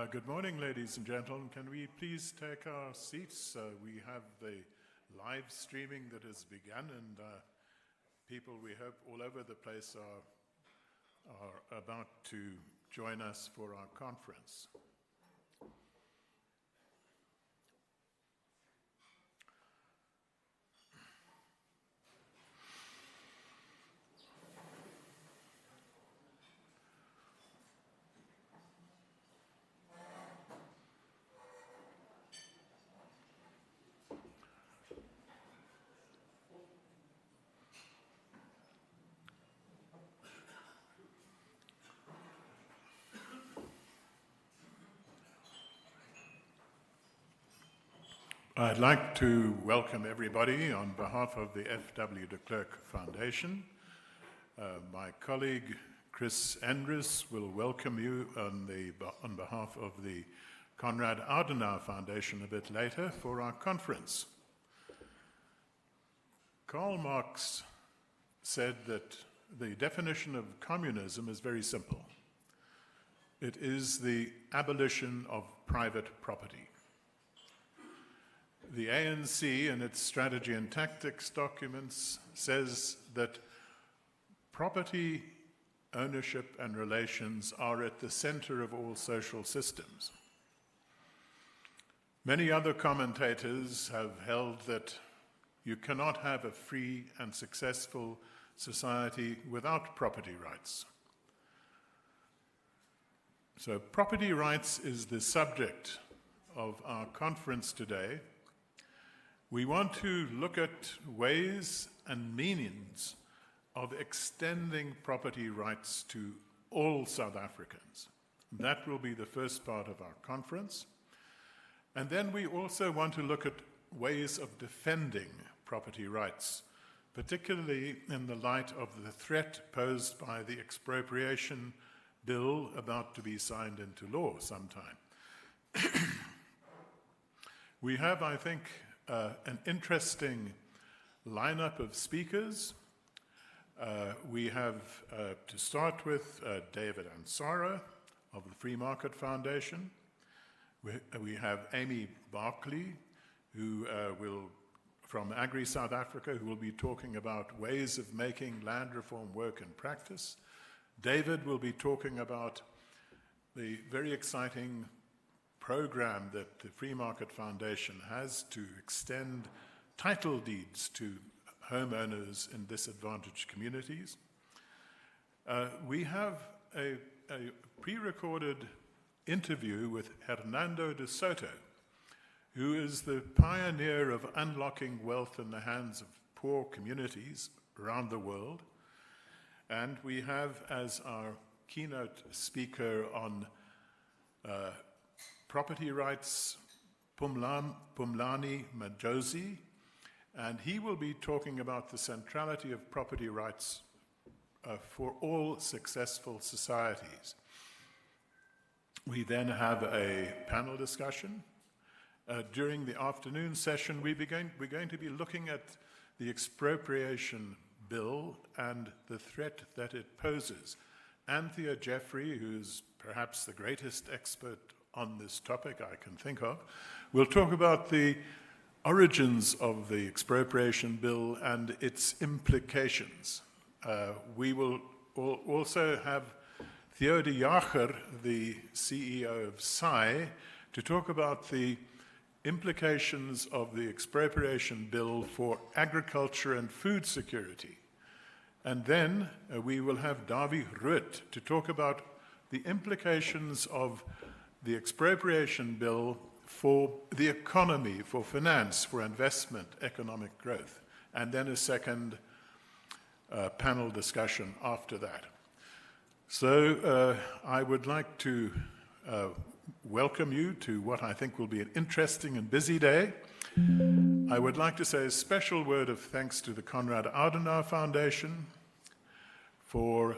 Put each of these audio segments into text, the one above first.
Good morning, ladies and gentlemen. Can we please take our seats? We have the live streaming that has begun, and people, we hope, all over the place are about to join us for our conference. I'd like to welcome everybody on behalf of the FW de Klerk Foundation. My colleague Chris Endres will welcome you on behalf of the Konrad Adenauer Foundation a bit later for our conference. Karl Marx said that the definition of communism is very simple. It is the abolition of private property. The ANC, in its strategy and tactics documents, says that property, ownership, and relations are at the center of all social systems. Many other commentators have held that you cannot have a free and successful society without property rights. So property rights is the subject of our conference today. We want to look at ways and means of extending property rights to all South Africans. That will be the first part of our conference. And then we also want to look at ways of defending property rights, particularly in the light of the threat posed by the expropriation bill about to be signed into law sometime. We have, I think, an interesting lineup of speakers. We have, to start with, David Ansara of the Free Market Foundation. We have Amy Barkley, who from Agri South Africa, who will be talking about ways of making land reform work in practice. David will be talking about the very exciting program that the Free Market Foundation has to extend title deeds to homeowners in disadvantaged communities. We have a pre-recorded interview with Hernando de Soto, who is the pioneer of unlocking wealth in the hands of poor communities around the world. And we have as our keynote speaker on property rights, Pumlani Majosi, and he will be talking about the centrality of property rights for all successful societies. We then have a panel discussion. During the afternoon session, we're going to be looking at the expropriation bill and the threat that it poses. Anthea Jeffrey, who's perhaps the greatest expert on this topic I can think of, will talk about the origins of the expropriation bill and its implications. We will also have Theo de Jager, the CEO of SAI, to talk about the implications of the expropriation bill for agriculture and food security. And then we will have Dawie Rood to talk about the implications of the expropriation bill for the economy, for finance, for investment, economic growth, and then a second panel discussion after that. So I would like to welcome you to what I think will be an interesting and busy day. I would like to say a special word of thanks to the Konrad Adenauer Foundation for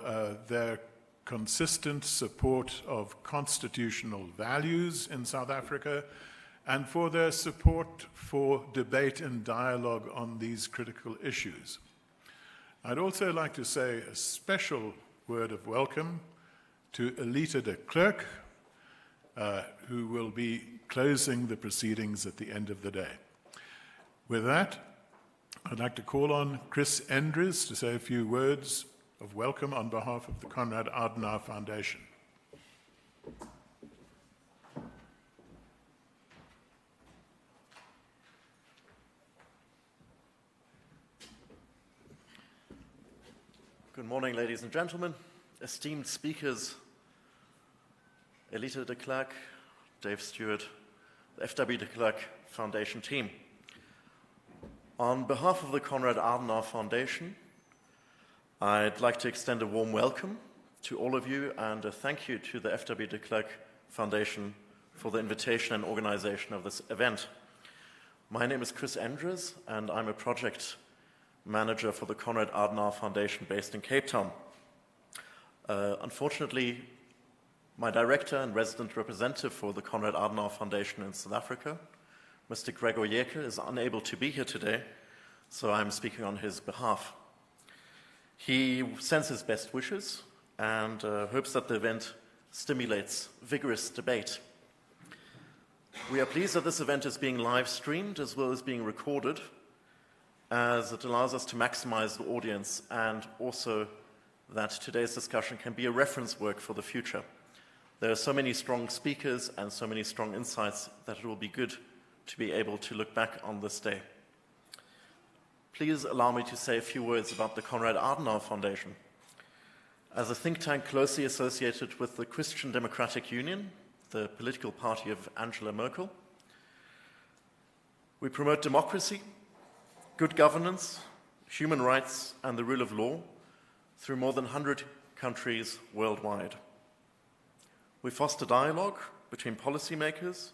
their consistent support of constitutional values in South Africa and for their support for debate and dialogue on these critical issues. I'd also like to say a special word of welcome to Elita de Klerk, who will be closing the proceedings at the end of the day. With that, I'd like to call on Chris Endres to say a few words of welcome on behalf of the Konrad Adenauer Foundation. Good morning, ladies and gentlemen, esteemed speakers, FW de Klerk, Dave Stewart, the FW de Klerk Foundation team. On behalf of the Konrad Adenauer Foundation, I'd like to extend a warm welcome to all of you and a thank you to the FW de Klerk Foundation for the invitation and organization of this event. My name is Chris Endres, and I'm a project manager for the Konrad Adenauer Foundation based in Cape Town. Unfortunately, my director and resident representative for the Konrad Adenauer Foundation in South Africa, Mr. Gregor Yeker, is unable to be here today, so I'm speaking on his behalf. He sends his best wishes and hopes that the event stimulates vigorous debate. We are pleased that this event is being live streamed as well as being recorded, as it allows us to maximize the audience and also that today's discussion can be a reference work for the future. There are so many strong speakers and so many strong insights that it will be good to be able to look back on this day. Please allow me to say a few words about the Konrad Adenauer Foundation. As a think tank closely associated with the Christian Democratic Union, the political party of Angela Merkel, we promote democracy, good governance, human rights, and the rule of law through more than 100 countries worldwide. We foster dialogue between policymakers,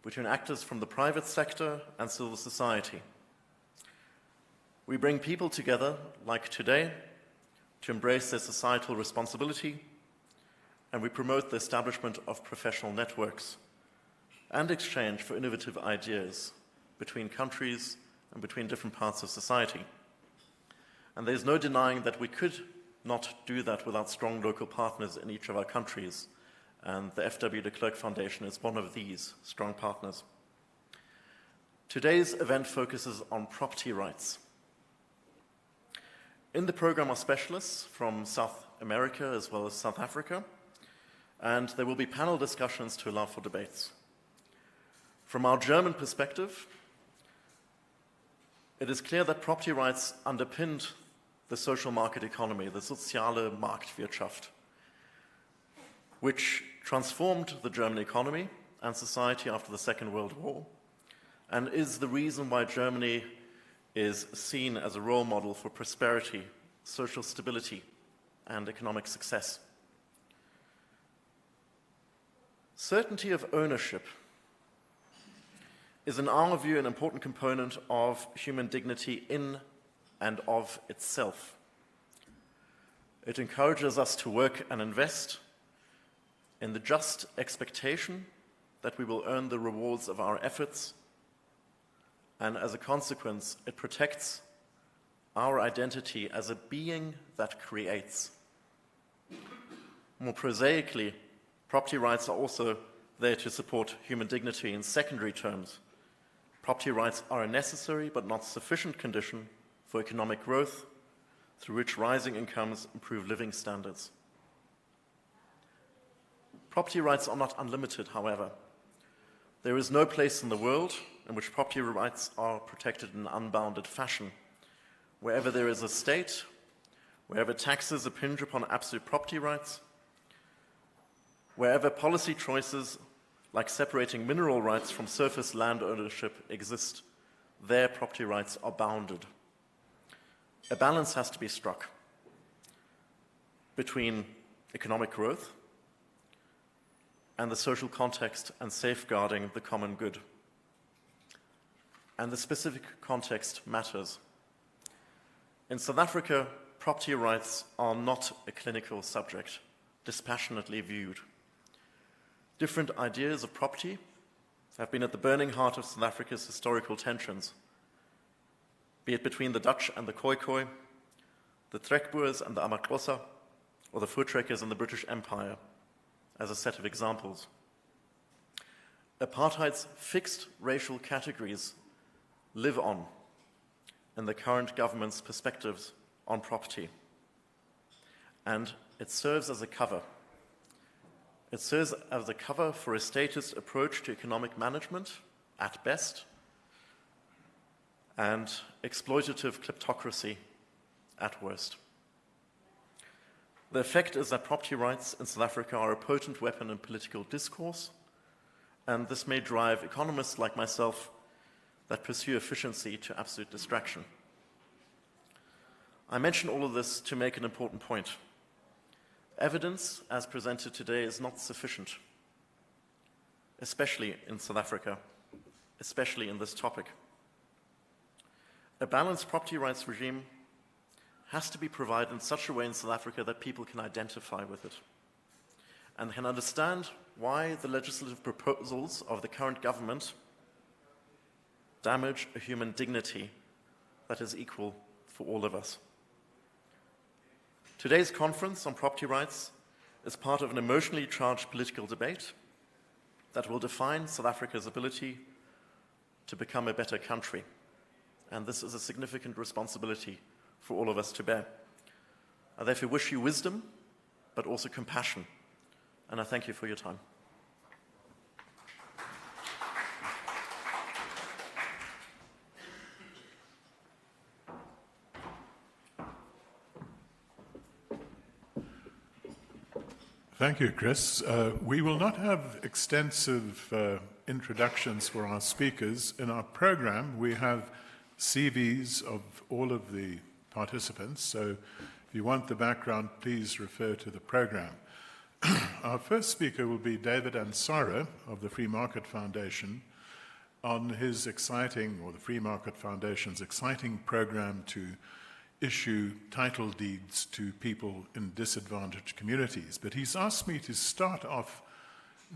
between actors from the private sector and civil society. We bring people together, like today, to embrace their societal responsibility, and we promote the establishment of professional networks and exchange for innovative ideas between countries and between different parts of society. And there's no denying that we could not do that without strong local partners in each of our countries, and the FW de Klerk Foundation is one of these strong partners. Today's event focuses on property rights. In the program are specialists from South America as well as South Africa, and there will be panel discussions to allow for debates. From our German perspective, it is clear that property rights underpinned the social market economy, the soziale Marktwirtschaft, which transformed the German economy and society after the Second World War, and is the reason why Germany is seen as a role model for prosperity, social stability, and economic success. Certainty of ownership is, in our view, an important component of human dignity in and of itself. It encourages us to work and invest in the just expectation that we will earn the rewards of our efforts, and as a consequence, it protects our identity as a being that creates. More prosaically, property rights are also there to support human dignity in secondary terms. Property rights are a necessary but not sufficient condition for economic growth, through which rising incomes improve living standards. Property rights are not unlimited, however. There is no place in the world in which property rights are protected in an unbounded fashion. Wherever there is a state, wherever taxes impinge upon absolute property rights, wherever policy choices like separating mineral rights from surface land ownership exist, their property rights are bounded. A balance has to be struck between economic growth and the social context and safeguarding the common good. And the specific context matters. In South Africa, property rights are not a clinical subject, dispassionately viewed. Different ideas of property have been at the burning heart of South Africa's historical tensions, be it between the Dutch and the Khoi, the Trekboers and the amaXhosa, or the Voortrekkers and the British Empire, as a set of examples. Apartheid's fixed racial categories live on in the current government's perspectives on property. And it serves as a cover. It serves as a cover for a statist approach to economic management, at best, and exploitative kleptocracy, at worst. The effect is that property rights in South Africa are a potent weapon in political discourse, and this may drive economists like myself that pursue efficiency to absolute distraction. I mention all of this to make an important point. Evidence, as presented today, is not sufficient, especially in South Africa, especially in this topic. A balanced property rights regime has to be provided in such a way in South Africa that people can identify with it and can understand why the legislative proposals of the current government damage a human dignity that is equal for all of us. Today's conference on property rights is part of an emotionally charged political debate that will define South Africa's ability to become a better country. And this is a significant responsibility for all of us to bear. I therefore wish you wisdom, but also compassion. And I thank you for your time. Thank you, Chris. We will not have extensive introductions for our speakers. In our program, we have CVs of all of the participants, so if you want the background, please refer to the program. Our first speaker will be David Ansara of the Free Market Foundation on his exciting, or the Free Market Foundation's exciting program to issue title deeds to people in disadvantaged communities. But he's asked me to start off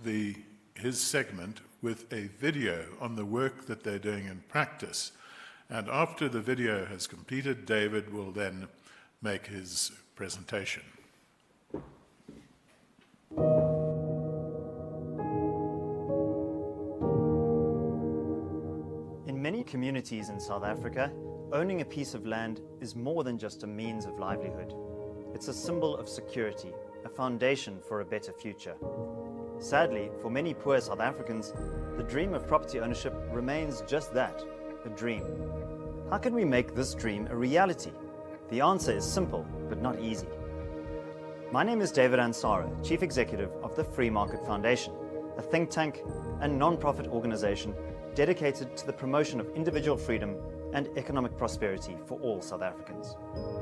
his segment with a video on the work that they're doing in practice. And after the video has completed, David will then make his presentation. In many communities in South Africa, owning a piece of land is more than just a means of livelihood. It's a symbol of security, a foundation for a better future. Sadly, for many poor South Africans, the dream of property ownership remains just that, a dream. How can we make this dream a reality? The answer is simple, but not easy. My name is David Ansara, Chief Executive of the Free Market Foundation, a think tank and non-profit organization dedicated to the promotion of individual freedom and economic prosperity for all South Africans.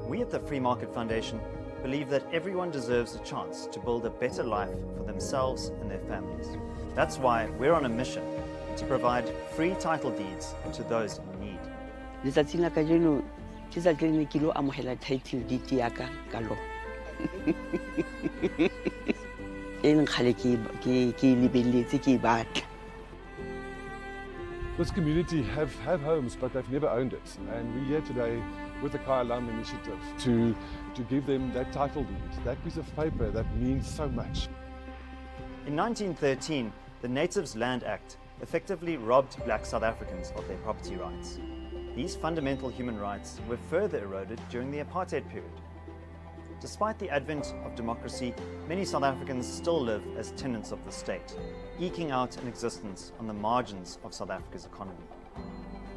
We at the Free Market Foundation believe that everyone deserves a chance to build a better life for themselves and their families. That's why we're on a mission to provide free title deeds to those in need. Letsatsing la kajeno ke sa tlene ke lo amohela title deed ya ka ka lo. Eng khale ke lebelletse ke batla. This community have homes, but they've never owned it. And we're here today with the Kaya Lam initiative to give them that title deed, that piece of paper that means so much. In 1913, the Natives Land Act effectively robbed black South Africans of their property rights. These fundamental human rights were further eroded during the apartheid period. Despite the advent of democracy, many South Africans still live as tenants of the state, eking out an existence on the margins of South Africa's economy.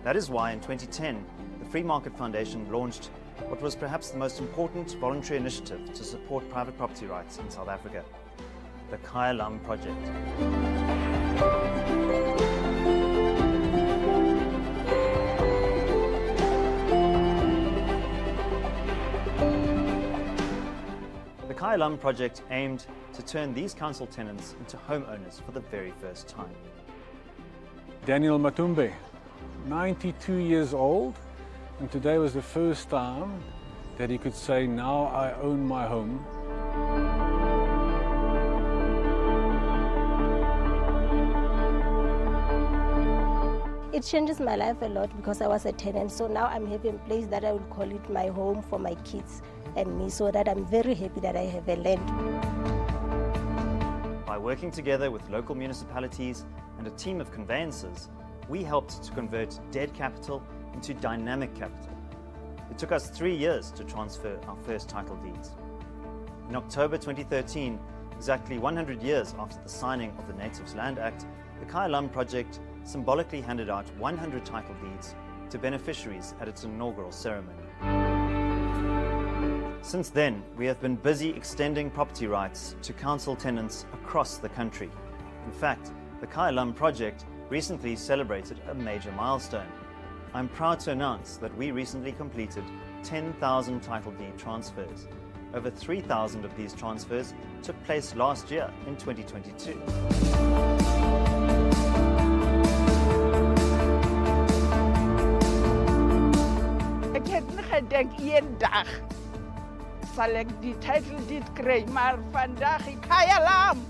That is why in 2010, the Free Market Foundation launched what was perhaps the most important voluntary initiative to support private property rights in South Africa, the Kaya Lam Project. The Kaya Lam Project aimed to turn these council tenants into homeowners for the very first time. Daniel Matumbe, 92 years old, and today was the first time that he could say, now I own my home. It changes my life a lot because I was a tenant, so now I'm having a place that I will call it my home for my kids and me, so that I'm very happy that I have a land. By working together with local municipalities and a team of conveyancers, we helped to convert dead capital into dynamic capital. It took us 3 years to transfer our first title deeds. In October 2013, exactly 100 years after the signing of the Natives Land Act, the Kaya Lam project symbolically handed out 100 title deeds to beneficiaries at its inaugural ceremony. Since then, we have been busy extending property rights to council tenants across the country. In fact, the Kaya Lam project recently celebrated a major milestone. I'm proud to announce that we recently completed 10,000 title deed transfers. Over 3,000 of these transfers took place last year in 2022. Ek het nie gedink eendag sal ek die title deed kry, maar vandag ek Kaya Lam.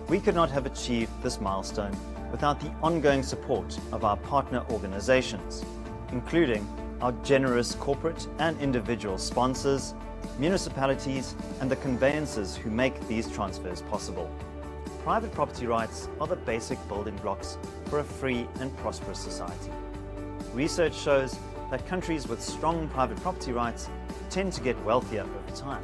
We could not have achieved this milestone without the ongoing support of our partner organizations, including our generous corporate and individual sponsors, municipalities, and the conveyancers who make these transfers possible. Private property rights are the basic building blocks for a free and prosperous society. Research shows that countries with strong private property rights tend to get wealthier over time.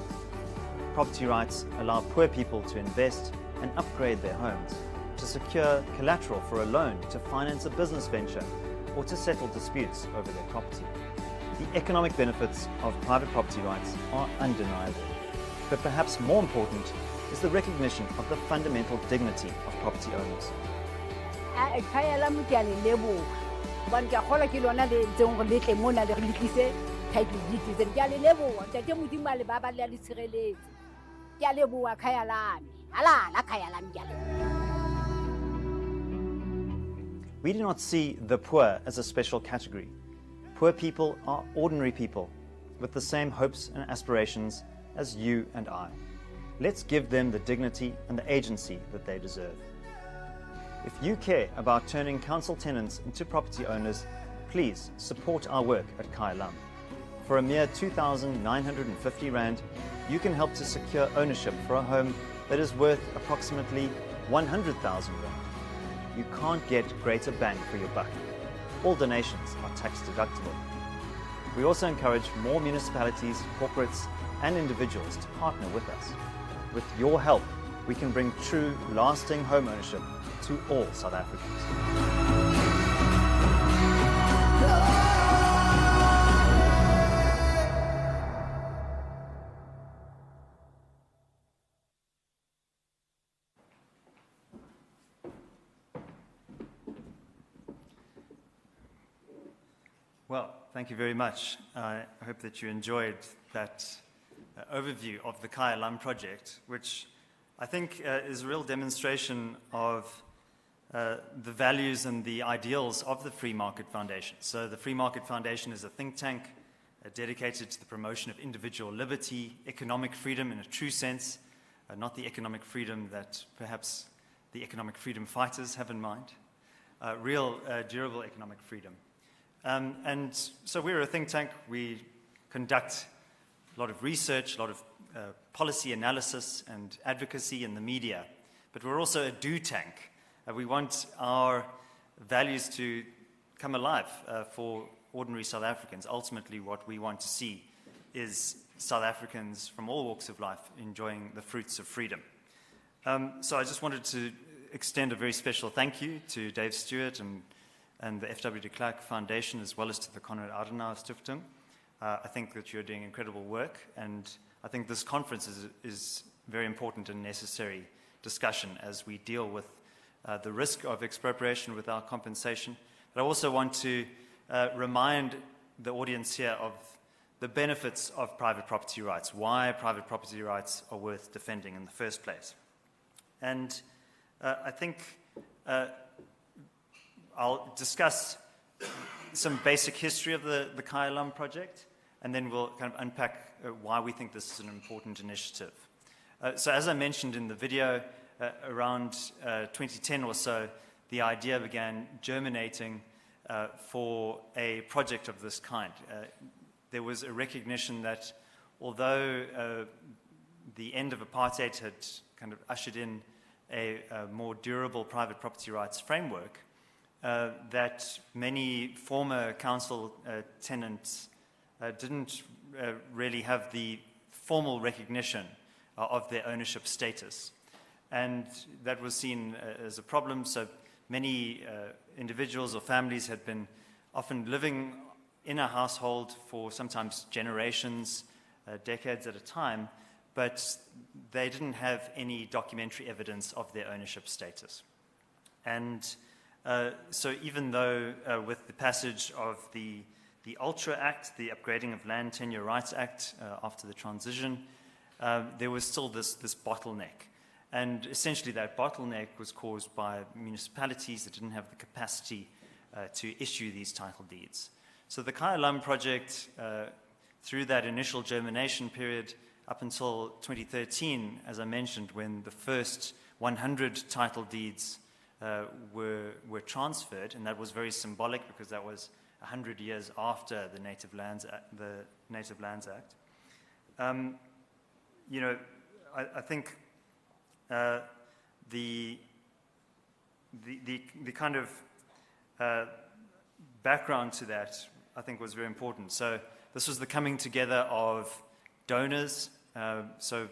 Property rights allow poor people to invest and upgrade their homes, to secure collateral for a loan to finance a business venture, or to settle disputes over their property. The economic benefits of private property rights are undeniable. But perhaps more important is the recognition of the fundamental dignity of property owners. Kaya Lam ke a le leboha hobane ke a kgolwa ke lona le ntseng gore le tle mona le re letlise title deed tse. Ke a le leboha ntate Modimo a le ba le a le tshireletse. Ke a leboha Kaya Lam. Halala Kaya Lam ke a leboha. We do not see the poor as a special category. Poor people are ordinary people with the same hopes and aspirations as you and I. Let's give them the dignity and the agency that they deserve. If you care about turning council tenants into property owners, please support our work at Kaya Lam. For a mere 2,950 Rand, you can help to secure ownership for a home that is worth approximately 100,000 Rand. You can't get greater bang for your buck. All donations are tax deductible. We also encourage more municipalities, corporates, and individuals to partner with us. With your help, we can bring true, lasting home ownership to all South Africans. Well, thank you very much. I hope that you enjoyed that overview of the Kaya Lam project, which I think is a real demonstration of the values and the ideals of the Free Market Foundation. So the Free Market Foundation is a think tank dedicated to the promotion of individual liberty, economic freedom in a true sense, not the economic freedom that perhaps the economic freedom fighters have in mind, real durable economic freedom. And so we're a think tank. We conduct a lot of research, a lot of policy analysis and advocacy in the media. But we're also a do tank. We want our values to come alive for ordinary South Africans. Ultimately, what we want to see is South Africans from all walks of life enjoying the fruits of freedom. So I just wanted to extend a very special thank you to Dave Stewart and the FW de Klerk Foundation, as well as to the Konrad Adenauer Foundation. I think that you're doing incredible work, and I think this conference is very important and necessary discussion as we deal with the risk of expropriation without compensation. But I also want to remind the audience here of the benefits of private property rights, why private property rights are worth defending in the first place. And I think I'll discuss some basic history of the Kaya Lam project, and then we'll kind of unpack why we think this is an important initiative. So as I mentioned in the video, around 2010 or so, the idea began germinating for a project of this kind. There was a recognition that although the end of apartheid had kind of ushered in a more durable private property rights framework, that many former council tenants didn't really have the formal recognition of their ownership status. And that was seen as a problem. So many individuals or families had been often living in a household for sometimes generations, decades at a time, but they didn't have any documentary evidence of their ownership status. And so even though with the passage of the Ultra Act, the Upgrading of Land Tenure Rights Act after the transition, there was still this bottleneck. And essentially that bottleneck was caused by municipalities that didn't have the capacity to issue these title deeds. So the Kaya Lam project, through that initial germination period up until 2013, as I mentioned, when the first 100 title deeds were transferred, and that was very symbolic because that was 100 years after the Native Lands Act. You know, I think the kind of background to that, I think, was very important. So this was the coming together of donors. So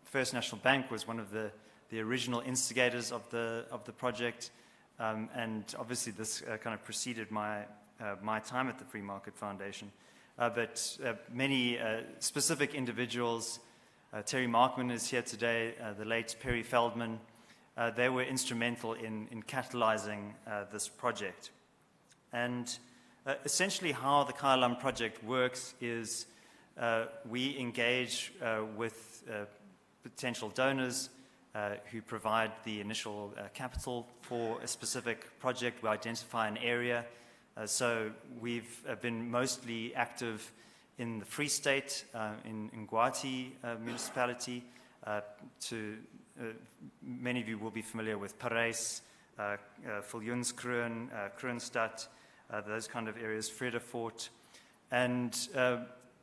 First National Bank was one of the original instigators of the project, and obviously this kind of preceded my time at the Free Market Foundation. But many specific individuals, Terry Markman is here today, the late Perry Feldman, they were instrumental in catalyzing this project. And essentially how the Kaya Lam project works is we engage with potential donors who provide the initial capital for a specific project. We identify an area. So we've been mostly active in the Free State, in Ngwati municipality. Many of you will be familiar with Parys, Viljoenskroon, Kroonstad, those kind of areas, Vredefort. And,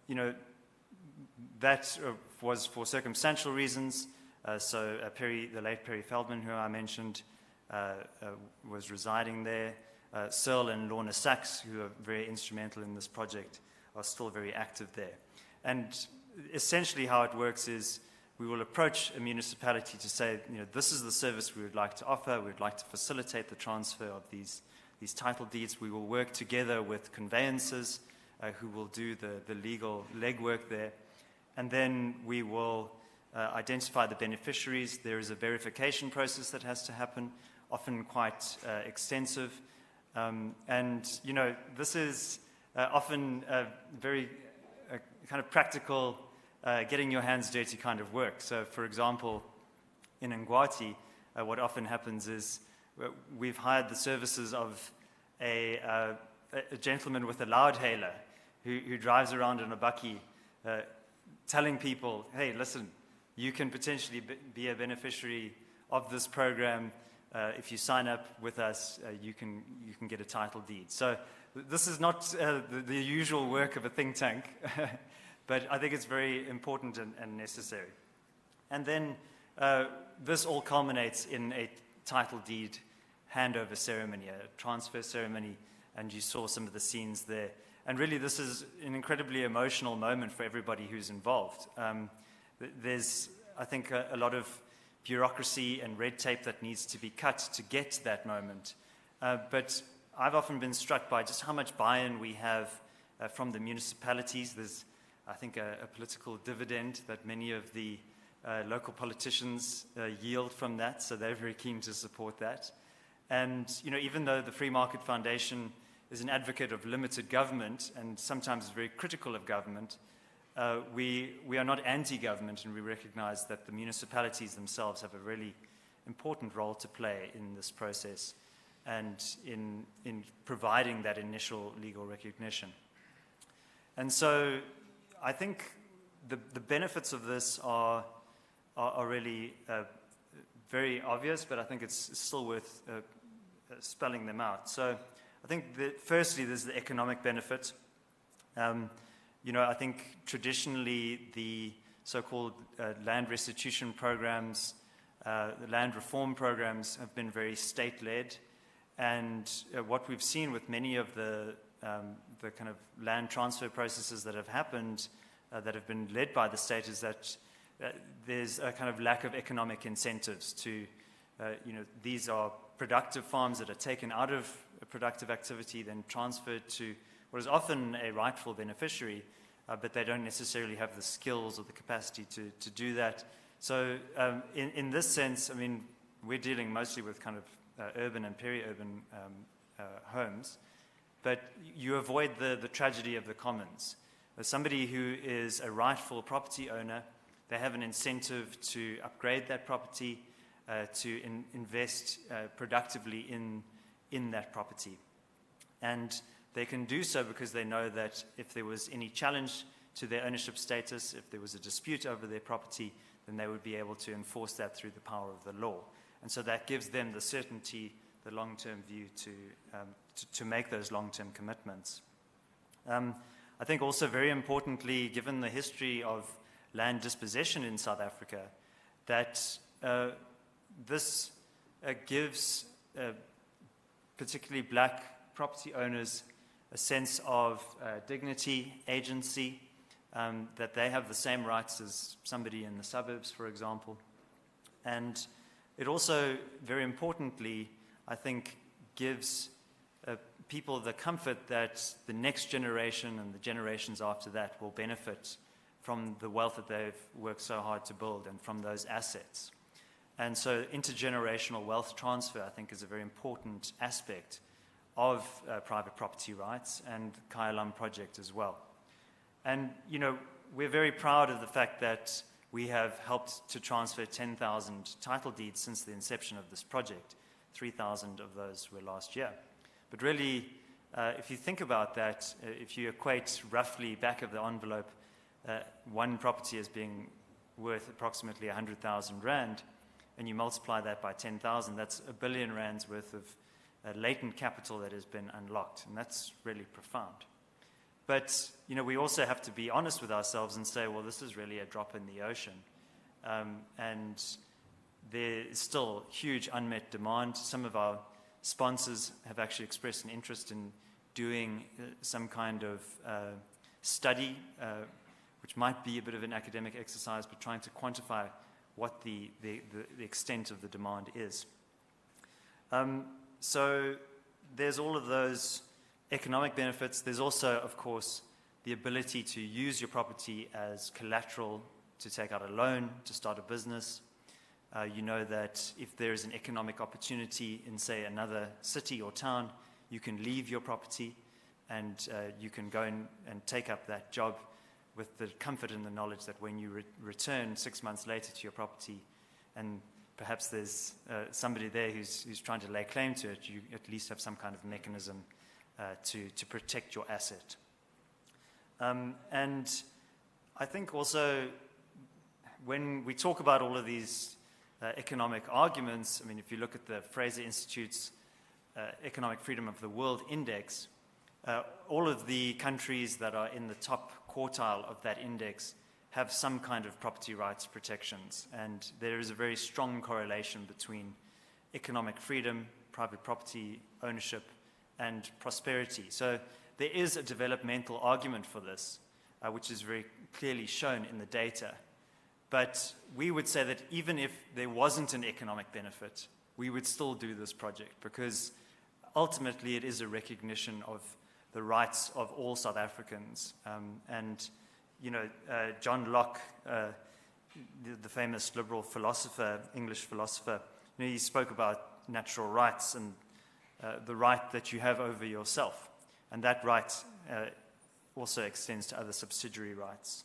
you know, that was for circumstantial reasons. So the late Perry Feldman, who I mentioned, was residing there. Searle and Lorna Sachs, who are very instrumental in this project, are still very active there. And essentially how it works is we will approach a municipality to say, you know, this is the service we would like to offer. We would like to facilitate the transfer of these title deeds. We will work together with conveyancers who will do the legal legwork there. And then we will identify the beneficiaries. There is a verification process that has to happen, often quite extensive. And, you know, this is often very kind of practical, getting your hands dirty kind of work. So, for example, in Ngwati, what often happens is we've hired the services of a gentleman with a loudhailer who drives around in a bakkie telling people, hey, listen, you can potentially be a beneficiary of this program. If you sign up with us, you can get a title deed. So this is not the usual work of a think tank, but I think it's very important and necessary. And then this all culminates in a title deed handover ceremony, a transfer ceremony, and you saw some of the scenes there. And really, this is an incredibly emotional moment for everybody who's involved. There's, I think, a lot of bureaucracy and red tape that needs to be cut to get to that moment. But I've often been struck by just how much buy-in we have from the municipalities. There's, I think, a political dividend that many of the local politicians yield from that, so they're very keen to support that. And, you know, even though the Free Market Foundation is an advocate of limited government and sometimes is very critical of government, we are not anti-government, and we recognize that the municipalities themselves have a really important role to play in this process and in providing that initial legal recognition. And so I think the benefits of this are really very obvious, but I think it's still worth spelling them out. So I think that firstly, there's the economic benefit. You know, I think traditionally the so-called land restitution programs The land reform programs have been very state-led, and what we've seen with many of the kind of land transfer processes that have happened, that have been led by the state, is that there's a kind of lack of economic incentives to, these are productive farms that are taken out of a productive activity, then transferred to what is often a rightful beneficiary, but they don't necessarily have the skills or the capacity to do that. So in this sense, I mean, we're dealing mostly with kind of urban and peri-urban homes, but you avoid the tragedy of the commons. As somebody who is a rightful property owner, they have an incentive to upgrade that property, to invest productively in that property. And they can do so because they know that if there was any challenge to their ownership status, if there was a dispute over their property, then they would be able to enforce that through the power of the law. And so that gives them the certainty, the long-term view to make those long-term commitments. I think also very importantly, given the history of land dispossession in South Africa, that this gives particularly black property owners a sense of dignity, agency, that they have the same rights as somebody in the suburbs, for example. And it also, very importantly, I think, gives people the comfort that the next generation and the generations after that will benefit from the wealth that they've worked so hard to build and from those assets. And so intergenerational wealth transfer, I think, is a very important aspect of private property rights and the Kaya Lam project as well. And, we're very proud of the fact that we have helped to transfer 10,000 title deeds since the inception of this project. 3,000 of those were last year. But really, if you think about that, if you equate roughly back of the envelope, one property as being worth approximately 100,000 rand, and you multiply that by 10,000, that's 1 billion rands worth of latent capital that has been unlocked, and that's really profound. But, we also have to be honest with ourselves and say, well, this is really a drop in the ocean. And there is still huge unmet demand. Some of our sponsors have actually expressed an interest in doing some kind of study, which might be a bit of an academic exercise, but trying to quantify what the extent of the demand is. So there's all of those economic benefits. There's also, of course, the ability to use your property as collateral to take out a loan, to start a business. You know that if there is an economic opportunity in, say, another city or town, you can leave your property and you can go and take up that job with the comfort and the knowledge that when you return 6 months later to your property, and perhaps there's somebody there who's trying to lay claim to it, you at least have some kind of mechanism to protect your asset. And I think also when we talk about all of these economic arguments, I mean, if you look at the Fraser Institute's Economic Freedom of the World Index, all of the countries that are in the top quartile of that index have some kind of property rights protections. And there is a very strong correlation between economic freedom, private property ownership, and prosperity. So there is a developmental argument for this, which is very clearly shown in the data. But we would say that even if there wasn't an economic benefit, we would still do this project, because ultimately it is a recognition of the rights of all South Africans. John Locke, the famous liberal philosopher, English philosopher, he spoke about natural rights and the right that you have over yourself. And that right also extends to other subsidiary rights.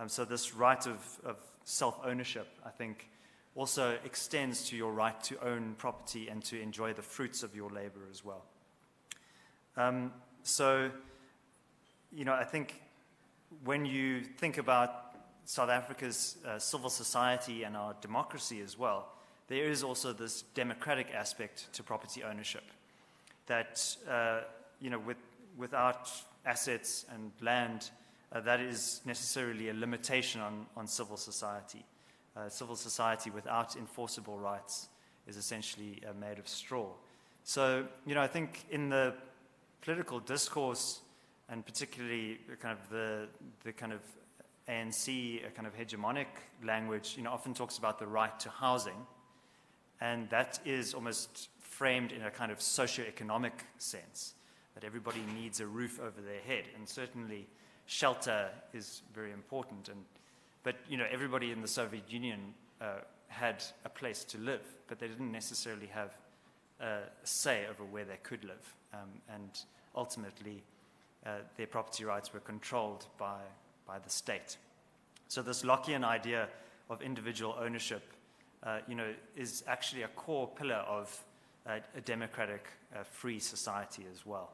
So this right of self-ownership, I think, also extends to your right to own property and to enjoy the fruits of your labor as well. I think when you think about South Africa's civil society and our democracy as well, there is also this democratic aspect to property ownership that, without assets and land, that is necessarily a limitation on civil society. civil society without enforceable rights is essentially made of straw. So, I think in the political discourse, and particularly the kind of ANC, a kind of hegemonic language, often talks about the right to housing, and that is almost framed in a kind of socio-economic sense, that everybody needs a roof over their head, and certainly shelter is very important. But everybody in the Soviet Union had a place to live, but they didn't necessarily have a say over where they could live, and ultimately their property rights were controlled by the state. So this Lockean idea of individual ownership, is actually a core pillar of a democratic, free society as well.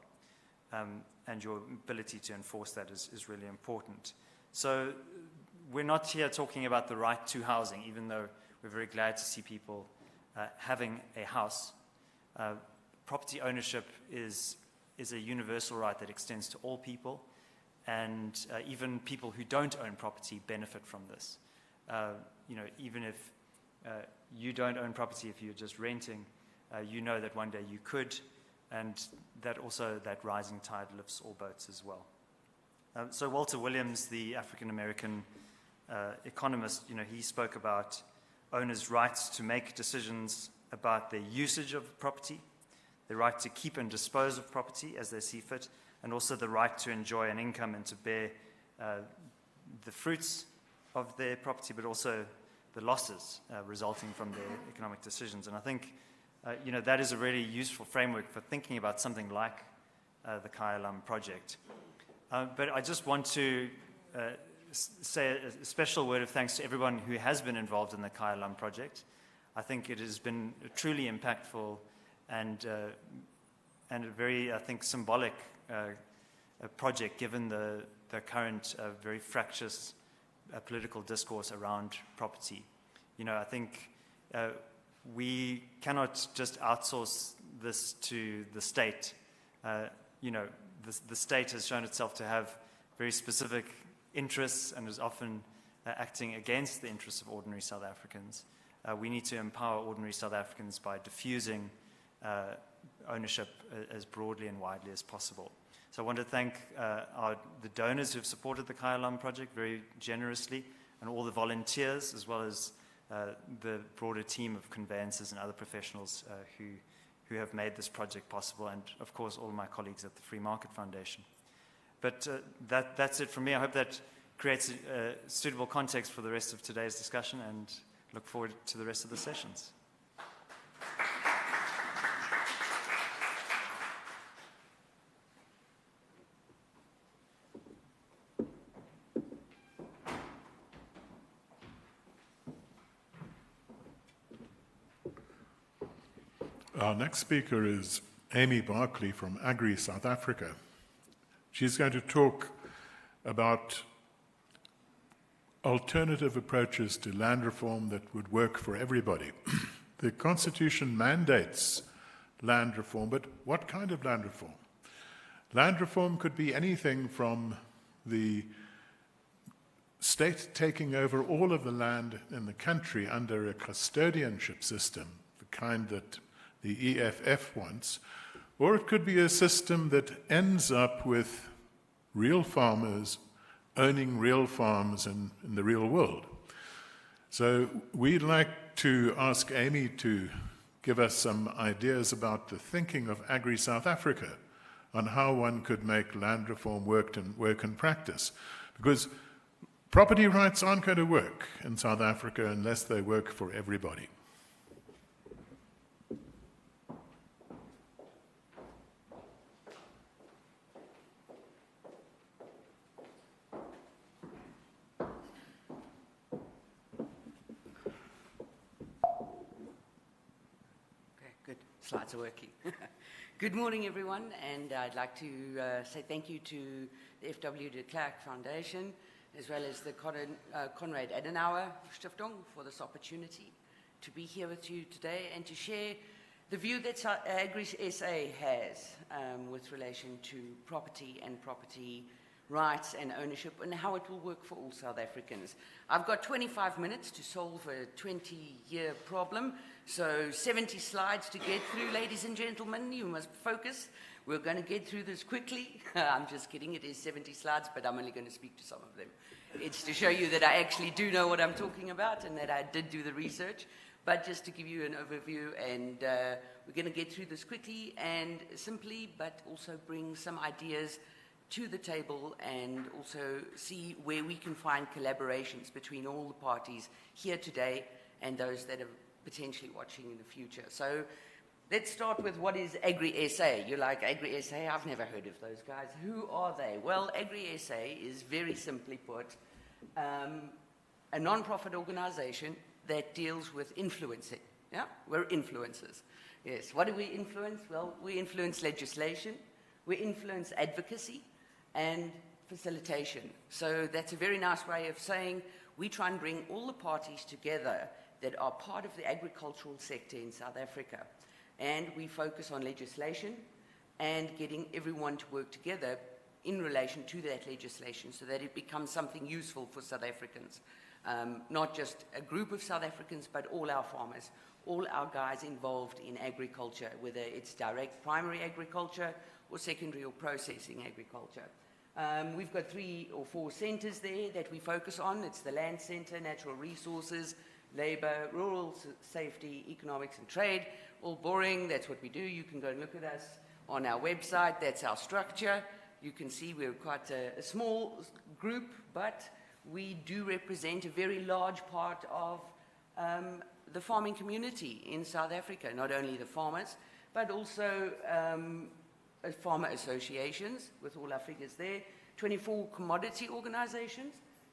And your ability to enforce that is really important. So we're not here talking about the right to housing, even though we're very glad to see people having a house. Property ownership is a universal right that extends to all people, and even people who don't own property benefit from this. Even if you don't own property, if you're just renting, you know that one day you could, and that rising tide lifts all boats as well. So Walter Williams, the African-American economist, he spoke about owners' rights to make decisions about their usage of property, the right to keep and dispose of property as they see fit, and also the right to enjoy an income and to bear the fruits of their property, but also the losses resulting from their economic decisions. And I think that is a really useful framework for thinking about something like the Kaya Lam project. But I just want to say a special word of thanks to everyone who has been involved in the Kaya Lam project. I think it has been truly impactful and a very, I think, symbolic project given the current very fractious political discourse around property. I think we cannot just outsource this to the state. The state has shown itself to have very specific interests and is often acting against the interests of ordinary South Africans. We need to empower ordinary South Africans by diffusing ownership as broadly and widely as possible. So I want to thank the donors who have supported the Kaya Lam project very generously, and all the volunteers, as well as the broader team of conveyancers and other professionals who have made this project possible, and of course all my colleagues at the Free Market Foundation. But that's it from me. I hope that creates a suitable context for the rest of today's discussion, and look forward to the rest of the sessions. Our next speaker is Amy Barkley from Agri South Africa. She's going to talk about alternative approaches to land reform that would work for everybody. The Constitution mandates land reform, but what kind of land reform? Land reform could be anything from the state taking over all of the land in the country under a custodianship system, the kind that the EFF wants, or it could be a system that ends up with real farmers owning real farms in the real world. So we'd like to ask Amy to give us some ideas about the thinking of Agri South Africa on how one could make land reform work in practice. Because property rights aren't going to work in South Africa unless they work for everybody. Slides are working. Good morning, everyone, and I'd like to say thank you to the FW de Klerk Foundation, as well as the Konrad Adenauer Foundation for this opportunity to be here with you today and to share the view that Agri SA has with relation to property and property rights and ownership and how it will work for all South Africans. I've got 25 minutes to solve a 20-year problem, so 70 slides to get through, ladies and gentlemen. You must focus. We're going to get through this quickly. I'm just kidding. It is 70 slides, but I'm only going to speak to some of them. It's to show you that I actually do know what I'm talking about and that I did do the research. But just to give you an overview, and we're going to get through this quickly and simply, but also bring some ideas to the table and also see where we can find collaborations between all the parties here today and those that are potentially watching in the future. So let's start with what is Agri-SA. You're like, Agri-SA? I've never heard of those guys. Who are they? Well, Agri-SA is very simply put a non-profit organization that deals with influencing. Yeah, we're influencers. Yes, what do we influence? Well, we influence legislation, we influence advocacy, and facilitation. So that's a very nice way of saying we try and bring all the parties together that are part of the agricultural sector in South Africa. And we focus on legislation and getting everyone to work together in relation to that legislation so that it becomes something useful for South Africans. Not just a group of South Africans, but all our farmers, all our guys involved in agriculture, whether it's direct primary agriculture or secondary or processing agriculture. We've got 3 or 4 centers there that we focus on. It's the Land Center, Natural Resources, Labor, Rural Safety, Economics and Trade. All boring, that's what we do. You can go and look at us on our website. That's our structure. You can see we're quite a small group, but we do represent a very large part of the farming community in South Africa, not only the farmers, but also farmer associations, with all our figures there, 24 commodity organizations,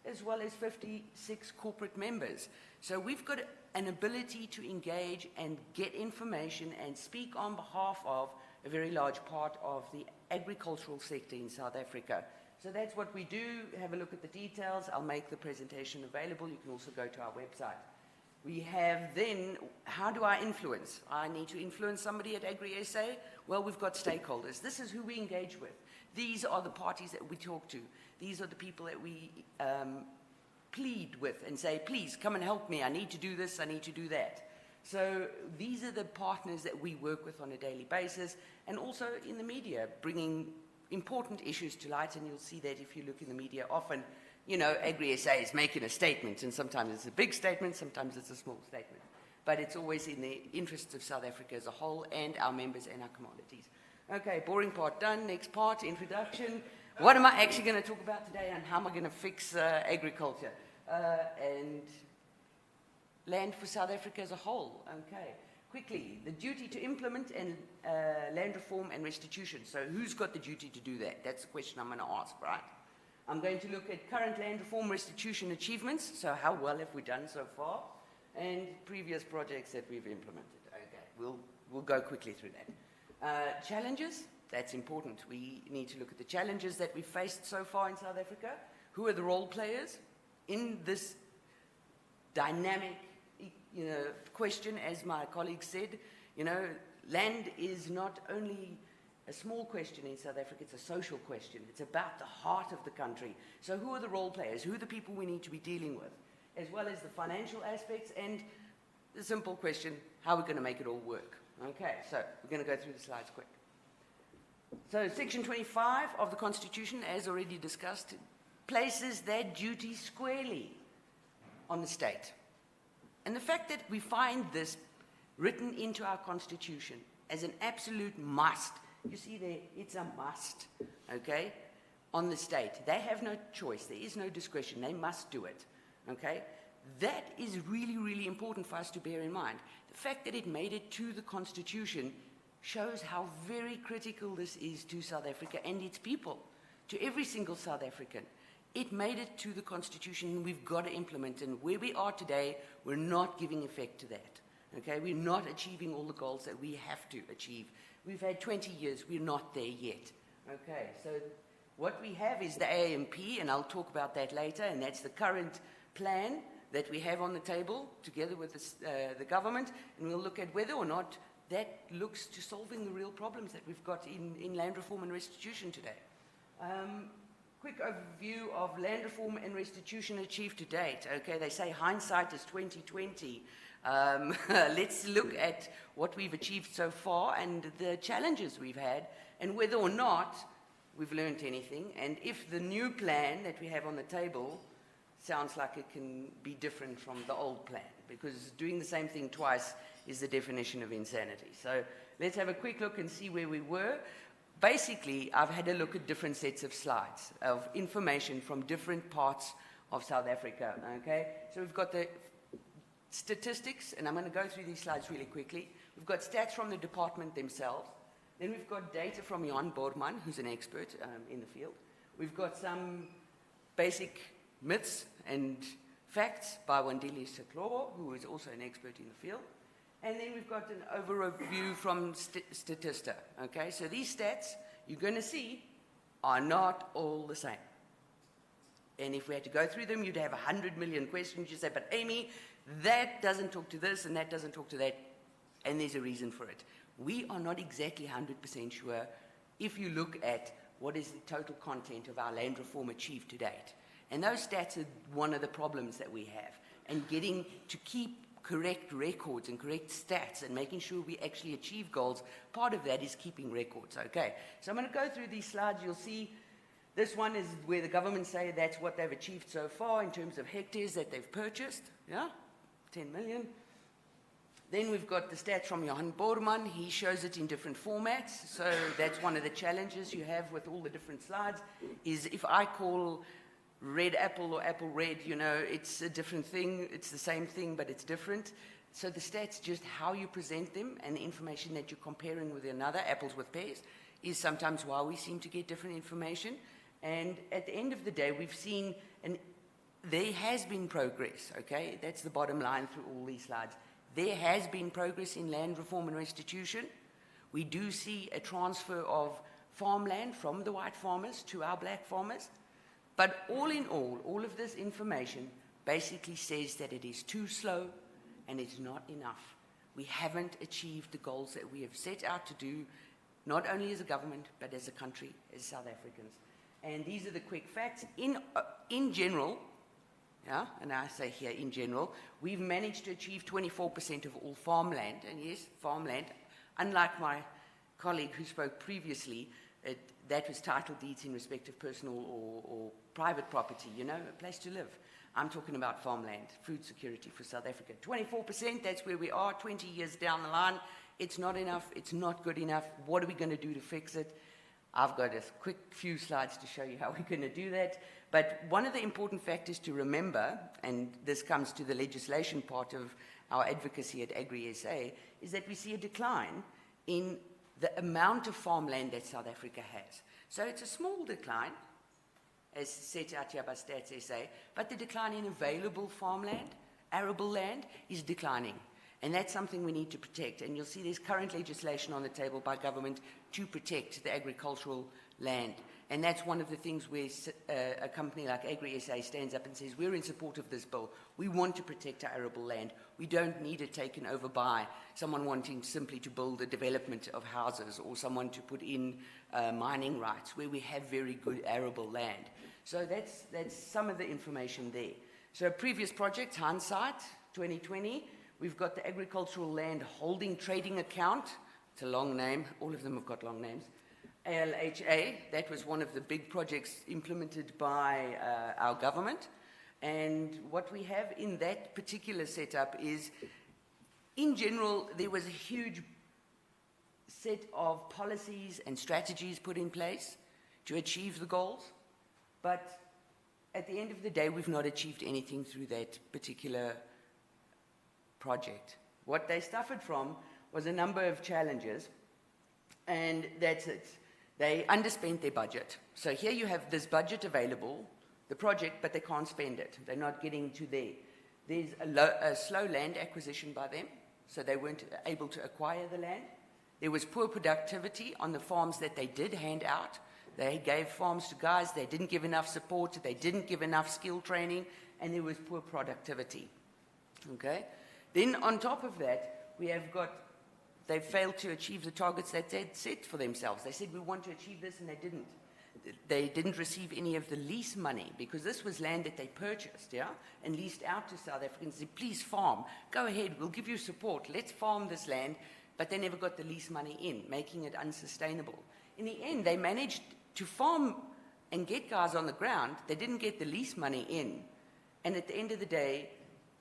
as well as 56 corporate members. So we've got an ability to engage and get information and speak on behalf of a very large part of the agricultural sector in South Africa. So that's what we do. Have a look at the details. I'll make the presentation available. You can also go to our website. We have then, how do I influence? I need to influence somebody at Agri-SA. Well, we've got stakeholders. This is who we engage with. These are the parties that we talk to. These are the people that we plead with and say, please come and help me. I need to do this. I need to do that. So these are the partners that we work with on a daily basis, and also in the media, bringing important issues to light. And you'll see that if you look in the media often. You know, Agri-SA is making a statement, and sometimes it's a big statement, sometimes it's a small statement. But it's always in the interests of South Africa as a whole and our members and our commodities. Okay, boring part done. Next part, introduction. What am I actually going to talk about today, and how am I going to fix agriculture and land for South Africa as a whole? Okay, quickly, the duty to implement and land reform and restitution. So who's got the duty to do that? That's the question I'm going to ask, right? I'm going to look at current land reform restitution achievements, so how well have we done so far, and previous projects that we've implemented. Okay, we'll go quickly through that. Challenges, that's important. We need to look at the challenges that we've faced so far in South Africa. Who are the role players in this dynamic, question, as my colleague said? Land is not only a small question in South Africa, it's a social question. It's about the heart of the country. So who are the role players? Who are the people we need to be dealing with? As well as the financial aspects and the simple question, how are we going to make it all work? Okay, so we're going to go through the slides quick. So Section 25 of the Constitution, as already discussed, places that duty squarely on the state. And the fact that we find this written into our Constitution as an absolute must, you see there, it's a must, okay, on the state. They have no choice. There is no discretion. They must do it, okay? That is really, really important for us to bear in mind. The fact that it made it to the Constitution shows how very critical this is to South Africa and its people, to every single South African. It made it to the Constitution, and we've got to implement it. And where we are today, we're not giving effect to that, okay? We're not achieving all the goals that we have to achieve. We've had 20 years, we're not there yet. Okay, so what we have is the AMP, and I'll talk about that later, and that's the current plan that we have on the table together with the government, and we'll look at whether or not that looks to solving the real problems that we've got in land reform and restitution today. quick overview of land reform and restitution achieved to date. Okay, they say hindsight is 20/20. Let's look at what we've achieved so far and the challenges we've had, and whether or not we've learned anything, and if the new plan that we have on the table sounds like it can be different from the old plan, because doing the same thing twice is the definition of insanity. So let's have a quick look and see where we were. Basically, I've had a look at different sets of slides of information from different parts of South Africa, okay? So we've got the statistics, and I'm going to go through these slides really quickly. We've got stats from the department themselves. Then we've got data from Jan Bormann, who's an expert in the field. We've got some basic myths and facts by Wandile Seklobo, who is also an expert in the field. And then we've got an overview from Statista. Okay, so these stats you're going to see are not all the same. And if we had to go through them, you'd have 100 million questions. You'd say, but Amy, that doesn't talk to this and that doesn't talk to that. And there's a reason for it. We are not exactly 100% sure if you look at what is the total content of our land reform achieved to date. And those stats are one of the problems that we have. And getting to keep correct records and correct stats and making sure we actually achieve goals, part of that is keeping records, okay? So I'm going to go through these slides. You'll see this one is where the government say that's what they've achieved so far in terms of hectares that they've purchased, yeah? 10 million. Then we've got the stats from Johan Bormann. He shows it in different formats. So that's one of the challenges you have with all the different slides, is if I call red apple or apple red, you know, it's a different thing. It's the same thing, but it's different. So the stats, just how you present them and the information that you're comparing with another, apples with pears, is sometimes why we seem to get different information. And at the end of the day, we've seen, and there has been progress, okay? That's the bottom line through all these slides. There has been progress in land reform and restitution. We do see a transfer of farmland from the white farmers to our black farmers. But all in all of this information basically says that it is too slow and it's not enough. We haven't achieved the goals that we have set out to do, not only as a government, but as a country, as South Africans. And these are the quick facts. In general, yeah, and I say here in general, we've managed to achieve 24% of all farmland. And yes, farmland, unlike my colleague who spoke previously, that was title deeds in respect of personal or private property, you know, a place to live. I'm talking about farmland, food security for South Africa. 24%, that's where we are 20 years down the line. It's not enough, it's not good enough. What are we going to do to fix it? I've got a quick few slides to show you how we're going to do that. But one of the important factors to remember, and this comes to the legislation part of our advocacy at Agri-SA, is that we see a decline in the amount of farmland that South Africa has. So it's a small decline, as set out here by Stats SA, but the decline in available farmland, arable land, is declining. And that's something we need to protect. And you'll see there's current legislation on the table by government to protect the agricultural land. And that's one of the things where a company like Agri-SA stands up and says, we're in support of this bill. We want to protect our arable land. We don't need it taken over by someone wanting simply to build a development of houses or someone to put in mining rights where we have very good arable land. So that's some of the information there. So previous projects, hindsight, 2020, we've got the Agricultural Land Holding Trading Account. It's a long name. All of them have got long names. ALHA, that was one of the big projects implemented by our government. And what we have in that particular setup is, in general, there was a huge set of policies and strategies put in place to achieve the goals. But at the end of the day, we've not achieved anything through that particular project. What they suffered from was a number of challenges, and that's it. They underspent their budget. So here you have this budget available, the project, but they can't spend it. They're not getting to there. There's a slow land acquisition by them, so they weren't able to acquire the land. There was poor productivity on the farms that they did hand out. They gave farms to guys, they didn't give enough support, they didn't give enough skill training, and there was poor productivity. Okay? Then on top of that, we have got, they failed to achieve the targets that they'd set for themselves. They said, we want to achieve this, and they didn't. they didn't receive any of the lease money because this was land that they purchased, yeah, and leased out to South Africans. Said, please farm, go ahead, we'll give you support, let's farm this land, but they never got the lease money in, making it unsustainable. In the end, they managed to farm and get guys on the ground. They didn't get the lease money in, and at the end of the day,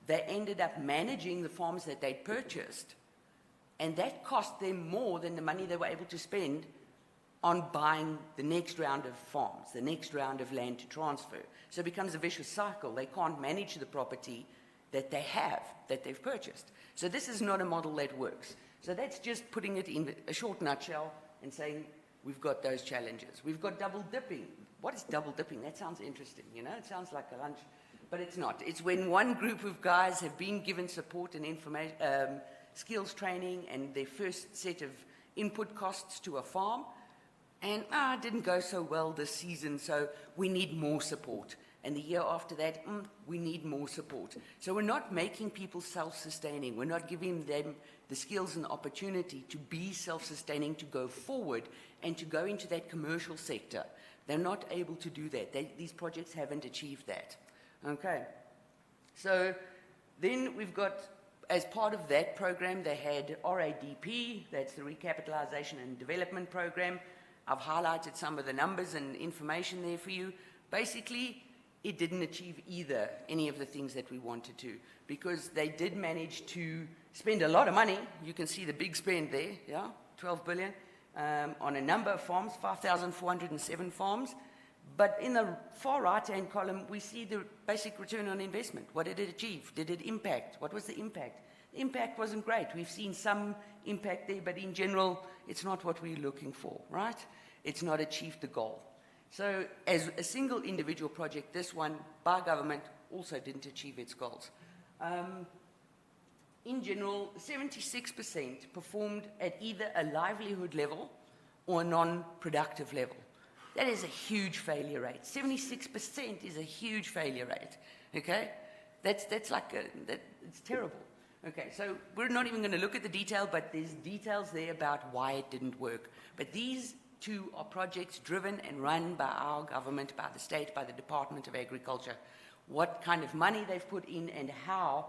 they ended up managing the farms that they'd purchased, and that cost them more than the money they were able to spend on buying the next round of farms, the next round of land to transfer. So it becomes a vicious cycle. They can't manage the property that they have, that they've purchased. So this is not a model that works. So that's just putting it in a short nutshell and saying we've got those challenges. We've got double dipping. What is double dipping? That sounds interesting, you know? It sounds like a lunch, but it's not. It's when one group of guys have been given support and skills training and their first set of input costs to a farm, and it didn't go so well this season, so we need more support. And the year after that, we need more support. So we're not making people self-sustaining. We're not giving them the skills and the opportunity to be self-sustaining, to go forward and to go into that commercial sector. They're not able to do that. These projects haven't achieved that. Okay. So then we've got, as part of that program, they had RADP, that's the Recapitalization and Development Program. I've highlighted some of the numbers and information there for you. Basically, it didn't achieve either any of the things that we wanted to, because they did manage to spend a lot of money. You can see the big spend there, yeah, 12 billion, on a number of farms, 5,407 farms. But in the far right-hand column, we see the basic return on investment. What did it achieve? Did it impact? What was the impact? The impact wasn't great. We've seen some impact there, but in general, it's not what we're looking for, right? It's not achieved the goal. So as a single individual project, this one, by government, also didn't achieve its goals. In general, 76% performed at either a livelihood level or a non-productive level. That is a huge failure rate. 76% is a huge failure rate, okay? That's like, it's terrible. Okay, so we're not even going to look at the detail, but there's details there about why it didn't work. But these two are projects driven and run by our government, by the state, by the Department of Agriculture. What kind of money they've put in and how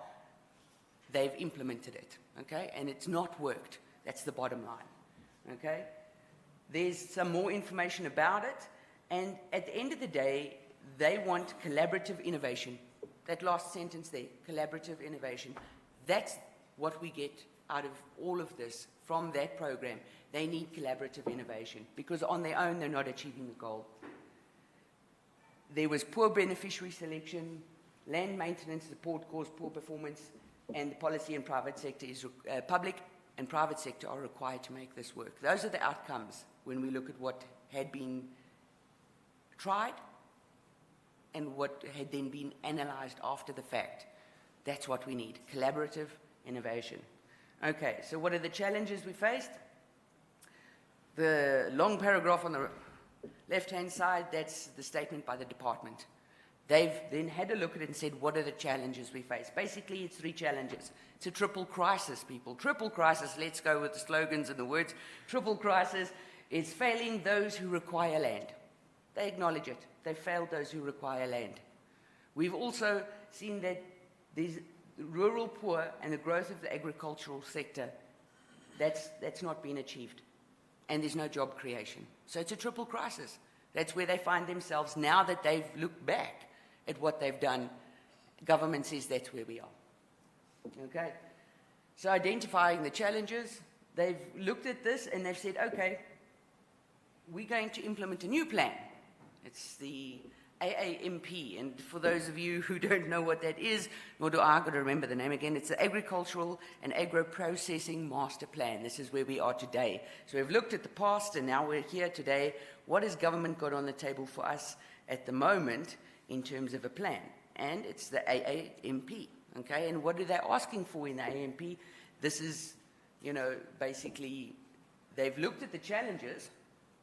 they've implemented it, okay? And it's not worked. That's the bottom line, okay? There's some more information about it, and at the end of the day, they want collaborative innovation. That last sentence there, collaborative innovation. That's what we get out of all of this from that program. They need collaborative innovation because on their own, they're not achieving the goal. There was poor beneficiary selection, land maintenance support caused poor performance, and the policy and private sector is, public and private sector are required to make this work. Those are the outcomes when we look at what had been tried and what had then been analyzed after the fact. That's what we need, collaborative innovation. Okay, so what are the challenges we faced? The long paragraph on the left-hand side, that's the statement by the department. They've then had a look at it and said, what are the challenges we face? Basically, it's three challenges. It's a triple crisis, people. Triple crisis, let's go with the slogans and the words. Triple crisis is failing those who require land. They acknowledge it. They failed those who require land. We've also seen that there's rural poor and the growth of the agricultural sector, that's not been achieved. And there's no job creation. So it's a triple crisis. That's where they find themselves now that they've looked back at what they've done. Government says that's where we are. Okay? So identifying the challenges, they've looked at this and they've said, okay, we're going to implement a new plan. It's the AAMP, and for those of you who don't know what that is, nor do I got to remember the name again, it's the Agricultural and Agro-Processing Master Plan. This is where we are today. So we've looked at the past, and now we're here today. What has government got on the table for us at the moment in terms of a plan? And it's the AAMP, okay? And what are they asking for in the AAMP? This is, basically, they've looked at the challenges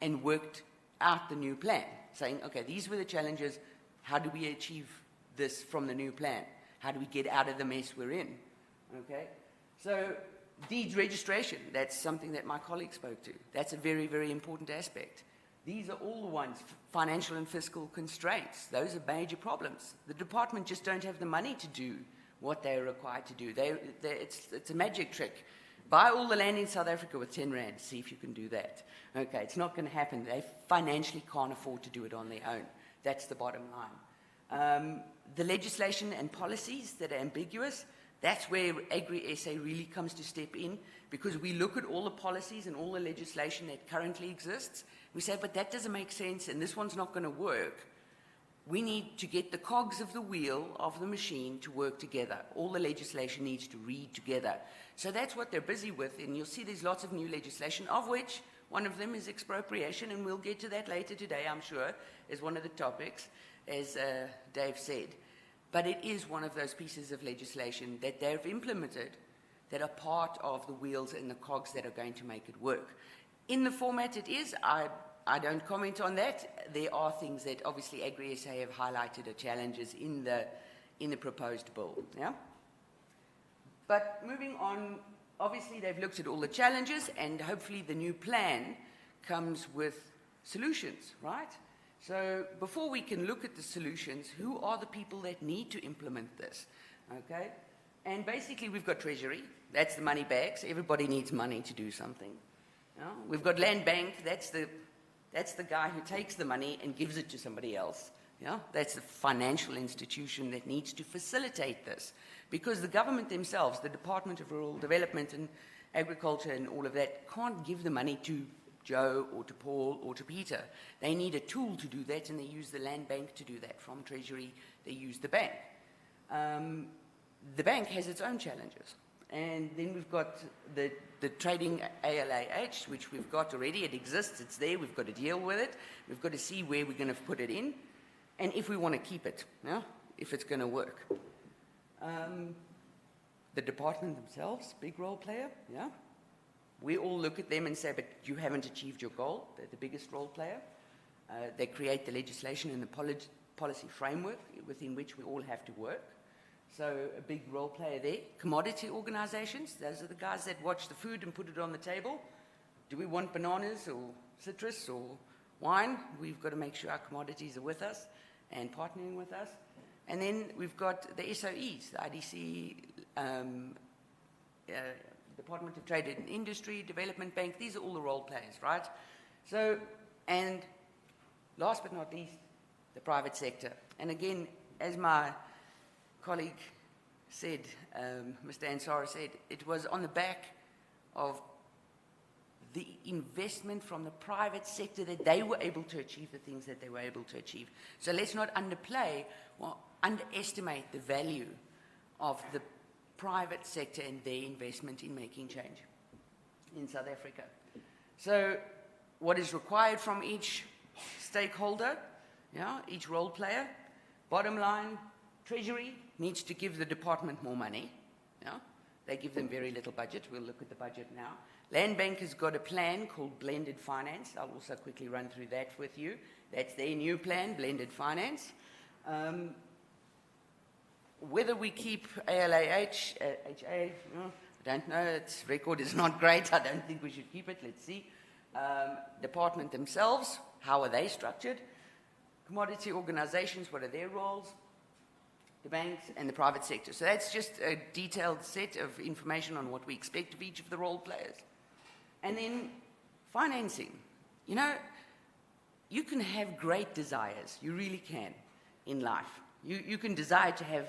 and worked out the new plan, saying, okay, these were the challenges. How do we achieve this from the new plan? How do we get out of the mess we're in? Okay? So deeds registration, that's something that my colleague spoke to. That's a very, very important aspect. These are all the ones, financial and fiscal constraints. Those are major problems. The department just don't have the money to do what they're required to do. It's a magic trick. Buy all the land in South Africa with 10 rand, see if you can do that. Okay, it's not going to happen. They financially can't afford to do it on their own. That's the bottom line. The legislation and policies that are ambiguous, that's where Agri-SA really comes to step in, because we look at all the policies and all the legislation that currently exists. We say, but that doesn't make sense, and this one's not going to work. We need to get the cogs of the wheel of the machine to work together. All the legislation needs to read together. So that's what they're busy with, and you'll see there's lots of new legislation, of which one of them is expropriation, and we'll get to that later today, I'm sure, as one of the topics, as Dave said. But it is one of those pieces of legislation that they've implemented that are part of the wheels and the cogs that are going to make it work. In the format it is, I don't comment on that. There are things that obviously Agri-SA have highlighted are challenges in the proposed bill. Yeah? But moving on, obviously they've looked at all the challenges, and hopefully the new plan comes with solutions, right? So before we can look at the solutions, who are the people that need to implement this? Okay? And basically we've got Treasury, that's the money bags. Everybody needs money to do something. You know? We've got Land Bank, that's the guy who takes the money and gives it to somebody else. Yeah? That's the financial institution that needs to facilitate this. Because the government themselves, the Department of Rural Development and Agriculture and all of that, can't give the money to Joe or to Paul or to Peter. They need a tool to do that, and they use the Land Bank to do that. From Treasury, they use the bank. The bank has its own challenges. And then we've got the trading ALAH, which we've got already. It exists, it's there, we've got to deal with it. We've got to see where we're going to put it in, and if we want to keep it, yeah? If it's going to work. The department themselves, big role player, yeah? We all look at them and say, but you haven't achieved your goal. They're the biggest role player. They create the legislation and the policy framework within which we all have to work. So a big role player there. Commodity organizations, those are the guys that watch the food and put it on the table. Do we want bananas or citrus or wine? We've got to make sure our commodities are with us and partnering with us. And then we've got the SOEs, the IDC, Department of Trade and Industry, Development Bank. These are all the role players, right? So, and last but not least, the private sector. And again, as my colleague said, Mr. Ansara said, it was on the back of the investment from the private sector that they were able to achieve the things that they were able to achieve. So let's not underplay or underestimate the value of the private sector and their investment in making change in South Africa. So what is required from each stakeholder, yeah, each role player? Bottom line, Treasury needs to give the department more money. Yeah? They give them very little budget. We'll look at the budget now. Land Bank has got a plan called Blended Finance. I'll also quickly run through that with you. That's their new plan, Blended Finance. Whether we keep ALAH, HA, I don't know. Its record is not great. I don't think we should keep it. Let's see. Department themselves, how are they structured? Commodity organizations, what are their roles? The banks and the private sector. So that's just a detailed set of information on what we expect of each of the role players. And then financing. You know, you can have great desires. You really can in life. You can desire to have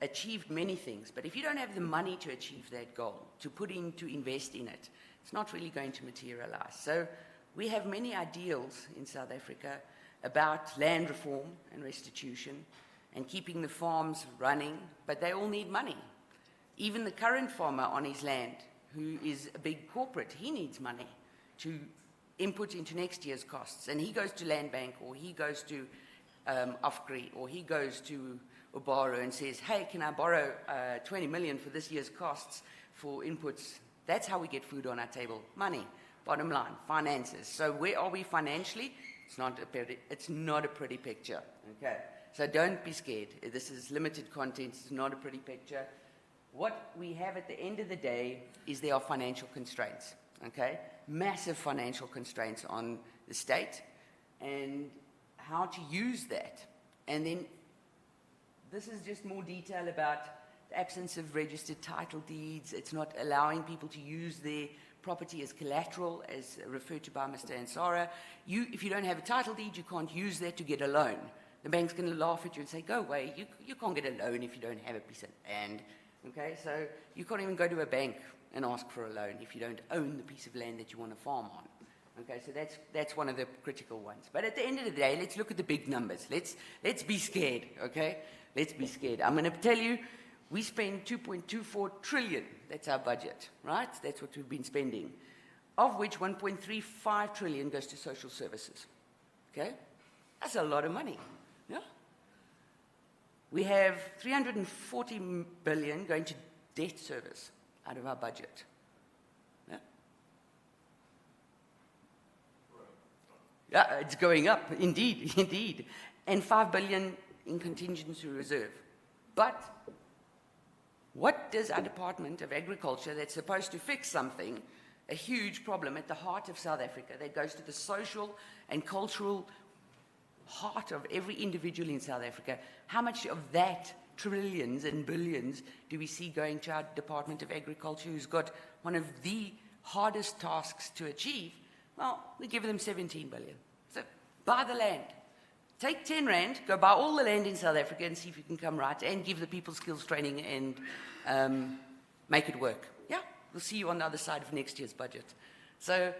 achieved many things, but if you don't have the money to achieve that goal, to put in, to invest in it, it's not really going to materialize. So we have many ideals in South Africa about land reform and restitution and keeping the farms running, but they all need money. Even the current farmer on his land, who is a big corporate, he needs money to input into next year's costs. And he goes to Land Bank, or he goes to Afgri, or he goes to Ubaro and says, hey, can I borrow 20 million for this year's costs for inputs? That's how we get food on our table. Money, bottom line, finances. So where are we financially? It's not a pretty picture, okay? So don't be scared. This is limited content. It's not a pretty picture. What we have at the end of the day is there are financial constraints, okay? Massive financial constraints on the state, and how to use that. And then this is just more detail about the absence of registered title deeds. It's not allowing people to use their property as collateral, as referred to by Mr. Ansara. If you don't have a title deed, you can't use that to get a loan. The bank's going to laugh at you and say, go away, you can't get a loan if you don't have a piece of land. Okay, so you can't even go to a bank and ask for a loan if you don't own the piece of land that you want to farm on. Okay, so that's one of the critical ones. But at the end of the day, let's look at the big numbers. Let's be scared, okay? Let's be scared. I'm going to tell you, we spend 2.24 trillion. That's our budget, right? That's what we've been spending, of which 1.35 trillion goes to social services. Okay? That's a lot of money. Yeah? We have 340 billion going to debt service out of our budget. Yeah? Yeah, it's going up, indeed, indeed. And 5 billion in contingency reserve. But what does our Department of Agriculture, that's supposed to fix something, a huge problem at the heart of South Africa, that goes to the social and cultural heart of every individual in South Africa, how much of that, trillions and billions, do we see going to our Department of Agriculture, who's got one of the hardest tasks to achieve? Well, we give them 17 billion. So buy the land. Take 10 rand, go buy all the land in South Africa and see if you can come right, and give the people skills training and make it work. Yeah, we'll see you on the other side of next year's budget. So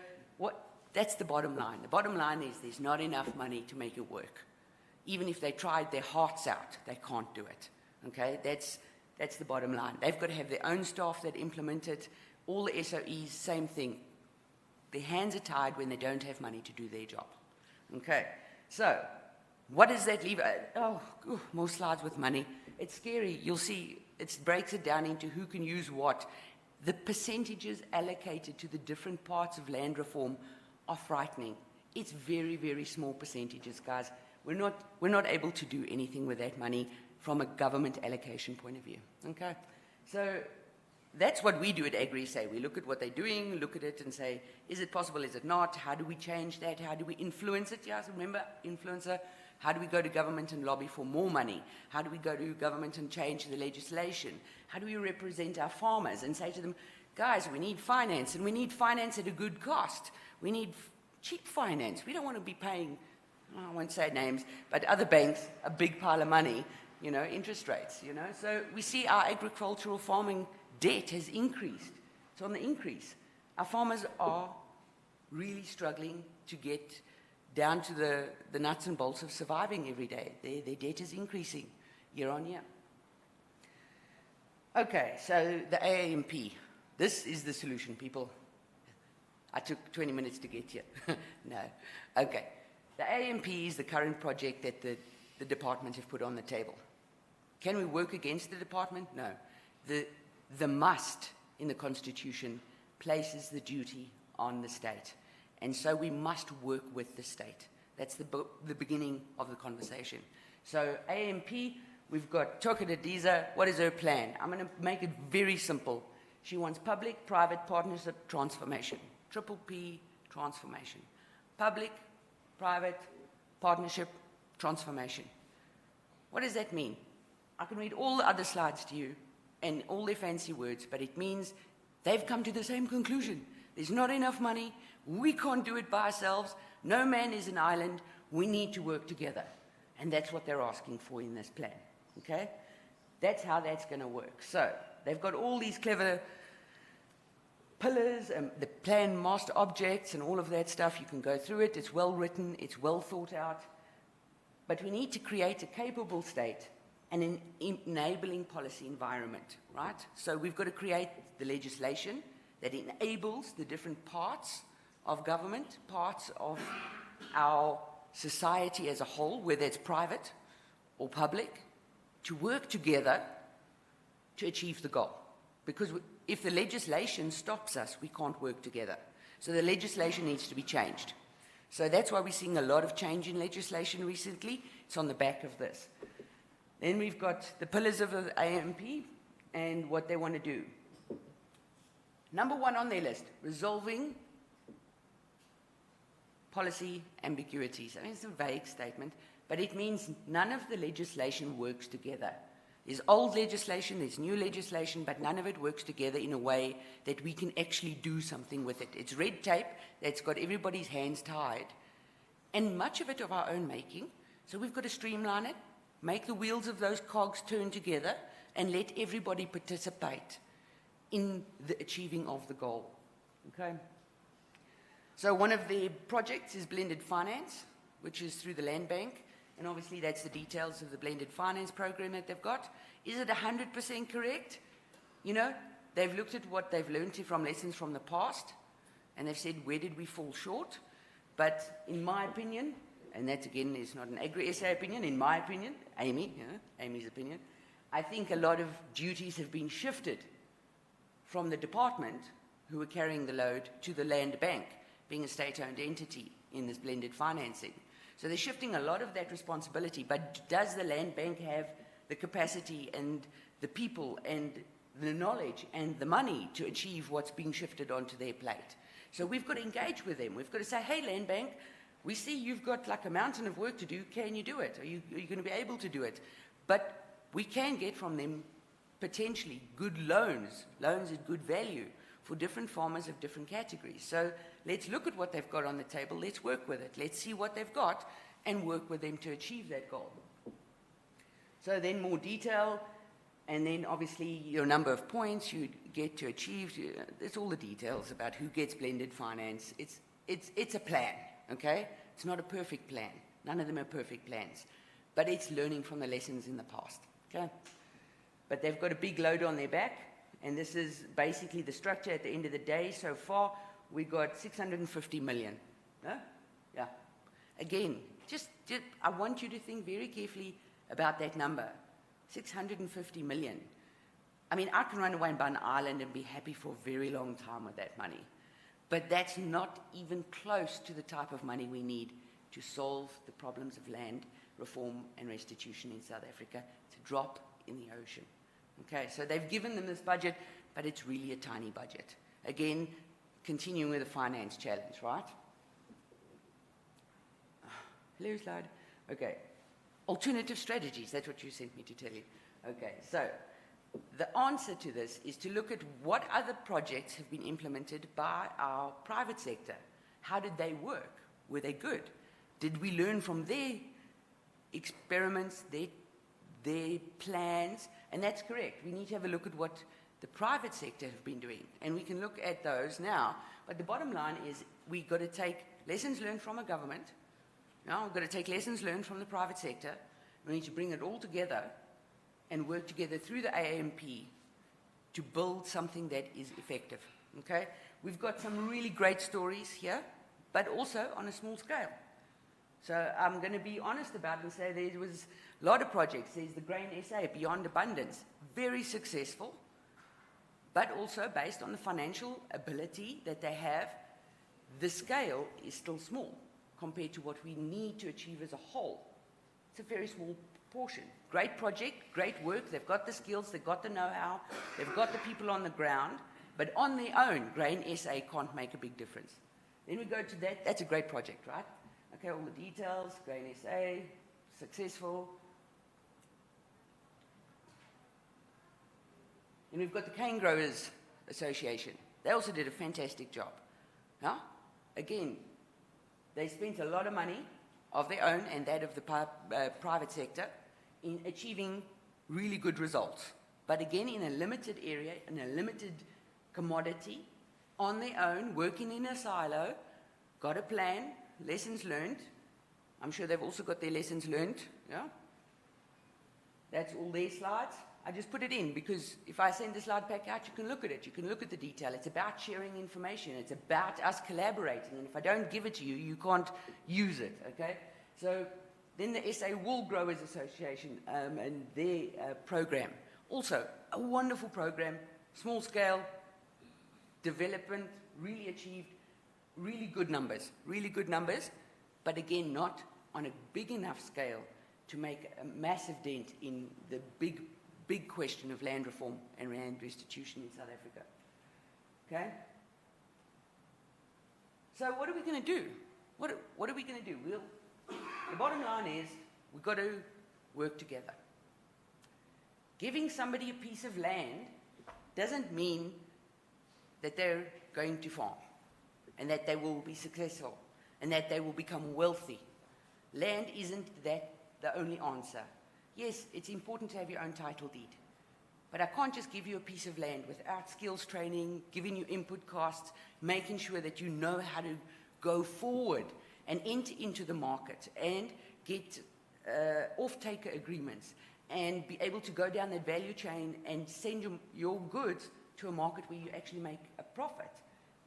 that's the bottom line. The bottom line is there's not enough money to make it work. Even if they tried their hearts out, they can't do it. Okay, that's the bottom line. They've got to have their own staff that implement it. All the SOEs, same thing. Their hands are tied when they don't have money to do their job. Okay, so what does that leave? More slides with money. It's scary. You'll see it breaks it down into who can use what. The percentages allocated to the different parts of land reform are frightening. It's very, very small percentages, guys. We're not able to do anything with that money from a government allocation point of view. Okay? So that's what we do at AgriSA. We look at what they're doing, look at it and say, is it possible, is it not? How do we change that? How do we influence it? Yes, remember, influencer. How do we go to government and lobby for more money? How do we go to government and change the legislation? How do we represent our farmers and say to them, guys, we need finance, and we need finance at a good cost. We need cheap finance. We don't want to be paying, I won't say names, but other banks, a big pile of money, interest rates, So we see our agricultural farming debt has increased. It's on the increase. Our farmers are really struggling to get down to the nuts and bolts of surviving every day. Their debt is increasing year on year. Okay, so the AAMP. This is the solution, people. I took 20 minutes to get here. No. Okay. The AAMP is the current project that the department have put on the table. Can we work against the department? No. The must in the Constitution places the duty on the state. And so we must work with the state. That's the beginning of the conversation. So AMP, we've got Toka Didiza. What is her plan? I'm going to make it very simple. She wants public-private partnership transformation. Triple P transformation. Public-private partnership transformation. What does that mean? I can read all the other slides to you and all their fancy words, but it means they've come to the same conclusion. There's not enough money. We can't do it by ourselves. No man is an island. We need to work together. And that's what they're asking for in this plan. Okay? That's how that's going to work. So they've got all these clever pillars, the plan master objects and all of that stuff. You can go through it. It's well written. It's well thought out. But we need to create a capable state and an enabling policy environment, right? So we've got to create the legislation that enables the different parts of government, parts of our society as a whole, whether it's private or public, to work together to achieve the goal. Because if the legislation stops us, we can't work together. So the legislation needs to be changed. So that's why we're seeing a lot of change in legislation recently. It's on the back of this. Then we've got the pillars of the AMP and what they want to do. Number one on their list, resolving policy ambiguities. I mean, it's a vague statement, but it means none of the legislation works together. There's old legislation, there's new legislation, but none of it works together in a way that we can actually do something with it. It's red tape that's got everybody's hands tied, and much of it of our own making. So we've got to streamline it, make the wheels of those cogs turn together, and let everybody participate in the achieving of the goal. Okay? So one of the projects is blended finance, which is through the Land Bank. And obviously that's the details of the blended finance program that they've got. Is it 100% correct? You know, they've looked at what they've learned from lessons from the past, and they've said, where did we fall short? But in my opinion, and that again is not an agri-SA opinion, in my opinion, Amy's opinion, I think a lot of duties have been shifted from the department who are carrying the load to the Land Bank, being a state-owned entity in this blended financing. So they're shifting a lot of that responsibility, but does the Land Bank have the capacity and the people and the knowledge and the money to achieve what's being shifted onto their plate? So we've got to engage with them. We've got to say, hey, Land Bank, we see you've got like a mountain of work to do. Can you do it? Are you going to be able to do it? But we can get from them potentially good loans at good value for different farmers of different categories. So let's look at what they've got on the table. Let's work with it. Let's see what they've got and work with them to achieve that goal. So then more detail, and then obviously your number of points you get to achieve. There's all the details about who gets blended finance. It's a plan, okay? It's not a perfect plan. None of them are perfect plans. But it's learning from the lessons in the past, okay? But they've got a big load on their back, and this is basically the structure at the end of the day. So far, we got 650 million. No? Yeah. Again, just I want you to think very carefully about that number. 650 million. I mean, I can run away and buy an island and be happy for a very long time with that money. But that's not even close to the type of money we need to solve the problems of land reform and restitution in South Africa. It's a drop in the ocean. Okay, so they've given them this budget, but it's really a tiny budget. Again, continuing with the finance challenge, right? Hello, slide. Okay. Alternative strategies, that's what you sent me to tell you. Okay, so the answer to this is to look at what other projects have been implemented by our private sector. How did they work? Were they good? Did we learn from their experiments, their plans? And that's correct. We need to have a look at what the private sector have been doing. And we can look at those now. But the bottom line is we've got to take lessons learned from a government. Now we've got to take lessons learned from the private sector. We need to bring it all together and work together through the AMP to build something that is effective. Okay? We've got some really great stories here, but also on a small scale. So I'm going to be honest about it and say there was a lot of projects. There's the Grain SA, Beyond Abundance, very successful, but also based on the financial ability that they have. The scale is still small compared to what we need to achieve as a whole. It's a very small portion. Great project, great work. They've got the skills, they've got the know-how, they've got the people on the ground, but on their own, Grain SA can't make a big difference. Then we go to that. That's a great project, right? Okay, all the details, Grain SA, successful. And we've got the Cane Growers Association. They also did a fantastic job. Now, again, they spent a lot of money of their own and that of the private sector in achieving really good results. But again, in a limited area, in a limited commodity, on their own, working in a silo, got a plan, lessons learned. I'm sure they've also got their lessons learned. Yeah? That's all their slides. I just put it in because if I send the slide pack out, you can look at it. You can look at the detail. It's about sharing information. It's about us collaborating. And if I don't give it to you, you can't use it, okay? So then the SA Wool Growers Association and their program. Also, a wonderful program, small scale, development, really achieved, really good numbers, but again, not on a big enough scale to make a massive dent in the big question of land reform and land restitution in South Africa. Okay? So what are we going to do? What are we going to do? The bottom line is we've got to work together. Giving somebody a piece of land doesn't mean that they're going to farm and that they will be successful and that they will become wealthy. Land isn't that the only answer. Yes, it's important to have your own title deed, but I can't just give you a piece of land without skills training, giving you input costs, making sure that you know how to go forward and enter into the market and get off-taker agreements and be able to go down that value chain and send your goods to a market where you actually make a profit.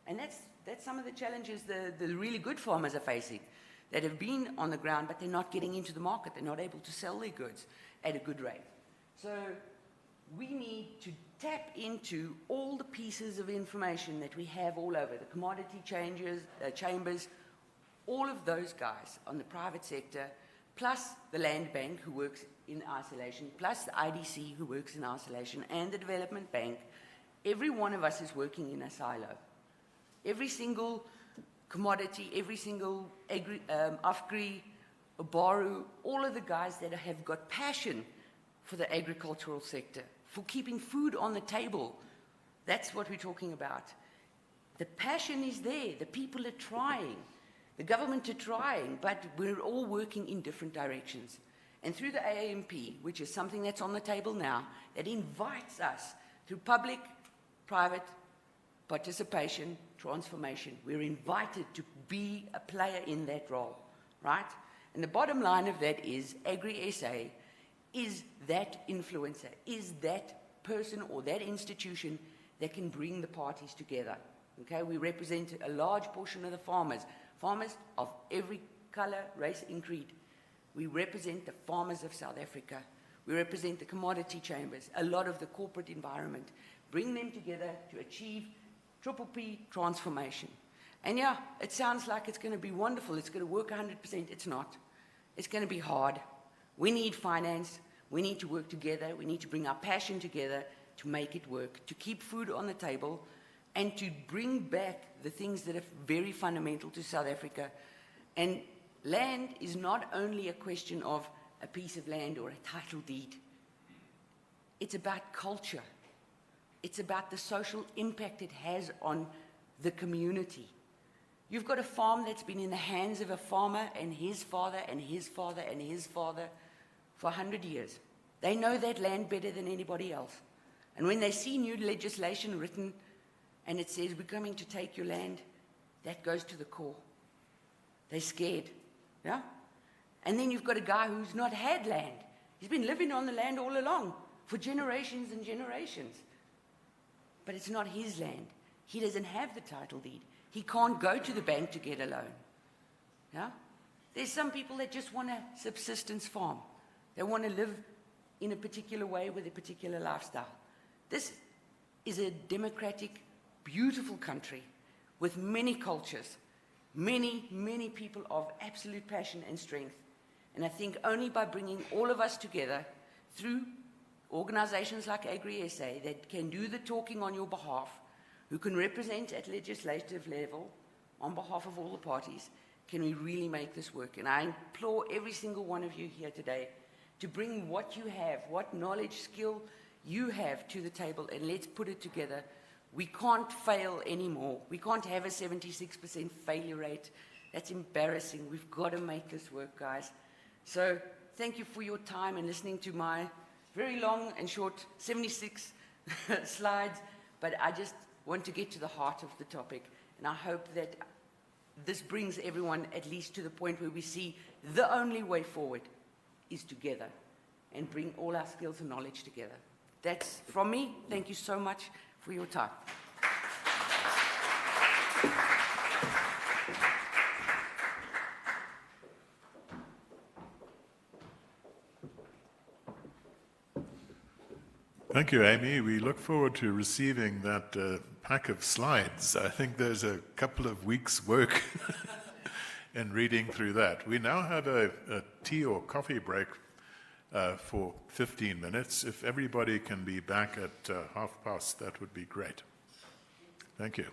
And that's some of the challenges the really good farmers are facing, that have been on the ground, but they're not getting into the market. They're not able to sell their goods at a good rate. So we need to tap into all the pieces of information that we have all over, the commodity chambers, all of those guys on the private sector, plus the land bank who works in isolation, plus the IDC who works in isolation, and the development bank. Every one of us is working in a silo. Every single commodity, every single Afgri, Baru, all of the guys that have got passion for the agricultural sector, for keeping food on the table. That's what we're talking about. The passion is there. The people are trying. The government are trying, but we're all working in different directions. And through the AAMP, which is something that's on the table now, that invites us through public-private participation, transformation. We're invited to be a player in that role, right? And the bottom line of that is Agri-SA is that influencer, is that person or that institution that can bring the parties together. Okay, we represent a large portion of the farmers of every color, race, and creed. We represent the farmers of South Africa. We represent the commodity chambers, a lot of the corporate environment. Bring them together to achieve Triple P transformation. And yeah, it sounds like it's going to be wonderful. It's going to work 100%. It's not. It's going to be hard. We need finance. We need to work together. We need to bring our passion together to make it work, to keep food on the table, and to bring back the things that are very fundamental to South Africa. And land is not only a question of a piece of land or a title deed. It's about culture. It's about the social impact it has on the community. You've got a farm that's been in the hands of a farmer and his father and his father and his father for 100 years. They know that land better than anybody else. And when they see new legislation written and it says, we're coming to take your land, that goes to the core. They're scared, yeah? And then you've got a guy who's not had land. He's been living on the land all along for generations and generations. But it's not his land. He doesn't have the title deed. He can't go to the bank to get a loan. Yeah? There's some people that just want a subsistence farm. They want to live in a particular way with a particular lifestyle. This is a democratic, beautiful country with many cultures, many, many people of absolute passion and strength. And I think only by bringing all of us together through organizations like Agri-SA that can do the talking on your behalf, who can represent at legislative level on behalf of all the parties, can we really make this work? And I implore every single one of you here today to bring what you have, what knowledge, skill you have to the table, and let's put it together. We can't fail anymore. We can't have a 76% failure rate. That's embarrassing. We've got to make this work, guys. So thank you for your time and listening to my very long and short 76 slides, but I just want to get to the heart of the topic, and I hope that this brings everyone at least to the point where we see the only way forward is together and bring all our skills and knowledge together. That's from me. Thank you so much for your time. Thank you, Amy. We look forward to receiving that pack of slides. I think there's a couple of weeks' work in reading through that. We now have a tea or coffee break for 15 minutes. If everybody can be back at past, that would be great. Thank you.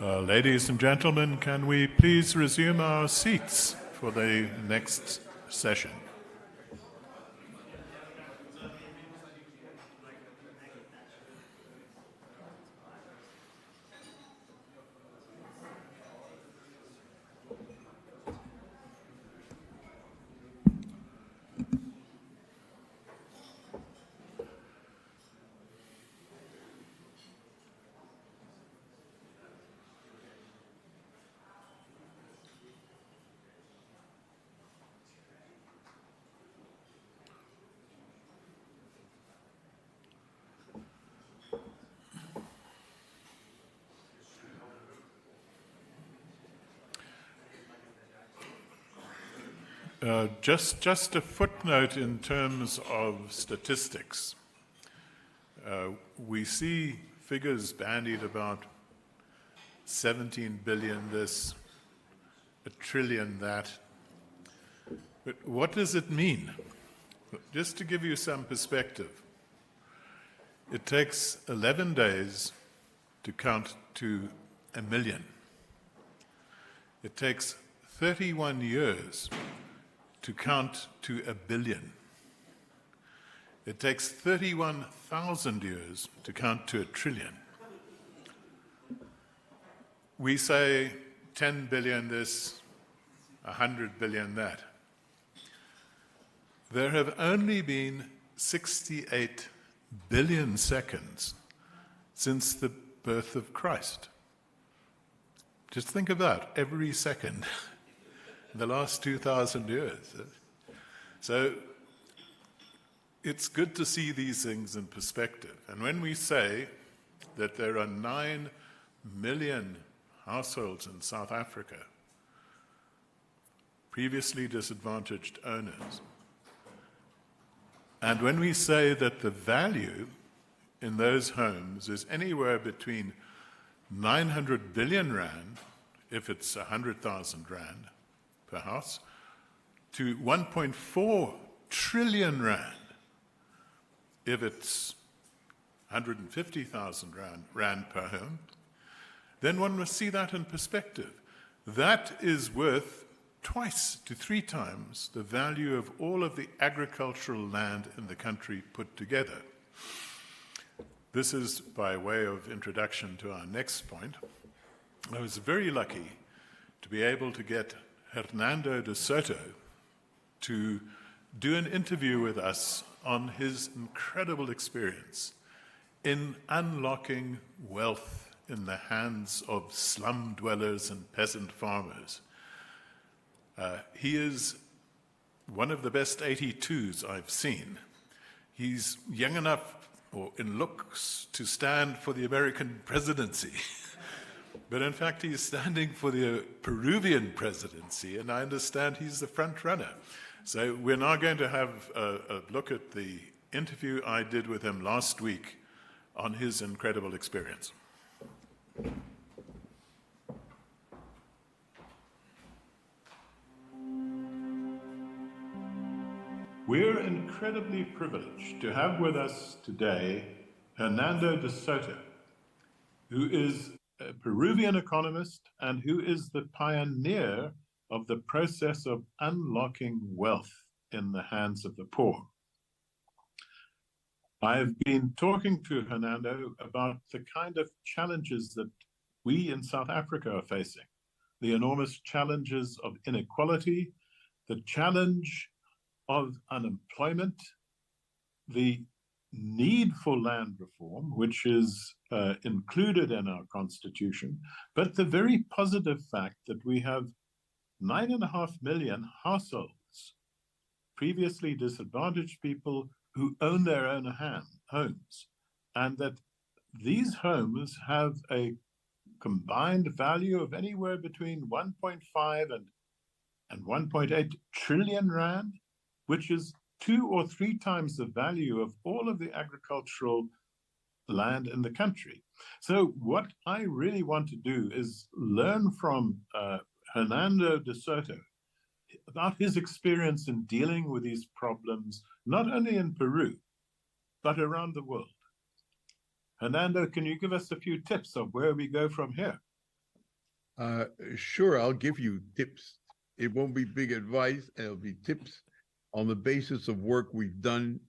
Ladies and gentlemen, can we please resume our seats for the next session? Just a footnote in terms of statistics. We see figures bandied about 17 billion this, a trillion that. But what does it mean? Just to give you some perspective, it takes 11 days to count to 1 million. It takes 31 years to count to 1 billion. It takes 31,000 years to count to 1 trillion. We say 10 billion this, 100 billion that. There have only been 68 billion seconds since the birth of Christ. Just think of that, every second. In the last 2,000 years. So it's good to see these things in perspective. And when we say that there are 9 million households in South Africa, previously disadvantaged owners, and when we say that the value in those homes is anywhere between 900 billion rand, if it's 100,000 rand, per house, to 1.4 trillion rand if it's 150,000 rand per home, then one must see that in perspective. That is worth twice to 3 times the value of all of the agricultural land in the country put together. This is by way of introduction to our next point. I was very lucky to be able to get Hernando de Soto to do an interview with us on his incredible experience in unlocking wealth in the hands of slum dwellers and peasant farmers. He is one of the best 82s I've seen. He's young enough, or in looks, to stand for the American presidency. But in fact, he's standing for the Peruvian presidency, and I understand he's the front runner. So we're now going to have a look at the interview I did with him last week on his incredible experience. We're incredibly privileged to have with us today Hernando de Soto, who is a Peruvian economist and who is the pioneer of the process of unlocking wealth in the hands of the poor. I've been talking to Hernando about the kind of challenges that we in South Africa are facing, the enormous challenges of inequality, the challenge of unemployment, the need for land reform, which is included in our constitution, but the very positive fact that we have 9.5 million households, previously disadvantaged people who own their own homes, and that these homes have a combined value of anywhere between 1.5 and 1.8 trillion rand, which is 2 or 3 times the value of all of the agricultural land in the country. So what I really want to do is learn from Hernando de Soto about his experience in dealing with these problems, not only in Peru, but around the world. Hernando, can you give us a few tips of where we go from here? Sure, I'll give you tips. It won't be big advice. It'll be tips on the basis of work we've done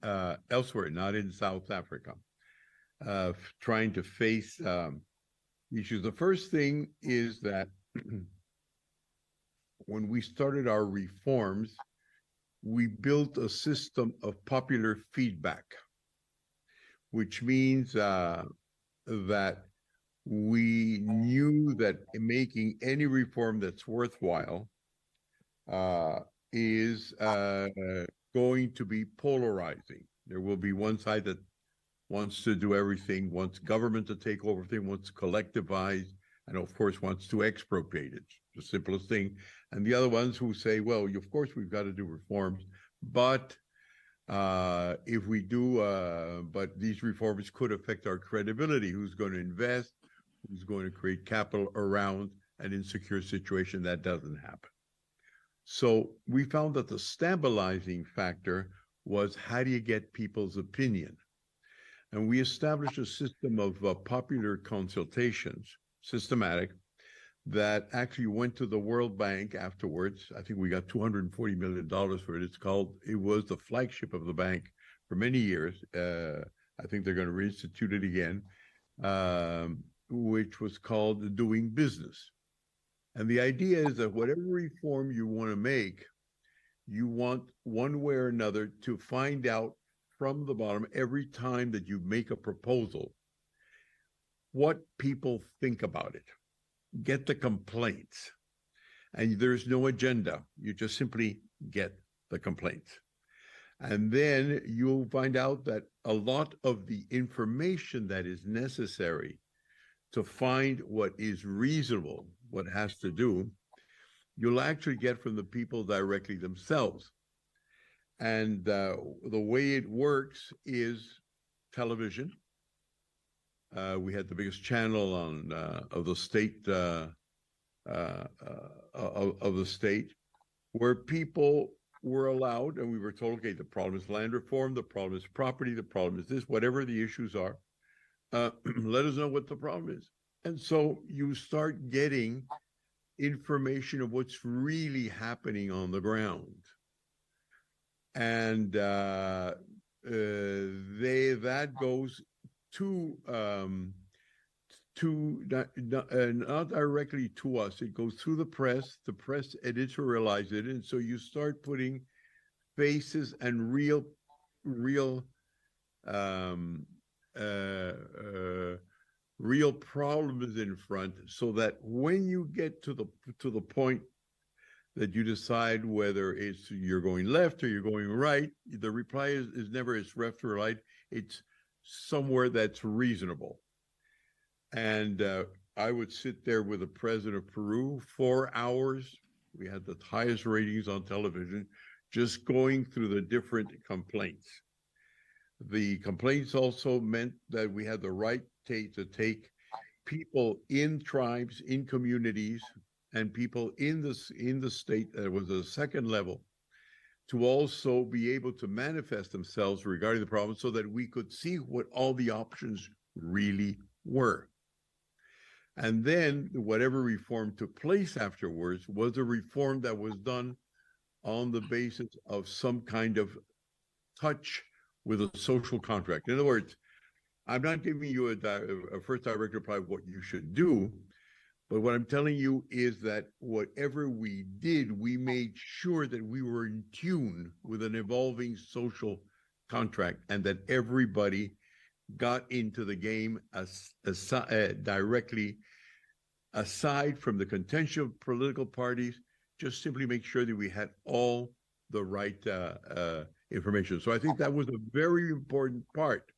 elsewhere, not in South Africa, trying to face issues. The first thing is that when we started our reforms, we built a system of popular feedback, which means that we knew that making any reform that's worthwhile is going to be polarizing. There will be one side that wants to do everything, wants government to take over everything, wants to collectivize, and of course wants to expropriate it, the simplest thing. And the other ones who say, well, of course we've got to do reforms, but if we do, but these reforms could affect our credibility. Who's going to invest? Who's going to create capital around an insecure situation? That doesn't happen. So we found that the stabilizing factor was, how do you get people's opinion? And we established a system of popular consultations, systematic, that actually went to the World Bank afterwards. I think we got $240 million for it. It was the flagship of the bank for many years. I think they're going to reinstitute it again, which was called Doing Business. And the idea is that whatever reform you want to make, you want one way or another to find out from the bottom every time that you make a proposal what people think about it. Get the complaints. And there's no agenda. You just simply get the complaints. And then you'll find out that a lot of the information that is necessary to find what is reasonable, what has to do, you'll actually get from the people directly themselves. And the way it works is television. We had the biggest channel on of the state, where people were allowed, and we were told, okay, the problem is land reform, the problem is property, the problem is this, whatever the issues are, let us know what the problem is. And so you start getting information of what's really happening on the ground. And that goes to not directly to us. It goes through the press editorializes it, and so you start putting faces and real problems in front, so that when you get to the point that you decide whether it's you're going left or you're going right, the reply is never it's left or right. It's somewhere that's reasonable. And I would sit there with the president of Peru, 4 hours. We had the highest ratings on television, just going through the different complaints. The complaints also meant that we had the right to take people in tribes, in communities, and people in the state that was a second level, to also be able to manifest themselves regarding the problem, so that we could see what all the options really were. And then whatever reform took place afterwards was a reform that was done on the basis of some kind of touch with a social contract. In other words, I'm not giving you a first direct reply of what you should do, but what I'm telling you is that whatever we did, we made sure that we were in tune with an evolving social contract, and that everybody got into the game directly, aside from the contention of political parties, just simply make sure that we had all the right information. So I think that was a very important part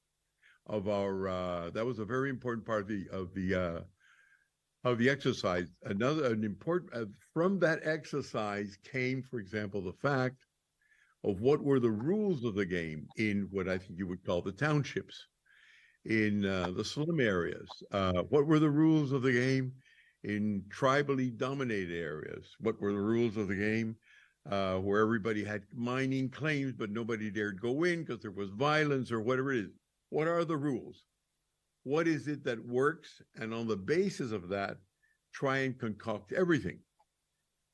of our. That was a very important part of the exercise. An important from that exercise came, for example, the fact of what were the rules of the game in what I think you would call the townships, in the slum areas. What were the rules of the game in tribally dominated areas? What were the rules of the game where everybody had mining claims, but nobody dared go in because there was violence or whatever it is? What are the rules? What is it that works? And on the basis of that, try and concoct everything.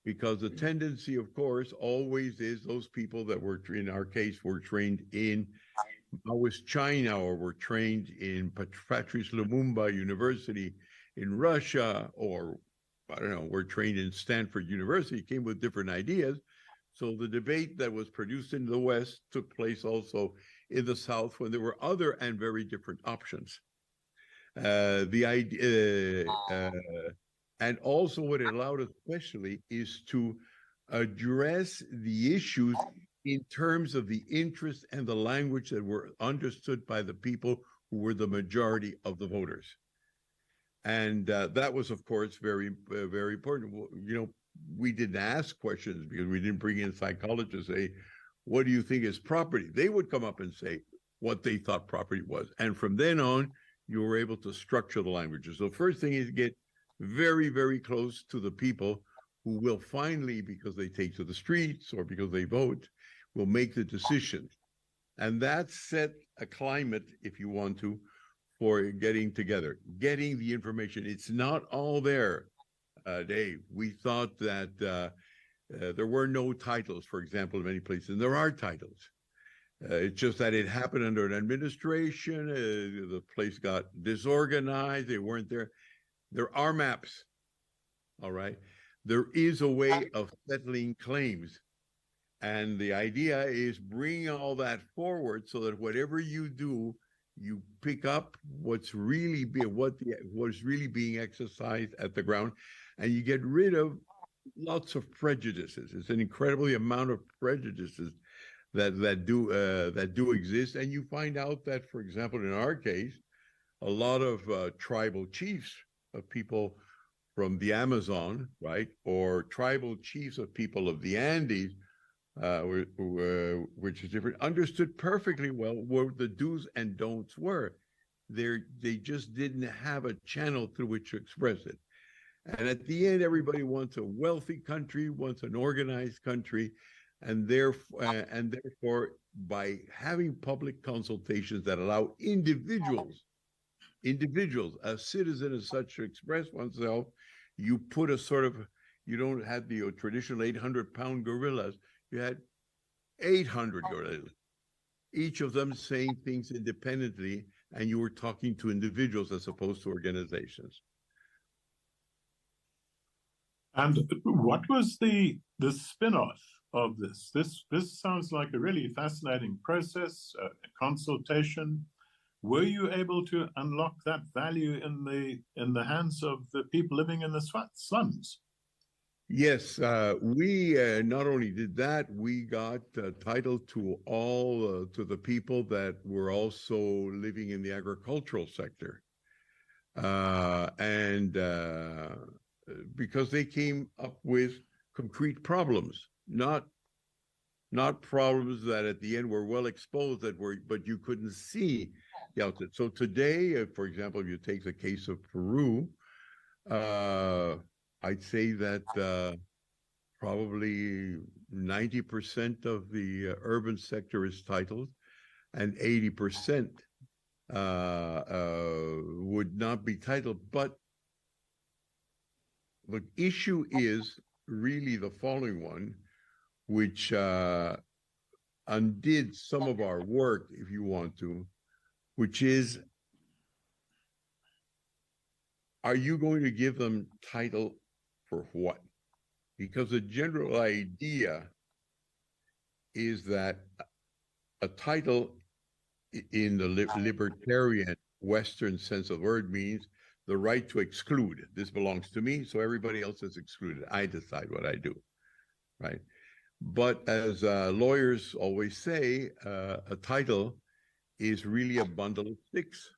Because the tendency, of course, always is those people that were, in our case, were trained in Maoist China or were trained in Patrice Lumumba University in Russia, or I don't know, were trained in Stanford University, came with different ideas. So the debate that was produced in the West took place also in the South when there were other and very different options. The idea, and also what it allowed especially is to address the issues in terms of the interest and the language that were understood by the people who were the majority of the voters. And that was, of course, very, very important. You know, we didn't ask questions because we didn't bring in psychologists and say, what do you think is property? They would come up and say what they thought property was. And from then on, you were able to structure the languages. So the first thing is to get very, very close to the people who will finally, because they take to the streets or because they vote, will make the decisions. And that set a climate, if you want to, for getting together, getting the information. It's not all there, Dave. We thought that there were no titles, for example, in many places. And there are titles. It's just that it happened under an administration. The place got disorganized. They weren't there. There are maps, all right? There is a way of settling claims. And the idea is bring all that forward so that whatever you do, you pick up what's really what's really being exercised at the ground, and you get rid of lots of prejudices. It's an incredible amount of prejudices that do exist, and you find out that, for example, in our case, a lot of tribal chiefs of people from the Amazon, right, or tribal chiefs of people of the Andes, which is different, understood perfectly well what the do's and don'ts were. They just didn't have a channel through which to express it. And at the end, everybody wants a wealthy country, wants an organized country, and therefore, by having public consultations that allow individuals, a citizen as such, to express oneself, you put a sort of, you don't have the traditional 800-pound gorillas. You had 800 gorillas, each of them saying things independently, and you were talking to individuals as opposed to organizations. And what was the spin-off of this? This sounds like a really fascinating process, a consultation. Were you able to unlock that value in the hands of the people living in the slums? Yes, we not only did that, we got title to all to the people that were also living in the agricultural sector, and because they came up with concrete problems, not problems that at the end were well exposed but you couldn't see the outset. So today, for example, if you take the case of Peru, I'd say that probably 90% of the urban sector is titled, and 80% would not be titled. But the issue is really the following one, which undid some of our work, if you want to, which is, are you going to give them title for what? Because the general idea is that a title in the libertarian Western sense of the word means the right to exclude. This belongs to me, so everybody else is excluded. I decide what I do, right? But as lawyers always say, a title is really a bundle of sticks.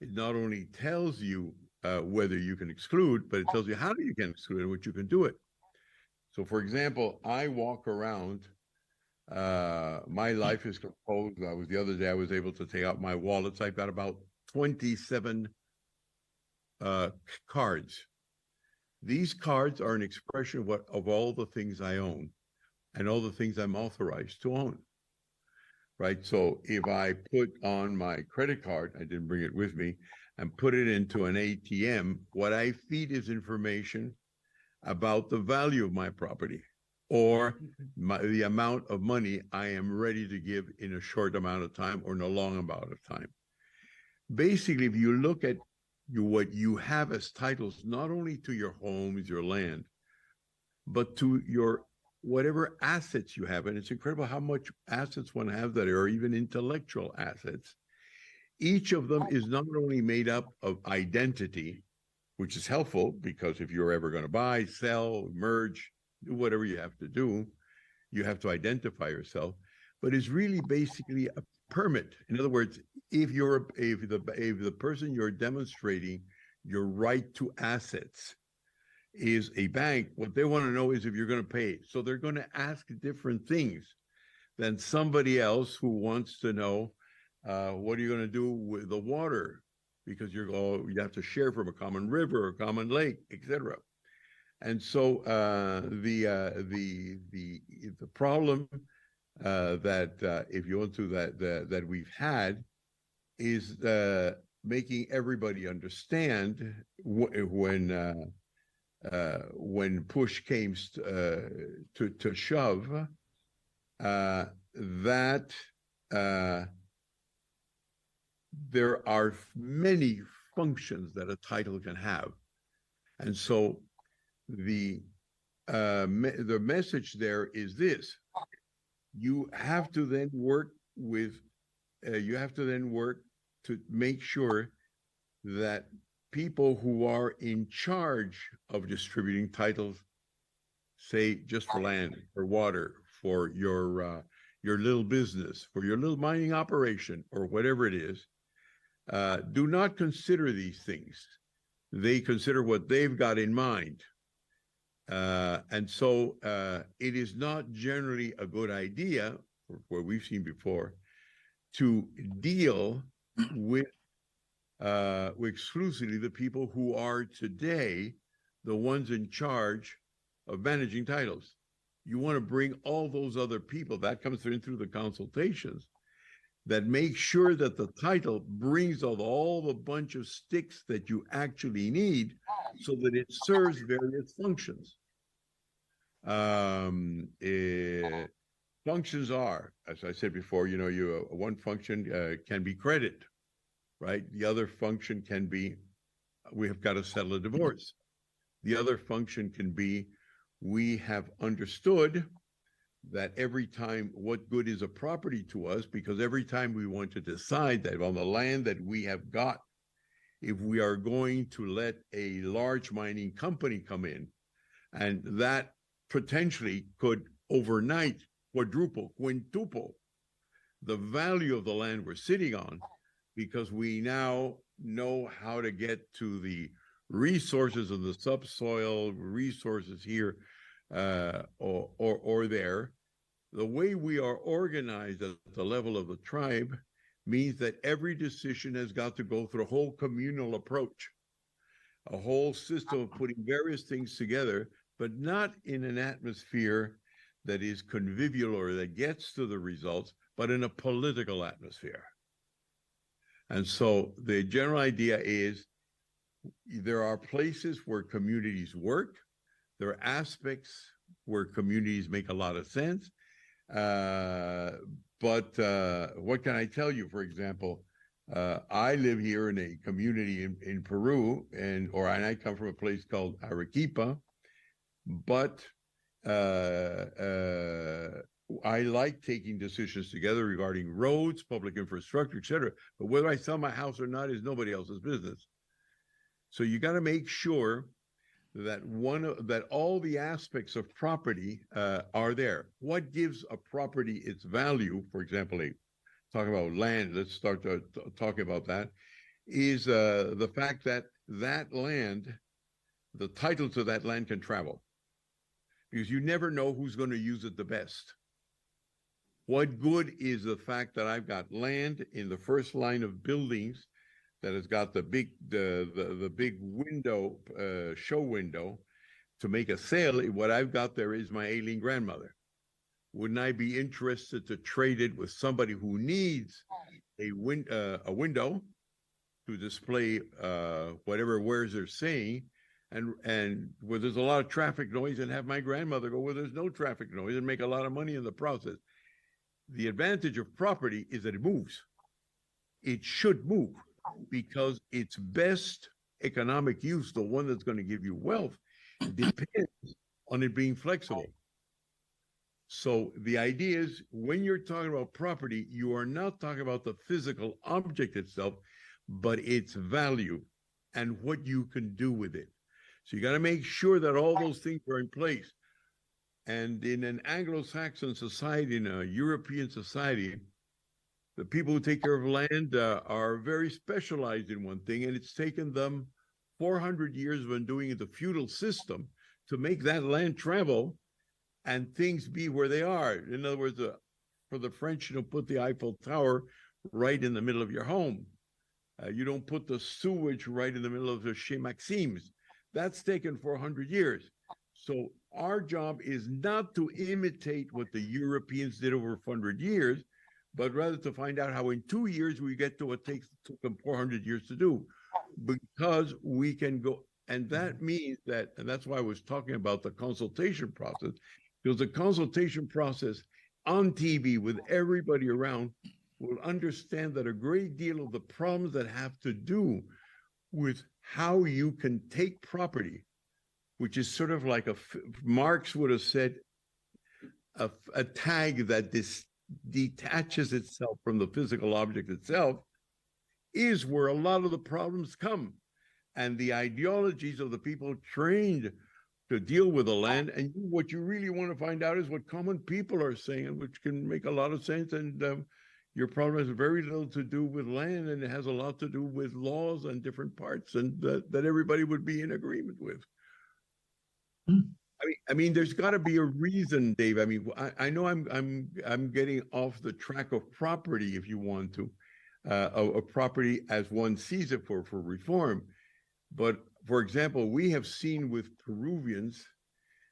It not only tells you whether you can exclude, but it tells you how you can exclude and what you can do it. So, for example, I walk around, my life is composed, the other day I was able to take out my wallets. I've got about 27 cards. These cards are an expression of all the things I own and all the things I'm authorized to own. right? So if I put on my credit card, I didn't bring it with me, and put it into an ATM, what I feed is information about the value of my property or the amount of money I am ready to give in a short amount of time or in a long amount of time. Basically, if you look at what you have as titles, not only to your homes, your land, but to your whatever assets you have, and it's incredible how much assets one has that are even intellectual assets. Each of them is not only made up of identity, which is helpful because if you're ever going to buy, sell, merge, do whatever you have to do, you have to identify yourself, but is really basically a permit. In other words, if the person you're demonstrating your right to assets is a bank, what they want to know is if you're going to pay. So they're going to ask different things than somebody else who wants to know what are you going to do with the water, because you have to share from a common river or common lake, etc. And so the problem that if you want to that we've had is making everybody understand when push came to shove that there are many functions that a title can have, and so the message there is this: you have to then work to make sure that people who are in charge of distributing titles, say just for land, for water, for your little business, for your little mining operation, or whatever it is, do not consider these things. They consider what they've got in mind. And so it is not generally a good idea, for what we've seen before, to deal with exclusively the people who are today the ones in charge of managing titles. You want to bring all those other people, that comes through the consultations, that make sure that the title brings all the bunch of sticks that you actually need so that it serves various functions. Functions are, as I said before, one function can be credit, right? The other function can be, we have got to settle a divorce. The other function can be, we have understood that every time, what good is a property to us, because every time we want to decide that on the land that we have got, if we are going to let a large mining company come in, and that potentially could overnight quadruple, quintuple the value of the land we're sitting on, because we now know how to get to the resources of the subsoil, resources here or there. The way we are organized at the level of the tribe means that every decision has got to go through a whole communal approach, a whole system of putting various things together, but not in an atmosphere that is convivial or that gets to the results, but in a political atmosphere. And so the general idea is there are places where communities work. There are aspects where communities make a lot of sense. But what can I tell you? For example, I live here in a community in Peru, and I come from a place called Arequipa, but I like taking decisions together regarding roads, public infrastructure, et cetera. But whether I sell my house or not is nobody else's business. So you got to make sure that all the aspects of property are there. What gives a property its value? For example, talking about land, let's start talking about that, is the fact that that land, the title to that land can travel, because you never know who's going to use it the best. What good is the fact that I've got land in the first line of buildings that has got the big window, show window to make a sale? What I've got there is my ailing grandmother. Wouldn't I be interested to trade it with somebody who needs a window to display whatever wares they're saying, and where there's a lot of traffic noise, and have my grandmother go where there's no traffic noise and make a lot of money in the process? The advantage of property is that it moves. It should move because its best economic use, the one that's going to give you wealth, depends on it being flexible. So the idea is, when you're talking about property, you are not talking about the physical object itself, but its value and what you can do with it. So you got to make sure that all those things are in place. And in an Anglo-Saxon society, in a European society, the people who take care of land are very specialized in one thing, and it's taken them 400 years when doing the feudal system to make that land travel and things be where they are. In other words, for the French, you don't put the Eiffel Tower right in the middle of your home. You don't put the sewage right in the middle of the Chez Maxime's. That's taken 400 years. So our job is not to imitate what the Europeans did over 400 years, but rather to find out how in 2 years we get to what took them 400 years to do. Because we can go, and that means that, and that's why I was talking about the consultation process, because the consultation process on TV with everybody around will understand that a great deal of the problems that have to do with how you can take property, which is sort of like Marx would have said, a tag that detaches itself from the physical object itself, is where a lot of the problems come. And the ideologies of the people trained to deal with the land, and what you really want to find out is what common people are saying, which can make a lot of sense. And your problem has very little to do with land, and it has a lot to do with laws and different parts, and that everybody would be in agreement with. I mean, there's got to be a reason, Dave. I mean, I know I'm getting off the track of property, if you want to, of property as one sees it for reform. But for example, we have seen with Peruvians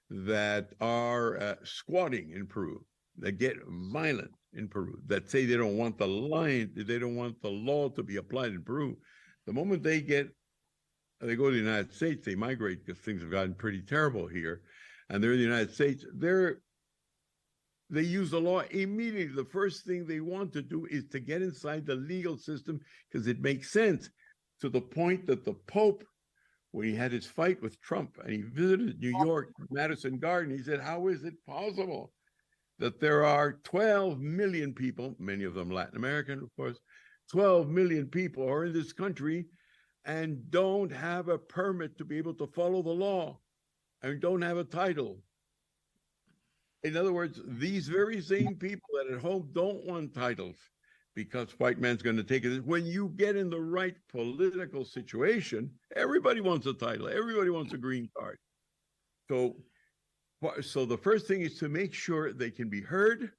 that are squatting in Peru, that get violent in Peru, that say they don't want the law to be applied in Peru. The moment they go to the United States, they migrate because things have gotten pretty terrible here, and they're in the United States. They use the law immediately. The first thing they want to do is to get inside the legal system because it makes sense, to the point that the Pope, when he had his fight with Trump and he visited New York, Madison Garden, he said, how is it possible that there are 12 million people, many of them Latin American, of course, 12 million people are in this country and don't have a permit to be able to follow the law and don't have a title? In other words, these very same people that at home don't want titles because white man's going to take it. When you get in the right political situation, everybody wants a title. Everybody wants a green card. So the first thing is to make sure they can be heard,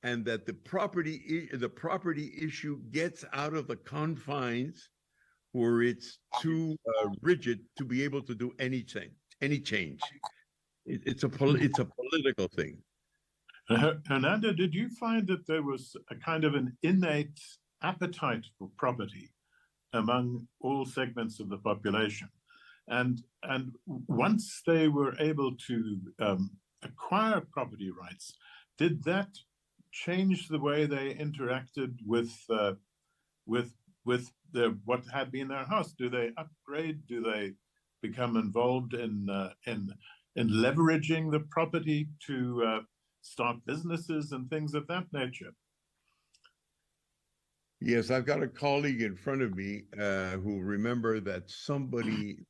and that the property issue gets out of the confines where it's too rigid to be able to do any change. It's a political thing. Hernando, did you find that there was a kind of an innate appetite for property among all segments of the population? And once they were able to acquire property rights, did that change the way they interacted with what had been their house? Do they upgrade? Do they become involved in leveraging the property to start businesses and things of that nature? Yes, I've got a colleague in front of me who remember that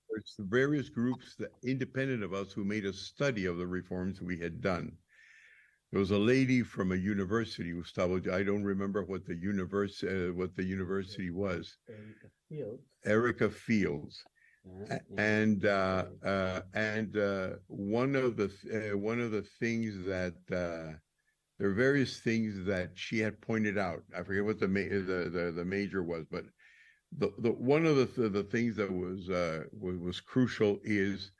there's various groups that, independent of us, who made a study of the reforms we had done. There was a lady from a university, Gustavo, I don't remember what the university was. Erica Fields. And one of the things that there are various things that she had pointed out. I forget what the major was, but the one of the things that was crucial is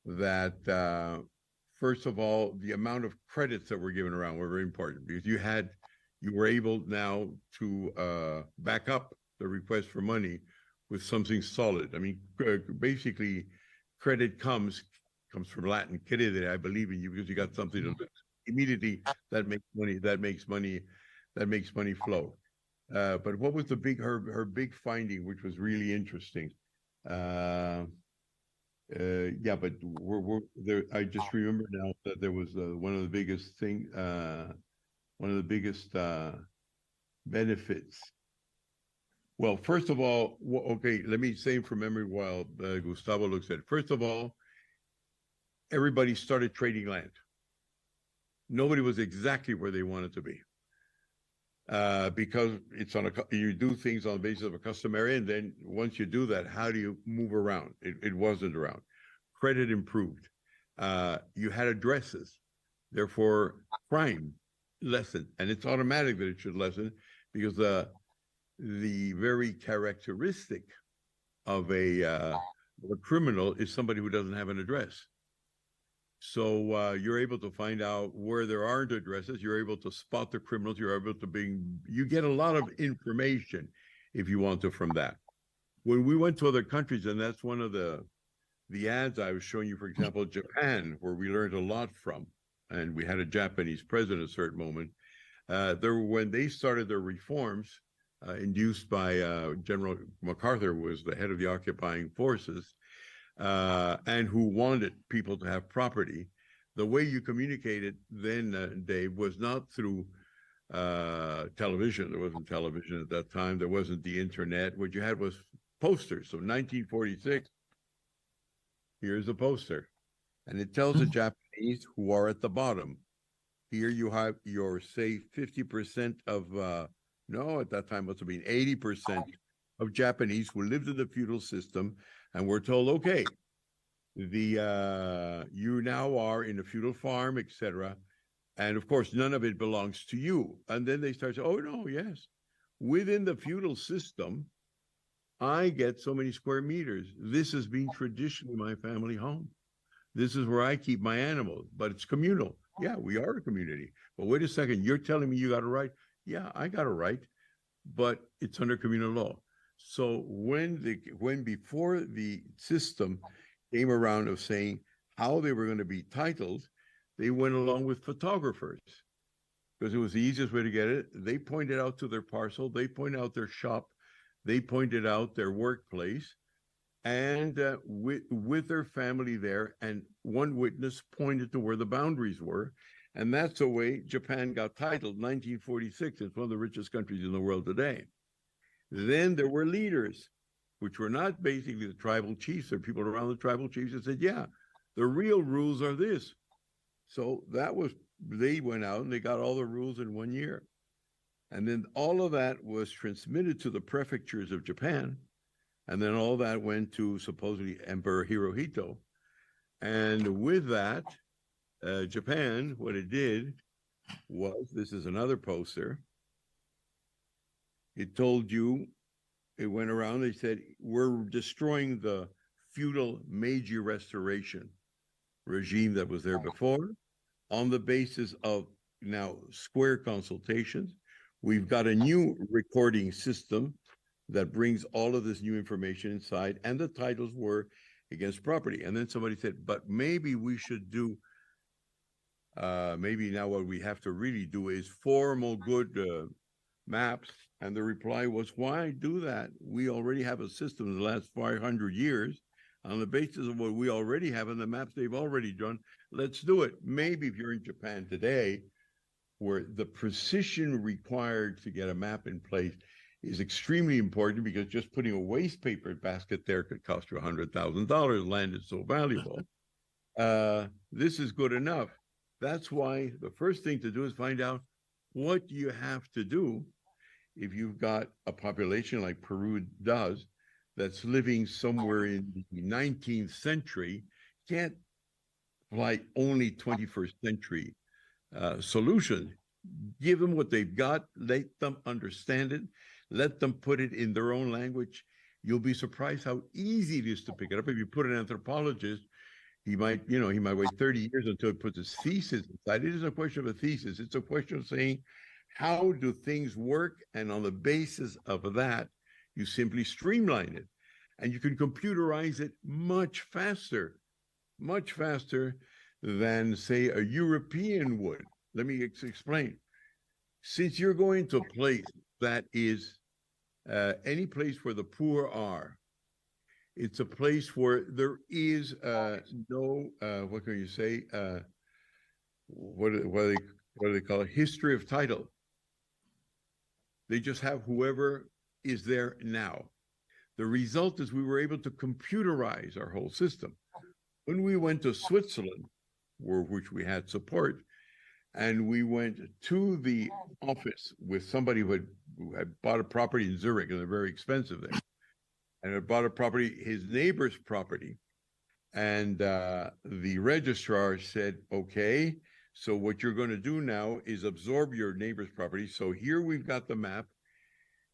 that first of all, the amount of credits that were given around were very important because you were able now to back up the request for money with something solid. I mean, basically, credit comes from Latin credere, I believe in you, because you got something to lose. Immediately, that makes money flow. But what was her big finding, which was really interesting? Yeah, but we're there. I just remember now that there was one of the biggest benefits. Well, first of all, okay, let me say from memory while Gustavo looks at it. First of all, everybody started trading land. Nobody was exactly where they wanted to be. Because it's you do things on the basis of a customary, and then once you do that, how do you move around? It wasn't around. Credit improved. You had addresses, therefore crime lessened, and it's automatic that it should lessen because the very characteristic of a criminal is somebody who doesn't have an address. So you're able to find out where there aren't addresses. You're able to spot the criminals. You're able to you get a lot of information if you want to from that. When we went to other countries, and that's one of the ads I was showing you, for example, Japan, where we learned a lot from, and we had a Japanese president at a certain moment. When they started their reforms, induced by General MacArthur, was the head of the occupying forces, and who wanted people to have property. The way you communicated then, Dave, was not through television. There wasn't television at that time. There wasn't the internet. What you had was posters. So 1946, here's a poster. And it tells the Japanese who are at the bottom. Here you have your, say, 50% of, no, at that time it must have been 80% of Japanese who lived in the feudal system. And we're told, okay, you now are in a feudal farm, etc. And of course, none of it belongs to you. And then they start saying, oh, no, yes. Within the feudal system, I get so many square meters. This has been traditionally my family home. This is where I keep my animals, but it's communal. Yeah, we are a community. But wait a second, you're telling me you got a right? Yeah, I got a right, but it's under communal law. So when before the system came around of saying how they were going to be titled, they went along with photographers because it was the easiest way to get it. They pointed out to their parcel, they pointed out their shop, they pointed out their workplace, and with their family there, and one witness pointed to where the boundaries were. And that's the way Japan got titled, 1946. It's one of the richest countries in the world today. Then there were leaders, which were not basically the tribal chiefs. There were people around the tribal chiefs that said, yeah, the real rules are this. So they went out and they got all the rules in 1 year. And then all of that was transmitted to the prefectures of Japan. And then all that went to supposedly Emperor Hirohito. And with that, Japan, what it did was, this is another poster. It told you, it went around, they said, we're destroying the feudal Meiji Restoration regime that was there before on the basis of now square consultations. We've got a new recording system that brings all of this new information inside, and the titles were against property. And then somebody said, but maybe we should do, maybe now what we have to really do is formal good maps. And the reply was, why do that? We already have a system in the last 500 years on the basis of what we already have in the maps they've already done. Let's do it. Maybe if you're in Japan today, where the precision required to get a map in place is extremely important, because just putting a waste paper basket there could cost you $100,000. Land is so valuable. This is good enough. That's why the first thing to do is find out what you have to do if you've got a population like Peru does that's living somewhere in the 19th century. Can't apply only 21st century solution. Give them what they've got, let them understand it, let them put it in their own language. You'll be surprised how easy it is to pick it up. If you put an anthropologist, He might, you know, he might wait 30 years until he puts his thesis inside. It isn't a question of a thesis. It's a question of saying, how do things work? And on the basis of that, you simply streamline it. And you can computerize it much faster than, say, a European would. Let me explain. Since you're going to a place that is any place where the poor are, it's a place where there is no, what can you say, what do they call it? History of title. They just have whoever is there now. The result is we were able to computerize our whole system. When we went to Switzerland, which we had support, and we went to the office with somebody who had bought a property in Zurich, and they're very expensive there, and had bought a property, his neighbor's property, and the registrar said, okay, so what you're going to do now is absorb your neighbor's property. So here we've got the map.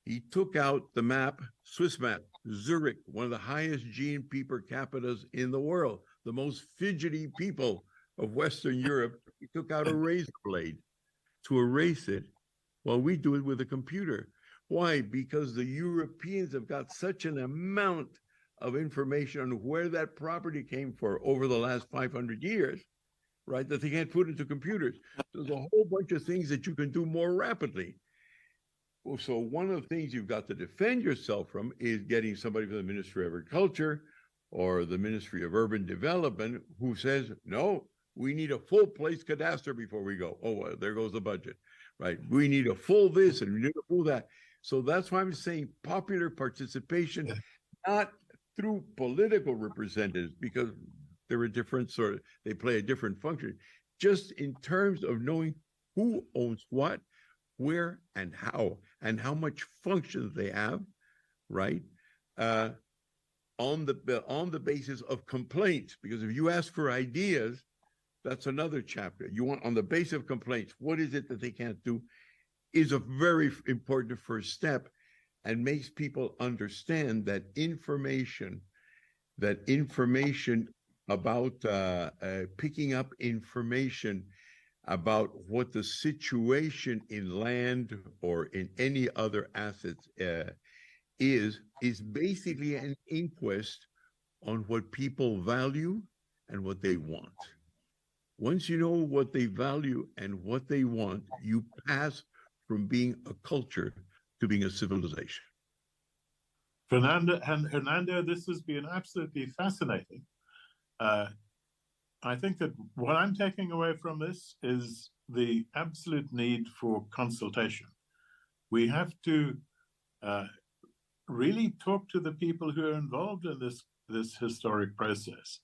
He took out the map, Swiss map, Zurich, one of the highest GNP per capitas in the world, the most fidgety people of Western Europe. He took out a razor blade to erase it while we do it with a computer. Why? Because the Europeans have got such an amount of information on where that property came from over the last 500 years, right, that they can't put into computers. There's a whole bunch of things that you can do more rapidly. So one of the things you've got to defend yourself from is getting somebody from the Ministry of Agriculture or the Ministry of Urban Development who says, no, we need a full place cadastre before we go. Oh, well, there goes the budget, right? We need a full this and we need a full that. So that's why I'm saying popular participation, not through political representatives, because they're a different sort of, they play a different function, just in terms of knowing who owns what, where and how much function they have, right? On the basis of complaints, because if you ask for ideas, that's another chapter. You want on the basis of complaints, what is it that they can't do, is a very important first step, and makes people understand that information about picking up information about what the situation in land or in any other assets is basically an inquest on what people value and what they want. Once you know what they value and what they want, you pass from being a culture to being a civilization. Hernando, this has been absolutely fascinating. I think that what I'm taking away from this is the absolute need for consultation. We have to really talk to the people who are involved in this historic process.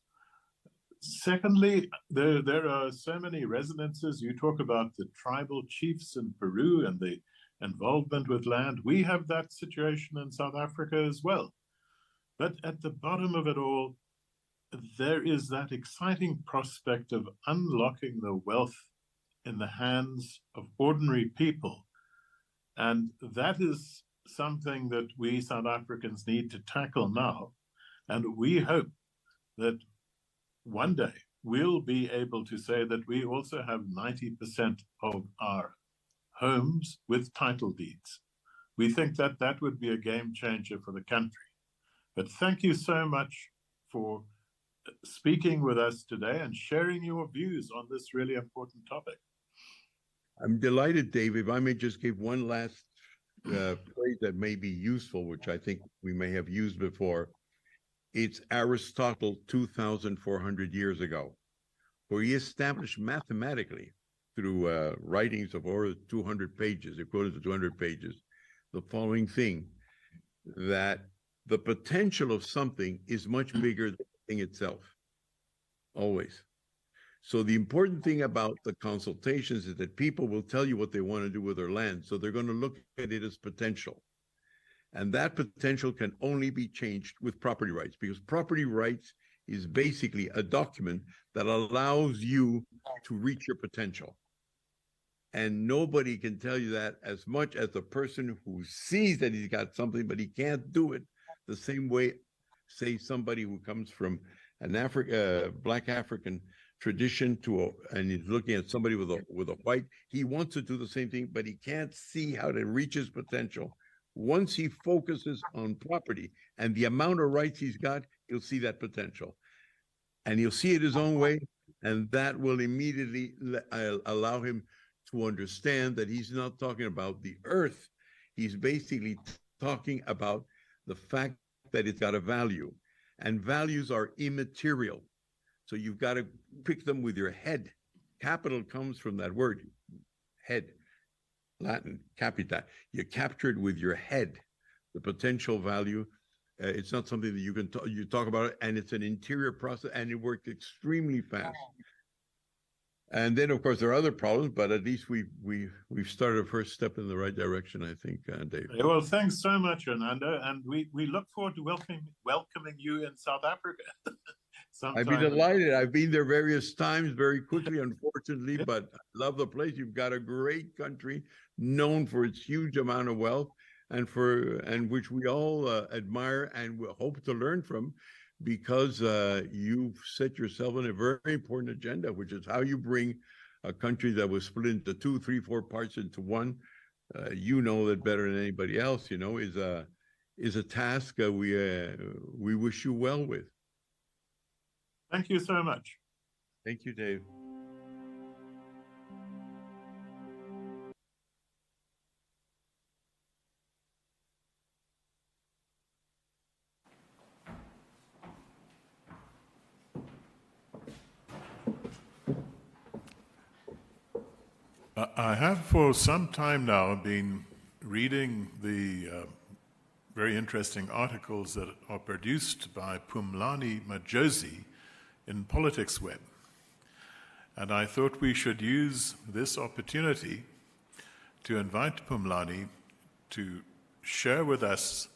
Secondly, there are so many resonances. You talk about the tribal chiefs in Peru and the involvement with land. We have that situation in South Africa as well. But at the bottom of it all, there is that exciting prospect of unlocking the wealth in the hands of ordinary people. And that is something that we South Africans need to tackle now. And we hope that one day we'll be able to say that we also have 90% of our homes with title deeds. We think that that would be a game changer for the country. But thank you so much for speaking with us today and sharing your views on this really important topic. I'm delighted, Dave. If I may just give one last phrase that may be useful, which I think we may have used before. It's Aristotle 2,400 years ago, where he established mathematically through writings of over 200 pages, equivalent to 200 pages, the following thing, that the potential of something is much bigger than the thing itself, always. So the important thing about the consultations is that people will tell you what they want to do with their land. So they're going to look at it as potential. And that potential can only be changed with property rights, because property rights is basically a document that allows you to reach your potential. And nobody can tell you that as much as the person who sees that he's got something, but he can't do it the same way, say, somebody who comes from Black African tradition and he's looking at somebody with a white. He wants to do the same thing, but he can't see how to reach his potential. Once he focuses on property and the amount of rights he's got, he'll see that potential. And he'll see it his own way, and that will immediately allow him to understand that he's not talking about the earth. He's basically talking about the fact that it's got a value, and values are immaterial. So you've got to pick them with your head. Capital comes from that word, head, Latin, capita. You capture it with your head, the potential value. It's not something that you talk about it, and it's an interior process, and it worked extremely fast. And then, of course, there are other problems, but at least we've started a first step in the right direction, I think, Dave. Well, thanks so much, Hernando, and we look forward to welcoming you in South Africa. I'd be delighted. I've been there various times, very quickly, unfortunately, but I love the place. You've got a great country, known for its huge amount of wealth, and which we all admire and will hope to learn from, because you've set yourself on a very important agenda, which is how you bring a country that was split into 2, 3, 4 parts into one. You know that better than anybody else. Is a task we wish you well with. Thank you so much. Thank you, Dave. I have for some time now been reading the very interesting articles that are produced by Phumlani Majosi in Politics Web. And I thought we should use this opportunity to invite Phumlani to share with us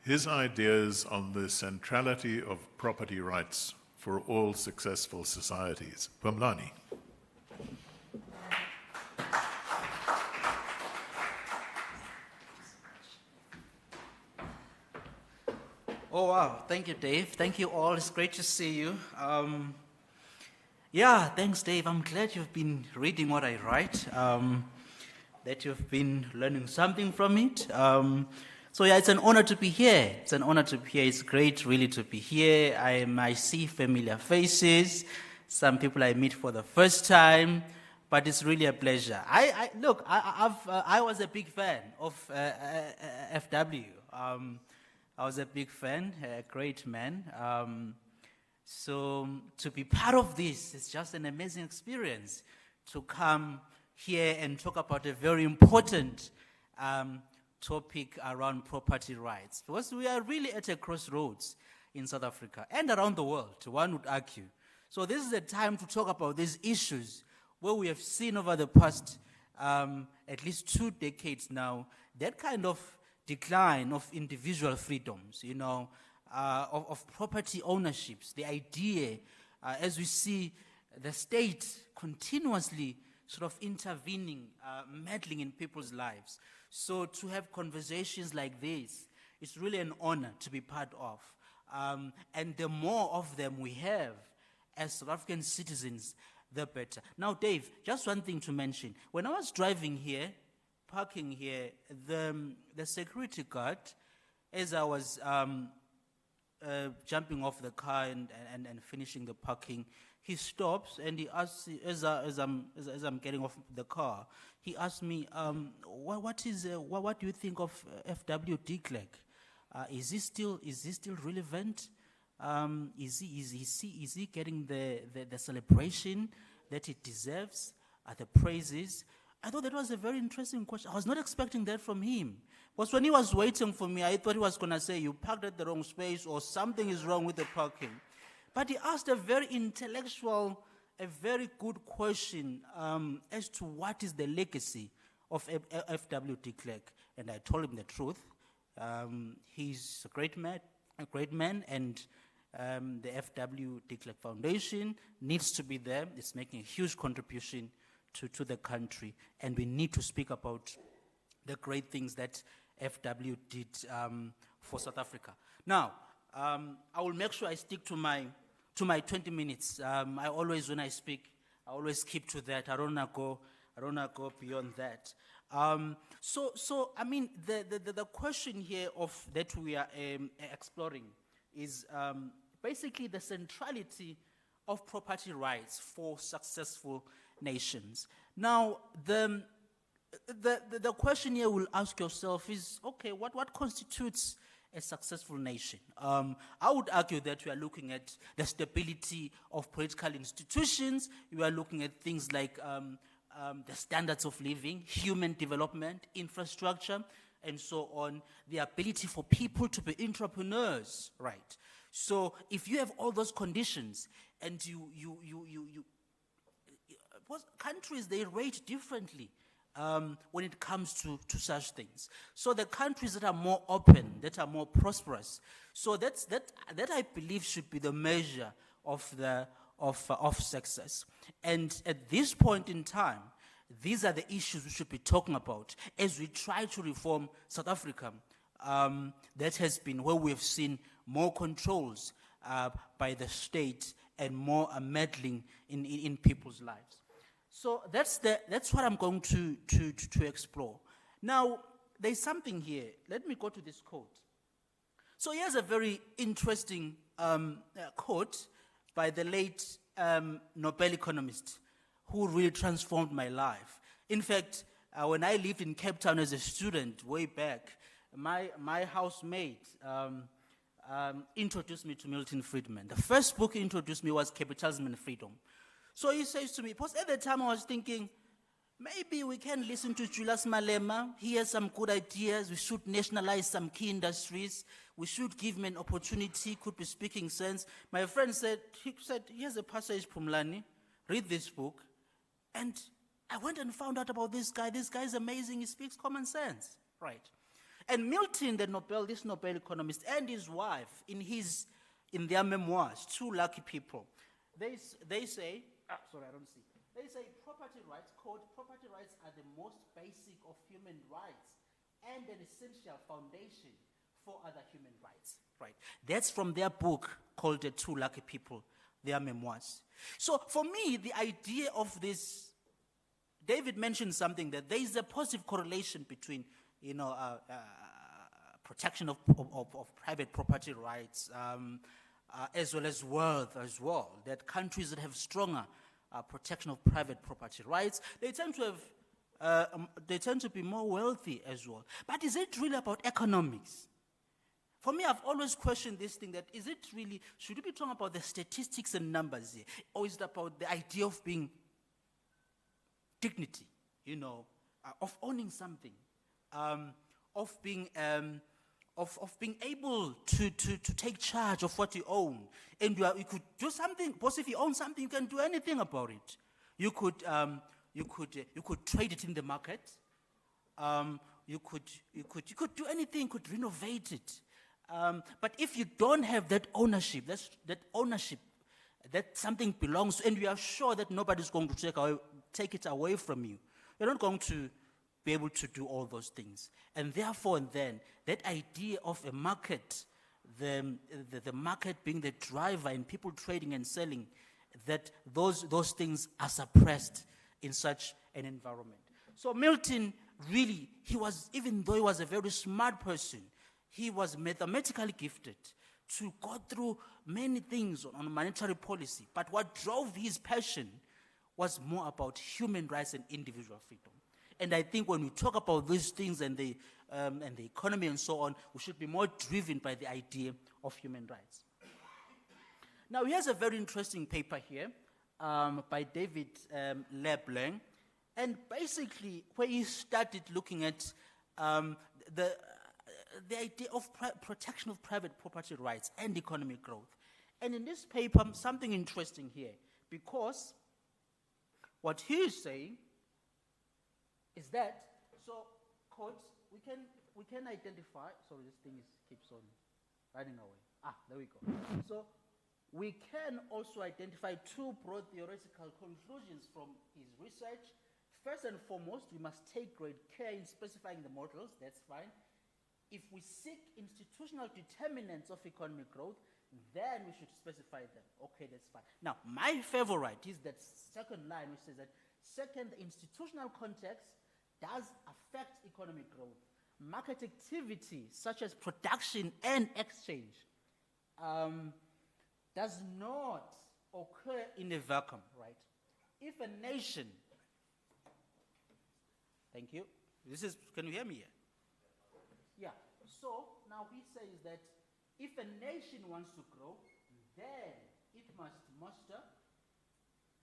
his ideas on the centrality of property rights for all successful societies. Phumlani. Oh, wow. Thank you, Dave. Thank you all. It's great to see you. Yeah, thanks, Dave. I'm glad you've been reading what I write, that you've been learning something from it. So, yeah, it's an honor to be here. It's an honor to be here. It's great, really, to be here. I see familiar faces, some people I meet for the first time, but it's really a pleasure. I was a big fan of FW. I was a big fan, a great man. So to be part of this is just an amazing experience, to come here and talk about a very important topic around property rights. Because we are really at a crossroads in South Africa and around the world, one would argue. So this is a time to talk about these issues where we have seen over the past at least 2 decades now, that kind of decline of individual freedoms, of property ownerships, the idea, as we see the state continuously sort of intervening, meddling in people's lives. So to have conversations like this, it's really an honor to be part of. And the more of them we have as South African citizens, the better. Now, Dave, just one thing to mention. When I was driving here, parking here, the security guard, as I was jumping off the car and finishing the parking, he stops and he asks, as I'm getting off the car, he asked me, what do you think of FW de Klerk? Is he still relevant? Is he getting the celebration that he deserves? The praises? I thought that was a very interesting question. I was not expecting that from him. Because when he was waiting for me, I thought he was going to say, you parked at the wrong space or something is wrong with the parking. But he asked a very intellectual, a very good question as to what is the legacy of FW de Klerk. And I told him the truth. He's a great man, and the FW de Klerk Foundation needs to be there. It's making a huge contribution to the country, and we need to speak about the great things that FW did for South Africa. Now, I will make sure I stick to my to my 20 minutes. I always, when I speak, I always keep to that. I don't wanna go beyond that. So I mean, the question here that we are exploring is basically the centrality of property rights for successful nations. Now, the question here will ask yourself is, okay, what constitutes a successful nation? I would argue that we are looking at the stability of political institutions. We are looking at things like the standards of living, human development, infrastructure, and so on, the ability for people to be entrepreneurs, right? So if you have all those conditions and countries, they rate differently when it comes to such things. So the countries that are more open, that are more prosperous, so that I believe should be the measure of success. And at this point in time, these are the issues we should be talking about as we try to reform South Africa. That has been where we have seen more controls by the state and more meddling in people's lives. So that's what I'm going to explore. Now, there's something here. Let me go to this quote. So here's a very interesting quote by the late Nobel economist who really transformed my life. In fact, when I lived in Cape Town as a student way back, my housemate introduced me to Milton Friedman. The first book he introduced me was Capitalism and Freedom. So he says to me, because at the time I was thinking, maybe we can listen to Julius Malema. He has some good ideas. We should nationalize some key industries. We should give him an opportunity, could be speaking sense. My friend said, here's a passage from Lani. Read this book. And I went and found out about this guy. This guy is amazing. He speaks common sense, right? And Milton, this Nobel economist, and his wife, in their memoirs, Two Lucky People, they say, sorry, I don't see. They say property rights, quote, property rights are the most basic of human rights and an essential foundation for other human rights, right? That's from their book called The Two Lucky People, their memoirs. So for me, the idea of this, David mentioned something that there is a positive correlation between, protection of private property rights, as well as wealth as well, that countries that have stronger protection of private property rights, they tend to be more wealthy as well. But is it really about economics? For me, I've always questioned this thing, that is it really, should we be talking about the statistics and numbers here, or is it about the idea of being dignity, of owning something, of being able to take charge of what you own, and you could do something. Because if you own something, you can do anything about it. You could trade it in the market. You could do anything. You could renovate it. But if you don't have that ownership, that something belongs to, and you are sure that nobody's going to take it away from you, you're not going to be able to do all those things. And therefore, then, that idea of a market, the market being the driver and people trading and selling, that those things are suppressed in such an environment. So Milton, really, even though he was a very smart person, he was mathematically gifted to go through many things on monetary policy. But what drove his passion was more about human rights and individual freedom. And I think when we talk about these things and the economy and so on, we should be more driven by the idea of human rights. Now, here's a very interesting paper here by David Leblanc, and basically where he started looking at the idea of protection of private property rights and economic growth. And in this paper, something interesting here, because what he is saying is that, so, quotes, we can identify, sorry, this thing keeps on running away. There we go. So, we can also identify two broad theoretical conclusions from his research. First and foremost, we must take great care in specifying the models, that's fine. If we seek institutional determinants of economic growth, then we should specify them. Okay, that's fine. Now, my favorite is that second line, which says that second, the institutional context does affect economic growth. Market activity, such as production and exchange, does not occur in a vacuum, right? If a nation, thank you. Can you hear me here? Yeah, so now he says that if a nation wants to grow, then it must muster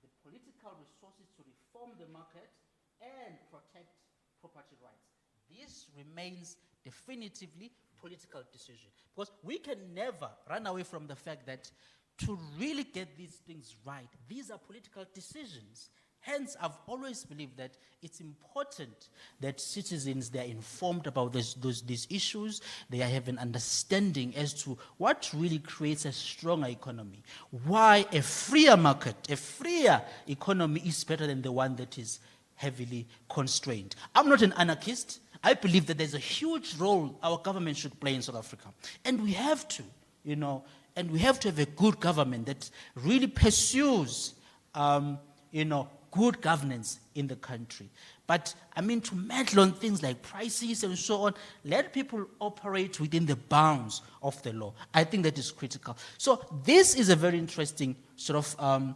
the political resources to reform the market and protect property rights. This remains definitively political decision, because we can never run away from the fact that to really get these things right, these are political decisions. Hence, I've always believed that it's important that citizens, they're informed about these issues, they have an understanding as to what really creates a stronger economy, why a freer market, a freer economy is better than the one that is heavily constrained. I'm not an anarchist. I believe that there's a huge role our government should play in South Africa. And we have to, and we have to have a good government that really pursues, good governance in the country. But, to meddle on things like prices and so on, let people operate within the bounds of the law. I think that is critical. So this is a very interesting sort of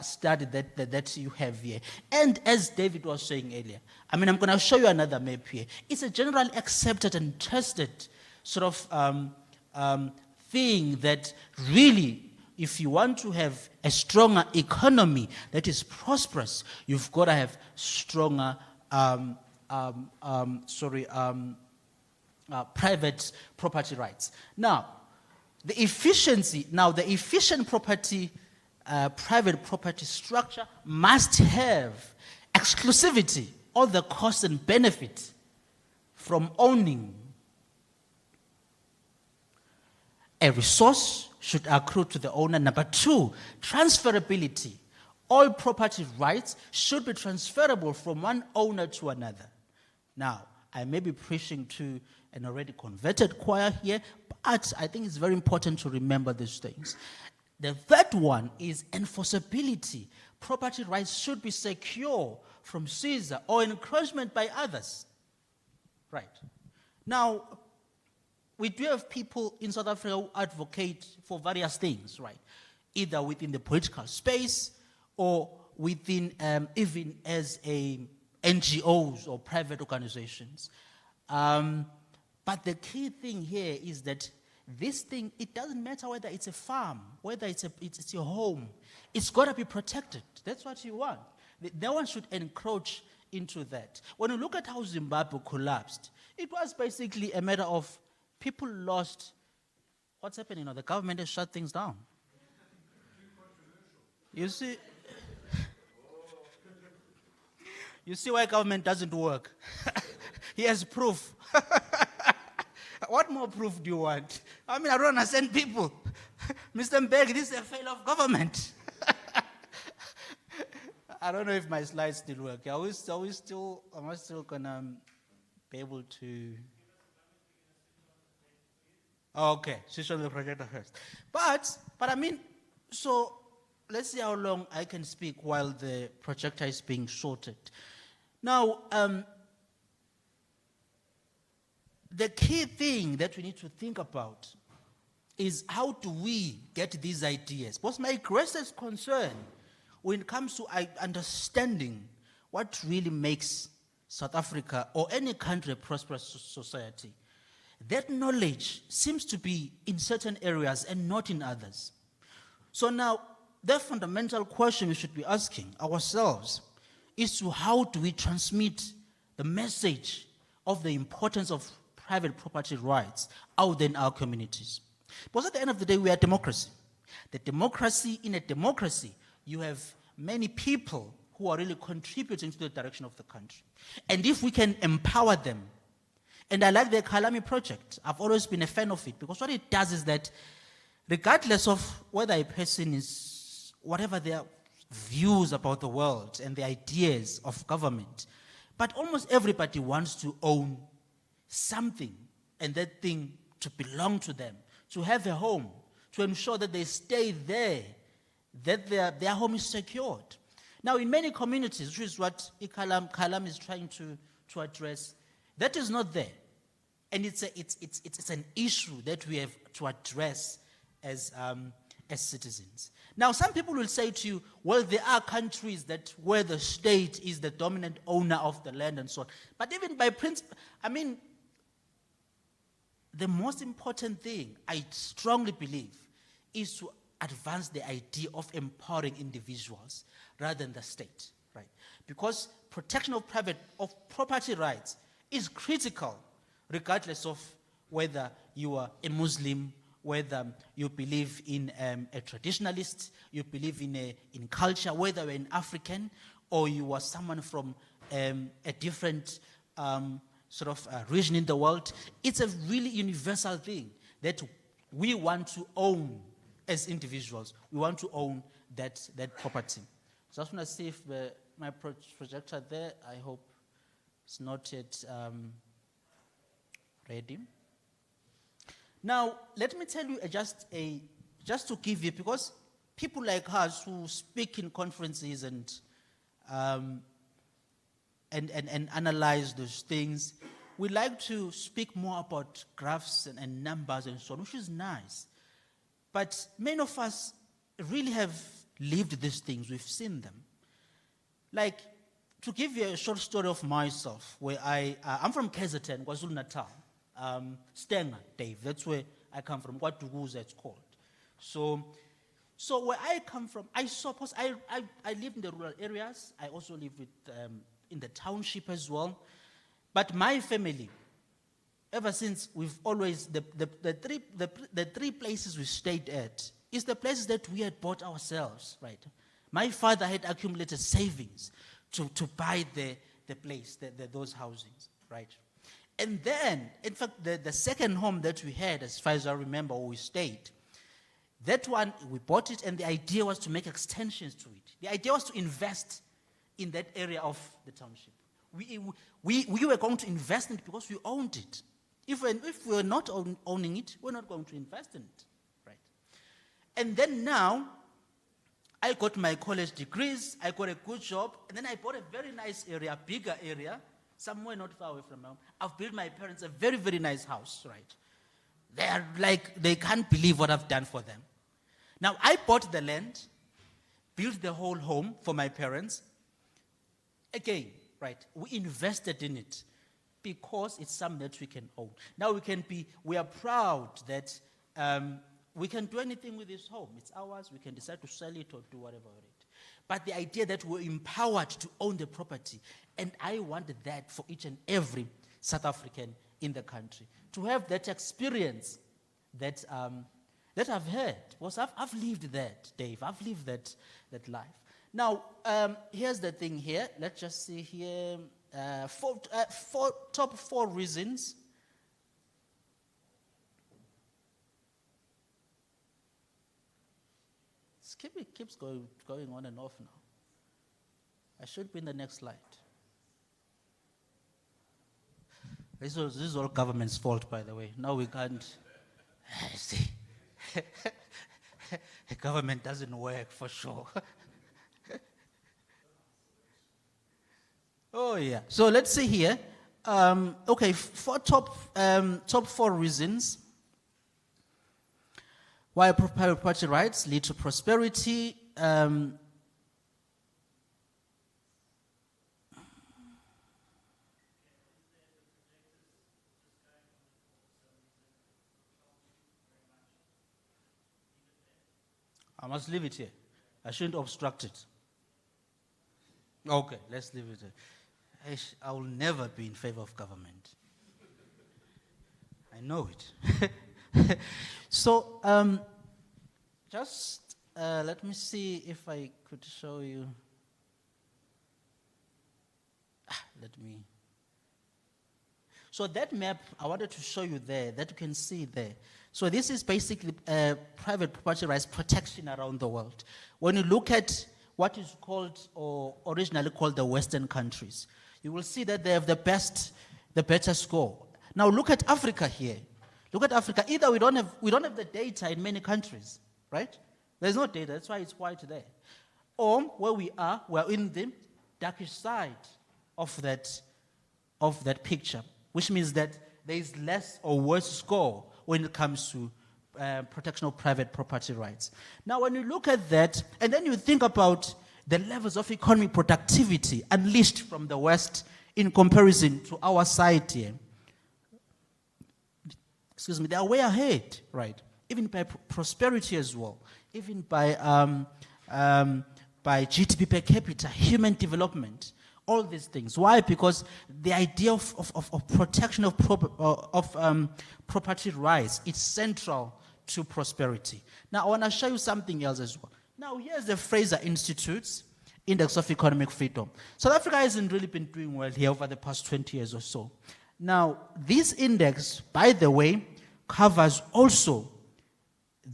study that you have here. And as David was saying earlier, I'm going to show you another map here. It's a generally accepted and trusted sort of thing that really, if you want to have a stronger economy that is prosperous, you've got to have stronger private property rights. Now, the efficient property, private property structure must have exclusivity, all the costs and benefit from owning. A resource should accrue to the owner. Number two, transferability. All property rights should be transferable from one owner to another. Now, I may be preaching to an already converted choir here, but I think it's very important to remember these things. The third one is enforceability. Property rights should be secure from seizure or encroachment by others. Right. Now, we do have people in South Africa who advocate for various things, right? Either within the political space or within even as NGOs or private organizations. But the key thing here is that this thing, it doesn't matter whether it's a farm, whether it's your home. It's got to be protected. That's what you want. No one should encroach into that. When you look at how Zimbabwe collapsed, it was basically a matter of people lost. What's happening now? The government has shut things down. You see why government doesn't work? He has proof. What more proof do you want? I don't understand people. Mr. Mbeki, this is a failure of government. I don't know if my slides still work. Am I still gonna be able to? Okay, switch on the projector first. But so let's see how long I can speak while the projector is being sorted. Now, the key thing that we need to think about is how do we get these ideas? Because my greatest concern when it comes to understanding what really makes South Africa or any country a prosperous society, that knowledge seems to be in certain areas and not in others. So now, the fundamental question we should be asking ourselves is to how do we transmit the message of the importance of private property rights out in our communities. Because at the end of the day, we are a democracy. In a democracy, you have many people who are really contributing to the direction of the country. And if we can empower them, and I like the Kalami project, I've always been a fan of it, because what it does is that regardless of whether a person is, whatever their views about the world and the ideas of government, but almost everybody wants to own something, and that thing to belong to them, to have a home, to ensure that they stay there, that their home is secured. Now, in many communities, which is what Kalam is trying to address, that is not there. And it's an issue that we have to address as citizens. Now, some people will say to you, well, there are countries where the state is the dominant owner of the land and so on. But even by principle, I mean, the most important thing, I strongly believe, is to advance the idea of empowering individuals rather than the state, right? Because protection of property rights is critical, regardless of whether you are a Muslim, whether you believe in a traditionalist, you believe in culture, whether you're an African or you are someone from a different region in the world. It's a really universal thing that we want to own as individuals. We want to own that property. So I just want to see if my projector there, I hope it's not yet ready. Now, let me tell you just to give you, because people like us who speak in conferences and analyze those things, we like to speak more about graphs and numbers and so on, which is nice. But many of us really have lived these things. We've seen them. Like, to give you a short story of myself, where I'm from KZN, KwaZulu-Natal. Stenga, Dave, that's where I come from, Kwatuguza it's called. So where I come from, I live in the rural areas. I also live in the township as well. But my family, ever since, we've always, the three places we stayed at is the places that we had bought ourselves, right? My father had accumulated savings to buy the place, those housings, right? And then, in fact, the second home that we had, as far as I remember, where we stayed, that one, we bought it, and the idea was to make extensions to it. The idea was to invest in that area of the township. We were going to invest in it because we owned it. If we were not owning it, we're not going to invest in it, right? And then now, I got my college degrees, I got a good job, and then I bought a very nice area, bigger area, somewhere not far away from home. I've built my parents a very, very nice house, right? They are like, they can't believe what I've done for them. Now, I bought the land, built the whole home for my parents. Again, right, we invested in it because it's something that we can own. Now we are proud that we can do anything with this home. It's ours, we can decide to sell it or do whatever with it. But the idea that we're empowered to own the property, and I wanted that for each and every South African in the country, to have that experience that I've had. Because I've lived that, Dave. I've lived that life. Now, here's the thing here. Let's just see here. Top four reasons. It keeps going on and off now. I should be in the next slide. This is all government's fault, by the way. Now we can't see. The government doesn't work for sure. Oh yeah. So let's see here. Okay, top four reasons why private property rights lead to prosperity. I must leave it here. I shouldn't obstruct it. Okay, let's leave it here. I will never be in favor of government. I know it. So, just let me see if I could show you. So that map, I wanted to show you there, that you can see there. So this is basically private property rights protection around the world. When you look at what is called, or originally called, the Western countries, you will see that they have the better score. Now look at Africa here. Look at Africa. Either we don't have the data in many countries, right? There's no data. That's why it's white there. Or where we are, we're in the darkish side of that picture, which means that there is less or worse score when it comes to protection of private property rights. Now, when you look at that, and then you think about the levels of economic productivity unleashed from the West in comparison to our side here, excuse me, they are way ahead, right? Even by prosperity as well, even by GDP per capita, human development, all these things. Why? Because the idea of protection of property rights is central to prosperity. Now, I want to show you something else as well. Now, here's the Fraser Institute's Index of Economic Freedom. South Africa hasn't really been doing well here over the past 20 years or so. Now, this index, by the way, covers also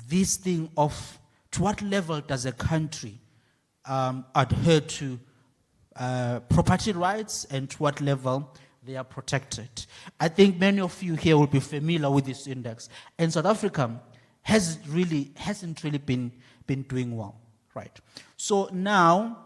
this thing of to what level does a country adhere to property rights and to what level they are protected. I think many of you here will be familiar with this index. And South Africa hasn't really been doing well, right? So now,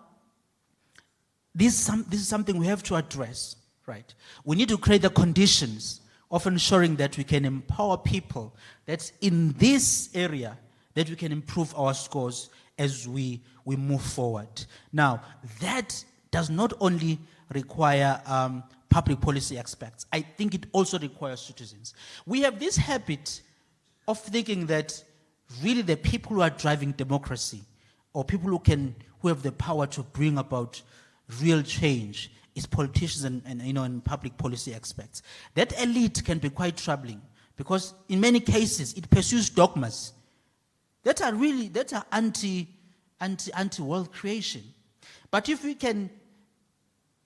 this is something we have to address, right? We need to create the conditions of ensuring that we can empower people that in this area that we can improve our scores as we move forward. Now, that does not only require public policy experts. I think it also requires citizens. We have this habit of thinking that really the people who are driving democracy or people who have the power to bring about real change is politicians and public policy experts. That elite can be quite troubling because in many cases it pursues dogmas that are anti-world creation. But if we can,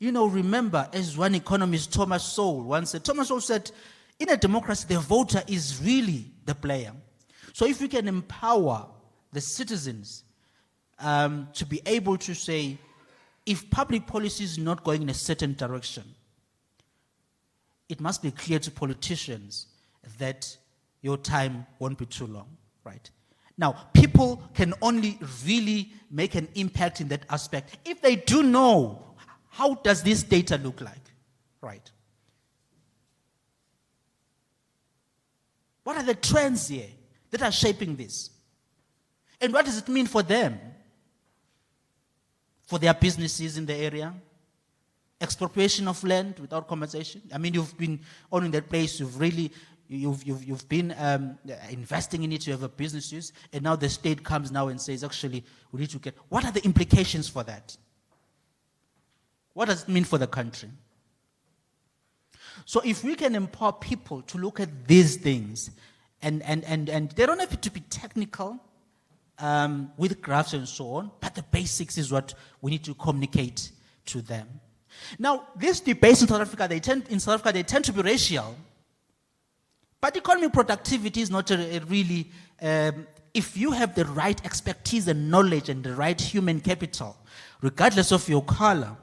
remember, as one economist, Thomas Sowell, once said, Thomas Sowell said, in a democracy, the voter is really the player. So if we can empower the citizens to be able to say, if public policy is not going in a certain direction, it must be clear to politicians that your time won't be too long, right? Now, people can only really make an impact in that aspect if they do know how does this data look like, right? What are the trends here that are shaping this? And what does it mean for them? For their businesses in the area? Expropriation of land without compensation? I mean, you've been owning that place, you've been investing in it, you have a business use, and now the state comes now and says, actually, we need to get... What are the implications for that? What does it mean for the country? So if we can empower people to look at these things, and they don't have to be technical with graphs and so on, but the basics is what we need to communicate to them. Now, these debates in South Africa, they tend to be racial, but economic productivity is not really, if you have the right expertise and knowledge and the right human capital, regardless of your color,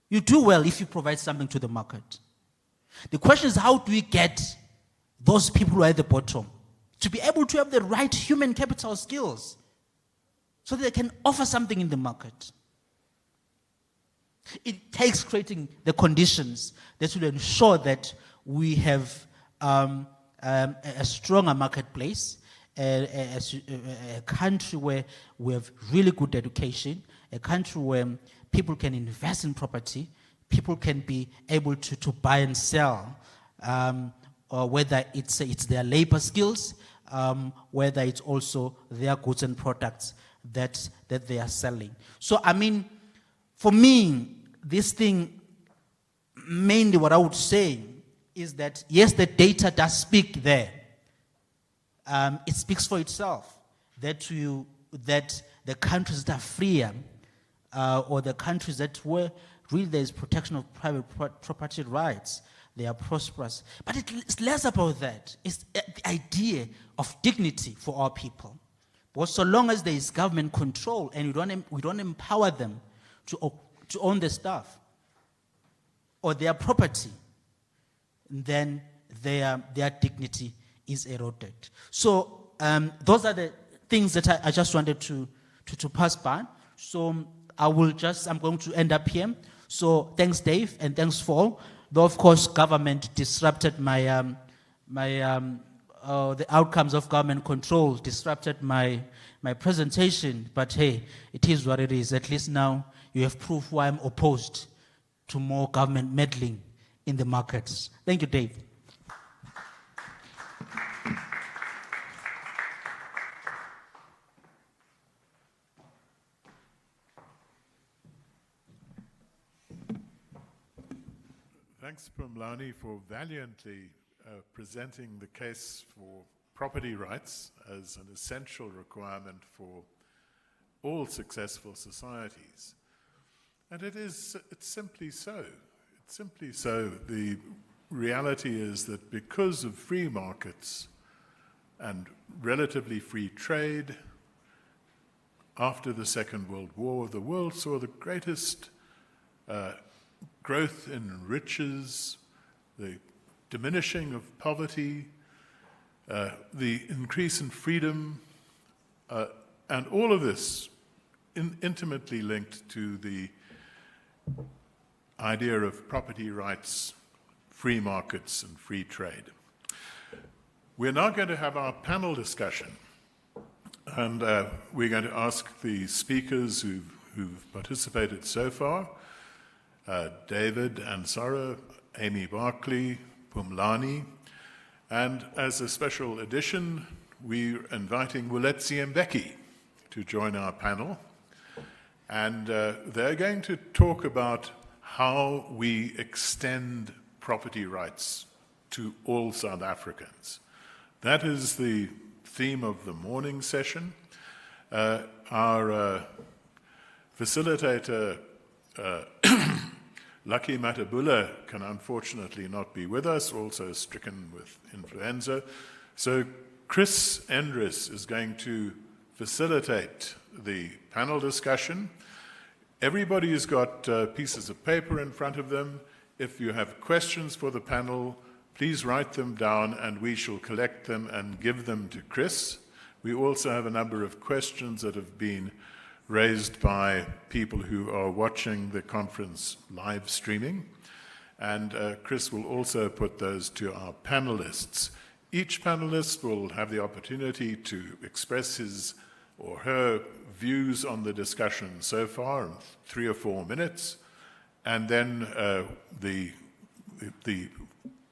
you do well if you provide something to the market. The question is, how do we get those people who are at the bottom to be able to have the right human capital skills so that they can offer something in the market? It takes creating the conditions that will ensure that we have a stronger marketplace, a country where we have really good education, a country where people can invest in property, people can be able to buy and sell, or whether it's their labor skills, whether it's also their goods and products that they are selling. So, I mean, for me, this thing, mainly what I would say is that, yes, the data does speak there. It speaks for itself, that the countries that are freer, or the countries that where really there is protection of private property rights, they are prosperous. But it's less about that. It's the idea of dignity for our people. Because so long as there is government control and we don't empower them to own the stuff or their property, then their dignity is eroded. So those are the things that I just wanted to pass by. So I'm going to end up here. So thanks, Dave, and thanks for all. Though of course government disrupted the outcomes of government control disrupted my presentation, but hey, it is what it is. At least now you have proof why I'm opposed to more government meddling in the markets. Thank you, Dave. Thanks, Pumlani, for valiantly presenting the case for property rights as an essential requirement for all successful societies. And it's simply so. It's simply so. The reality is that because of free markets and relatively free trade, after the Second World War, the world saw the greatest growth in riches, the diminishing of poverty, the increase in freedom, and all of this intimately linked to the idea of property rights, free markets, and free trade. We're now going to have our panel discussion, and we're going to ask the speakers who've participated so far, David Ansara, Amy Barclay, Pumlani, and as a special addition, we're inviting Wuletsi Mbeki to join our panel. And they're going to talk about how we extend property rights to all South Africans. That is the theme of the morning session. Our facilitator, Lucky Matabula, can unfortunately not be with us, also stricken with influenza. So Chris Endres is going to facilitate the panel discussion. Everybody has got pieces of paper in front of them. If you have questions for the panel, please write them down and we shall collect them and give them to Chris. We also have a number of questions that have been raised by people who are watching the conference live streaming. And Chris will also put those to our panelists. Each panelist will have the opportunity to express his or her views on the discussion so far in 3 or 4 minutes. And then the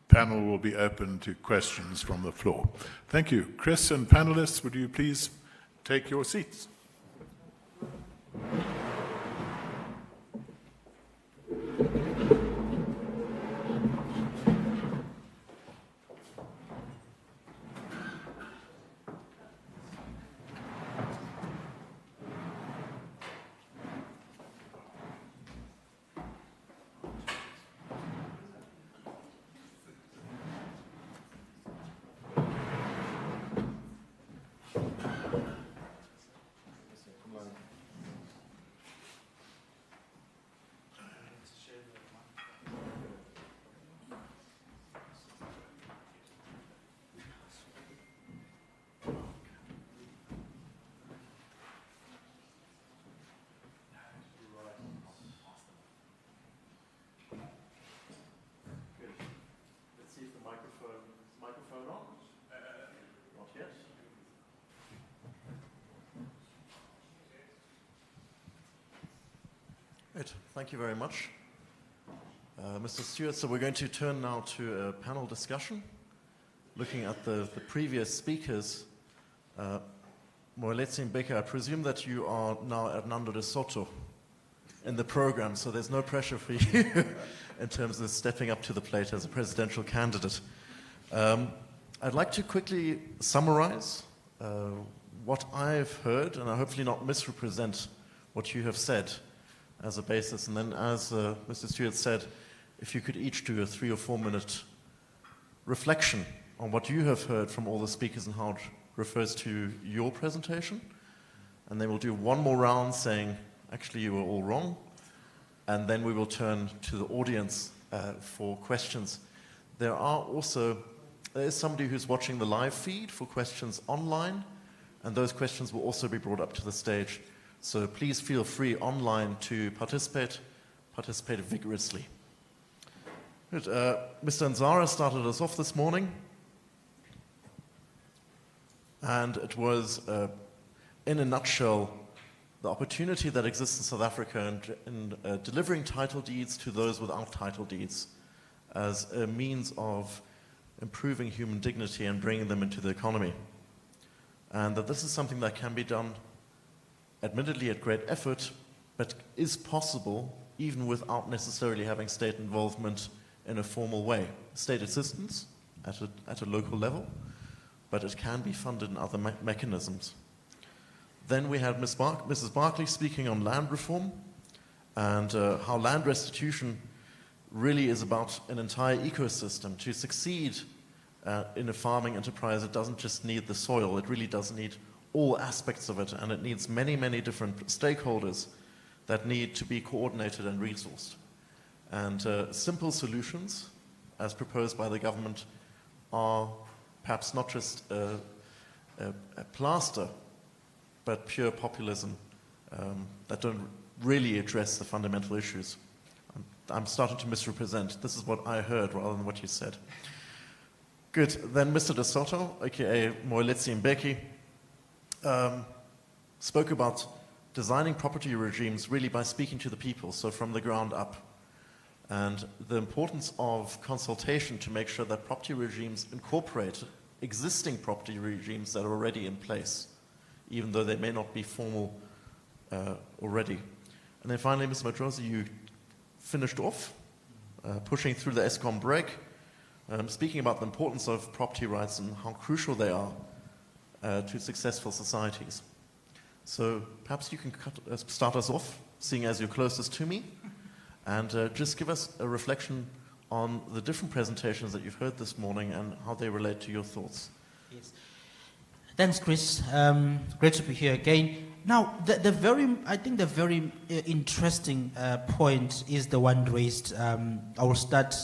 panel will be open to questions from the floor. Thank you. Chris and panelists, would you please take your seats? Great, thank you very much. Mr. Stewart, so we're going to turn now to a panel discussion, looking at the previous speakers. Moeletsi Mbeki, I presume that you are now at Nando de Soto in the program, so there's no pressure for you in terms of stepping up to the plate as a presidential candidate. I'd like to quickly summarize what I've heard, and I hopefully not misrepresent what you have said as a basis. And then, as Mr. Stewart said, if you could each do a 3 or 4 minute reflection on what you have heard from all the speakers and how it refers to your presentation. And then we'll do one more round saying, actually, you were all wrong. And then we will turn to the audience for questions. There are also There is somebody who's watching the live feed for questions online, and those questions will also be brought up to the stage. So please feel free online to participate vigorously. Good. Mr. Nzara started us off this morning, and it was, in a nutshell, the opportunity that exists in South Africa in delivering title deeds to those without title deeds as a means of improving human dignity and bringing them into the economy. And that this is something that can be done, admittedly at great effort, but is possible even without necessarily having state involvement in a formal way. State assistance at a local level, but it can be funded in other mechanisms. Then we had Mrs. Barclay speaking on land reform and how land restitution really is about an entire ecosystem. To succeed in a farming enterprise, it doesn't just need the soil, it really does need all aspects of it, and it needs many, many different stakeholders that need to be coordinated and resourced. And simple solutions, as proposed by the government, are perhaps not just a plaster, but pure populism that don't really address the fundamental issues. I'm starting to misrepresent. This is what I heard rather than what you said. Good. Then Mr. De Soto, aka Moeletsi Mbeki, spoke about designing property regimes really by speaking to the people, so from the ground up, and the importance of consultation to make sure that property regimes incorporate existing property regimes that are already in place, even though they may not be formal already. And then finally, Ms. Matrosi, you finished off, pushing through the ESCOM break, speaking about the importance of property rights and how crucial they are to successful societies. So perhaps you can start us off, seeing as you're closest to me, and just give us a reflection on the different presentations that you've heard this morning and how they relate to your thoughts. Yes. Thanks, Chris. Great to be here again. Now, I think the very interesting point is the one raised. I will start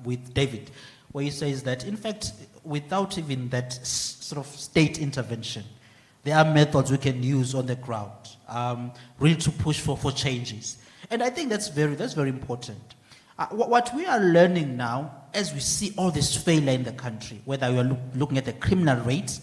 with David, where he says that, in fact, without even that sort of state intervention, there are methods we can use on the ground, really to push for changes. And I think that's very important. What we are learning now, as we see all this failure in the country, whether we are looking at the criminal rate,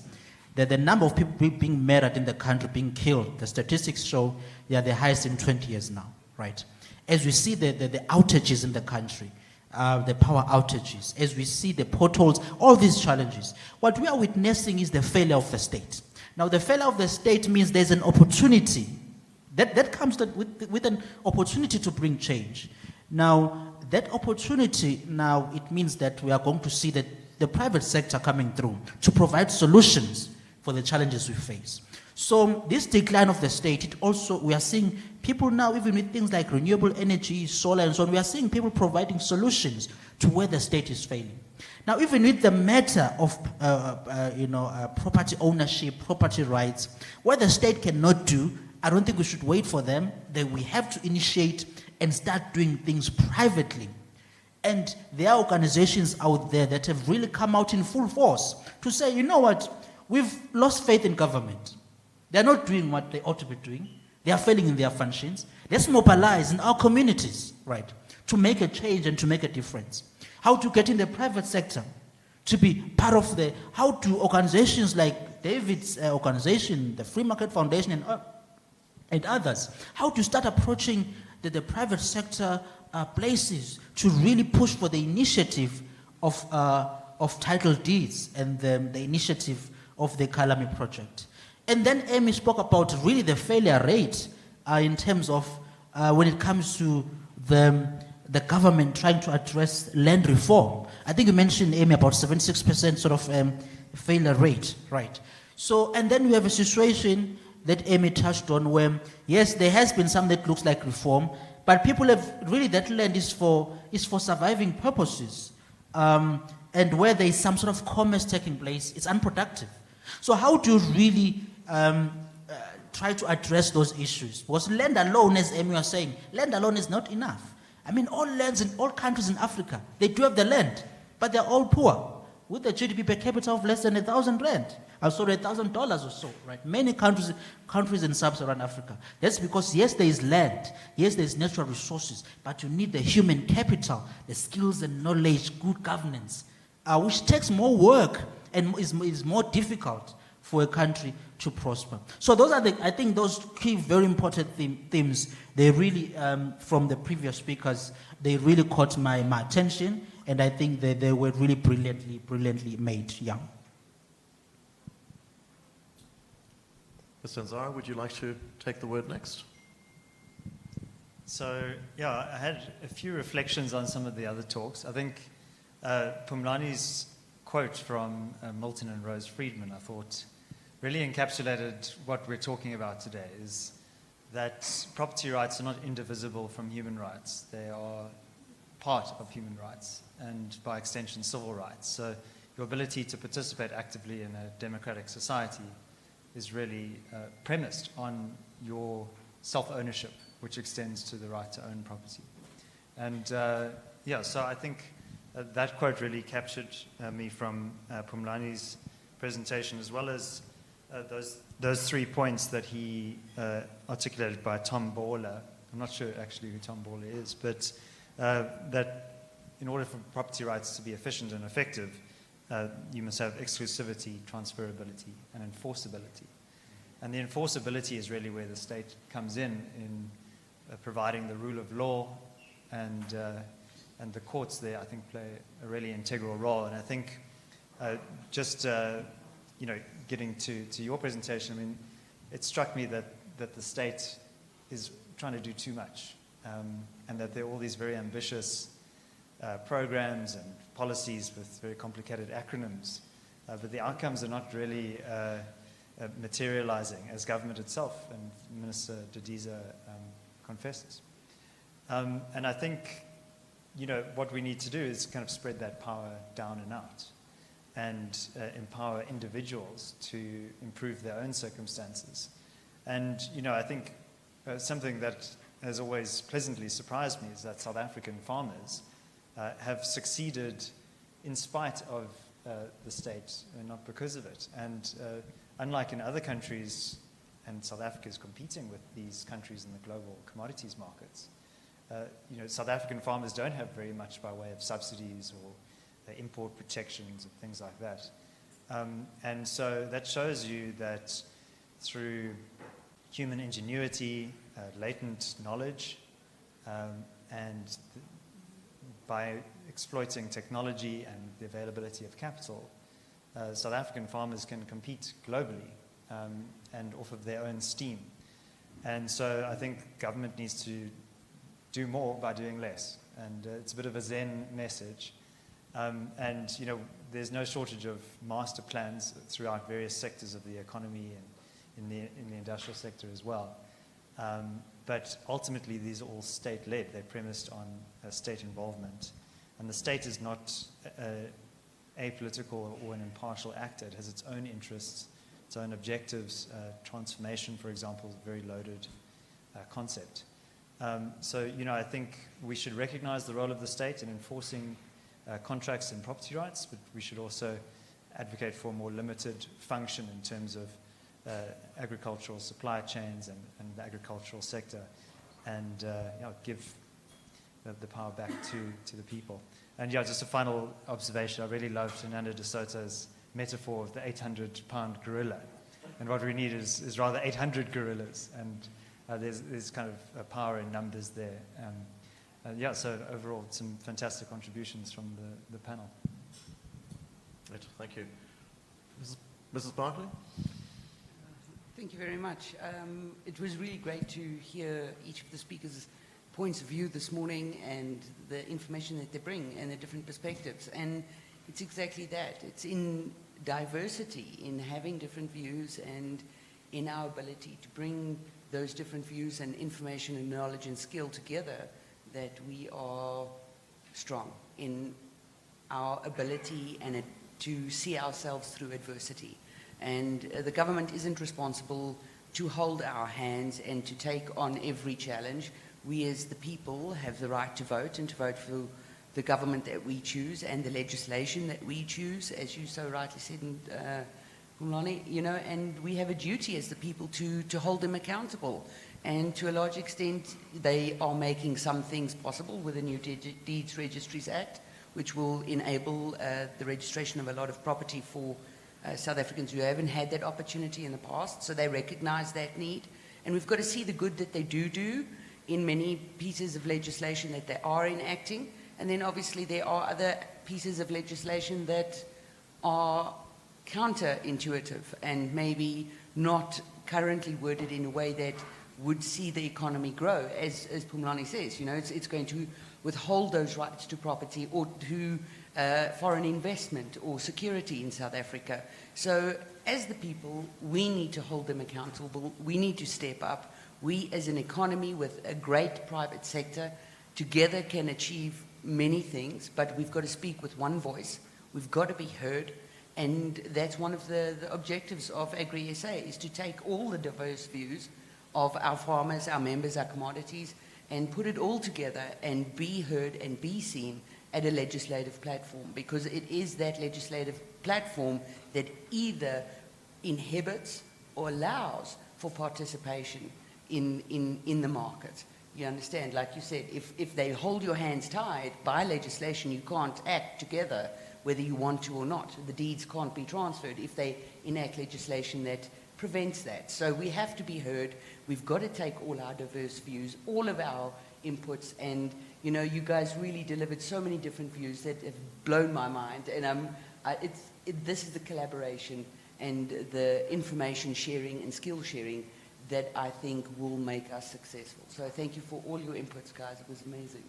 that the number of people being murdered in the country, being killed, the statistics show they are the highest in 20 years now, right? As we see the outages in the country, the power outages, as we see the potholes, all these challenges, what we are witnessing is the failure of the state. Now, the failure of the state means there's an opportunity. That comes with an opportunity to bring change. Now, that opportunity now, it means that we are going to see that the private sector coming through to provide solutions for the challenges we face. So this decline of the state, we are seeing people now, even with things like renewable energy, solar and so on, we are seeing people providing solutions to where the state is failing. Now, even with the matter of property ownership, property rights, what the state cannot do, I don't think we should wait for them. That we have to initiate and start doing things privately. And there are organizations out there that have really come out in full force to say, you know what, we've lost faith in government. They're not doing what they ought to be doing. They are failing in their functions. Let's mobilize in our communities, right, to make a change and to make a difference. How to get in the private sector to be part of how do organizations like David's organization, the Free Market Foundation and others, how to start approaching the private sector places to really push for the initiative of title deeds and the initiative of the Kalami project. And then Amy spoke about really the failure rate in terms of when it comes to the government trying to address land reform. I think you mentioned, Amy, about 76% sort of failure rate, right? So, and then we have a situation that Amy touched on where, yes, there has been some that looks like reform, but people have really, that land is for surviving purposes. And where there is some sort of commerce taking place, it's unproductive. So how do you really try to address those issues? Because land alone, as Amy was saying, land alone is not enough. I mean, all lands in all countries in Africa, they do have the land, but they're all poor. with a GDP per capita of less than 1,000 rand. Sorry, $1,000 or so, right? Many countries in sub-Saharan Africa. That's because, yes, there is land, yes, there's natural resources, but you need the human capital, the skills and knowledge, good governance, which takes more work and is more difficult for a country to prosper. So those are I think those key, very important themes, they really, from the previous speakers, they really caught my attention, and I think they were really brilliantly made. Yeah. Mr. Nzara, would you like to take the word next? So, yeah, I had a few reflections on some of the other talks. I think Phumlani's quote from Milton and Rose Friedman, I thought, really encapsulated what we're talking about today, is that property rights are not indivisible from human rights. They are part of human rights and, by extension, civil rights. So your ability to participate actively in a democratic society is really premised on your self-ownership, which extends to the right to own property. And yeah, so I think that quote really captured me from Phumlani's presentation, as well as those 3 points that he articulated by Tom Borla. I'm not sure actually who Tom Borla is, but that in order for property rights to be efficient and effective, you must have exclusivity, transferability, and enforceability. And the enforceability is really where the state comes in providing the rule of law, and the courts there, I think, play a really integral role. And I think you know, getting to your presentation, I mean, it struck me that the state is trying to do too much, and that there are all these very ambitious programs and policies with very complicated acronyms, but the outcomes are not really materializing as government itself, and Minister Didiza confesses. And I think, you know, what we need to do is kind of spread that power down and out, and empower individuals to improve their own circumstances. And, you know, I think something that has always pleasantly surprised me is that South African farmers have succeeded in spite of the state, and not because of it. And unlike in other countries, and South Africa is competing with these countries in the global commodities markets, you know, South African farmers don't have very much by way of subsidies or import protections and things like that. And so that shows you that through human ingenuity, latent knowledge, and by exploiting technology and the availability of capital, South African farmers can compete globally and off of their own steam. And so I think government needs to do more by doing less. And it's a bit of a Zen message. And, you know, there's no shortage of master plans throughout various sectors of the economy and in the industrial sector as well. But ultimately, these are all state-led. They're premised on state involvement. And the state is not apolitical or an impartial actor. It has its own interests, its own objectives. Transformation, for example, is a very loaded concept. So, you know, I think we should recognize the role of the state in enforcing contracts and property rights, but we should also advocate for a more limited function in terms of agricultural supply chains and the agricultural sector, and you know, give the power back to the people. And yeah, just a final observation. I really loved Fernando de Soto's metaphor of the 800-pound gorilla. And what we need is rather 800 gorillas. And there's kind of a power in numbers there. Yeah, so overall, some fantastic contributions from the panel. Right, thank you. Mrs. Barkley? Thank you very much. It was really great to hear each of the speakers' points of view this morning and the information that they bring and the different perspectives. And it's exactly that. It's in diversity, in having different views and in our ability to bring those different views and information and knowledge and skill together that we are strong in our ability and to see ourselves through adversity. And the government isn't responsible to hold our hands and to take on every challenge. We as the people have the right to vote and to vote for the government that we choose and the legislation that we choose, as you so rightly said, Phumlani, you know, and we have a duty as the people to hold them accountable. And to a large extent, they are making some things possible with the new Deeds Registries Act, which will enable the registration of a lot of property for South Africans who haven't had that opportunity in the past. So they recognize that need. And we've got to see the good that they do in many pieces of legislation that they are enacting. And then obviously there are other pieces of legislation that are counterintuitive and maybe not currently worded in a way that would see the economy grow. As Phumlani says, you know, it's going to withhold those rights to property or to foreign investment or security in South Africa. So as the people, we need to hold them accountable. We need to step up. We as an economy with a great private sector together can achieve many things, but we've got to speak with one voice. We've got to be heard. And that's one of the objectives of Agri-SA, is to take all the diverse views of our farmers, our members, our commodities, and put it all together and be heard and be seen at a legislative platform, because it is that legislative platform that either inhibits or allows for participation in the market. You understand? Like you said, if they hold your hands tied by legislation, you can't act together whether you want to or not. The deeds can't be transferred if they enact legislation that prevents that. So we have to be heard. We've got to take all our diverse views, all of our inputs, and you know, you guys really delivered so many different views that have blown my mind. And this is the collaboration and the information sharing and skill sharing that I think will make us successful. So thank you for all your inputs, guys. It was amazing.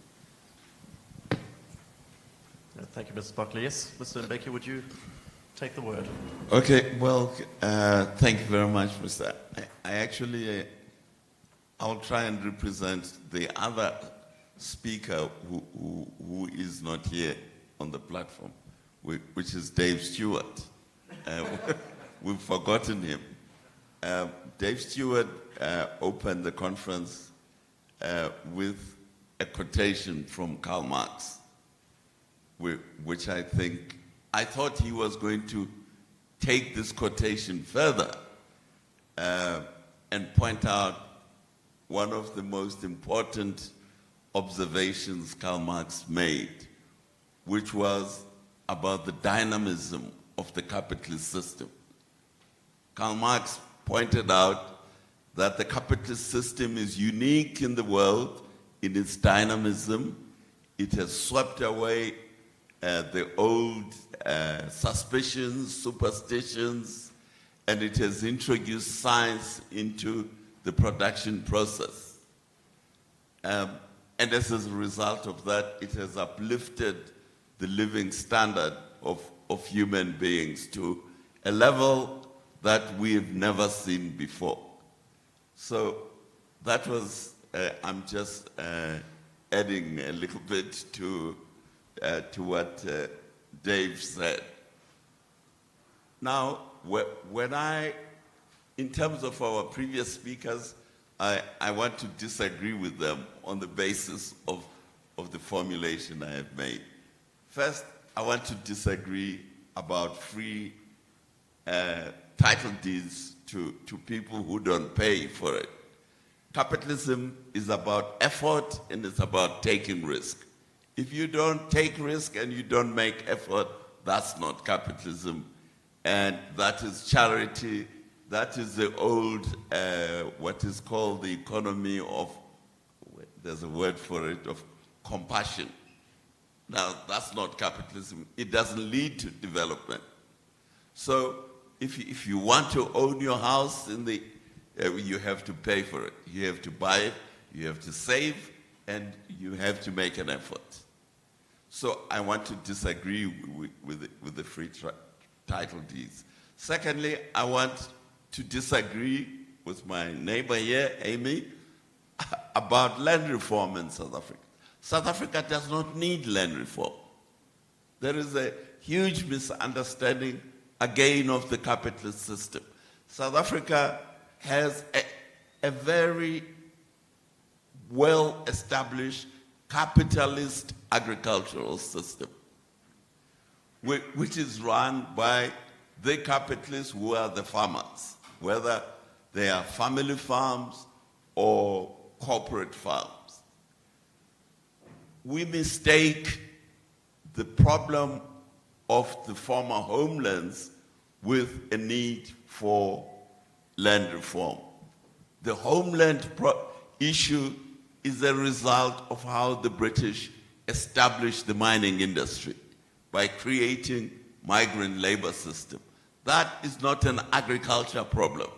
Thank you, Mrs. Buckley. Yes, Mr. Mbeki, would you take the word? Okay, well, thank you very much, Mr. I'll try and represent the other speaker who is not here on the platform, which is Dave Stewart. We've forgotten him. Dave Stewart opened the conference with a quotation from Karl Marx, which I thought he was going to take this quotation further and point out one of the most important observations Karl Marx made, which was about the dynamism of the capitalist system. Karl Marx pointed out that the capitalist system is unique in the world in its dynamism. It has swept away the old suspicions, superstitions, and it has introduced science into the production process. And as a result of that, it has uplifted the living standard of human beings to a level that we've never seen before. So that was, I'm just adding a little bit to what Dave said. Now, in terms of our previous speakers, I want to disagree with them on the basis of the formulation I have made. First, I want to disagree about free title deeds to people who don't pay for it. Capitalism is about effort and it's about taking risk. If you don't take risk and you don't make effort, that's not capitalism. And that is charity. That is the old, what is called the economy of, there's a word for it, of compassion. Now, that's not capitalism. It doesn't lead to development. So if you want to own your house, you have to pay for it. You have to buy it, you have to save, and you have to make an effort. So I want to disagree with the free title deeds. Secondly, I want to disagree with my neighbor here, Amy, about land reform in South Africa. South Africa does not need land reform. There is a huge misunderstanding, again, of the capitalist system. South Africa has a very well-established capitalist agricultural system, which is run by the capitalists who are the farmers, whether they are family farms or corporate farms. We mistake the problem of the former homelands with a need for land reform. The homeland issue is a result of how the British established the mining industry by creating migrant labor system. That is not an agriculture problem.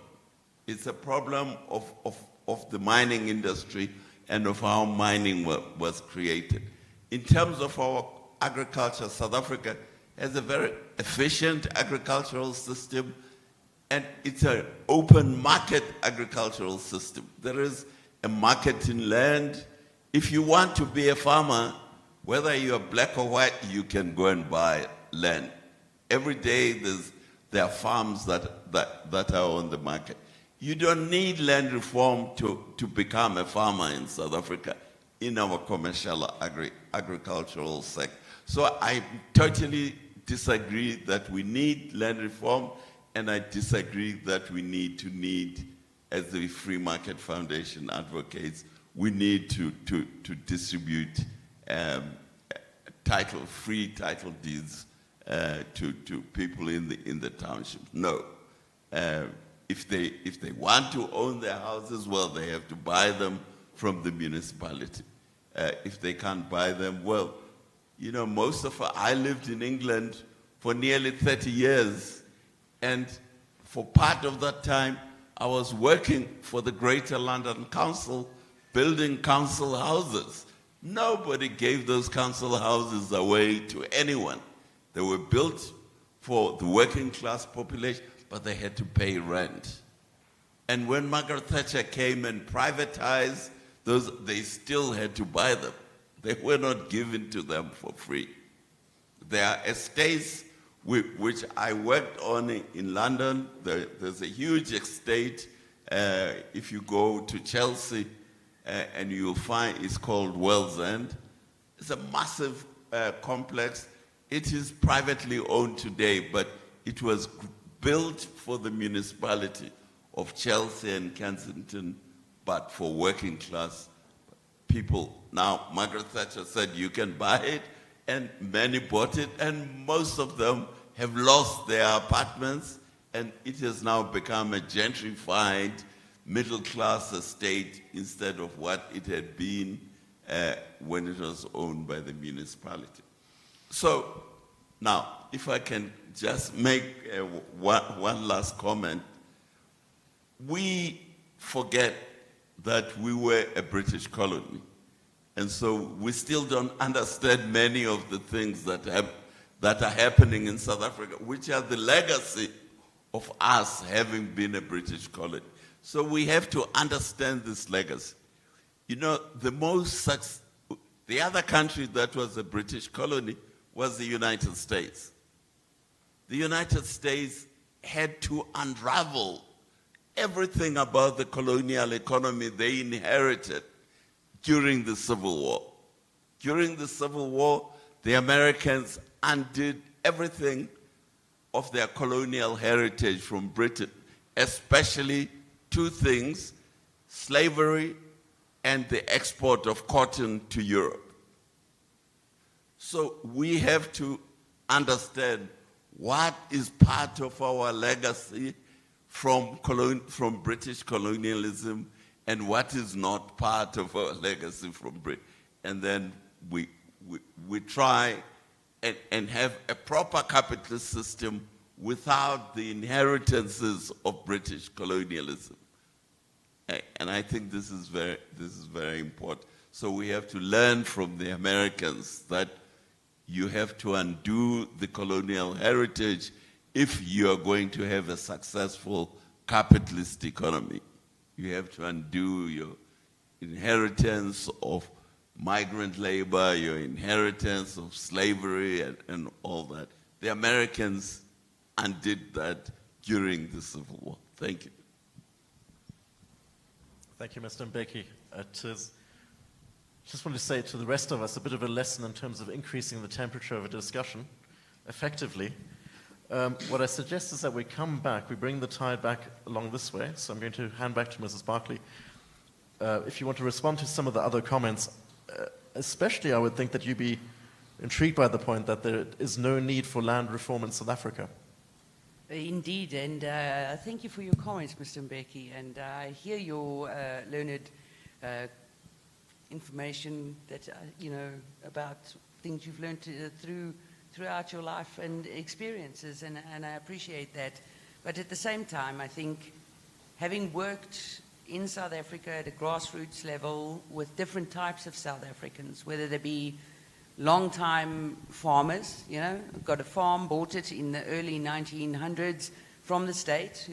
It's a problem of the mining industry and of how mining was created. In terms of our agriculture, South Africa has a very efficient agricultural system, and it's an open market agricultural system. There is a market in land. If you want to be a farmer, whether you're black or white, you can go and buy land. Every day there are farms that are on the market. You don't need land reform to become a farmer in South Africa in our commercial agricultural sector. So I totally disagree that we need land reform, and I disagree that we need, as the Free Market Foundation advocates, we need to distribute free title deeds to people in the township. No. If they want to own their houses, well, they have to buy them from the municipality. If they can't buy them, well, you know, I lived in England for nearly 30 years, and for part of that time, I was working for the Greater London Council, building council houses. Nobody gave those council houses away to anyone. They were built for the working class population, but they had to pay rent. And when Margaret Thatcher came and privatized those, they still had to buy them. They were not given to them for free. There are estates which I worked on in London. There's a huge estate. If you go to Chelsea, and you'll find it's called Wells End. It's a massive complex. It is privately owned today, but it was built for the municipality of Chelsea and Kensington, but for working class people. Now, Margaret Thatcher said you can buy it, and many bought it, and most of them have lost their apartments, and it has now become a gentrified middle-class estate instead of what it had been when it was owned by the municipality. So, now, if I can just make one last comment. We forget that we were a British colony, and so we still don't understand many of the things that are happening in South Africa, which are the legacy of us having been a British colony. So we have to understand this legacy. You know, the other country that was a British colony was the United States. The United States had to unravel everything about the colonial economy they inherited during the Civil War. During the Civil War, the Americans undid everything of their colonial heritage from Britain, especially two things: slavery and the export of cotton to Europe. So we have to understand what is part of our legacy from British colonialism and what is not part of our legacy from Britain. And then we try and have a proper capitalist system without the inheritances of British colonialism. And I think this is very important. So we have to learn from the Americans that you have to undo the colonial heritage if you are going to have a successful capitalist economy. You have to undo your inheritance of migrant labor, your inheritance of slavery, and all that. The Americans undid that during the Civil War. Thank you. Thank you, Mr. Mbeki. It is Just want to say to the rest of us a bit of a lesson in terms of increasing the temperature of a discussion effectively. What I suggest is that we come back, we bring the tide back along this way. So I'm going to hand back to Mrs. Barclay. If you want to respond to some of the other comments, especially I would think that you'd be intrigued by the point that there is no need for land reform in South Africa. Indeed, and thank you for your comments, Mr. Mbeki, and I hear your learned information that, about things you've learned throughout your life and experiences, and I appreciate that. But at the same time, I think having worked in South Africa at a grassroots level with different types of South Africans, whether they be long-time farmers, got a farm, bought it in the early 1900s from the state,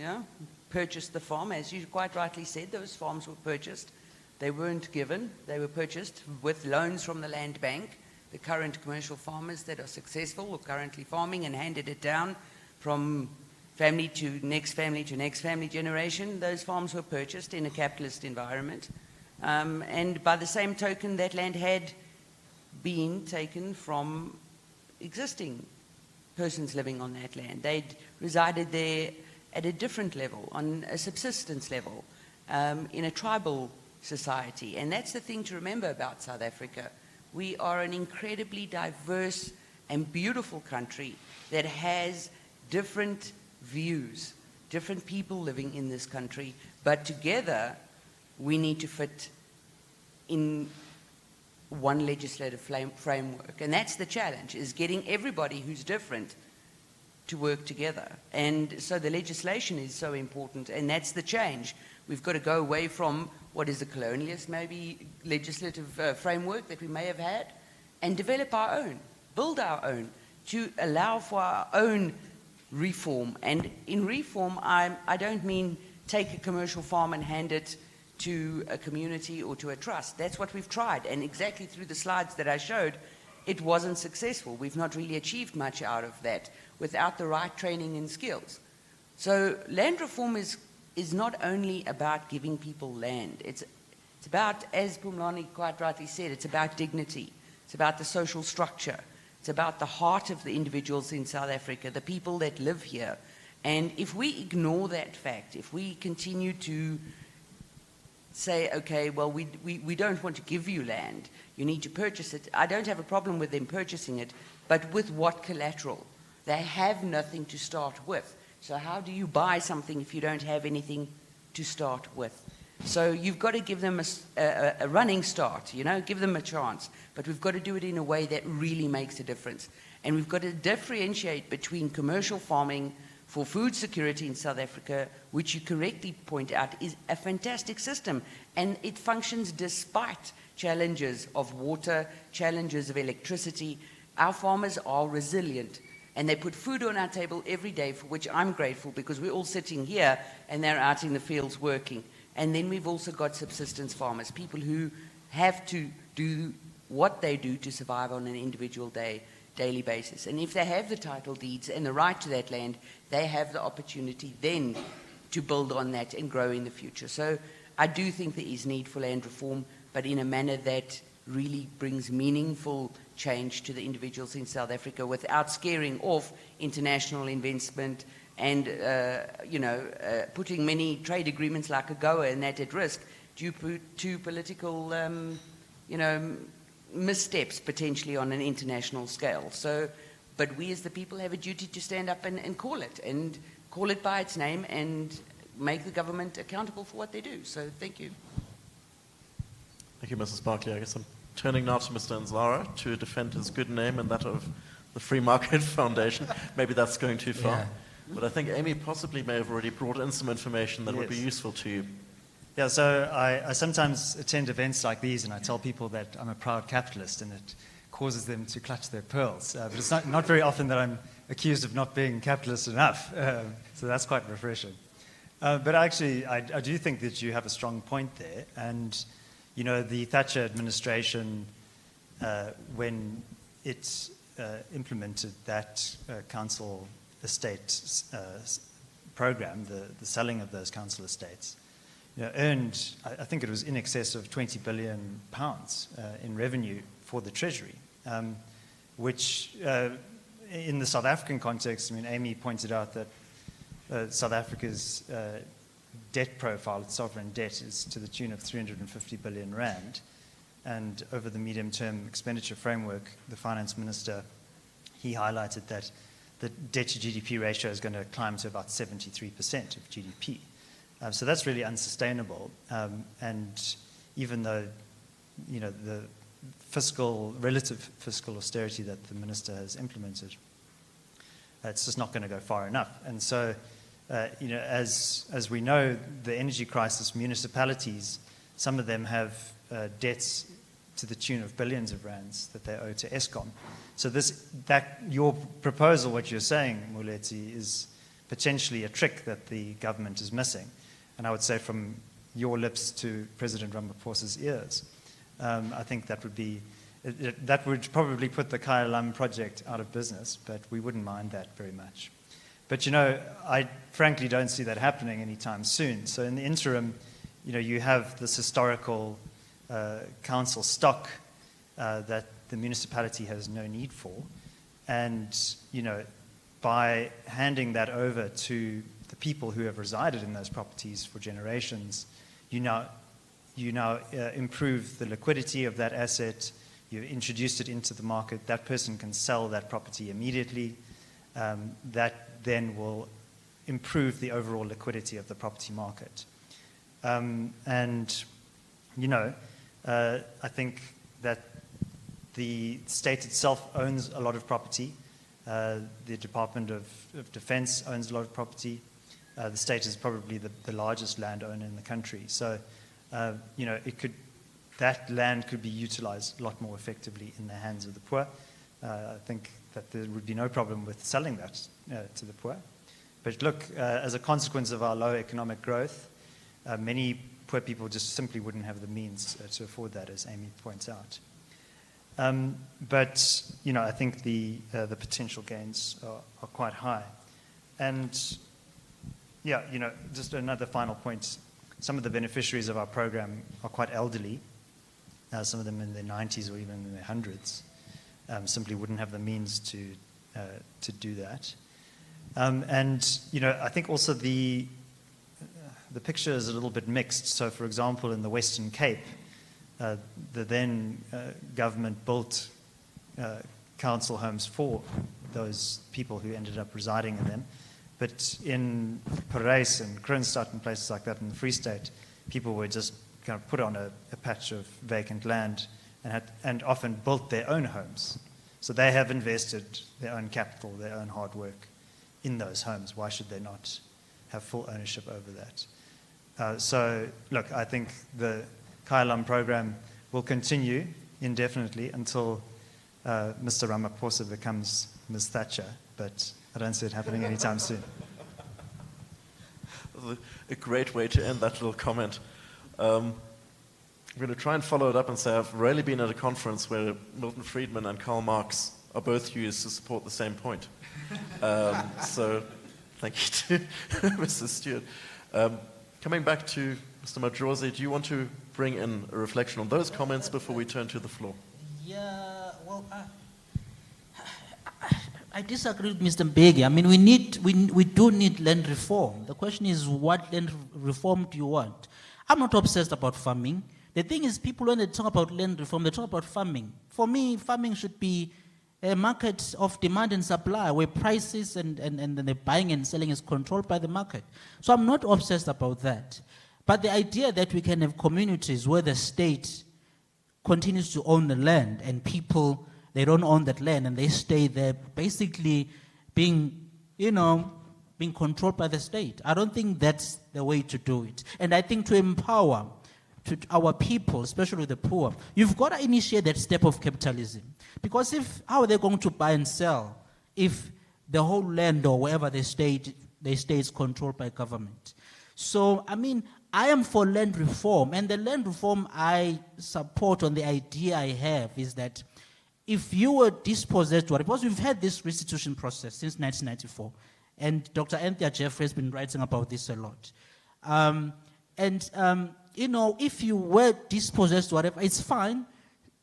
purchased the farm. As you quite rightly said, those farms were purchased. They weren't given. They were purchased with loans from the land bank. The current commercial farmers that are successful are currently farming and handed it down from family to next family to next family generation. Those farms were purchased in a capitalist environment. And by the same token, that land had been taken from existing persons living on that land. They'd resided there at a different level, on a subsistence level, in a tribal society. And that's the thing to remember about South Africa. We are an incredibly diverse and beautiful country that has different views, different people living in this country, but together we need to fit in one legislative framework. And that's the challenge, is getting everybody who's different to work together. And so the legislation is so important, and that's the change. We've got to go away from what is a colonialist, maybe, legislative framework that we may have had, and develop our own, build our own, to allow for our own reform. And in reform, I don't mean take a commercial farm and hand it to a community or to a trust. That's what we've tried, and exactly through the slides that I showed, it wasn't successful. We've not really achieved much out of that without the right training and skills. So land reform is not only about giving people land. It's about, as Pumlani quite rightly said, it's about dignity. It's about the social structure. It's about the heart of the individuals in South Africa, the people that live here. And if we ignore that fact, if we continue to say, okay, well, we don't want to give you land, you need to purchase it, I don't have a problem with them purchasing it, but with what collateral? They have nothing to start with. So how do you buy something if you don't have anything to start with? So you've got to give them a running start, give them a chance. But we've got to do it in a way that really makes a difference. And we've got to differentiate between commercial farming for food security in South Africa, which you correctly point out is a fantastic system. And it functions despite challenges of water, challenges of electricity. Our farmers are resilient. And they put food on our table every day, for which I'm grateful, because we're all sitting here and they're out in the fields working. And then we've also got subsistence farmers, people who have to do what they do to survive on an individual daily basis. And if they have the title deeds and the right to that land, they have the opportunity then to build on that and grow in the future. So I do think there is need for land reform, but in a manner that really brings meaningful change to the individuals in South Africa without scaring off international investment and, putting many trade agreements like AGOA and that at risk due to political, missteps potentially on an international scale. So, but we as the people have a duty to stand up and call it by its name and make the government accountable for what they do. So thank you. Thank you, Mrs. Barclay. I guess I'm turning now to Mr. Nzlara to defend his good name and that of the Free Market Foundation. Maybe that's going too far. Yeah. But I think Amy possibly may have already brought in some information that would be useful to you. Yeah, so I sometimes attend events like these and I tell people that I'm a proud capitalist and it causes them to clutch their pearls. But it's not very often that I'm accused of not being capitalist enough. So that's quite refreshing. But actually, I do think that you have a strong point there. And the Thatcher administration, when it implemented that council estate program, the selling of those council estates, earned, I think it was in excess of £20 billion in revenue for the Treasury, which in the South African context, I mean, Amy pointed out that South Africa's debt profile, its sovereign debt, is to the tune of 350 billion rand. And over the medium-term expenditure framework, the finance minister, he highlighted that the debt-to-GDP ratio is going to climb to about 73% of GDP. So that's really unsustainable. And even though, the relative fiscal austerity that the minister has implemented, it's just not going to go far enough. And so, as we know, the energy crisis, municipalities, some of them have debts to the tune of billions of rands that they owe to Eskom. So your proposal, what you're saying, Moletti, is potentially a trick that the government is missing. And I would say from your lips to President Ramaphosa's ears, I think that would probably put the Kaya Lam project out of business, but we wouldn't mind that very much. But I frankly don't see that happening anytime soon. So in the interim, you have this historical council stock that the municipality has no need for, and by handing that over to the people who have resided in those properties for generations, you now improve the liquidity of that asset. You've introduced it into the market. That person can sell that property immediately. That then will improve the overall liquidity of the property market. I think that the state itself owns a lot of property. The Department of Defense owns a lot of property. The state is probably the largest landowner in the country. So, that land could be utilized a lot more effectively in the hands of the poor. I think that there would be no problem with selling that to the poor. But look, as a consequence of our low economic growth, many poor people just simply wouldn't have the means to afford that, as Amy points out. But I think the potential gains are quite high. And just another final point. Some of the beneficiaries of our program are quite elderly. Some of them in their 90s or even in their hundreds. Simply wouldn't have the means to do that. I think also the picture is a little bit mixed. So, for example, in the Western Cape, the then government built council homes for those people who ended up residing in them. But in Parys and Kroonstad and places like that in the Free State, people were just kind of put on a patch of vacant land and often built their own homes. So they have invested their own capital, their own hard work in those homes. Why should they not have full ownership over that? So, look, I think the Kaya Lam program will continue indefinitely until Mr. Ramaphosa becomes Ms. Thatcher, but I don't see it happening anytime soon. A great way to end that little comment. I'm going to try and follow it up and say I've rarely been at a conference where Milton Friedman and Karl Marx are both used to support the same point. So thank you to Mr. Stewart. Coming back to Mr. Madrozi, do you want to bring in a reflection on those comments before we turn to the floor? Yeah, well, I disagree with Mr. Mbeki. I mean, we do need land reform. The question is, what land reform do you want? I'm not obsessed about farming. The thing is, people, when they talk about land reform, they talk about farming. For me, farming should be a market of demand and supply, where prices and the buying and selling is controlled by the market. So I'm not obsessed about that. But the idea that we can have communities where the state continues to own the land and people, they don't own that land and they stay there basically being controlled by the state. I don't think that's the way to do it. And I think to empower our people, especially the poor, you've got to initiate that step of capitalism. Because how are they going to buy and sell if the whole land or wherever they stay is controlled by government? So, I mean, I am for land reform, and the land reform I support on the idea I have is that if you were dispossessed, because we've had this restitution process since 1994, and Dr. Anthea Jeffrey has been writing about this a lot. And, you know, if you were dispossessed, whatever, it's fine.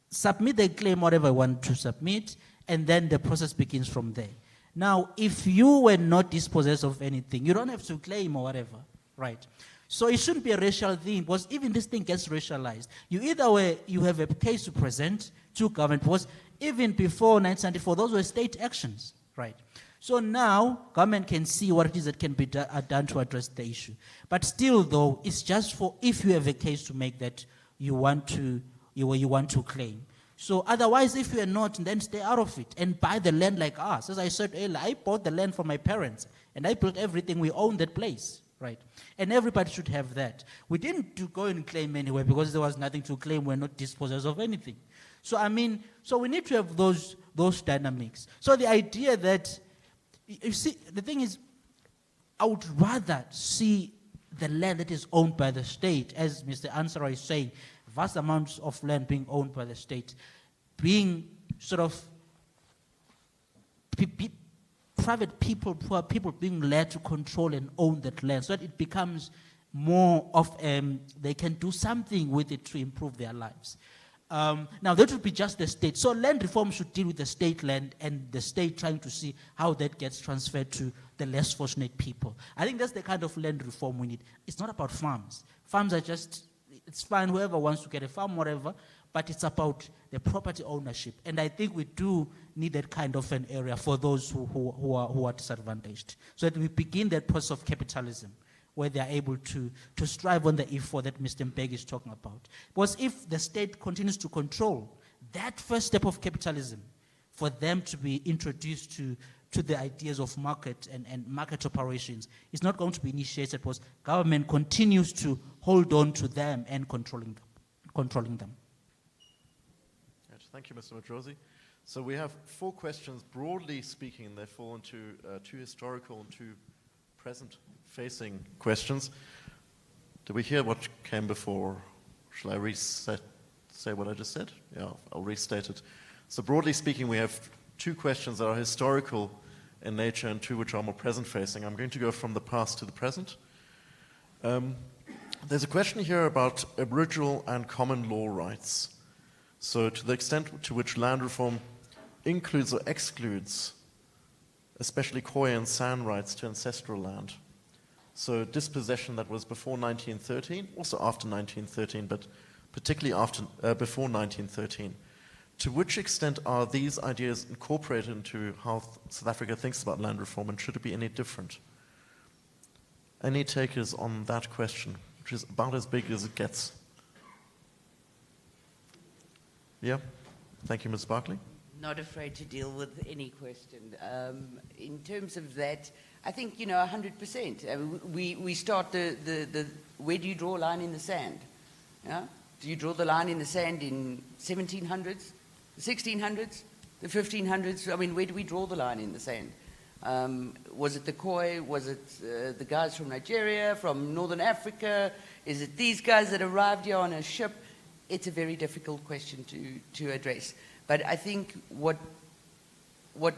Submit the claim, whatever you want to submit, and then the process begins from there. Now, if you were not dispossessed of anything, you don't have to claim or whatever, right? So it shouldn't be a racial thing, because even this thing gets racialized. You have a case to present to government, because even before 1994, those were state actions, right? So now, government can see what it is that can be done to address the issue. But still, though, it's just for if you have a case to make that you want to claim. So otherwise, if you are not, then stay out of it and buy the land like us. As I said earlier, I bought the land from my parents, and I built everything. We own that place, right? And everybody should have that. We didn't go and claim anywhere because there was nothing to claim. We're not dispossessed of anything. So I mean, so we need to have those dynamics. So the idea that, you see, the thing is, I would rather see the land that is owned by the state, as Mr. Ansara is saying, vast amounts of land being owned by the state, being sort of private people, poor people being led to control and own that land, so that it becomes more of, they can do something with it to improve their lives. Now, that would be just the state. So land reform should deal with the state land and the state trying to see how that gets transferred to the less fortunate people. I think that's the kind of land reform we need. It's not about farms. Farms are just, it's fine, whoever wants to get a farm, whatever, but it's about the property ownership. And I think we do need that kind of an area for those who are disadvantaged, so that we begin that process of capitalism, where they are able to strive on the E4 that Mr. Mbeki is talking about. Because if the state continues to control that first step of capitalism, for them to be introduced to the ideas of market and market operations, it's not going to be initiated, because government continues to hold on to them and controlling them. Right, thank you, Mr. Matrosi. So we have 4 questions. Broadly speaking, they fall into 2 historical and 2 present-facing questions. Did we hear what came before? Shall I say what I just said? Yeah, I'll restate it. So broadly speaking, we have 2 questions that are historical in nature and 2 which are more present-facing. I'm going to go from the past to the present. There's a question here about Aboriginal and common law rights. So to the extent to which land reform includes or excludes especially Khoi and San rights to ancestral land. So dispossession that was before 1913, also after 1913, but particularly before 1913. To which extent are these ideas incorporated into how South Africa thinks about land reform, and should it be any different? Any takers on that question, which is about as big as it gets? Yeah, thank you, Ms. Barclay. Not afraid to deal with any question. In terms of that, I think, 100%. We start where do you draw a line in the sand? Yeah? Do you draw the line in the sand in 1700s, the 1600s, the 1500s? I mean, where do we draw the line in the sand? Was it the Khoi? Was it the guys from Nigeria, from Northern Africa? Is it these guys that arrived here on a ship? It's a very difficult question to address. But I think what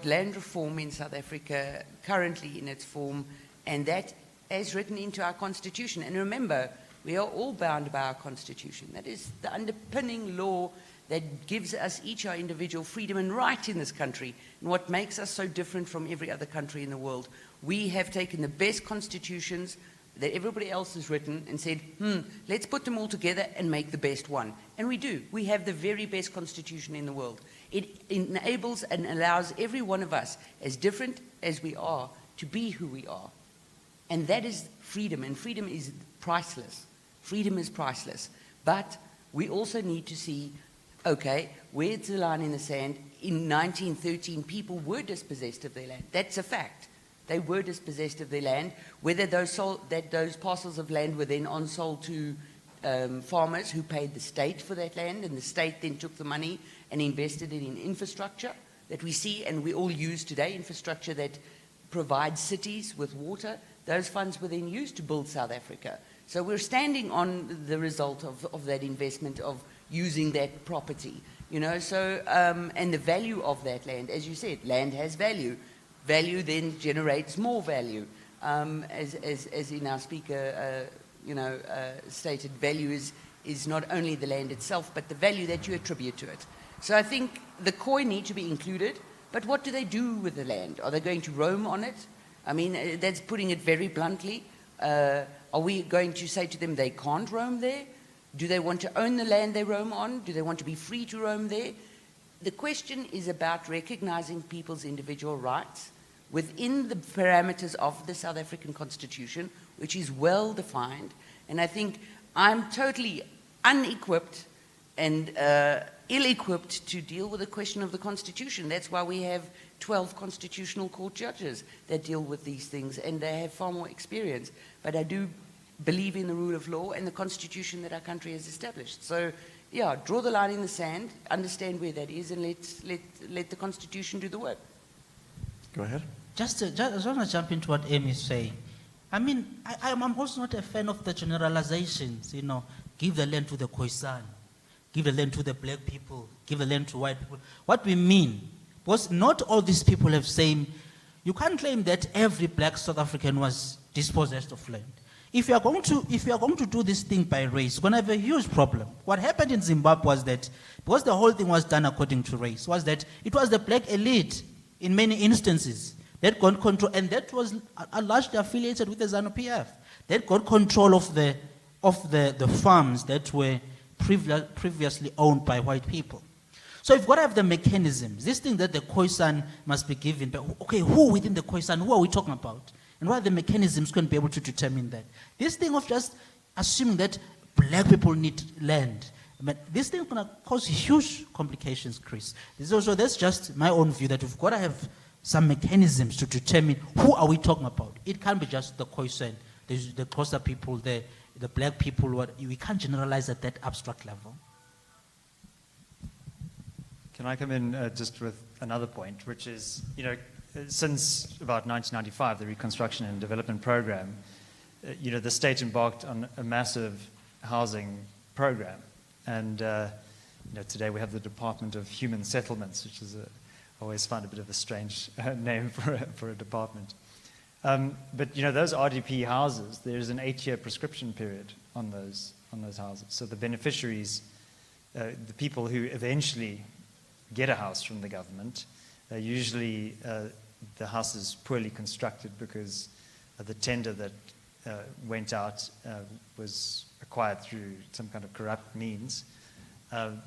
land reform in South Africa currently in its form, and that as written into our constitution, and remember, we are all bound by our constitution. That is the underpinning law that gives us each our individual freedom and right in this country, and what makes us so different from every other country in the world. We have taken the best constitutions that everybody else has written and said, let's put them all together and make the best one. And we do. We have the very best constitution in the world. It enables and allows every one of us, as different as we are, to be who we are. And that is freedom, and freedom is priceless. Freedom is priceless. But we also need to see, okay, where's the line in the sand? In 1913, people were dispossessed of their land. That's a fact. They were dispossessed of their land. Whether those parcels of land were then on-sold to farmers who paid the state for that land, and the state then took the money and invested it in infrastructure that we see and we all use today, infrastructure that provides cities with water. Those funds were then used to build South Africa. So we're standing on the result of that investment, of using that property, so, and the value of that land. As you said, land has value. Value then generates more value, as in our speaker stated, value is not only the land itself, but the value that you attribute to it. So I think the Khoi need to be included, but what do they do with the land? Are they going to roam on it? I mean, that's putting it very bluntly. Are we going to say to them they can't roam there? Do they want to own the land they roam on? Do they want to be free to roam there? The question is about recognizing people's individual rights within the parameters of the South African Constitution, which is well defined. And I think I'm totally unequipped and ill-equipped to deal with the question of the Constitution. That's why we have 12 constitutional court judges that deal with these things, and they have far more experience. But I do believe in the rule of law and the Constitution that our country has established. So, yeah, draw the line in the sand, understand where that is, and let the Constitution do the work. Go ahead. Just want to jump into what Amy is saying. I mean, I'm also not a fan of the generalizations, give the land to the Khoisan, give the land to the black people, give the land to white people. What we mean, because not all these people have same, you can't claim that every black South African was dispossessed of land. If you are going to do this thing by race, you're going to have a huge problem. What happened in Zimbabwe was that, because the whole thing was done according to race, was that it was the black elite in many instances that got control, and that was largely affiliated with the ZANU-PF, that got control of the farms that were previously owned by white people. So you've got to have the mechanisms. This thing that the Khoisan must be given, but okay, who within the Khoisan, who are we talking about? And what are the mechanisms going to be able to determine that? This thing of just assuming that black people need land, this thing is going to cause huge complications, Chris. That's just my own view, that we've got to have some mechanisms to determine who are we talking about. It can't be just the Khoisan, the Xhosa people, the black people. We can't generalize at that abstract level. Can I come in just with another point, which is, since about 1995, the Reconstruction and Development Program, the state embarked on a massive housing program. And today we have the Department of Human Settlements, which is I always find a bit of a strange name for a department. But those RDP houses, there's an 8-year prescription period on those houses. So the beneficiaries, the people who eventually get a house from the government, usually the house is poorly constructed because the tender that went out was acquired through some kind of corrupt means.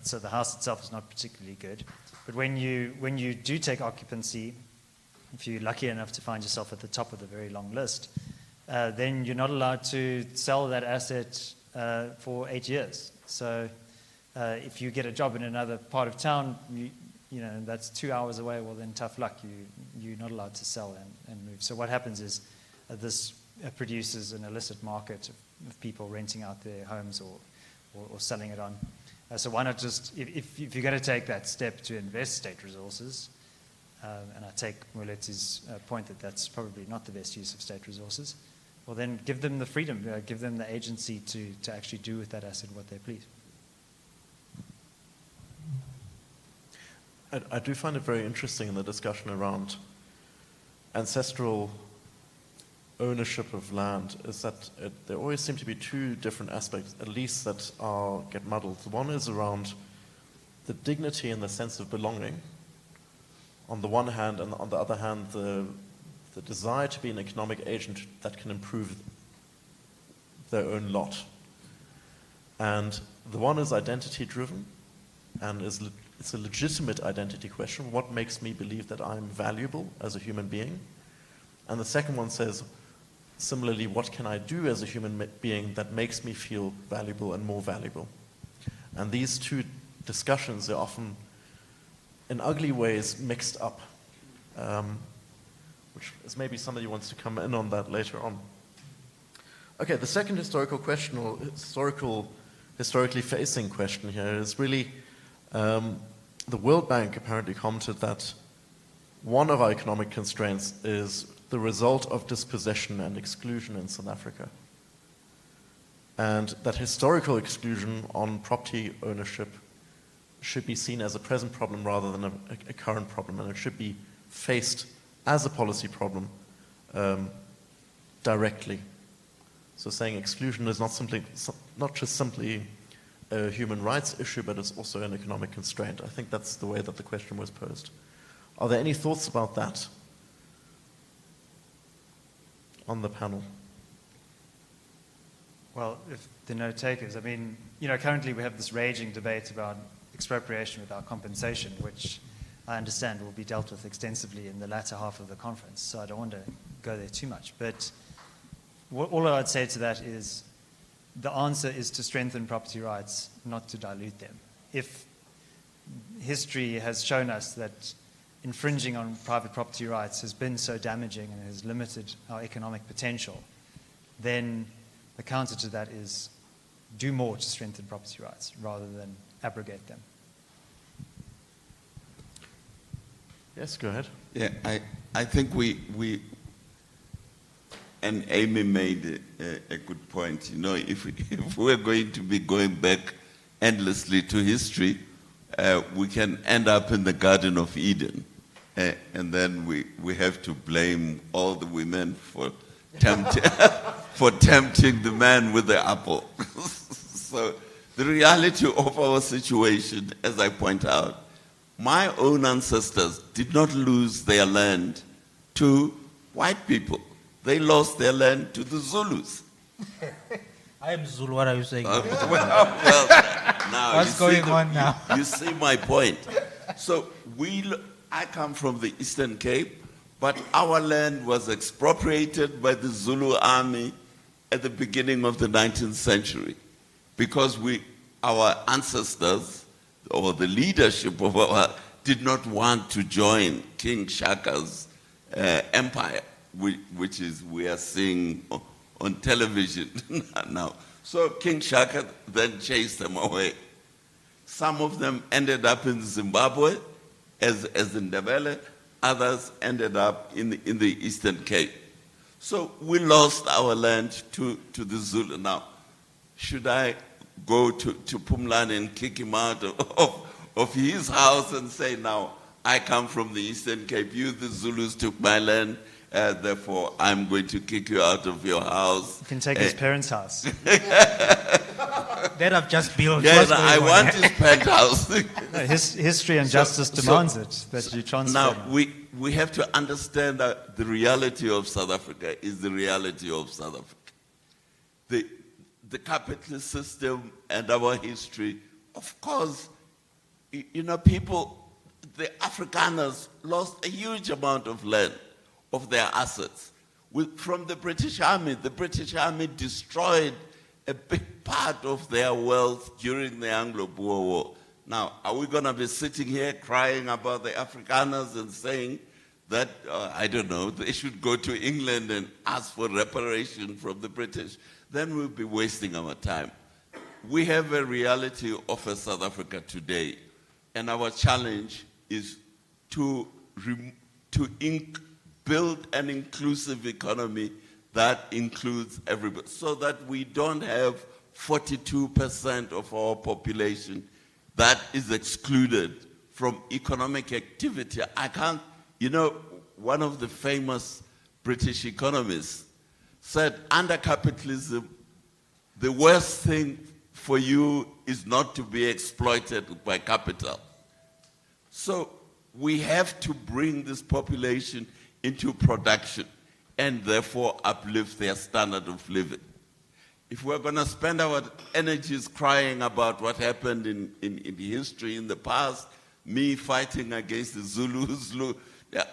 So the house itself is not particularly good. But when you do take occupancy, if you're lucky enough to find yourself at the top of the very long list, then you're not allowed to sell that asset for 8 years. So if you get a job in another part of town, that's 2 hours away, well then tough luck, you're not allowed to sell and move. So what happens is this produces an illicit market of people renting out their homes or selling it on. So why not just, if you're going to take that step to invest state resources, and I take Moletti's point that that's probably not the best use of state resources, well then give them the freedom, give them the agency to actually do with that asset what they please. I do find it very interesting in the discussion around ancestral ownership of land, is that there always seem to be two different aspects, at least, that get muddled. One is around the dignity and the sense of belonging, on the one hand, and on the other hand, the desire to be an economic agent that can improve their own lot. And the one is identity-driven, and it's a legitimate identity question. What makes me believe that I'm valuable as a human being? And the second one says, similarly, what can I do as a human being that makes me feel valuable and more valuable? And these two discussions are often, in ugly ways, mixed up, which is maybe somebody wants to come in on that later on. Okay, the second historical question, or historically facing question here, is really the World Bank apparently commented that one of our economic constraints is the result of dispossession and exclusion in South Africa. And that historical exclusion on property ownership should be seen as a present problem rather than a current problem, and it should be faced as a policy problem directly. So saying exclusion is not just simply a human rights issue, but it's also an economic constraint. I think that's the way that the question was posed. Are there any thoughts about that on the panel? Well, if there are no takers, I mean, you know, currently we have this raging debate about expropriation without compensation, which I understand will be dealt with extensively in the latter half of the conference, so I don't want to go there too much. But all I'd say to that is the answer is to strengthen property rights, not to dilute them. If history has shown us that infringing on private property rights has been so damaging and has limited our economic potential, then the counter to that is do more to strengthen property rights rather than abrogate them. Yes, go ahead. Yeah, I think and Amy made a good point. You know, if we're going to be going back endlessly to history, we can end up in the Garden of Eden. And then we have to blame all the women for tempting the man with the apple. So the reality of our situation, as I point out, my own ancestors did not lose their land to white people. They lost their land to the Zulus. I am Zulu, what are you saying? Well, now What's going on now? You see my point. So I come from the Eastern Cape, but our land was expropriated by the Zulu army at the beginning of the 19th century because our ancestors, or the leadership of our, did not want to join King Shaka's empire, which is we are seeing on television now. So King Shaka then chased them away. Some of them ended up in Zimbabwe as in Ndebele, others ended up in the Eastern Cape. So we lost our land to the Zulu. Now, should I go to Pumlani and kick him out of his house and say, now, I come from the Eastern Cape, you, the Zulus, took my land, therefore I'm going to kick you out of your house. You can take his parents' house. That I've just built. Yes, I want his penthouse. No, history and justice demands it, that you transfer. Now, we have to understand that the reality of South Africa is the reality of South Africa. The capitalist system and our history, of course, you know, the Afrikaners lost a huge amount of land, of their assets. From the British Army destroyed a big part of their wealth during the Anglo-Boer War. Now, are we going to be sitting here crying about the Afrikaners and saying that, I don't know, they should go to England and ask for reparation from the British? Then we'll be wasting our time. We have a reality of a South Africa today, and our challenge is to build an inclusive economy that includes everybody, so that we don't have 42% of our population that is excluded from economic activity. I can't, you know, one of the famous British economists said, under capitalism, the worst thing for you is not to be exploited by capital. So we have to bring this population into production and therefore uplift their standard of living. If we're going to spend our energies crying about what happened in history in the past, me fighting against the Zulus,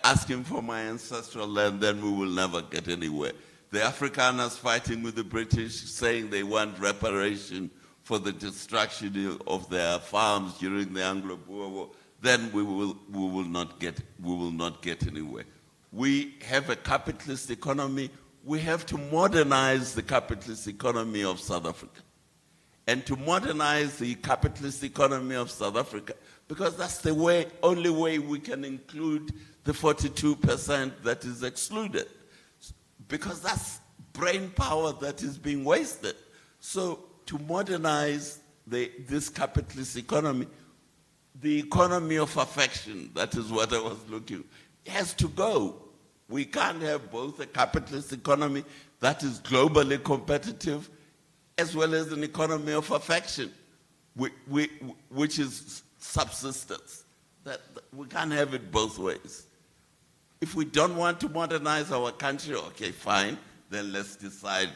asking for my ancestral land, then we will never get anywhere. The Afrikaners fighting with the British, saying they want reparation for the destruction of their farms during the Anglo-Boer War, then we will not get anywhere. We have a capitalist economy. We have to modernize the capitalist economy of South Africa. And to modernize the capitalist economy of South Africa, because that's the only way we can include the 42% that is excluded. Because that's brain power that is being wasted. So to modernize this capitalist economy, the economy of affection, that is what I was looking, has to go. We can't have both a capitalist economy that is globally competitive as well as an economy of affection, which is subsistence. We can't have it both ways. If we don't want to modernize our country, okay, fine, then let's decide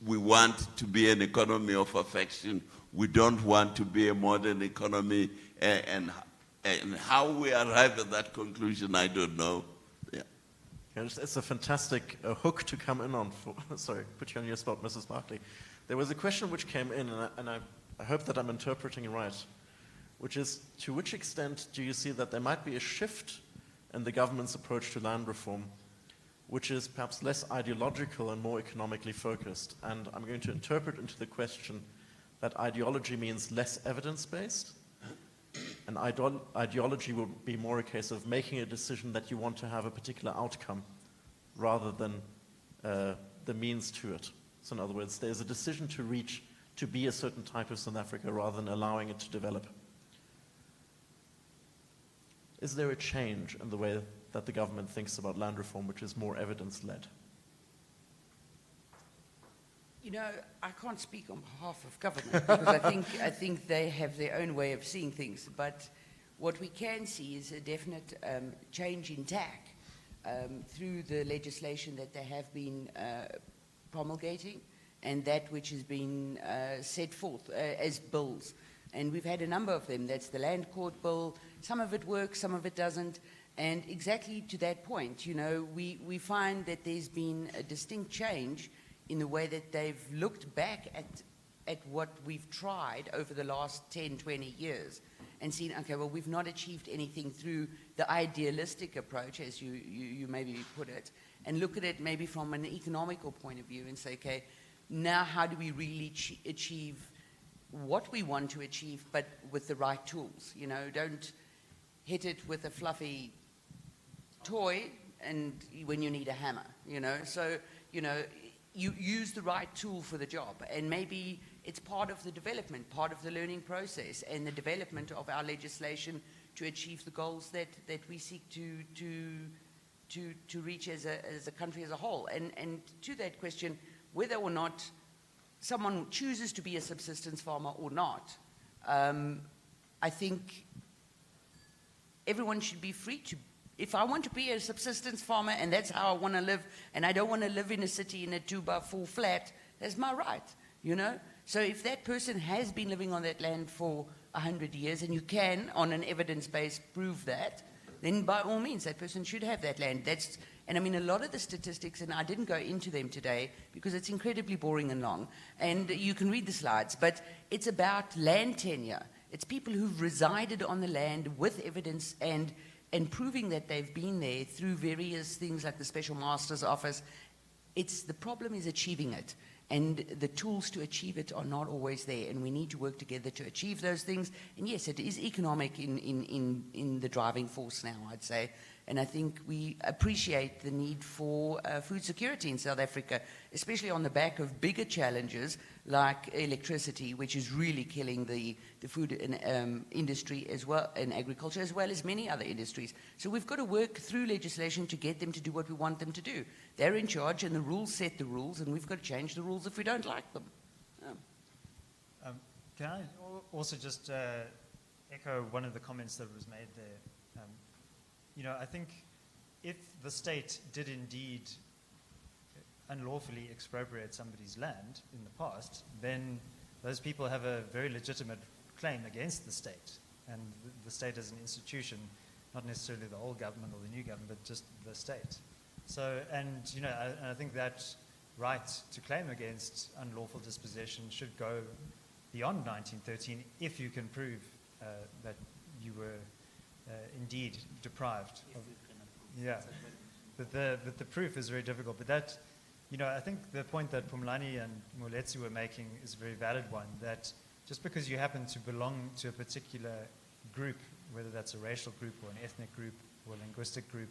we want to be an economy of affection. We don't want to be a modern economy, and how we arrive at that conclusion, I don't know. Yeah. It's a fantastic hook to come in on. Sorry, put you on your spot, Mrs. Barkley. There was a question which came in, and I hope that I'm interpreting it right, which is, to which extent do you see that there might be a shift in the government's approach to land reform, which is perhaps less ideological and more economically focused? And I'm going to interpret into the question that ideology means less evidence-based, and ideology will be more a case of making a decision that you want to have a particular outcome rather than the means to it. So in other words, there's a decision to be a certain type of South Africa rather than allowing it to develop. Is there a change in the way that the government thinks about land reform, which is more evidence-led? You know, I can't speak on behalf of government because I think they have their own way of seeing things. But what we can see is a definite change in tack through the legislation that they have been promulgating and that which has been set forth as bills. And we've had a number of them. That's the Land Court Bill. Some of it works, some of it doesn't. And exactly to that point, you know, we find that there's been a distinct change in the way that they've looked back at what we've tried over the last 10, 20 years and seen, okay, well, we've not achieved anything through the idealistic approach, as you maybe put it, and look at it maybe from an economical point of view and say, okay, now how do we really achieve what we want to achieve, but with the right tools? You know, don't hit it with a fluffy toy and when you need a hammer, you know. So, you know, you use the right tool for the job, and maybe it's part of the development, part of the learning process and the development of our legislation to achieve the goals that we seek to reach as a country as a whole. And to that question, whether or not someone chooses to be a subsistence farmer or not, I think everyone should be free to. If I want to be a subsistence farmer and that's how I want to live, and I don't want to live in a city in a 2x4 flat, that's my right, you know? So if that person has been living on that land for 100 years, and you can, on an evidence base, prove that, then by all means, that person should have that land. And I mean, a lot of the statistics, and I didn't go into them today because it's incredibly boring and long, and you can read the slides, but it's about land tenure. It's people who've resided on the land with evidence and proving that they've been there through various things like the Special Master's Office. The problem is achieving it. And the tools to achieve it are not always there. And we need to work together to achieve those things. And yes, it is economic in the driving force now, I'd say. And I think we appreciate the need for food security in South Africa, especially on the back of bigger challenges like electricity, which is really killing the food industry as well, and agriculture, as well as many other industries. So we've got to work through legislation to get them to do what we want them to do. They're in charge, and the rules set the rules, and we've got to change the rules if we don't like them. Can I also just echo one of the comments that was made there? You know, I think if the state did indeed unlawfully expropriate somebody's land in the past, then those people have a very legitimate claim against the state, and the state as an institution, not necessarily the old government or the new government, but just the state. So, and you know, I think that right to claim against unlawful dispossession should go beyond 1913 if you can prove that you were indeed deprived. Yeah, but the proof is very difficult. But that, you know, I think the point that Pumlani and Moletsi were making is a very valid one, that just because you happen to belong to a particular group, whether that's a racial group or an ethnic group or a linguistic group,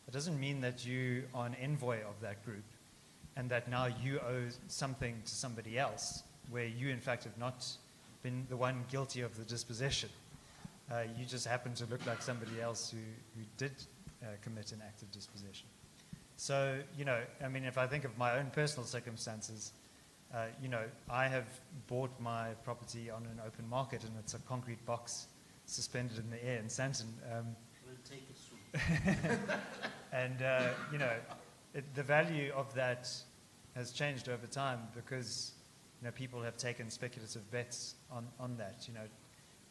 it doesn't mean that you are an envoy of that group and that now you owe something to somebody else where you in fact have not been the one guilty of the dispossession. You just happen to look like somebody else who did commit an act of dispossession. So, I mean, if I think of my own personal circumstances, I have bought my property on an open market, and it's a concrete box suspended in the air in Santon. We'll take it soon. And, the value of that has changed over time because, people have taken speculative bets on that. It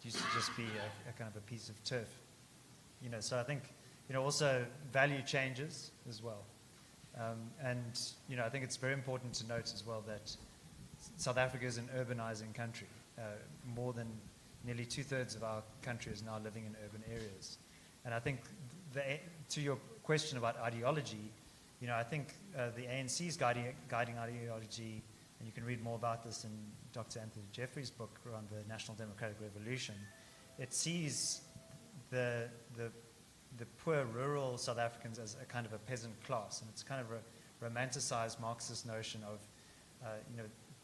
used to just be a kind of a piece of turf. So I think, also value changes as well. And, I think it's very important to note as well that South Africa is an urbanizing country. More than nearly 2/3 of our country is now living in urban areas. And I think, to your question about ideology, I think the ANC's guiding ideology, and you can read more about this in Dr. Anthony Jeffrey's book around the National Democratic Revolution, it sees the poor rural South Africans as a kind of a peasant class, and it's kind of a romanticized Marxist notion of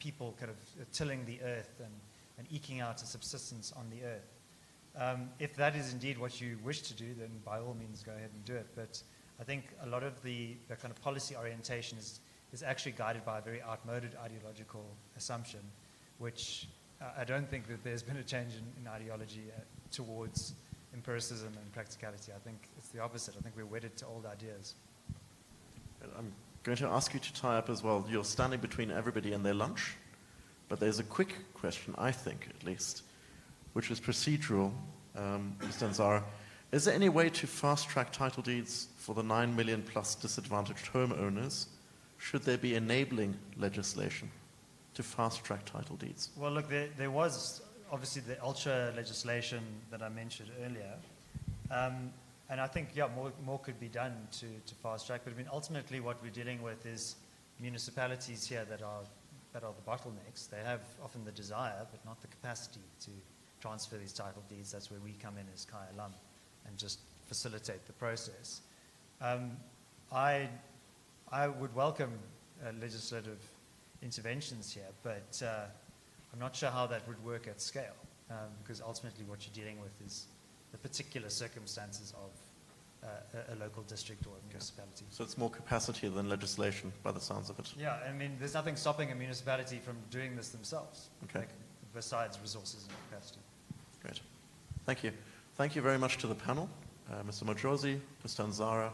people kind of tilling the earth and eking out a subsistence on the earth. If that is indeed what you wish to do, then by all means go ahead and do it. But I think a lot of the kind of policy orientation is actually guided by a very outmoded ideological assumption, which I don't think that there's been a change in ideology towards empiricism and practicality. I think it's the opposite. I think we're wedded to old ideas. I'm going to ask you to tie up as well. You're standing between everybody and their lunch, but there's a quick question, I think at least, which is procedural. Mr. Nzara, is there any way to fast-track title deeds for the 9 million plus disadvantaged homeowners? Should there be enabling legislation to fast-track title deeds? Well, look, there was obviously the ultra legislation that I mentioned earlier. And I think, more could be done to fast track. But I mean, ultimately what we're dealing with is municipalities here that are the bottlenecks. They have often the desire, but not the capacity to transfer these title deeds. That's where we come in as Kaya Lam and just facilitate the process. I would welcome legislative interventions here, but I'm not sure how that would work at scale, because ultimately what you're dealing with is the particular circumstances of a local district or a municipality. So it's more capacity than legislation by the sounds of it. Yeah, I mean, there's nothing stopping a municipality from doing this themselves, okay, besides resources and capacity. Great. Thank you. Thank you very much to the panel, Mr. Mojosi, Mr. Nzara,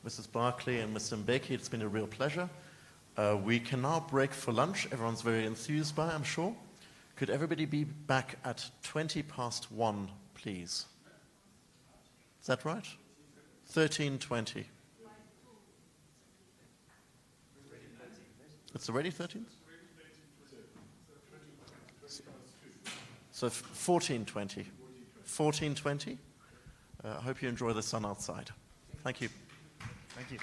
Mrs. Barclay, and Mr. Mbeki. It's been a real pleasure. We can now break for lunch. Everyone's very enthused by it, I'm sure. Could everybody be back at 1:20, please? Is that right? 13:20. It's already 13? So 14:20. 14:20. I hope you enjoy the sun outside. Thank you. Thank you.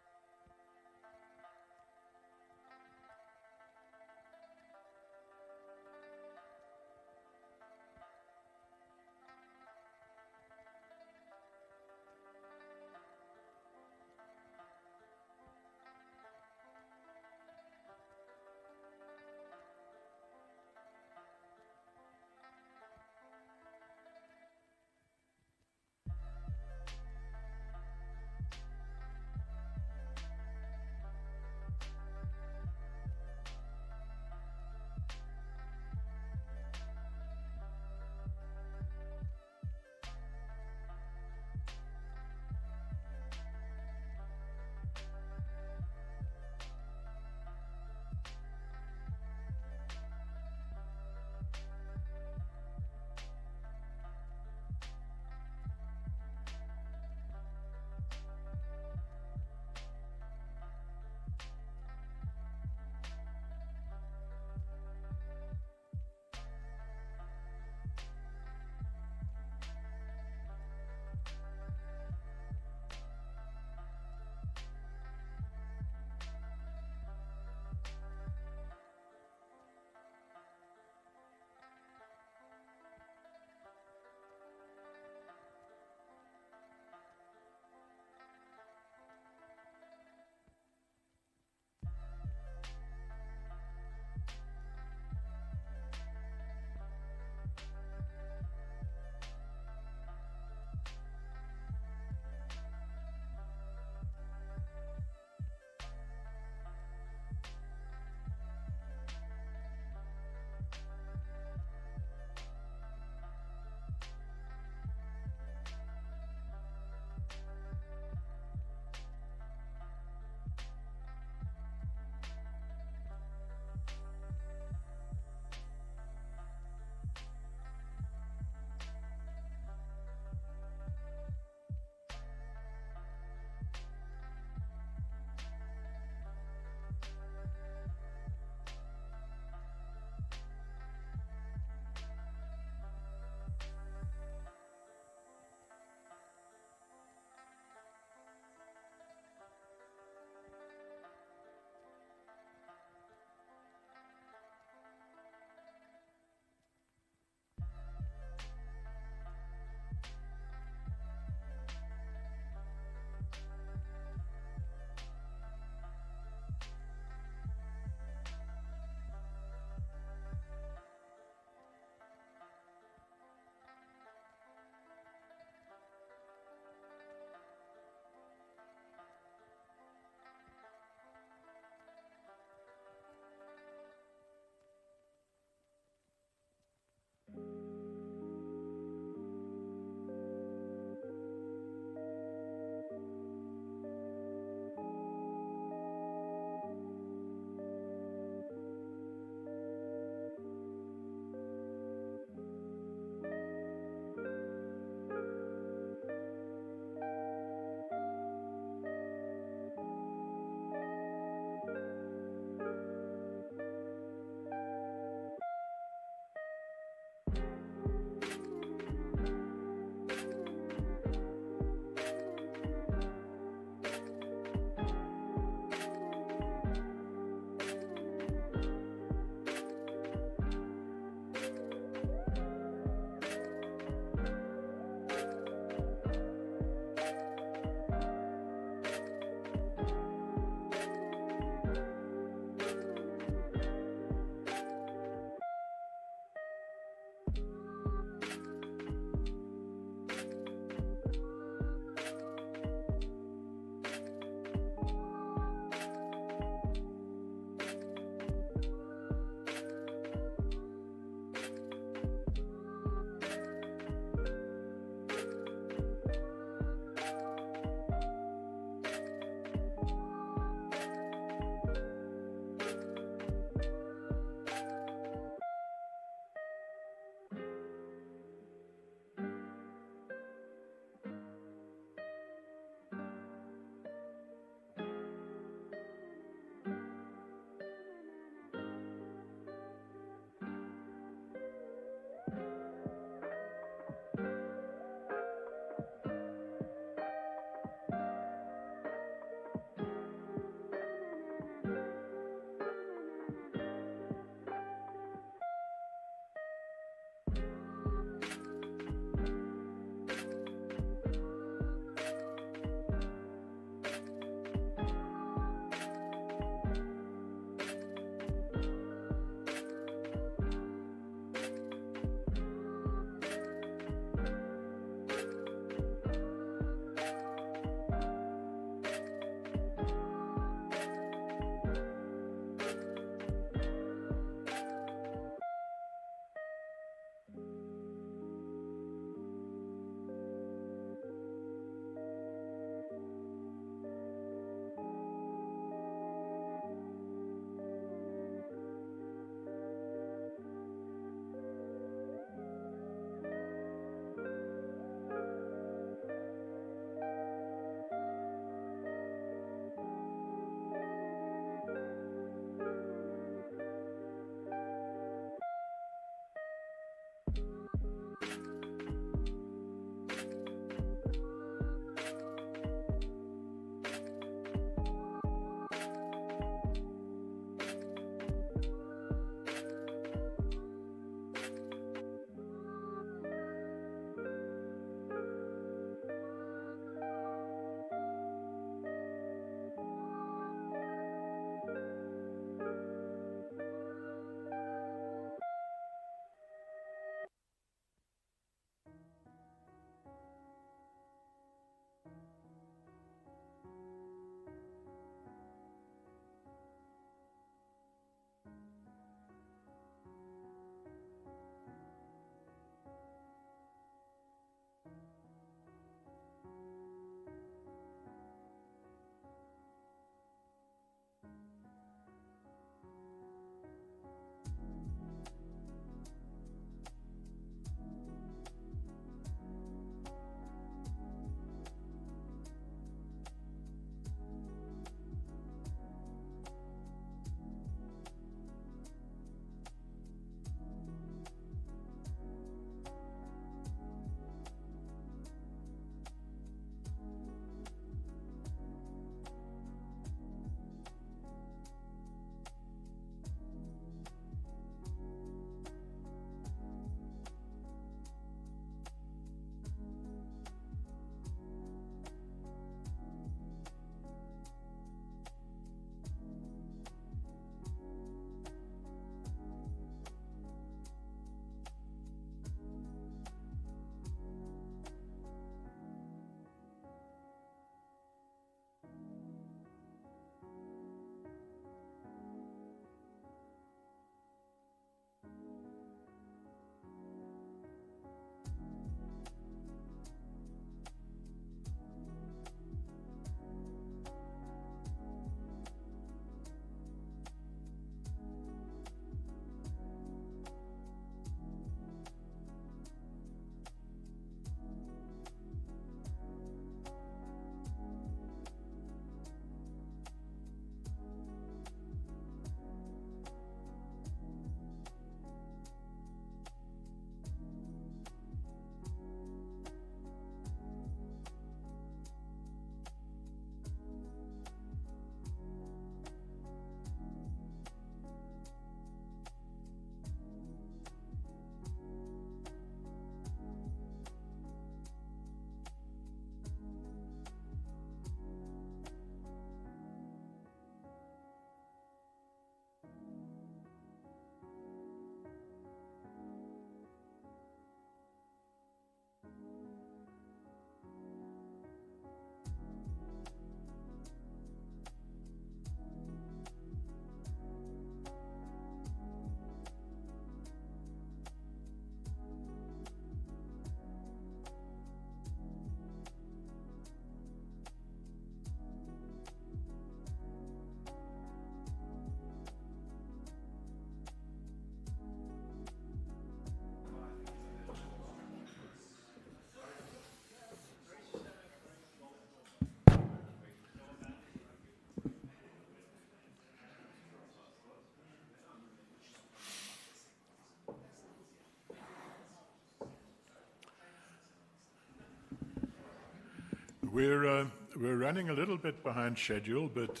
We're running a little bit behind schedule, but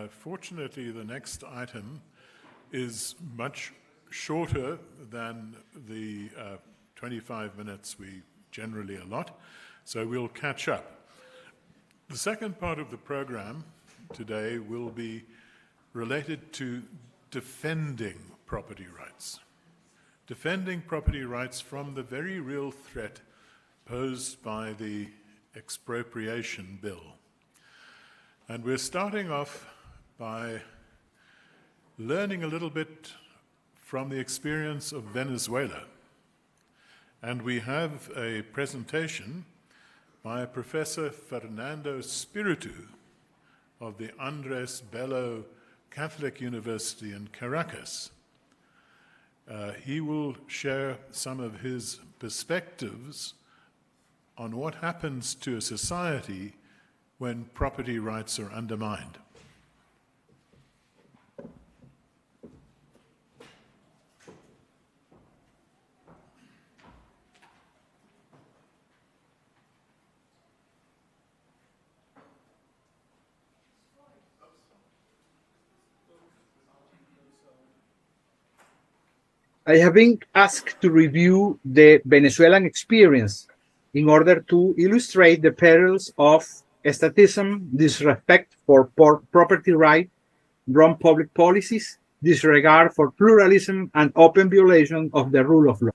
fortunately the next item is much shorter than the 25 minutes we generally allot, so we'll catch up. The second part of the program today will be related to defending property rights. Defending property rights from the very real threat posed by the expropriation bill. And we're starting off by learning a little bit from the experience of Venezuela. And we have a presentation by Professor Fernando Spiritu of the Andres Bello Catholic University in Caracas. He will share some of his perspectives on what happens to a society when property rights are undermined. I have been asked to review the Venezuelan experience in order to illustrate the perils of statism, disrespect for property rights, wrong public policies, disregard for pluralism, and open violation of the rule of law.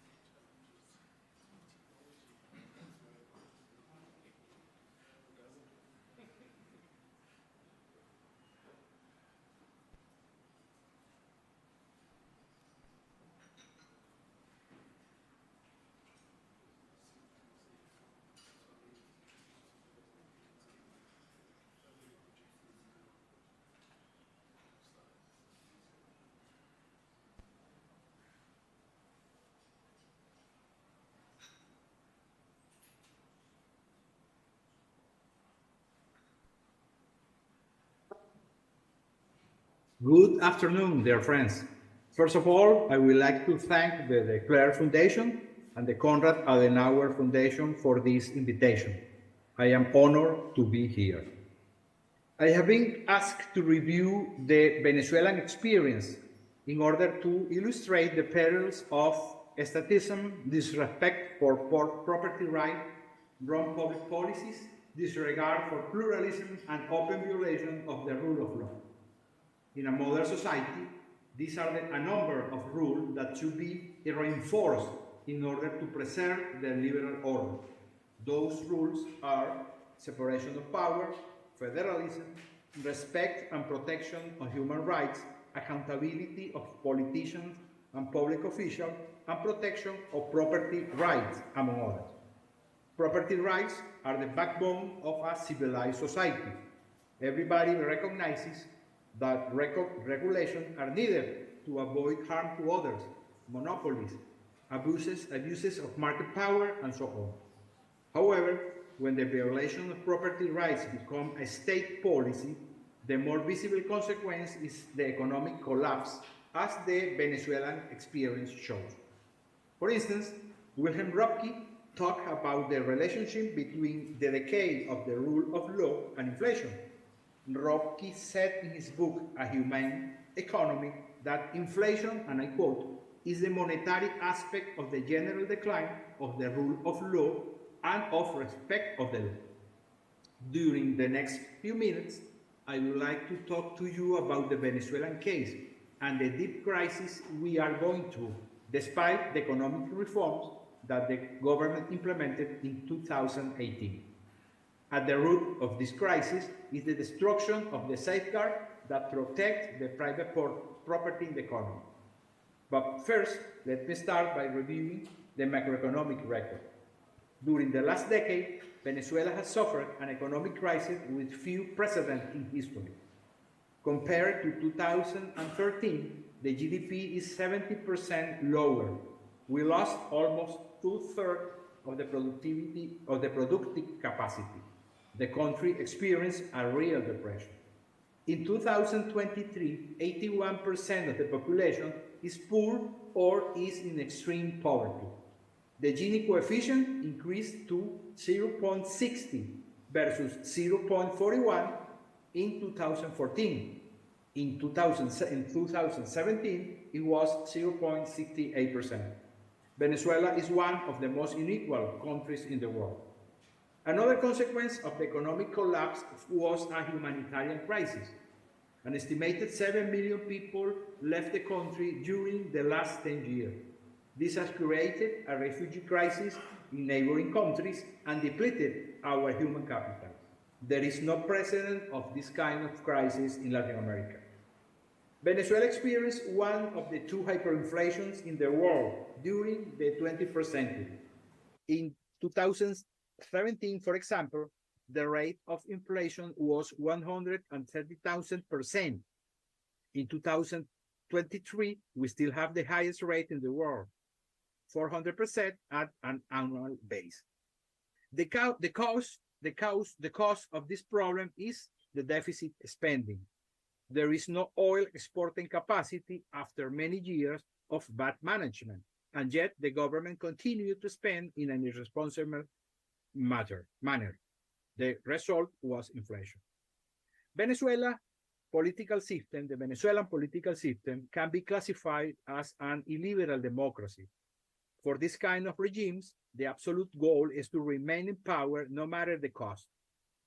Good afternoon, dear friends. First of all, I would like to thank the De Klerk Foundation and the Konrad Adenauer Foundation for this invitation. I am honored to be here. I have been asked to review the Venezuelan experience in order to illustrate the perils of statism, disrespect for property rights, wrong public policies, disregard for pluralism, and open violation of the rule of law. In a modern society, these are a number of rules that should be reinforced in order to preserve the liberal order. Those rules are separation of power, federalism, respect and protection of human rights, accountability of politicians and public officials, and protection of property rights, among others. Property rights are the backbone of a civilized society. Everybody recognizes that regulations are needed to avoid harm to others, monopolies, abuses of market power, and so on. However, when the violation of property rights become a state policy, the more visible consequence is the economic collapse, as the Venezuelan experience shows. For instance, Wilhelm Röpke talked about the relationship between the decay of the rule of law and inflation. Röpke said in his book, A Humane Economy, that inflation, and I quote, is the monetary aspect of the general decline of the rule of law and of respect of the law. During the next few minutes, I would like to talk to you about the Venezuelan case and the deep crisis we are going through, despite the economic reforms that the government implemented in 2018. At the root of this crisis is the destruction of the safeguards that protect the private property in the economy. But first, let me start by reviewing the macroeconomic record. During the last decade, Venezuela has suffered an economic crisis with few precedents in history. Compared to 2013, the GDP is 70% lower. We lost almost 2/3 of the productive capacity. The country experienced a real depression. In 2023, 81% of the population is poor or is in extreme poverty. The Gini coefficient increased to 0.60, versus 0.41 in 2014. In 2017, it was 0.68%. Venezuela is one of the most unequal countries in the world. Another consequence of the economic collapse was a humanitarian crisis. An estimated 7 million people left the country during the last 10 years. This has created a refugee crisis in neighboring countries and depleted our human capital. There is no precedent of this kind of crisis in Latin America. Venezuela experienced one of the two hyperinflations in the world during the 21st century. In 2017, for example, the rate of inflation was 130,000%. In 2023, we still have the highest rate in the world, 400% at an annual base. The cause of this problem is the deficit spending. There is no oil exporting capacity after many years of bad management, and yet the government continued to spend in an irresponsible manner. The result was inflation. The Venezuelan political system can be classified as an illiberal democracy. For this kind of regimes, the absolute goal is to remain in power no matter the cost.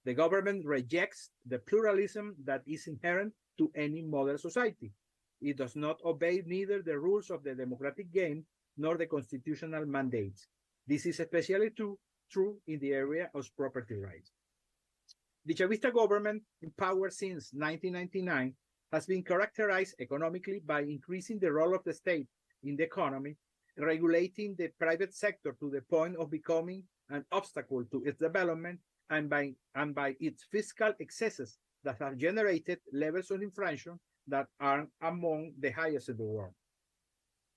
The government rejects the pluralism that is inherent to any modern society. It does not obey neither the rules of the democratic game nor the constitutional mandates. This is especially true in the area of property rights. The Chavista government, in power since 1999, has been characterized economically by increasing the role of the state in the economy, regulating the private sector to the point of becoming an obstacle to its development, and by its fiscal excesses that have generated levels of inflation that are among the highest in the world.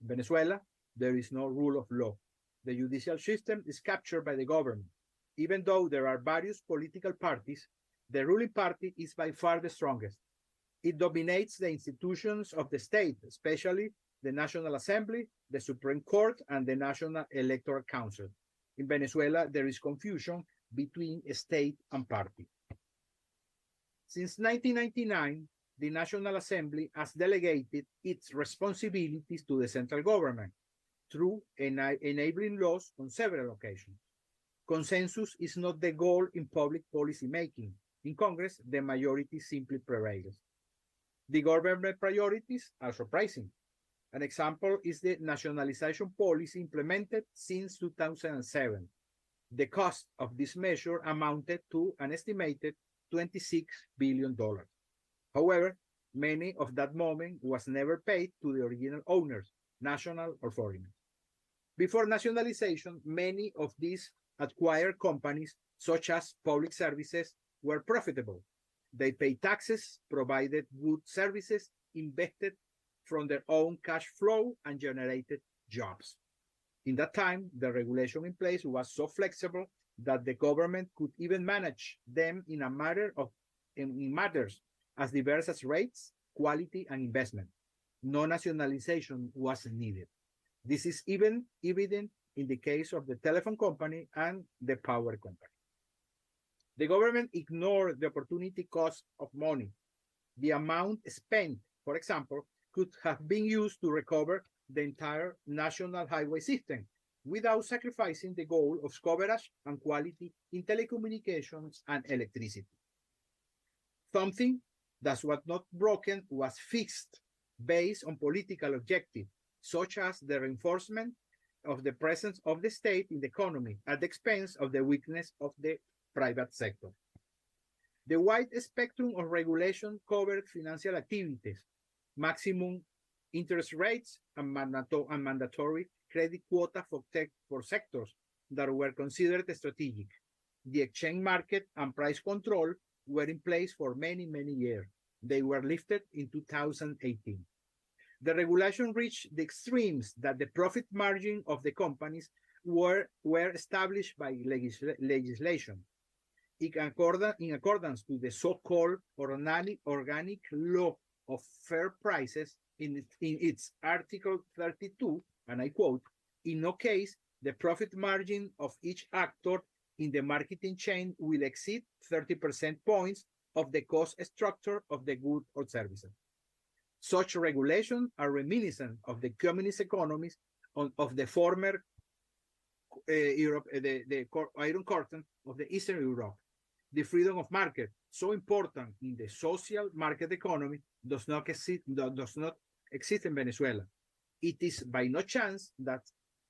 In Venezuela, there is no rule of law. The judicial system is captured by the government. Even though there are various political parties, the ruling party is by far the strongest. It dominates the institutions of the state, especially the National Assembly, the Supreme Court, and the National Electoral Council. In Venezuela, there is confusion between state and party. Since 1999, the National Assembly has delegated its responsibilities to the central government through enabling laws on several occasions. Consensus is not the goal in public policy making. In Congress, the majority simply prevails. The government priorities are surprising. An example is the nationalization policy implemented since 2007. The cost of this measure amounted to an estimated $26 billion. However, many of that money was never paid to the original owners, national or foreign. Before nationalization, many of these acquired companies, such as public services, were profitable. They paid taxes, provided good services, invested from their own cash flow, and generated jobs. In that time, the regulation in place was so flexible that the government could even manage them in matters as diverse as rates, quality, and investment. No nationalization was needed. This is even evident in the case of the telephone company and the power company. The government ignored the opportunity cost of money. The amount spent, for example, could have been used to recover the entire national highway system without sacrificing the goal of coverage and quality in telecommunications and electricity. Something that was not broken was fixed based on political objectives, such as the reinforcement of the presence of the state in the economy at the expense of the weakness of the private sector. The wide spectrum of regulation covered financial activities, maximum interest rates, and mandatory credit quota for sectors that were considered strategic. The exchange market and price control were in place for many, many years. They were lifted in 2018. The regulation reached the extremes that the profit margin of the companies were established by legislation. In accordance to the so-called organic law of fair prices in its Article 32, and I quote, in no case the profit margin of each actor in the marketing chain will exceed 30% points of the cost structure of the good or services. Such regulations are reminiscent of the communist economies of the former Europe, the Iron Curtain of the Eastern Europe. The freedom of market, so important in the social market economy, does not exist in Venezuela. It is by no chance that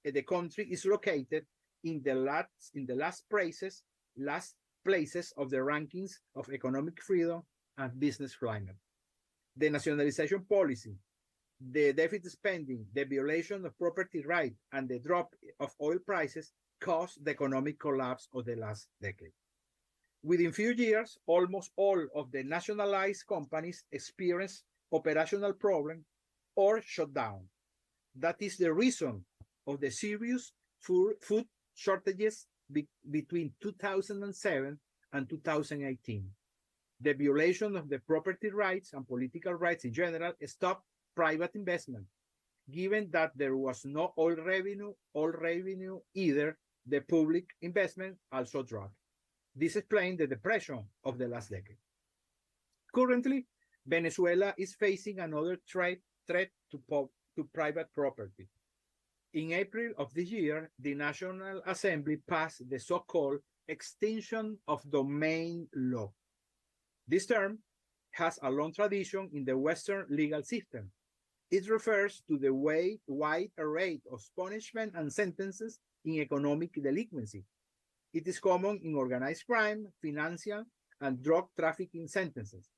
the country is located in the last places of the rankings of economic freedom and business climate. The nationalization policy, the deficit spending, the violation of property rights, and the drop of oil prices caused the economic collapse of the last decade. Within few years, almost all of the nationalized companies experienced operational problems or shut down. That is the reason of the serious food shortages between 2007 and 2018. The violation of the property rights and political rights in general stopped private investment. Given that there was no oil revenue either, the public investment also dropped. This explains the depression of the last decade. Currently, Venezuela is facing another threat to private property. In April of this year, the National Assembly passed the so-called Extinction of Domain Law. This term has a long tradition in the Western legal system. It refers to the wide array of punishment and sentences in economic delinquency. It is common in organized crime, financial, and drug trafficking sentences.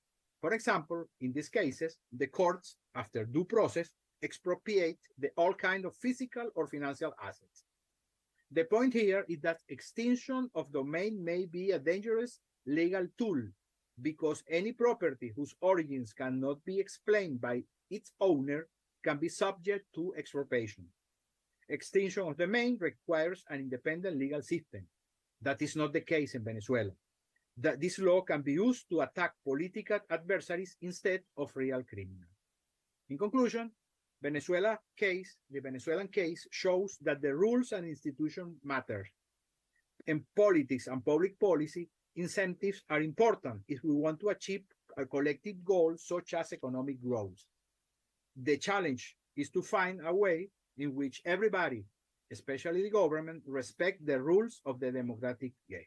For example, in these cases, the courts, after due process, expropriate all kinds of physical or financial assets. The point here is that extinction of domain may be a dangerous legal tool because any property whose origins cannot be explained by its owner can be subject to expropriation. Extinction of domain requires an independent legal system. That is not the case in Venezuela. That this law can be used to attack political adversaries instead of real criminals. In conclusion, the Venezuelan case shows that the rules and institutions matter. In politics and public policy, incentives are important if we want to achieve a collective goal such as economic growth. The challenge is to find a way in which everybody, especially the government, respect the rules of the democratic game.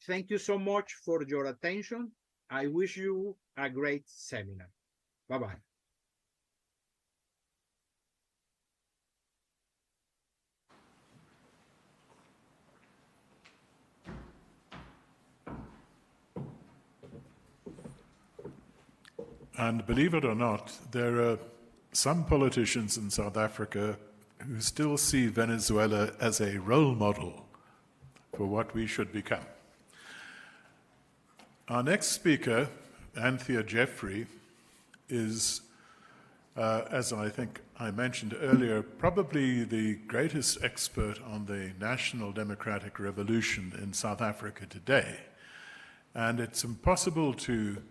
Thank you so much for your attention. I wish you a great seminar. Bye-bye. And believe it or not, there are some politicians in South Africa who still see Venezuela as a role model for what we should become. Our next speaker, Anthea Jeffrey, is, as I think I mentioned earlier, probably the greatest expert on the national democratic revolution in South Africa today. And it's impossible to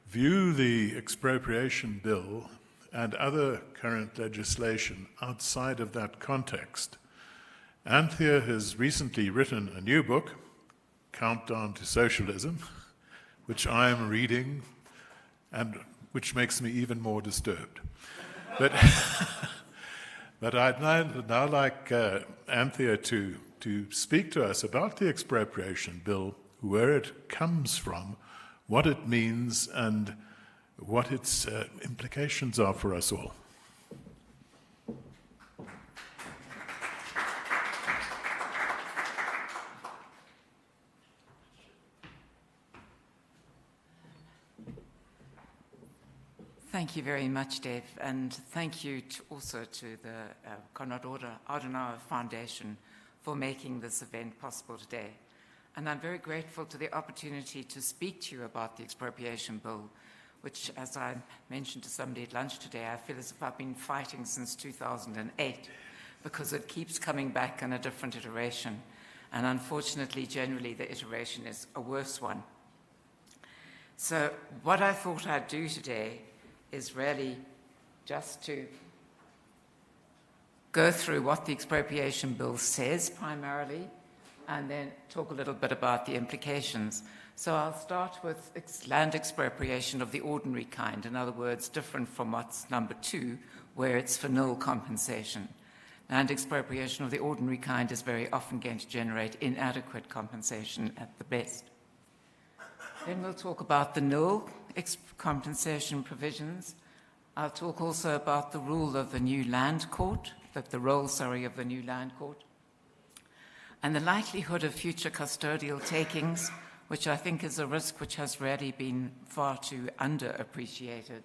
view the expropriation bill and other current legislation outside of that context. Anthea has recently written a new book, Countdown to Socialism, which I am reading and which makes me even more disturbed. But, but I'd now like Anthea to speak to us about the expropriation bill, where it comes from, what it means, and what its implications are for us all. Thank you very much, Dave, and thank you also to the Konrad Adenauer Foundation for making this event possible today. And I'm very grateful to the opportunity to speak to you about the expropriation bill, which, as I mentioned to somebody at lunch today, I feel as if I've been fighting since 2008, because it keeps coming back in a different iteration. And unfortunately, generally, the iteration is a worse one. So what I thought I'd do today is really just to go through what the expropriation bill says primarily, and then talk a little bit about the implications. So I'll start with land expropriation of the ordinary kind, in other words, different from what's number 2, where it's for nil compensation. Land expropriation of the ordinary kind is very often going to generate inadequate compensation at the best. Then we'll talk about the nil compensation provisions. I'll talk also about the role of the new land court, of the new land court, and the likelihood of future custodial takings, which I think is a risk which has really been far too underappreciated.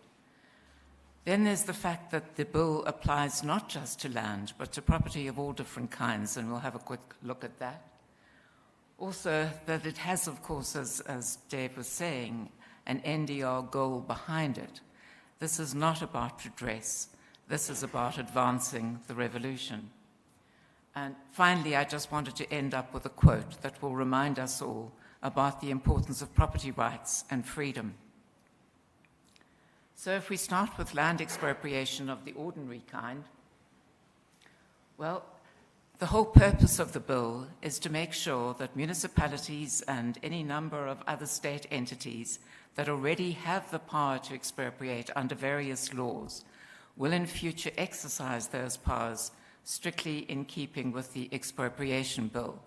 Then there's the fact that the bill applies not just to land, but to property of all different kinds, and we'll have a quick look at that. Also, that it has, of course, as Dave was saying, an NDR goal behind it. This is not about redress. This is about advancing the revolution. And finally, I just wanted to end up with a quote that will remind us all about the importance of property rights and freedom. So if we start with land expropriation of the ordinary kind, well, the whole purpose of the bill is to make sure that municipalities and any number of other state entities that already have the power to expropriate under various laws will in future exercise those powers strictly in keeping with the expropriation bill.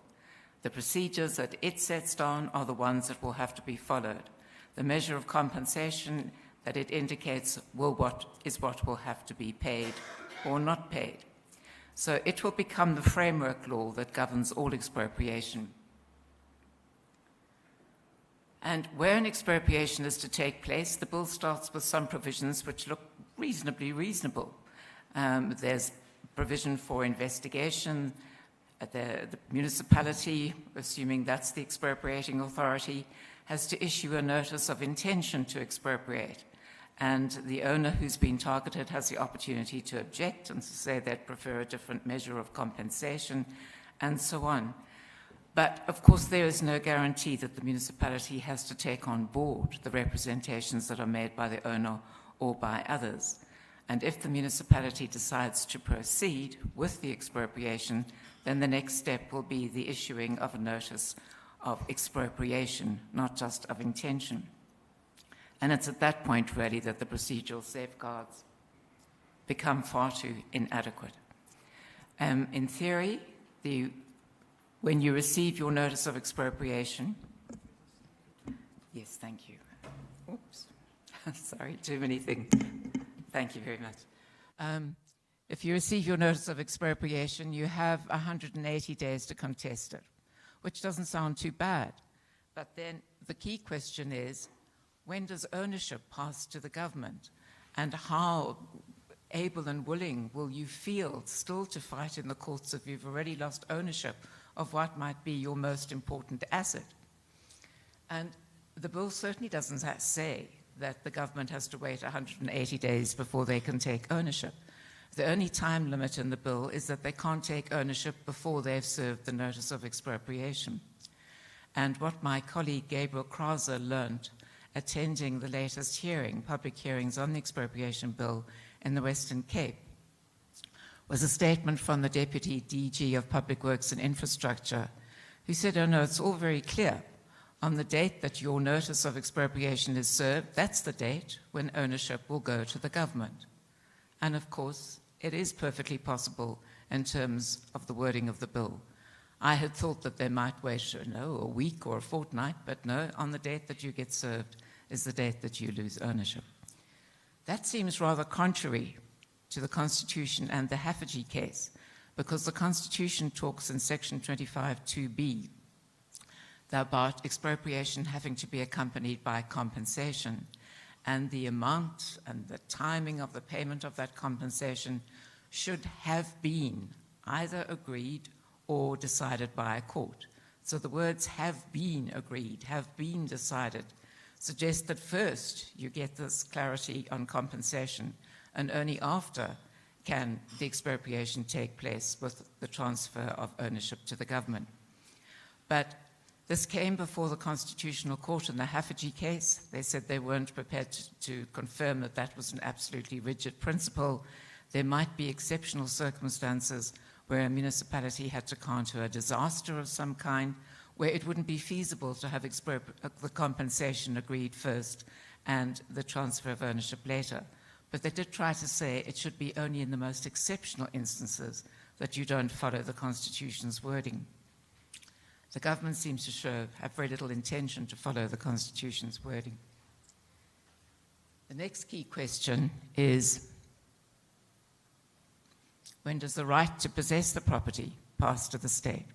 The procedures that it sets down are the ones that will have to be followed. The measure of compensation that it indicates is what will have to be paid or not paid. So it will become the framework law that governs all expropriation. And where an expropriation is to take place, the bill starts with some provisions which look reasonably reasonable. There's provision for investigation. The municipality, assuming that's the expropriating authority, has to issue a notice of intention to expropriate. And the owner who's been targeted has the opportunity to object and to say they'd prefer a different measure of compensation, and so on. But, of course, there is no guarantee that the municipality has to take on board the representations that are made by the owner or by others. And if the municipality decides to proceed with the expropriation, then the next step will be the issuing of a notice of expropriation, not just of intention. And it's at that point, really, that the procedural safeguards become far too inadequate. In theory, when you receive your notice of expropriation, yes, thank you. Oops, sorry, too many things. Thank you very much. If you receive your notice of expropriation, you have 180 days to contest it, which doesn't sound too bad. But then the key question is, when does ownership pass to the government? And how able and willing will you feel still to fight in the courts if you've already lost ownership of what might be your most important asset? And the bill certainly doesn't say that the government has to wait 180 days before they can take ownership. The only time limit in the bill is that they can't take ownership before they've served the notice of expropriation. And what my colleague Gabriel Krauser learned attending the latest public hearings on the expropriation bill in the Western Cape, was a statement from the Deputy DG of Public Works and Infrastructure, who said, oh no, it's all very clear. On the date that your notice of expropriation is served, that's the date when ownership will go to the government. And of course, it is perfectly possible in terms of the wording of the bill. I had thought that they might wait, a week or a fortnight, but no, on the date that you get served is the date that you lose ownership. That seems rather contrary to the Constitution and the Hafferty case, because the Constitution talks in section 25(2)(b) about expropriation having to be accompanied by compensation, and the amount and the timing of the payment of that compensation should have been either agreed or decided by a court. So the words have been agreed, have been decided, suggest that first you get this clarity on compensation, and only after can the expropriation take place with the transfer of ownership to the government. But this came before the Constitutional Court in the Hafferty case. They said they weren't prepared to confirm that that was an absolutely rigid principle. There might be exceptional circumstances where a municipality had to counter a disaster of some kind, where it wouldn't be feasible to have the compensation agreed first and the transfer of ownership later. But they did try to say it should be only in the most exceptional instances that you don't follow the Constitution's wording. The government seems to have very little intention to follow the Constitution's wording. The next key question is, when does the right to possess the property pass to the state?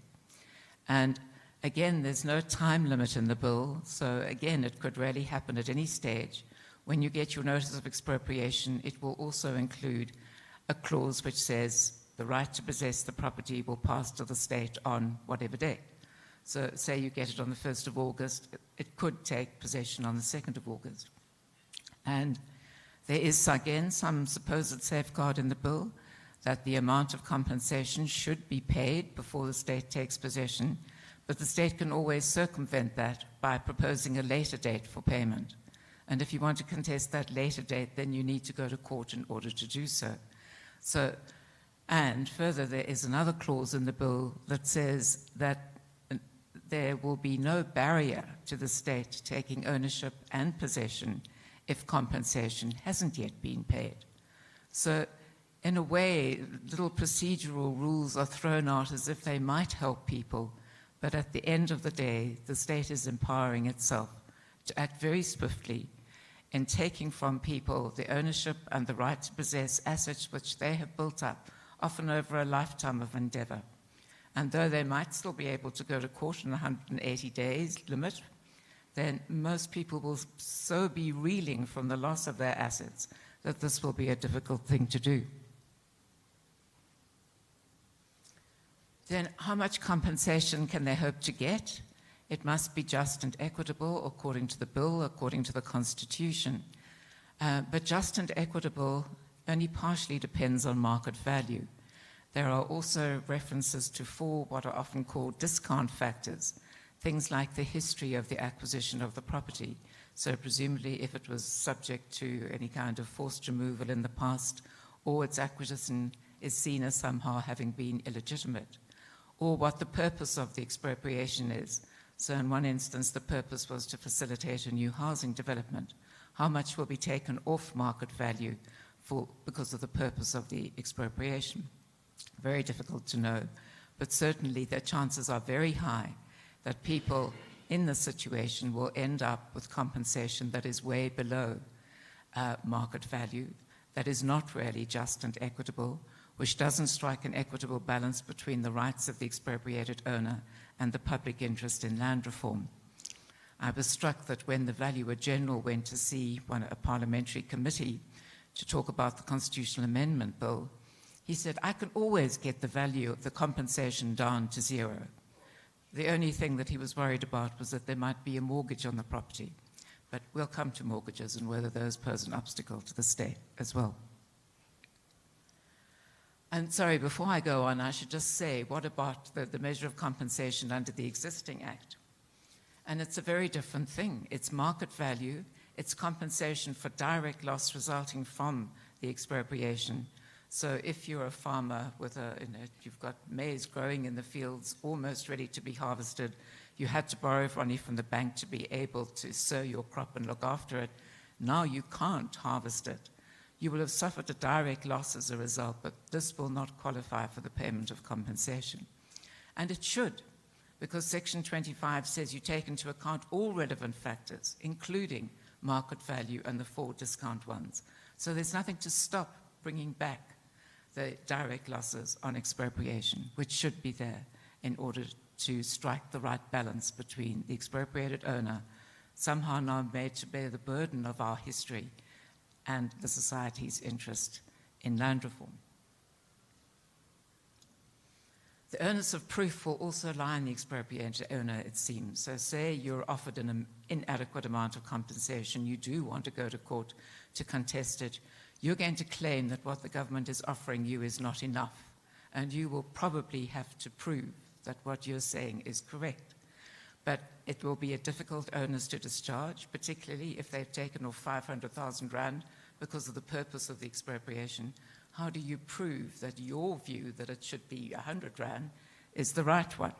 And again, there's no time limit in the bill, so again, it could really happen at any stage. When you get your notice of expropriation, it will also include a clause which says the right to possess the property will pass to the state on whatever date. So say you get it on the 1st of August, it could take possession on the 2nd of August. And there is, again, some supposed safeguard in the bill that the amount of compensation should be paid before the state takes possession, but the state can always circumvent that by proposing a later date for payment. And if you want to contest that later date, then you need to go to court in order to do so. And further, there is another clause in the bill that says that there will be no barrier to the state taking ownership and possession if compensation hasn't yet been paid. So in a way, little procedural rules are thrown out as if they might help people, but at the end of the day, the state is empowering itself to act very swiftly in taking from people the ownership and the right to possess assets which they have built up, often over a lifetime of endeavor. And though they might still be able to go to court in 180 days limit, then most people will so be reeling from the loss of their assets that this will be a difficult thing to do. Then how much compensation can they hope to get? It must be just and equitable according to the bill, according to the Constitution. But just and equitable only partially depends on market value. There are also references to 4 what are often called discount factors, things like the history of the acquisition of the property. So presumably if it was subject to any kind of forced removal in the past, or its acquisition is seen as somehow having been illegitimate, or what the purpose of the expropriation is. So in one instance, the purpose was to facilitate a new housing development. How much will be taken off market value because of the purpose of the expropriation? Very difficult to know, but certainly the chances are very high that people in this situation will end up with compensation that is way below market value, that is not really just and equitable, which doesn't strike an equitable balance between the rights of the expropriated owner and the public interest in land reform. I was struck that when the Valuer General went to see a parliamentary committee to talk about the Constitutional Amendment Bill, he said, I can always get the value of the compensation down to 0. The only thing that he was worried about was that there might be a mortgage on the property. But we'll come to mortgages and whether those pose an obstacle to the state as well. And sorry, before I go on, I should just say, what about the measure of compensation under the existing Act? And it's a very different thing. It's market value, it's compensation for direct loss resulting from the expropriation. So if you're a farmer with you've got maize growing in the fields, almost ready to be harvested, you had to borrow money from the bank to be able to sow your crop and look after it. Now you can't harvest it. You will have suffered a direct loss as a result, but this will not qualify for the payment of compensation. And it should, because Section 25 says you take into account all relevant factors, including market value and the 4 discount ones. So there's nothing to stop bringing back the direct losses on expropriation, which should be there in order to strike the right balance between the expropriated owner, somehow now made to bear the burden of our history, and the society's interest in land reform. The onus of proof will also lie on the expropriated owner, it seems. So say you're offered an inadequate amount of compensation, you do want to go to court to contest it, you're going to claim that what the government is offering you is not enough, and you will probably have to prove that what you're saying is correct. But it will be a difficult onus to discharge, particularly if they've taken off 500,000 rand because of the purpose of the expropriation. how do you prove that your view that it should be 100 rand is the right one?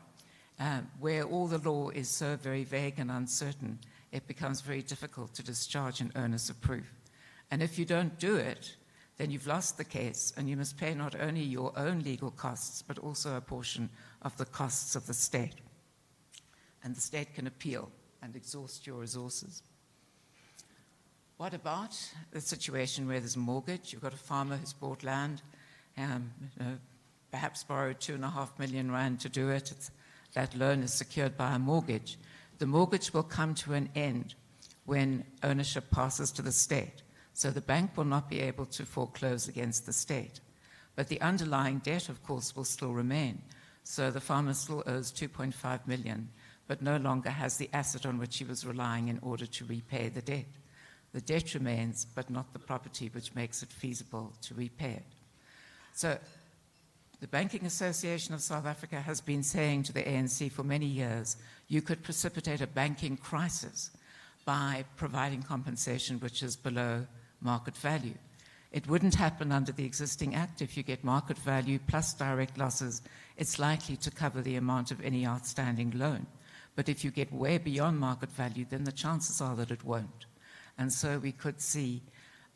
Where all the law is so very vague and uncertain, it becomes very difficult to discharge an onus of proof. And if you don't do it, then you've lost the case, and you must pay not only your own legal costs, but also a portion of the costs of the state. And the state can appeal and exhaust your resources. What about the situation where there's a mortgage? You've got a farmer who's bought land, perhaps borrowed 2.5 million rand to do it. That loan is secured by a mortgage. The mortgage will come to an end when ownership passes to the state. So the bank will not be able to foreclose against the state. But the underlying debt, of course, will still remain. So the farmer still owes 2.5 million, but no longer has the asset on which he was relying in order to repay the debt. The debt remains, but not the property, which makes it feasible to repay it. So the Banking Association of South Africa has been saying to the ANC for many years, you could precipitate a banking crisis by providing compensation which is below market value. It wouldn't happen under the existing act. If you get market value plus direct losses, it's likely to cover the amount of any outstanding loan. But if you get way beyond market value, then the chances are that it won't. And so we could see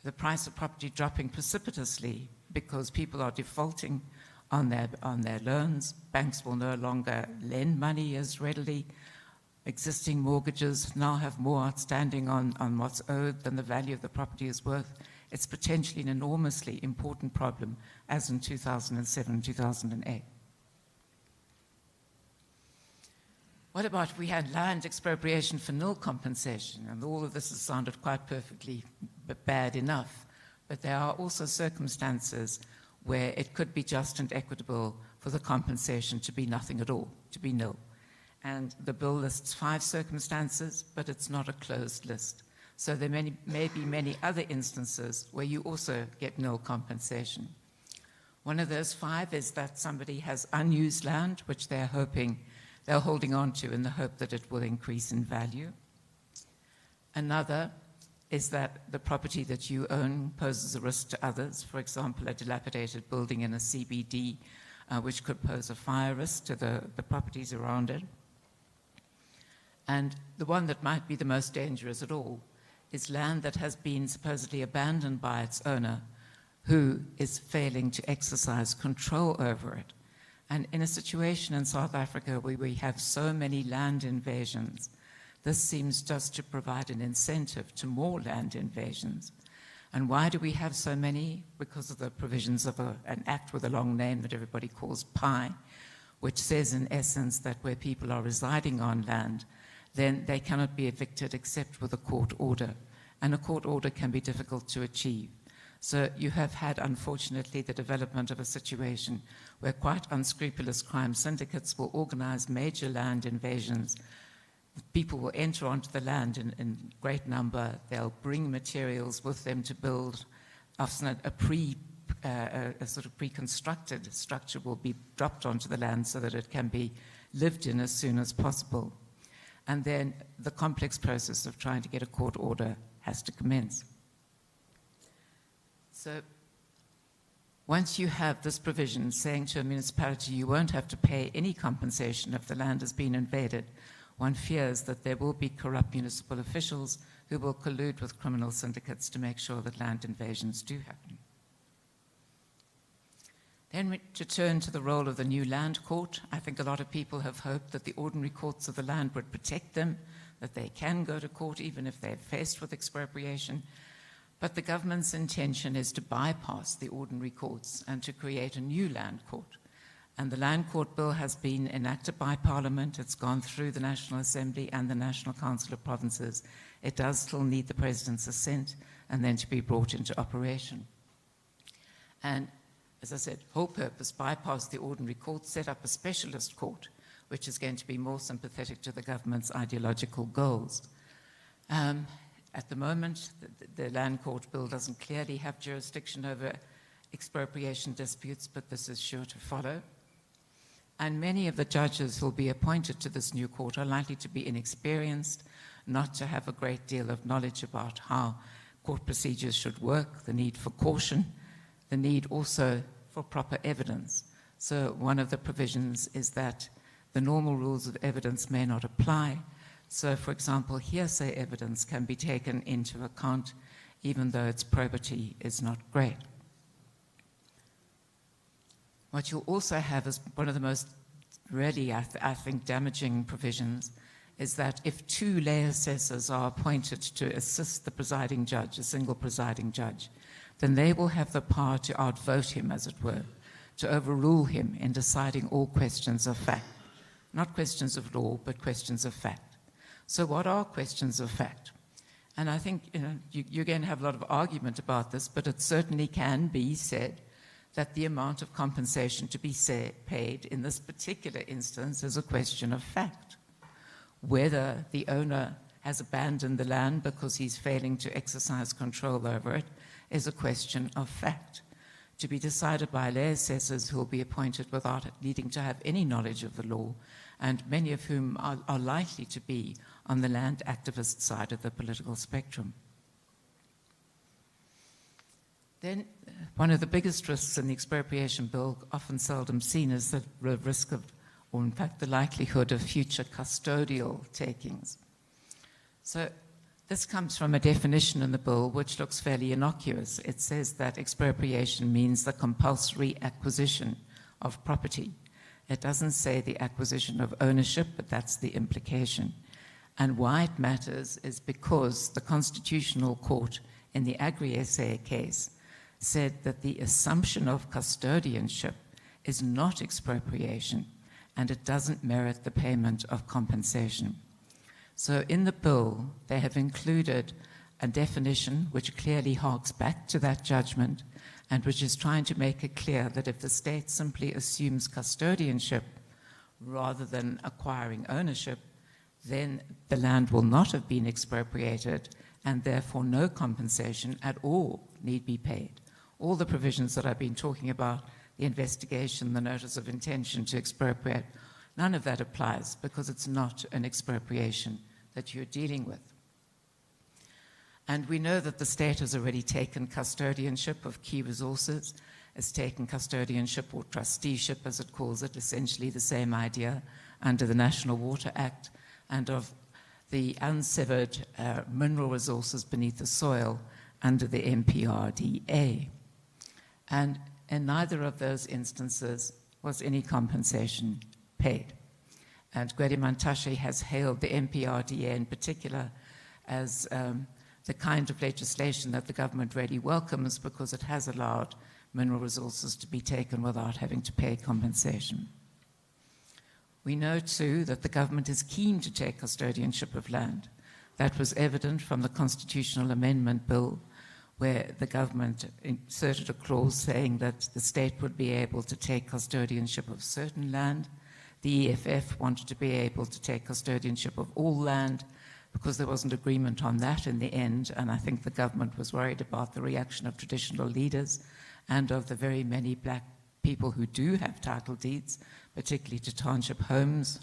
the price of property dropping precipitously because people are defaulting on their loans. Banks will no longer lend money as readily. Existing mortgages now have more outstanding on what's owed than the value of the property is worth. It's potentially an enormously important problem, as in 2007, 2008. What about if we had land expropriation for nil compensation? And all of this has sounded quite perfectly bad enough, but there are also circumstances where it could be just and equitable for the compensation to be nothing at all, to be nil. And the bill lists 5 circumstances, but it's not a closed list. So there may be many other instances where you also get nil compensation. One of those 5 is that somebody has unused land, which they're holding on to in the hope that it will increase in value. Another is that the property that you own poses a risk to others, for example, a dilapidated building in a CBD, which could pose a fire risk to the properties around it. And the one that might be the most dangerous at all is land that has been supposedly abandoned by its owner, who is failing to exercise control over it. And in a situation in South Africa where we have so many land invasions, this seems just to provide an incentive to more land invasions. And why do we have so many? Because of the provisions of an act with a long name that everybody calls PI, which says in essence that where people are residing on land, then they cannot be evicted except with a court order. And a court order can be difficult to achieve. So you have had, unfortunately, the development of a situation where quite unscrupulous crime syndicates will organize major land invasions. People will enter onto the land in great number. They'll bring materials with them to build. Often a sort of pre-constructed structure will be dropped onto the land so that it can be lived in as soon as possible. And then the complex process of trying to get a court order has to commence. So once you have this provision saying to a municipality you won't have to pay any compensation if the land has been invaded, one fears that there will be corrupt municipal officials who will collude with criminal syndicates to make sure that land invasions do happen. Then to turn to the role of the new land court, I think a lot of people have hoped that the ordinary courts of the land would protect them, that they can go to court even if they're faced with expropriation. But the government's intention is to bypass the ordinary courts and to create a new land court. And the Land Court Bill has been enacted by Parliament. It's gone through the National Assembly and the National Council of Provinces. It does still need the President's assent and then to be brought into operation. And as I said, whole purpose, bypass the ordinary court, set up a specialist court, which is going to be more sympathetic to the government's ideological goals. At the moment, the Land Court Bill doesn't clearly have jurisdiction over expropriation disputes, but this is sure to follow. And many of the judges who will be appointed to this new court are likely to be inexperienced, not to have a great deal of knowledge about how court procedures should work, the need for caution, the need also for proper evidence. So one of the provisions is that the normal rules of evidence may not apply. So, for example, hearsay evidence can be taken into account even though its probity is not great. What you'll also have as one of the most really, I think, damaging provisions is that if 2 lay assessors are appointed to assist the presiding judge, a single presiding judge, then they will have the power to outvote him, as it were, to overrule him in deciding all questions of fact. Not questions of law, but questions of fact. So what are questions of fact? And I think you're going to have a lot of argument about this, but it certainly can be said that the amount of compensation to be paid in this particular instance is a question of fact. Whether the owner has abandoned the land because he's failing to exercise control over it is a question of fact, to be decided by lay assessors who will be appointed without needing to have any knowledge of the law, and many of whom are likely to be on the land activist side of the political spectrum. Then one of the biggest risks in the expropriation bill, often seldom seen, is the risk of, or in fact the likelihood of, future custodial takings. So this comes from a definition in the bill which looks fairly innocuous. It says that expropriation means the compulsory acquisition of property. It doesn't say the acquisition of ownership, but that's the implication. And why it matters is because the Constitutional Court in the Agri-SA case said that the assumption of custodianship is not expropriation, and it doesn't merit the payment of compensation. So in the bill, they have included a definition which clearly harks back to that judgment and which is trying to make it clear that if the state simply assumes custodianship rather than acquiring ownership, then the land will not have been expropriated and therefore no compensation at all need be paid. All the provisions that I've been talking about, the investigation, the notice of intention to expropriate, none of that applies because it's not an expropriation that you're dealing with. And we know that the state has already taken custodianship of key resources, has taken custodianship or trusteeship, as it calls it, essentially the same idea, under the National Water Act, and of the unsevered mineral resources beneath the soil under the MPRDA. And in neither of those instances was any compensation paid. And Gwede Mantashe has hailed the MPRDA in particular as the kind of legislation that the government really welcomes because it has allowed mineral resources to be taken without having to pay compensation. We know too that the government is keen to take custodianship of land. That was evident from the Constitutional Amendment Bill, where the government inserted a clause saying that the state would be able to take custodianship of certain land. The EFF wanted to be able to take custodianship of all land because there wasn't agreement on that in the end, and I think the government was worried about the reaction of traditional leaders and of the very many black people who do have title deeds, particularly to township homes,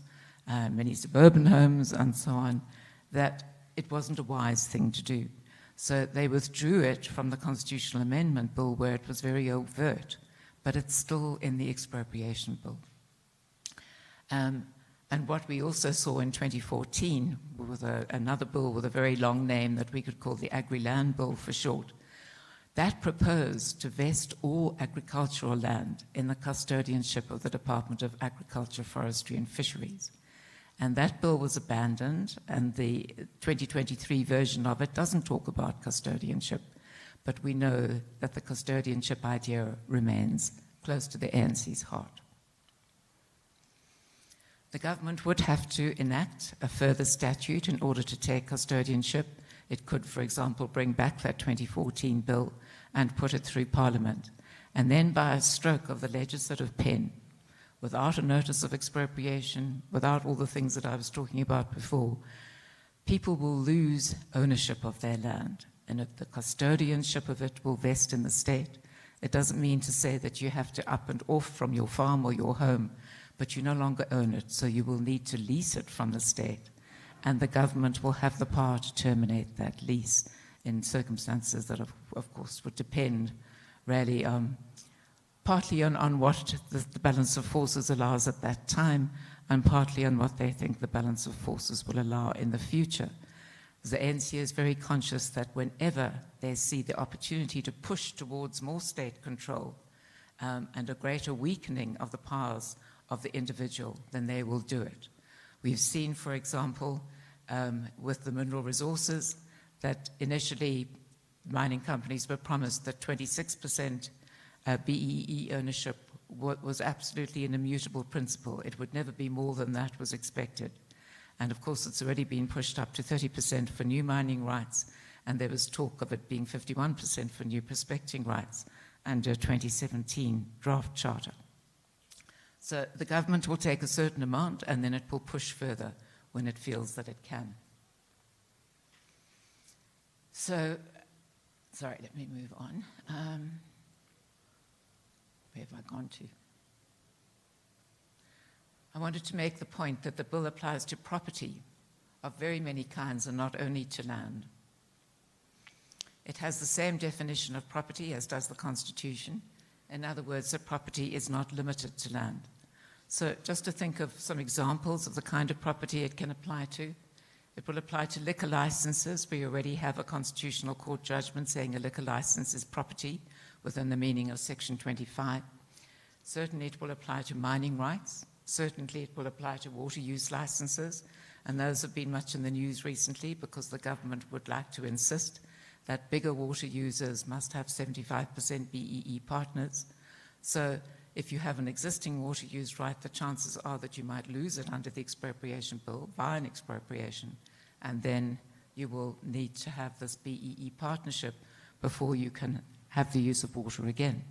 many suburban homes, and so on, that it wasn't a wise thing to do. So they withdrew it from the Constitutional Amendment Bill where it was very overt, but it's still in the expropriation bill. And what we also saw in 2014 with another bill with a very long name that we could call the Agri-Land Bill for short, that proposed to vest all agricultural land in the custodianship of the Department of Agriculture, Forestry and Fisheries. And that bill was abandoned, and the 2023 version of it doesn't talk about custodianship, but we know that the custodianship idea remains close to the ANC's heart. The government would have to enact a further statute in order to take custodianship. It could, for example, bring back that 2014 bill and put it through Parliament. And then by a stroke of the legislative pen, without a notice of expropriation, without all the things that I was talking about before, people will lose ownership of their land. And if the custodianship of it will vest in the state, it doesn't mean to say that you have to up and off from your farm or your home, but you no longer own it, so you will need to lease it from the state. And the government will have the power to terminate that lease in circumstances that, of course, would depend really partly on what the balance of forces allows at that time, and partly on what they think the balance of forces will allow in the future. The ANC is very conscious that whenever they see the opportunity to push towards more state control and a greater weakening of the powers of the individual, then they will do it. We've seen, for example, with the mineral resources, that initially mining companies were promised that 26% BEE ownership was absolutely an immutable principle. It would never be more than that was expected. And of course, it's already been pushed up to 30% for new mining rights, and there was talk of it being 51% for new prospecting rights under 2017 draft charter. So the government will take a certain amount, and then it will push further when it feels that it can. So, sorry, let me move on. Where have I gone to? I wanted to make the point that the bill applies to property of very many kinds and not only to land. It has the same definition of property as does the Constitution. In other words, that property is not limited to land. So just to think of some examples of the kind of property it can apply to, it will apply to liquor licenses. We already have a constitutional court judgment saying a liquor license is property within the meaning of Section 25. Certainly it will apply to mining rights. Certainly it will apply to water use licenses, and those have been much in the news recently because the government would like to insist that bigger water users must have 75% BEE partners. So if you have an existing water use right, the chances are that you might lose it under the expropriation bill by an expropriation, and then you will need to have this BEE partnership before you can have the use of water again.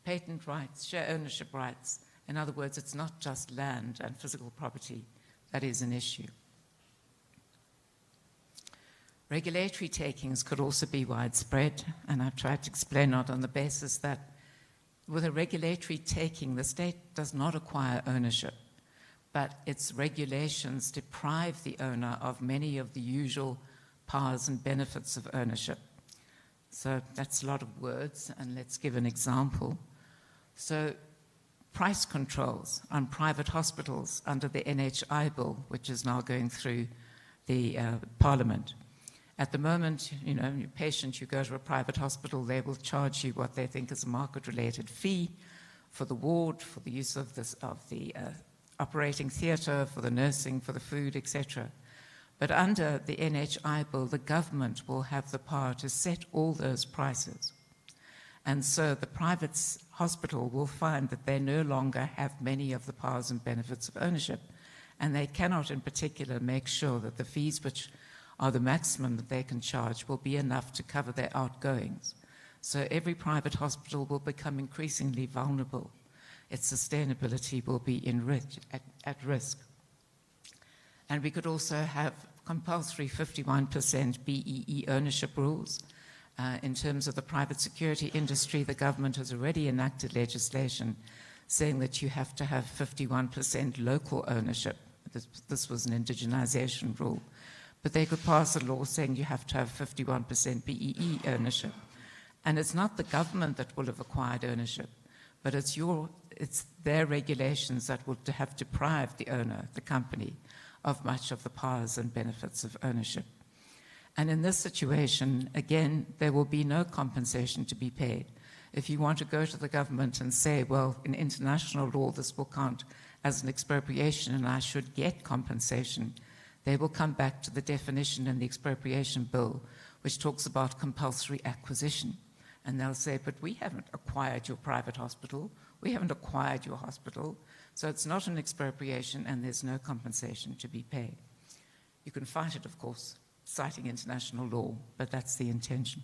Patent rights, share ownership rights. In other words, it's not just land and physical property that is an issue. Regulatory takings could also be widespread, and I've tried to explain that on the basis that with a regulatory taking, the state does not acquire ownership, but its regulations deprive the owner of many of the usual powers and benefits of ownership. So that's a lot of words, and let's give an example. So price controls on private hospitals under the NHI bill, which is now going through the Parliament. At the moment, you know, you're patient, you go to a private hospital, they will charge you what they think is a market-related fee for the ward, for the use of the operating theatre, for the nursing, for the food, etc. But under the NHI bill, the government will have the power to set all those prices. And so the private hospital will find that they no longer have many of the powers and benefits of ownership, and they cannot in particular make sure that the fees which are the maximum that they can charge will be enough to cover their outgoings. So every private hospital will become increasingly vulnerable. Its sustainability will be at risk. And we could also have compulsory 51% BEE ownership rules. In terms of the private security industry, the government has already enacted legislation saying that you have to have 51% local ownership. This was an indigenization rule. But they could pass a law saying you have to have 51% BEE ownership. And it's not the government that will have acquired ownership, but it's their regulations that will have deprived the owner, the company, of much of the powers and benefits of ownership. And in this situation, again, there will be no compensation to be paid. If you want to go to the government and say, well, in international law, this will count as an expropriation and I should get compensation, they will come back to the definition in the expropriation bill, which talks about compulsory acquisition. And they'll say, but we haven't acquired your private hospital. We haven't acquired your hospital. So it's not an expropriation and there's no compensation to be paid. You can fight it, of course, citing international law, but that's the intention.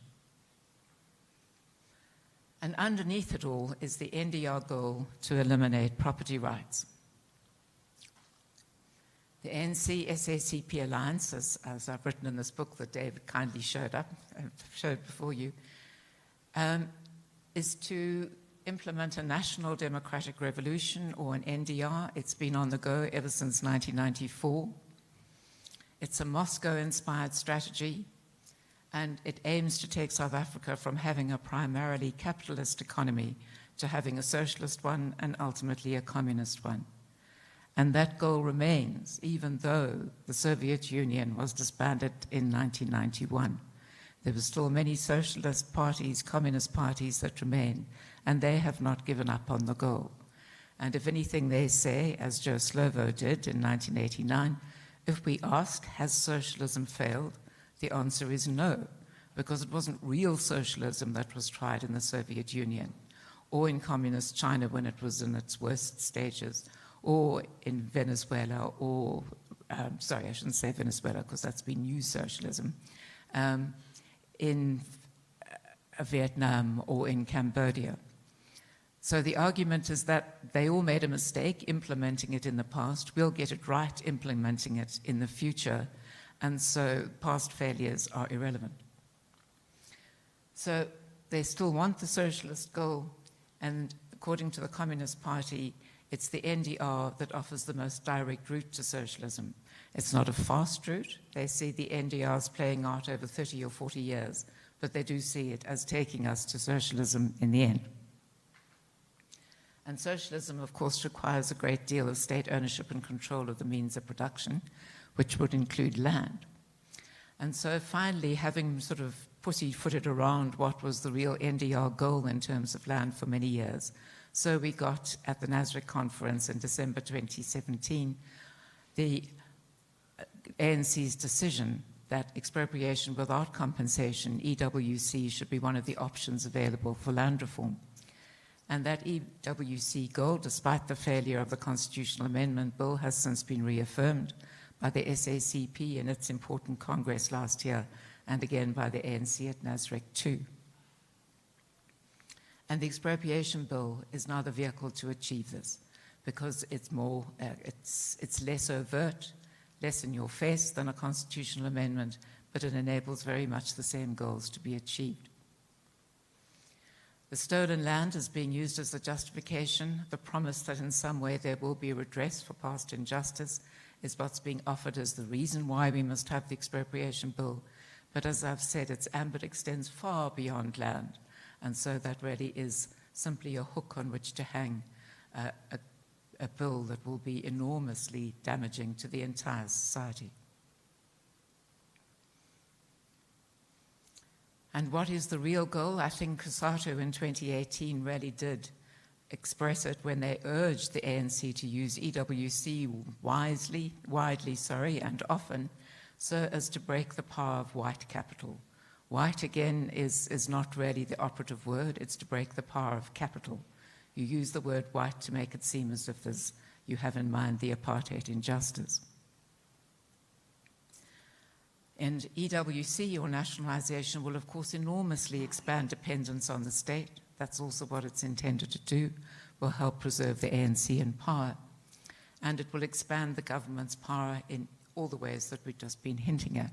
And underneath it all is the NDR goal to eliminate property rights. The ANC-SACP alliance, as I've written in this book that David kindly showed before you, is to implement a national democratic revolution, or an NDR. It's been on the go ever since 1994. It's a Moscow-inspired strategy. And it aims to take South Africa from having a primarily capitalist economy to having a socialist one and ultimately a communist one. And that goal remains, even though the Soviet Union was disbanded in 1991. There were still many socialist parties, communist parties that remain, and they have not given up on the goal. And if anything, they say, as Joe Slovo did in 1989, if we ask, has socialism failed? The answer is no, because it wasn't real socialism that was tried in the Soviet Union, or in communist China when it was in its worst stages, or in Venezuela, or, sorry, I shouldn't say Venezuela, because that's been new socialism, in Vietnam or in Cambodia. So the argument is that they all made a mistake implementing it in the past. We'll get it right implementing it in the future. And so past failures are irrelevant. So they still want the socialist goal. And according to the Communist Party, it's the NDR that offers the most direct route to socialism. It's not a fast route. They see the NDRs playing out over 30 or 40 years, but they do see it as taking us to socialism in the end. And socialism, of course, requires a great deal of state ownership and control of the means of production, which would include land. And so finally, having sort of pussyfooted around what was the real NDR goal in terms of land for many years, so we got at the Nasrec conference in December 2017, the ANC's decision that expropriation without compensation, EWC, should be one of the options available for land reform. And that EWC goal, despite the failure of the constitutional amendment bill, has since been reaffirmed by the SACP in its important Congress last year, and again by the ANC at Nasrec too. And the expropriation bill is now the vehicle to achieve this, because it's more, it's less overt, less in your face than a constitutional amendment, but it enables very much the same goals to be achieved. The stolen land is being used as a justification. The promise that in some way there will be redress for past injustice is what's being offered as the reason why we must have the expropriation bill. But as I've said, its ambit extends far beyond land. And so that really is simply a hook on which to hang a bill that will be enormously damaging to the entire society. And what is the real goal? I think COSATU in 2018 really did express it when they urged the ANC to use EWC widely, and often, so as to break the power of white capital. White, again, is not really the operative word. It's to break the power of capital. You use the word white to make it seem as if you have in mind the apartheid injustice. And EWC, or nationalization, will of course enormously expand dependence on the state. That's also what it's intended to do. Will help preserve the ANC in power. And it will expand the government's power in all the ways that we've just been hinting at.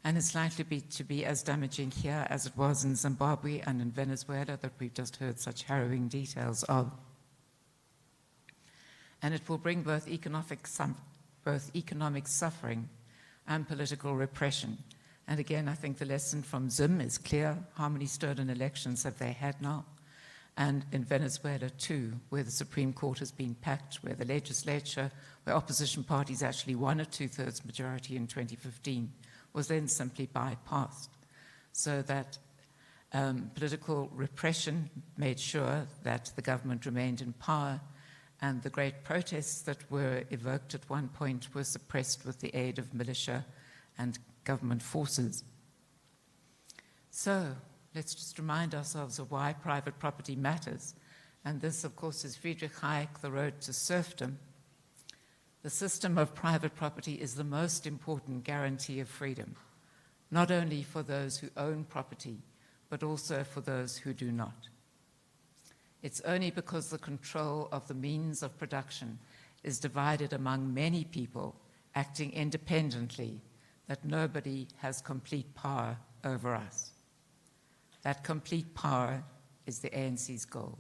And it's likely to be as damaging here as it was in Zimbabwe and in Venezuela that we've just heard such harrowing details of. And it will bring both economic suffering and political repression. And again, I think the lesson from Zim is clear. How many stolen elections have they had now? And in Venezuela too, where the Supreme Court has been packed, where the legislature, where opposition parties actually won a 2/3 majority in 2015, was then simply bypassed. So that political repression made sure that the government remained in power, and the great protests that were evoked at one point were suppressed with the aid of militia and government forces. So let's just remind ourselves of why private property matters. And this, of course, is Friedrich Hayek, The Road to Serfdom. The system of private property is the most important guarantee of freedom, not only for those who own property, but also for those who do not. It's only because the control of the means of production is divided among many people acting independently that nobody has complete power over us. That complete power is the ANC's goal.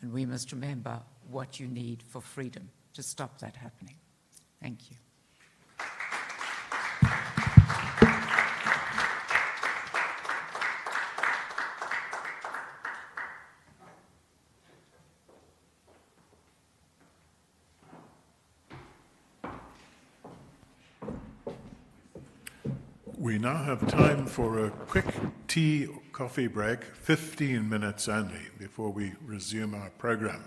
And we must remember what you need for freedom to stop that happening. Thank you. We now have time for a quick tea or coffee break, 15 minutes only, before we resume our program.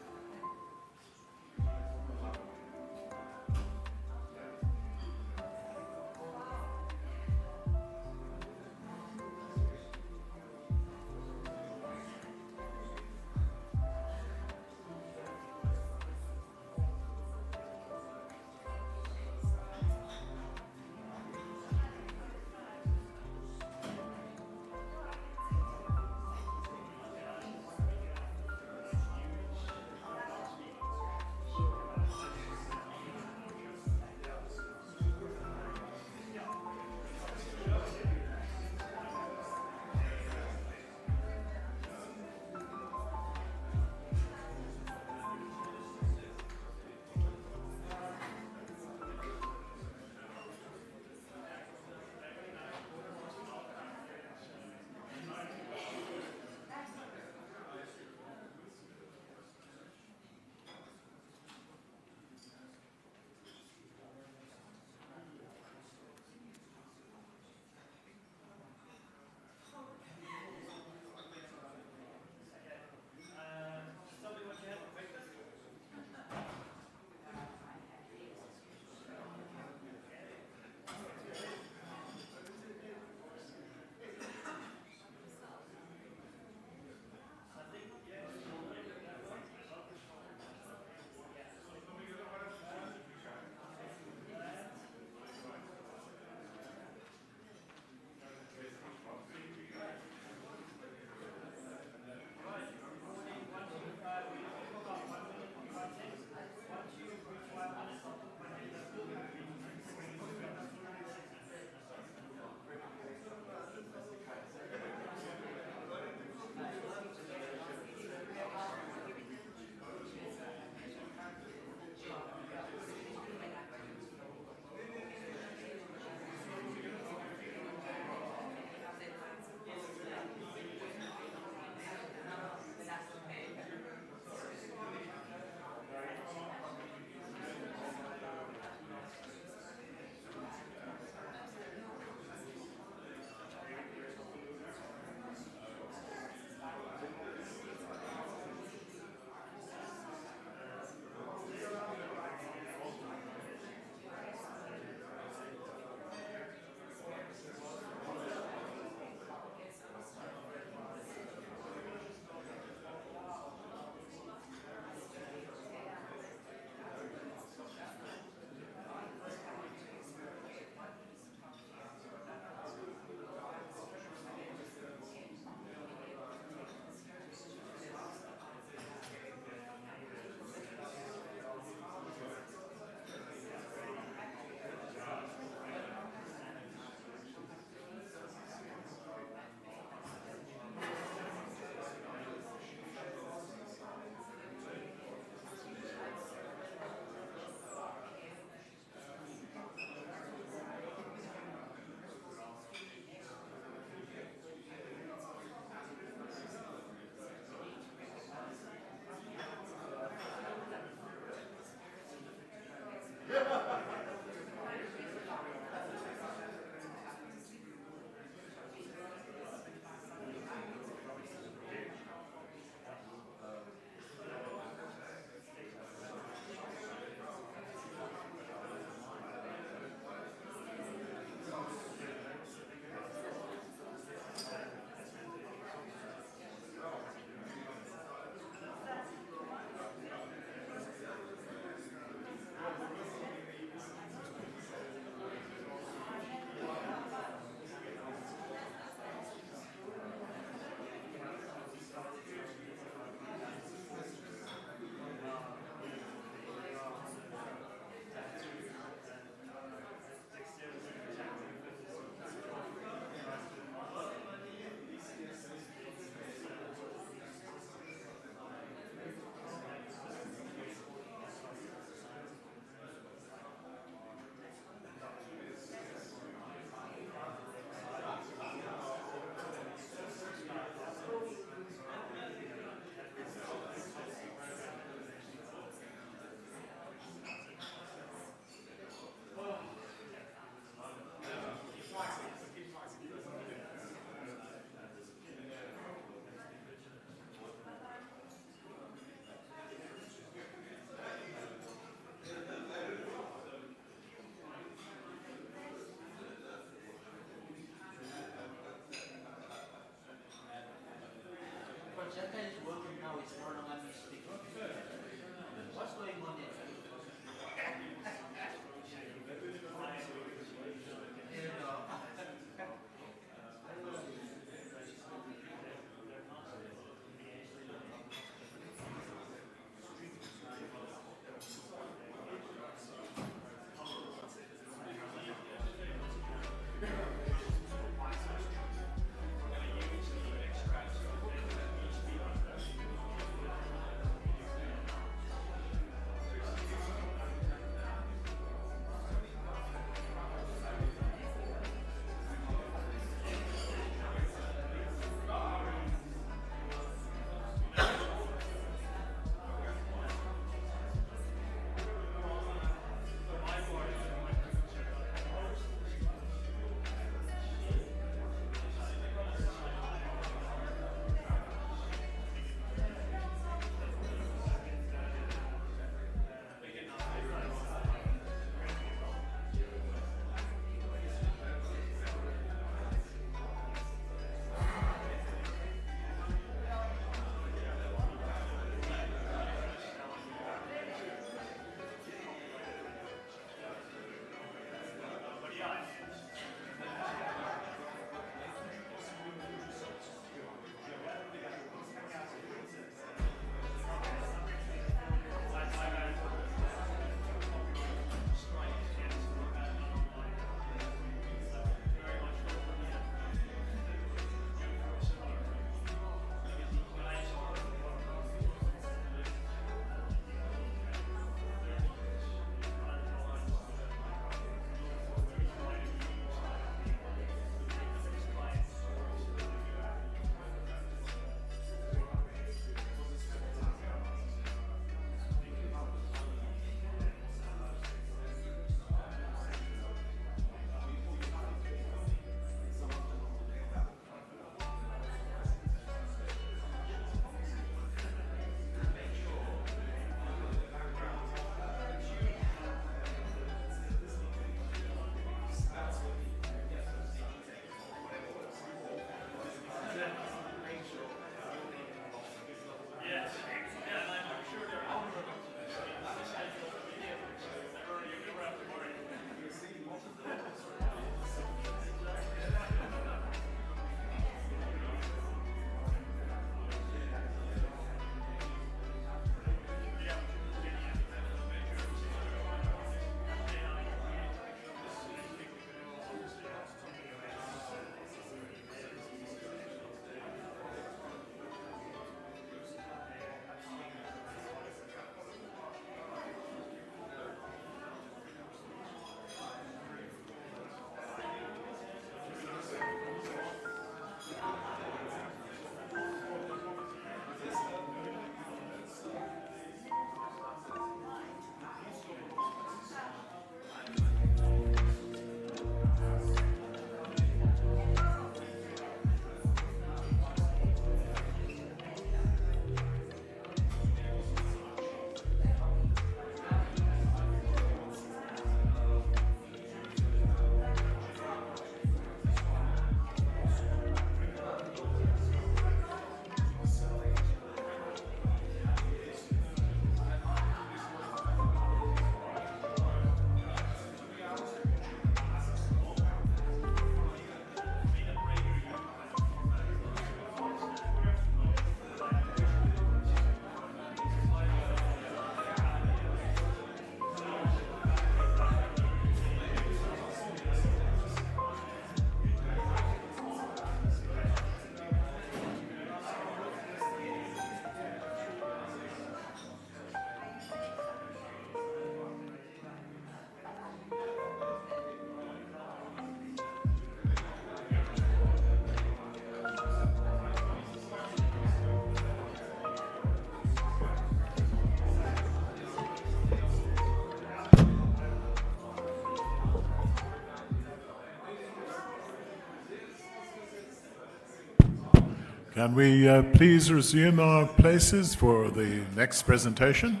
Can we please resume our places for the next presentation?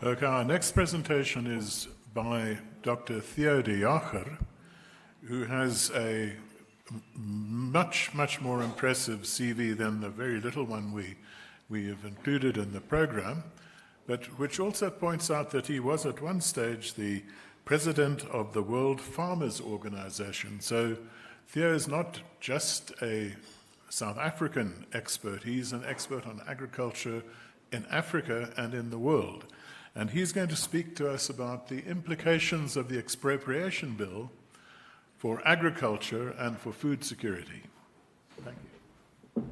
Okay, our next presentation is by Dr. Theo de Jager, who has a much more impressive CV than the very little one we have included in the program, but which also points out that he was at one stage the president of the World Farmers Organization. So Theo is not just a South African expert, he's an expert on agriculture in Africa and in the world. And he's going to speak to us about the implications of the expropriation bill for agriculture and for food security. Thank you.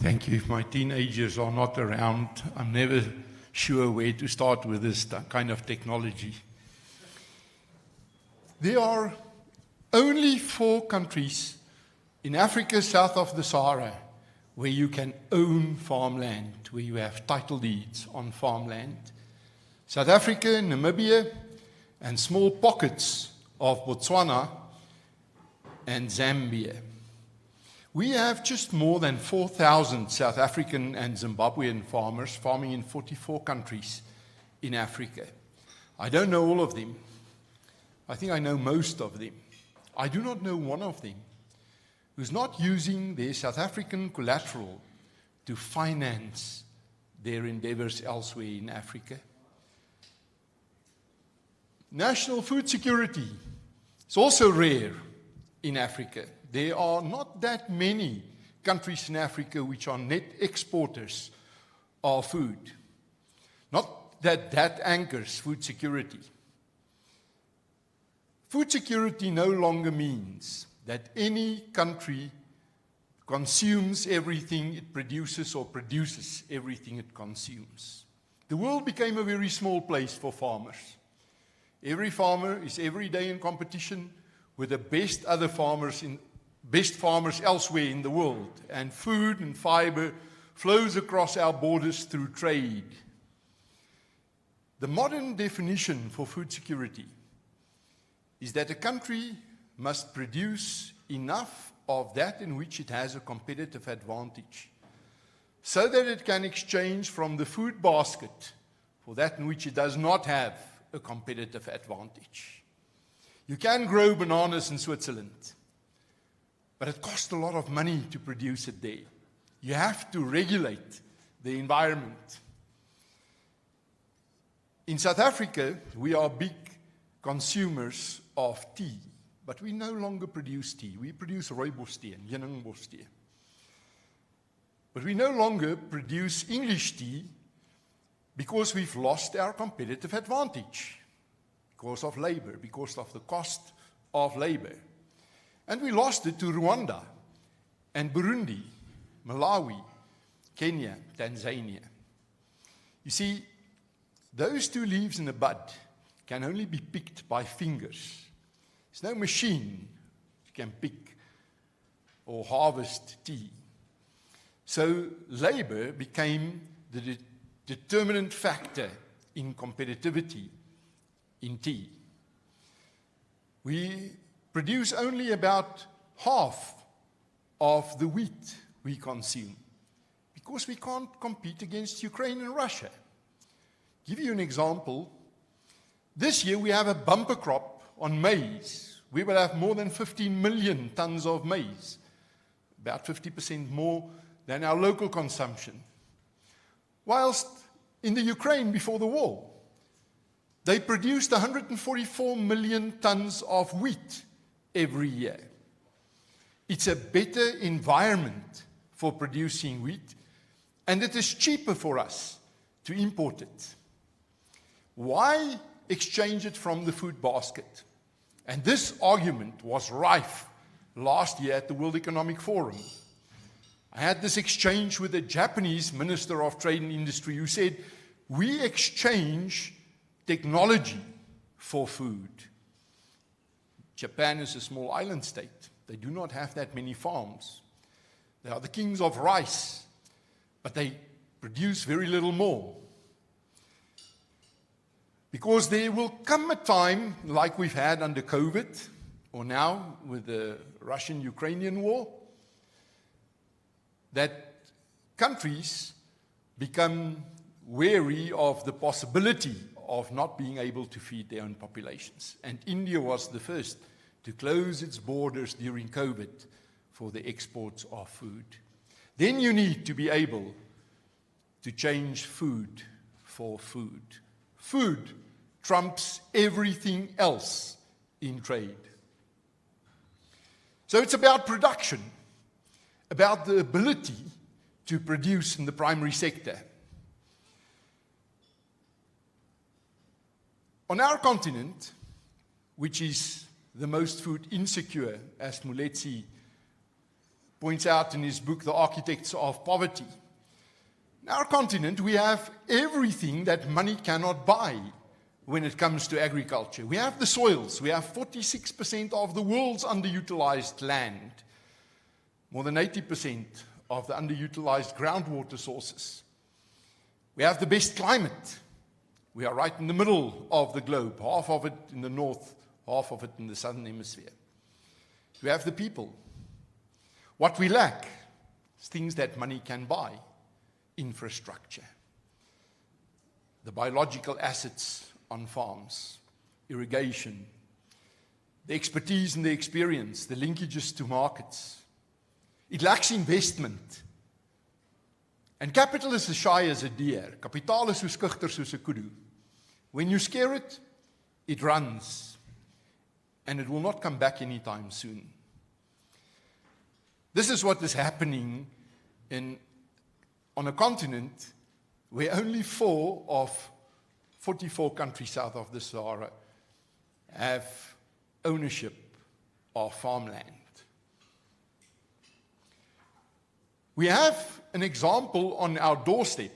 Thank you. If my teenagers are not around, I'm never sure where to start with this kind of technology. There are only 4 countries in Africa south of the Sahara where you can own farmland, where you have title deeds on farmland. South Africa, Namibia, and small pockets of Botswana and Zambia. We have just more than 4,000 South African and Zimbabwean farmers farming in 44 countries in Africa. I don't know all of them. I think I know most of them. I do not know one of them who's not using their South African collateral to finance their endeavors elsewhere in Africa. National food security is also rare in Africa. There are not that many countries in Africa which are net exporters of food. Not that that anchors food security. Food security no longer means that any country consumes everything it produces or produces everything it consumes. The world became a very small place for farmers. Every farmer is every day in competition with the best farmers elsewhere in the world, and food and fiber flows across our borders through trade. The modern definition for food security is that a country must produce enough of that in which it has a competitive advantage, so that it can exchange from the food basket for that in which it does not have a competitive advantage. You can grow bananas in Switzerland, but it costs a lot of money to produce it there. You have to regulate the environment. In South Africa, we are big consumers of tea, but we no longer produce tea. We produce rooibos tea and heningbos tea. But we no longer produce English tea because we've lost our competitive advantage because of labor, because of the cost of labor. And we lost it to Rwanda and Burundi, Malawi, Kenya, Tanzania. You see, those 2 leaves in a bud can only be picked by fingers. There's no machine that can pick or harvest tea. So labor became the determinant factor in competitivity in tea. We produce only about half of the wheat we consume because we can't compete against Ukraine and Russia. Give you an example. This year we have a bumper crop on maize. We will have more than 15 million tons of maize, about 50% more than our local consumption. Whilst in the Ukraine before the war, they produced 144 million tons of wheat every year. It's a better environment for producing wheat, and it is cheaper for us to import it. Why exchange it from the food basket? And this argument was rife last year at the World Economic Forum. I had this exchange with the Japanese Minister of Trade and Industry who said, we exchange technology for food. Japan is a small island state. They do not have that many farms. They are the kings of rice, but they produce very little more. Because there will come a time, like we've had under COVID, or now with the Russian-Ukrainian war, that countries become wary of the possibility of not being able to feed their own populations. And India was the first to close its borders during COVID for the exports of food. Then you need to be able to change food for food. Food trumps everything else in trade. So it's about production, about the ability to produce in the primary sector. On our continent, which is the most food insecure, as Moletsi points out in his book, The Architects of Poverty, in our continent, we have everything that money cannot buy when it comes to agriculture. We have the soils. We have 46% of the world's underutilized land, more than 80% of the underutilized groundwater sources. We have the best climate. We are right in the middle of the globe, half of it in the north, half of it in the southern hemisphere. We have the people. What we lack is things that money can buy. Infrastructure, the biological assets on farms, irrigation, the expertise and the experience, the linkages to markets. It lacks investment. And capital is as shy as a deer. Kapitaal is so skugter soos 'n kudu. When you scare it, it runs. And it will not come back anytime soon. This is what is happening on a continent where only 4 of 44 countries south of the Sahara have ownership of farmland. We have an example on our doorstep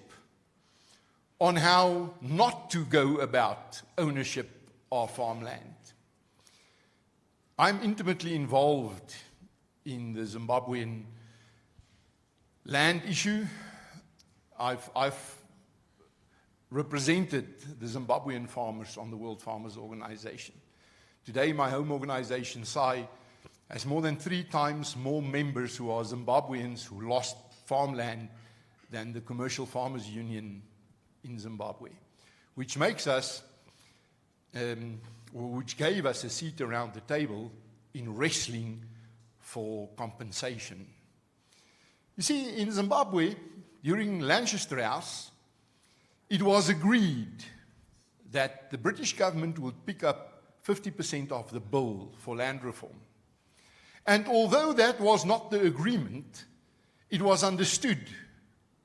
on how not to go about ownership of farmland. I'm intimately involved in the Zimbabwean land issue. I've represented the Zimbabwean farmers on the World Farmers Organization. Today, my home organization, SAI, has more than 3 times more members who are Zimbabweans who lost farmland than the Commercial Farmers Union in Zimbabwe, which makes us, which gave us a seat around the table in wrestling for compensation. You see, in Zimbabwe, during Lancaster House, it was agreed that the British government would pick up 50% of the bill for land reform. And although that was not the agreement, it was understood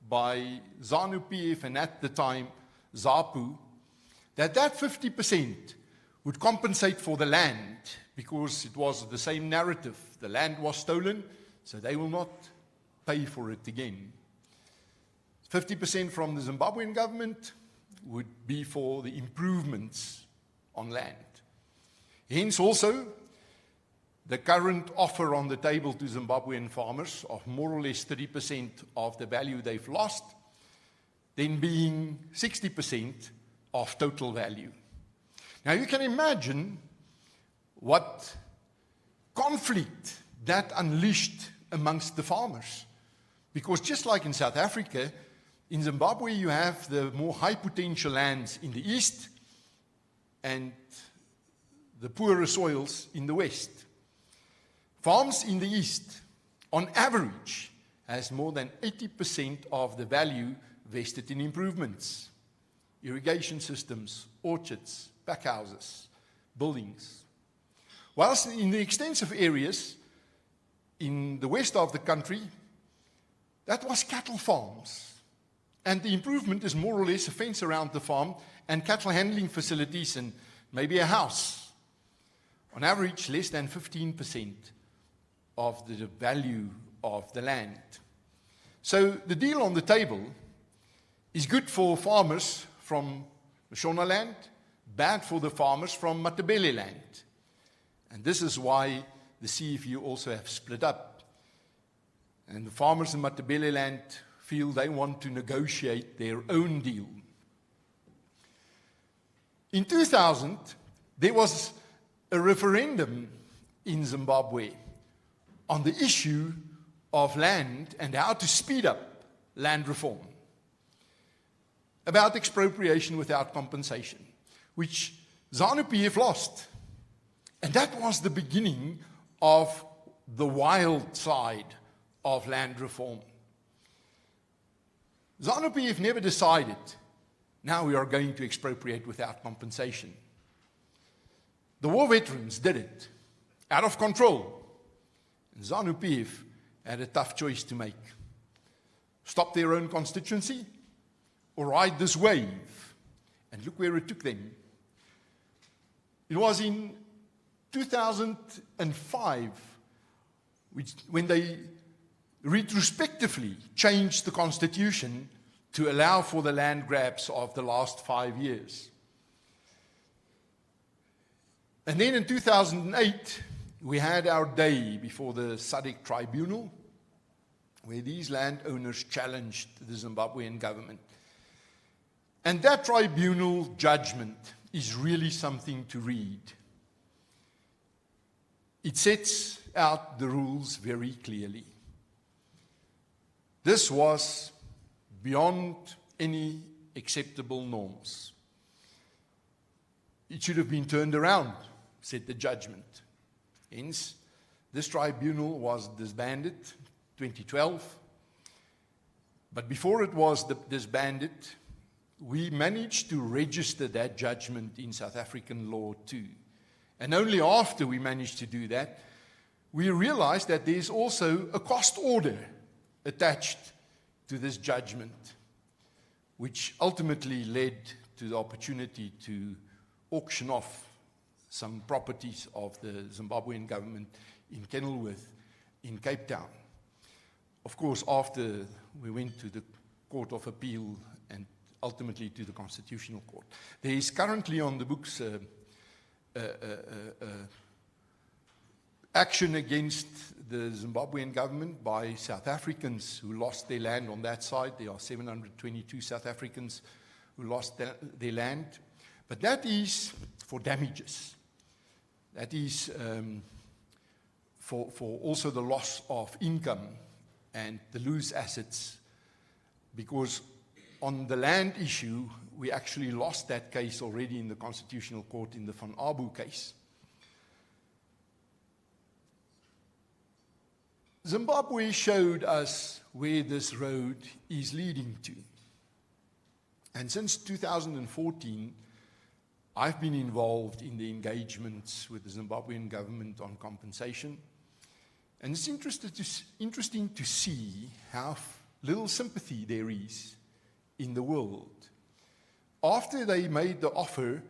by ZANU-PF and at the time ZAPU that that 50% would compensate for the land because it was the same narrative. The land was stolen, so they will not pay for it again. 50% from the Zimbabwean government would be for the improvements on land. Hence also, the current offer on the table to Zimbabwean farmers of more or less 30% of the value they've lost, then being 60% of total value. Now you can imagine what conflict that unleashed amongst the farmers. Because just like in South Africa, in Zimbabwe you have the more high potential lands in the east and the poorer soils in the west. Farms in the east, on average, has more than 80% of the value vested in improvements, irrigation systems, orchards, packhouses, buildings. Whilst in the extensive areas in the west of the country, that was cattle farms. And the improvement is more or less a fence around the farm and cattle handling facilities and maybe a house. On average, less than 15% of the value of the land. So the deal on the table is good for farmers from Shona land, bad for the farmers from Matabele land. And this is why the CFU also have split up. And the farmers in Matabele land feel they want to negotiate their own deal. In 2000, there was a referendum in Zimbabwe on the issue of land and how to speed up land reform, about expropriation without compensation, which ZANU-PF lost. And that was the beginning of the wild side of land reform. ZANU-PF never decided, now we are going to expropriate without compensation. The war veterans did it, out of control. And ZANU-PF had a tough choice to make. Stop their own constituency or ride this wave. And look where it took them. It was in 2005 when they retrospectively changed the constitution to allow for the land grabs of the last 5 years. And then in 2008, we had our day before the SADC tribunal, where these landowners challenged the Zimbabwean government. And that tribunal judgment is really something to read. It sets out the rules very clearly. This was beyond any acceptable norms. It should have been turned around, said the judgment. Hence, this tribunal was disbanded 2012. But before it was disbanded, we managed to register that judgment in South African law too. And only after we managed to do that, we realized that there's also a cost order attached to this judgment, which ultimately led to the opportunity to auction off some properties of the Zimbabwean government in Kenilworth, in Cape Town. Of course, after we went to the Court of Appeal and ultimately to the Constitutional Court. There is currently on the books action against the Zimbabwean government by South Africans who lost their land on that side. There are 722 South Africans who lost their land. But that is for damages. That is for also the loss of income and the loose assets, because on the land issue, we actually lost that case already in the Constitutional Court in the Van Abu case. Zimbabwe showed us where this road is leading to. And since 2014, I've been involved in the engagements with the Zimbabwean government on compensation. And it's interesting to see how little sympathy there is in the world. After they made the offer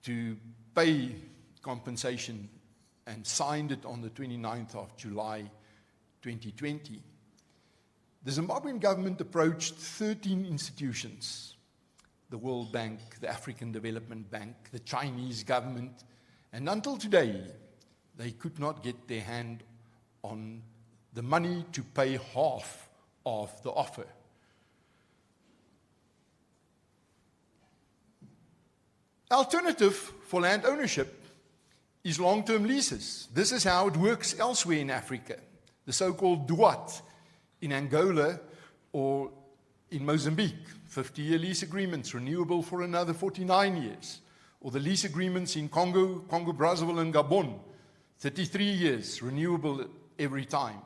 to pay compensation and signed it on the 29th of July 2020, the Zimbabwean government approached 13 institutions, the World Bank, the African Development Bank, the Chinese government, and until today, they could not get their hand on the money to pay half of the offer. Alternative for land ownership is long-term leases. This is how it works elsewhere in Africa. The so-called DUAT in Angola or in Mozambique, 50-year lease agreements, renewable for another 49 years. Or the lease agreements in Congo, Brazzaville and Gabon, 33 years, renewable every time.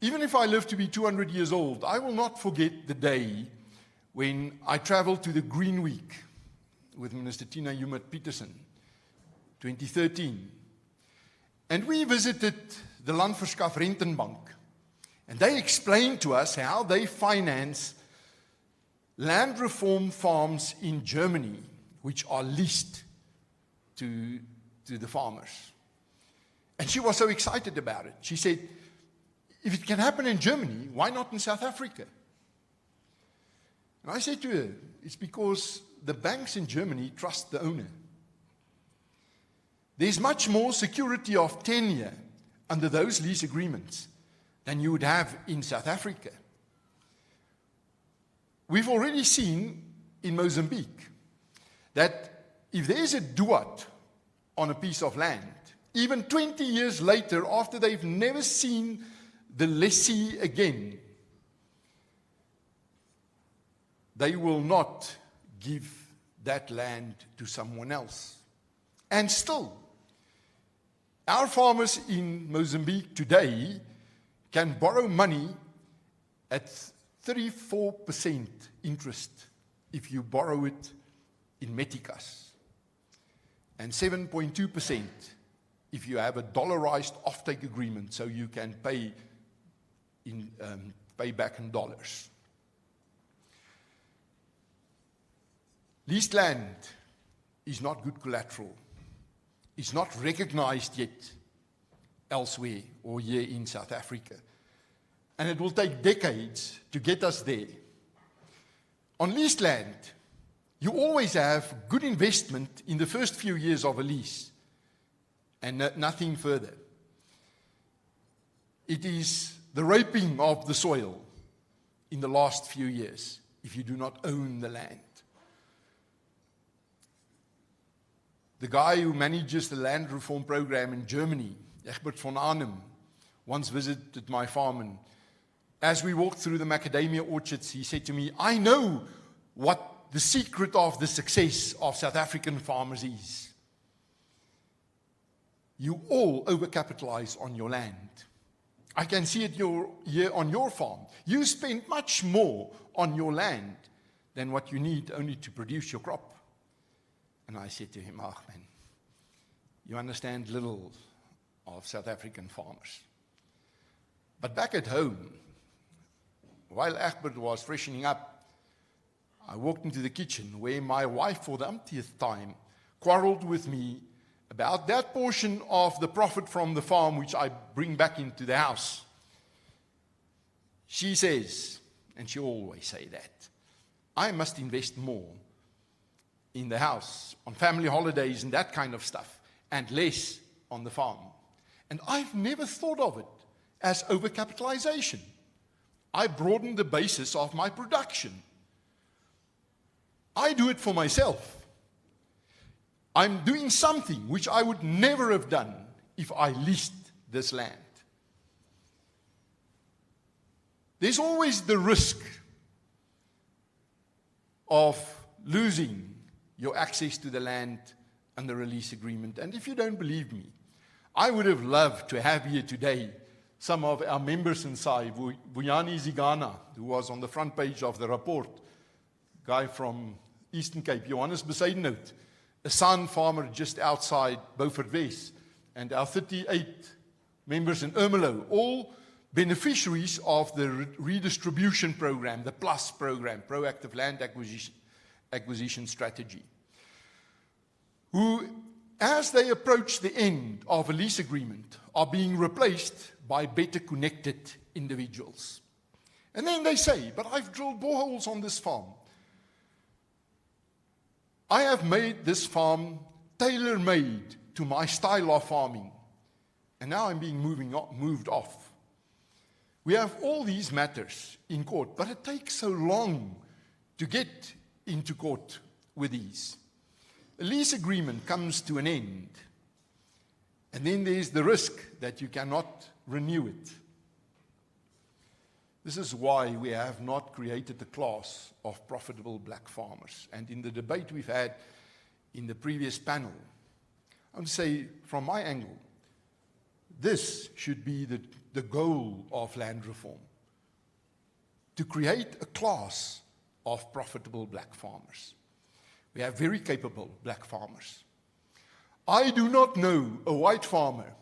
Even if I live to be 200 years old, I will not forget the day when I traveled to the Green Week with Minister Tina Joemat-Petersen, 2013. And we visited the Landverskaf Rentenbank, and they explained to us how they finance land reform farms in Germany, which are leased to the farmers. And she was so excited about it. She said, if it can happen in Germany, why not in South Africa? And I said to her, it's because the banks in Germany trust the owner. There's much more security of tenure under those lease agreements than you would have in South Africa. We've already seen in Mozambique that if there is a duat on a piece of land, even 20 years later, after they've never seen the lessee again, they will not give that land to someone else. And still, our farmers in Mozambique today can borrow money at 34% interest if you borrow it in meticas, and 7.2% if you have a dollarized offtake agreement, so you can pay back in dollars. Leased land is not good collateral. It's not recognized yet elsewhere or here in South Africa. And it will take decades to get us there. On leased land, you always have good investment in the first few years of a lease and nothing further. It is the raping of the soil in the last few years if you do not own the land. The guy who manages the land reform program in Germany, Egbert von Arnhem, once visited my farm, and as we walked through the macadamia orchards, he said to me, I know what the secret of the success of South African farmers is. You all overcapitalize on your land. I can see it here on your farm. You spend much more on your land than what you need only to produce your crop. And I said to him, man, you understand little of South African farmers. But back at home, while Egbert was freshening up, I walked into the kitchen where my wife, for the umpteenth time, quarreled with me about that portion of the profit from the farm which I bring back into the house. She says, and she always say that, I must invest more in the house, on family holidays and that kind of stuff, and less on the farm. And I've never thought of it as overcapitalization. I broaden the basis of my production. I do it for myself. I'm doing something which I would never have done if I leased this land. There's always the risk of losing your access to the land under a lease agreement. And if you don't believe me, I would have loved to have here today some of our members inside, Vuyani Zigana, who was on the front page of the report, guy from Eastern Cape, Johannes Bezuidenhout, a son farmer just outside Beaufort West, and our 38 members in Ermelo, all beneficiaries of the redistribution program, the PLUS program, Proactive Land Acquisition Strategy, who, as they approach the end of a lease agreement, are being replaced by better connected individuals. And then they say, but I've drilled boreholes on this farm. I have made this farm tailor-made to my style of farming. And now I'm being moved off. We have all these matters in court, but it takes so long to get into court with these. A lease agreement comes to an end, and then there's the risk that you cannot renew it. This is why we have not created the class of profitable black farmers. And in the debate we've had in the previous panel, I would say, from my angle, this should be the goal of land reform, to create a class of profitable black farmers. We have very capable black farmers. I do not know a white farmer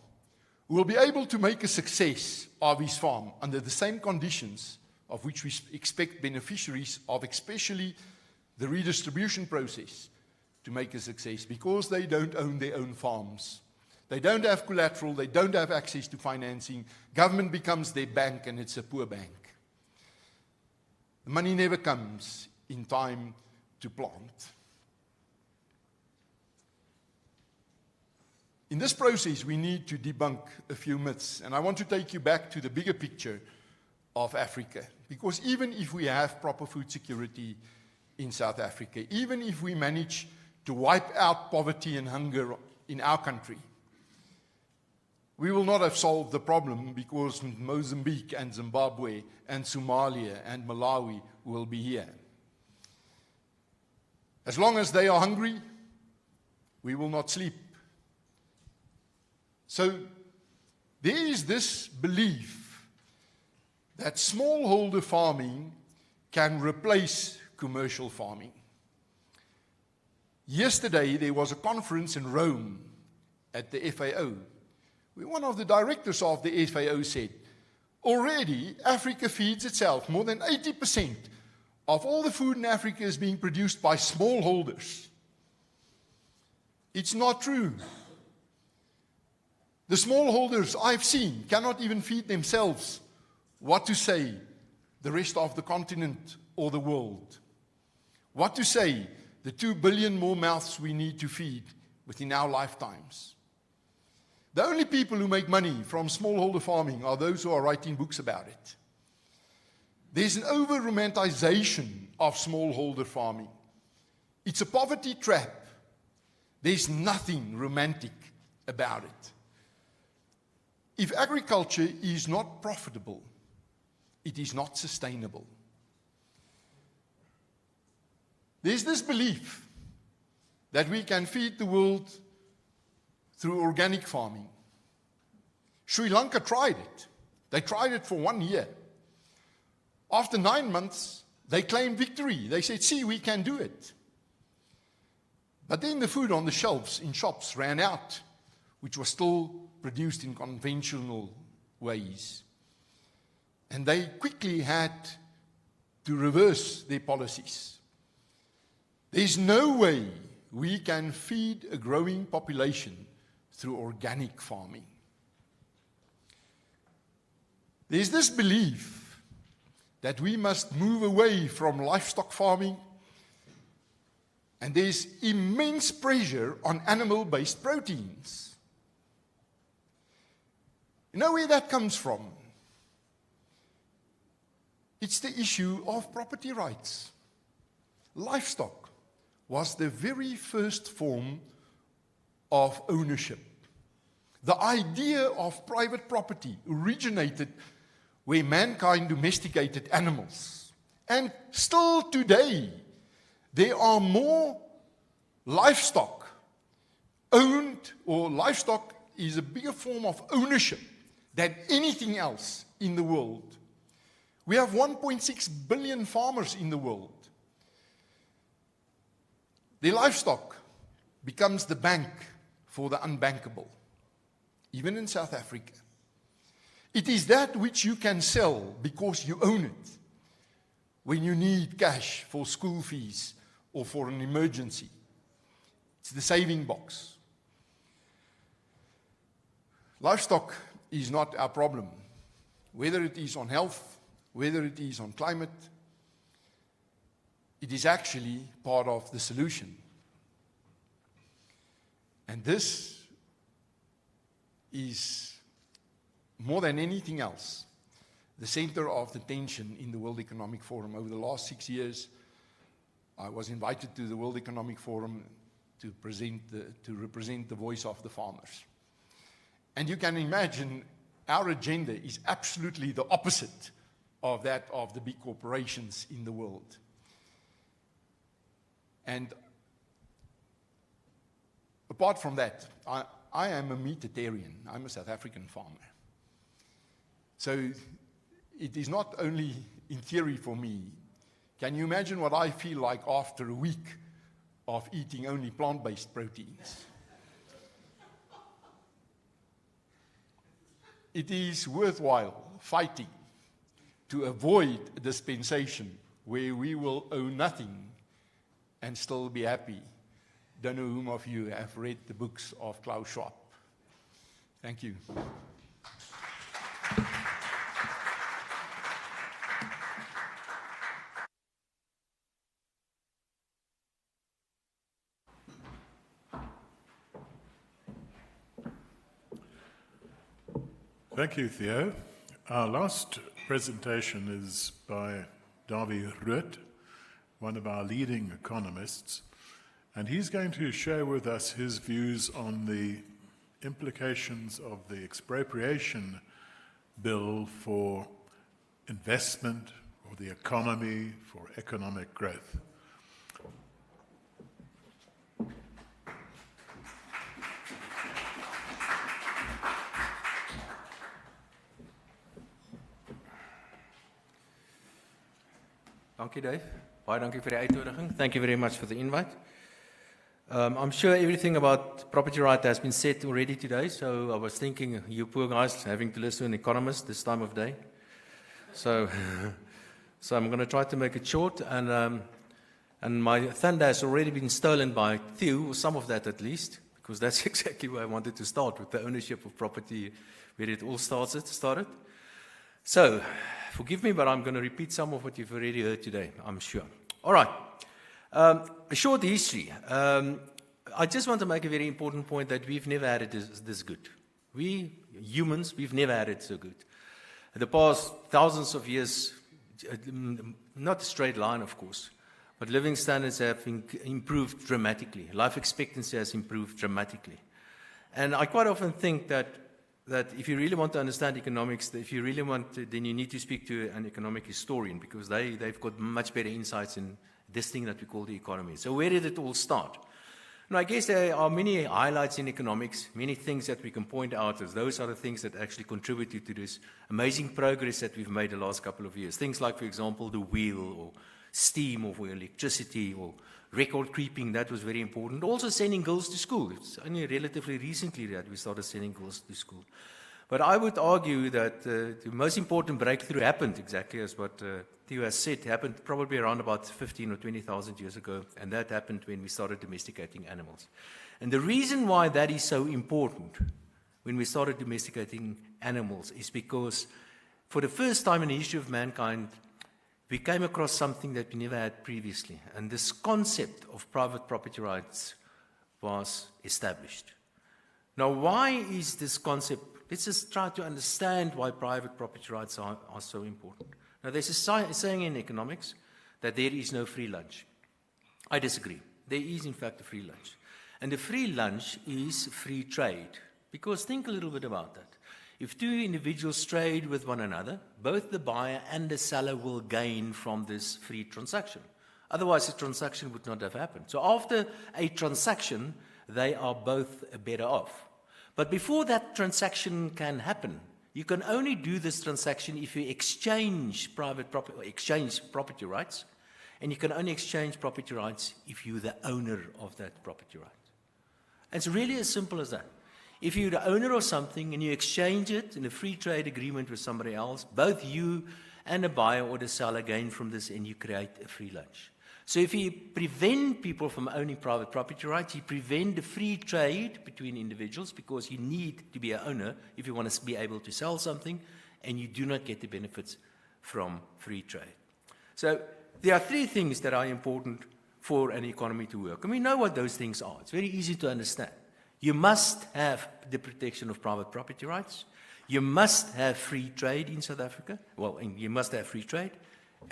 who will be able to make a success of his farm under the same conditions of which we expect beneficiaries of especially the redistribution process to make a success, because they don't own their own farms. They don't have collateral, they don't have access to financing. Government becomes their bank, and it's a poor bank. The money never comes in time to plant. In this process, we need to debunk a few myths, and I want to take you back to the bigger picture of Africa, because even if we have proper food security in South Africa, even if we manage to wipe out poverty and hunger in our country, we will not have solved the problem, because Mozambique and Zimbabwe and Somalia and Malawi will be here. As long as they are hungry, we will not sleep. So there is this belief that smallholder farming can replace commercial farming. Yesterday, there was a conference in Rome at the FAO, where one of the directors of the FAO said, already Africa feeds itself. More than 80% of all the food in Africa is being produced by smallholders. It's not true. The smallholders I've seen cannot even feed themselves. What to say the rest of the continent or the world? What to say the 2 billion more mouths we need to feed within our lifetimes? The only people who make money from smallholder farming are those who are writing books about it. There's an over-romanticization of smallholder farming. It's a poverty trap. There's nothing romantic about it. If agriculture is not profitable, it is not sustainable. There's this belief that we can feed the world through organic farming. Sri Lanka tried it. They tried it for 1 year. After 9 months, they claimed victory. They said, see, we can do it. But then the food on the shelves in shops ran out, which was still produced in conventional ways. And they quickly had to reverse their policies. There's no way we can feed a growing population through organic farming. There's this belief that we must move away from livestock farming, and there's immense pressure on animal-based proteins. You know where that comes from? It's the issue of property rights. Livestock was the very first form of ownership. The idea of private property originated where mankind domesticated animals. And still today, there are more livestock owned, or livestock is a bigger form of ownership than anything else in the world. We have 1.6 billion farmers in the world. Their livestock becomes the bank for the unbankable, even in South Africa. It is that which you can sell because you own it when you need cash for school fees or for an emergency. It's the saving box. Livestock is not our problem, whether it is on health, whether it is on climate. It is actually part of the solution. And this is, more than anything else, the center of the tension in the World Economic Forum. Over the last 6 years, I was invited to the World Economic Forum to represent the voice of the farmers. And you can imagine our agenda is absolutely the opposite of that of the big corporations in the world. And apart from that, I am a meatitarian. I'm a South African farmer. So it is not only in theory for me. Can you imagine what I feel like after a week of eating only plant-based proteins? It is worthwhile fighting to avoid a dispensation where we will own nothing and still be happy. Don't know whom of you have read the books of Klaus Schwab. Thank you. Thank you, Theo. Our last presentation is by Dawie Ruth, one of our leading economists, And he's going to share with us his views on the implications of the expropriation bill for investment, for the economy, for economic growth. Dankie Dave. Baie dankie vir die uitnodiging. Thank you very much for the invite. I'm sure everything about property right has been said already today, so I was thinking, you poor guys having to listen to an economist this time of day. So I'm going to try to make it short, and my thunder has already been stolen by Theo, or some of that at least, because that's exactly where I wanted to start, with the ownership of property, where it all started. So, forgive me, but I'm going to repeat some of what you've already heard today, I'm sure. All right. A short history. I just want to make a very important point that we've never had it this good. We humans, we've never had it so good. In the past thousands of years, not a straight line, of course, but living standards have improved dramatically. Life expectancy has improved dramatically. And I quite often think that if you really want to understand economics, if you really want to, then you need to speak to an economic historian, because they've got much better insights in this thing that we call the economy. So where did it all start? Now, I guess there are many highlights in economics, many things that we can point out as those are the things that actually contributed to this amazing progress that we've made the last couple of years. Things like, for example, the wheel, or steam, or electricity, or record keeping, that was very important. Also sending girls to school. It's only relatively recently that we started sending girls to school. But I would argue that the most important breakthrough happened, exactly as what Theo has said, happened probably around about 15 or 20,000 years ago, and that happened when we started domesticating animals. And the reason why that is so important when we started domesticating animals is because for the first time in the history of mankind, we came across something that we never had previously, and this concept of private property rights was established. Now, why is this concept? Let's just try to understand why private property rights are so important. Now, there's a saying in economics that there is no free lunch. I disagree. There is, in fact, a free lunch. And the free lunch is free trade. Because think a little bit about that. If two individuals trade with one another, both the buyer and the seller will gain from this free transaction. Otherwise, the transaction would not have happened. So after a transaction, they are both better off. But before that transaction can happen, you can only do this transaction if you exchange property rights, and you can only exchange property rights if you're the owner of that property right. And it's really as simple as that. If you're the owner of something and you exchange it in a free trade agreement with somebody else, both you and the buyer or the seller gain from this, and you create a free lunch. So if you prevent people from owning private property rights, you prevent the free trade between individuals, because you need to be an owner if you want to be able to sell something, and you do not get the benefits from free trade. So there are three things that are important for an economy to work. And we know what those things are. It's very easy to understand. You must have the protection of private property rights. You must have free trade in South Africa. Well, and you must have free trade,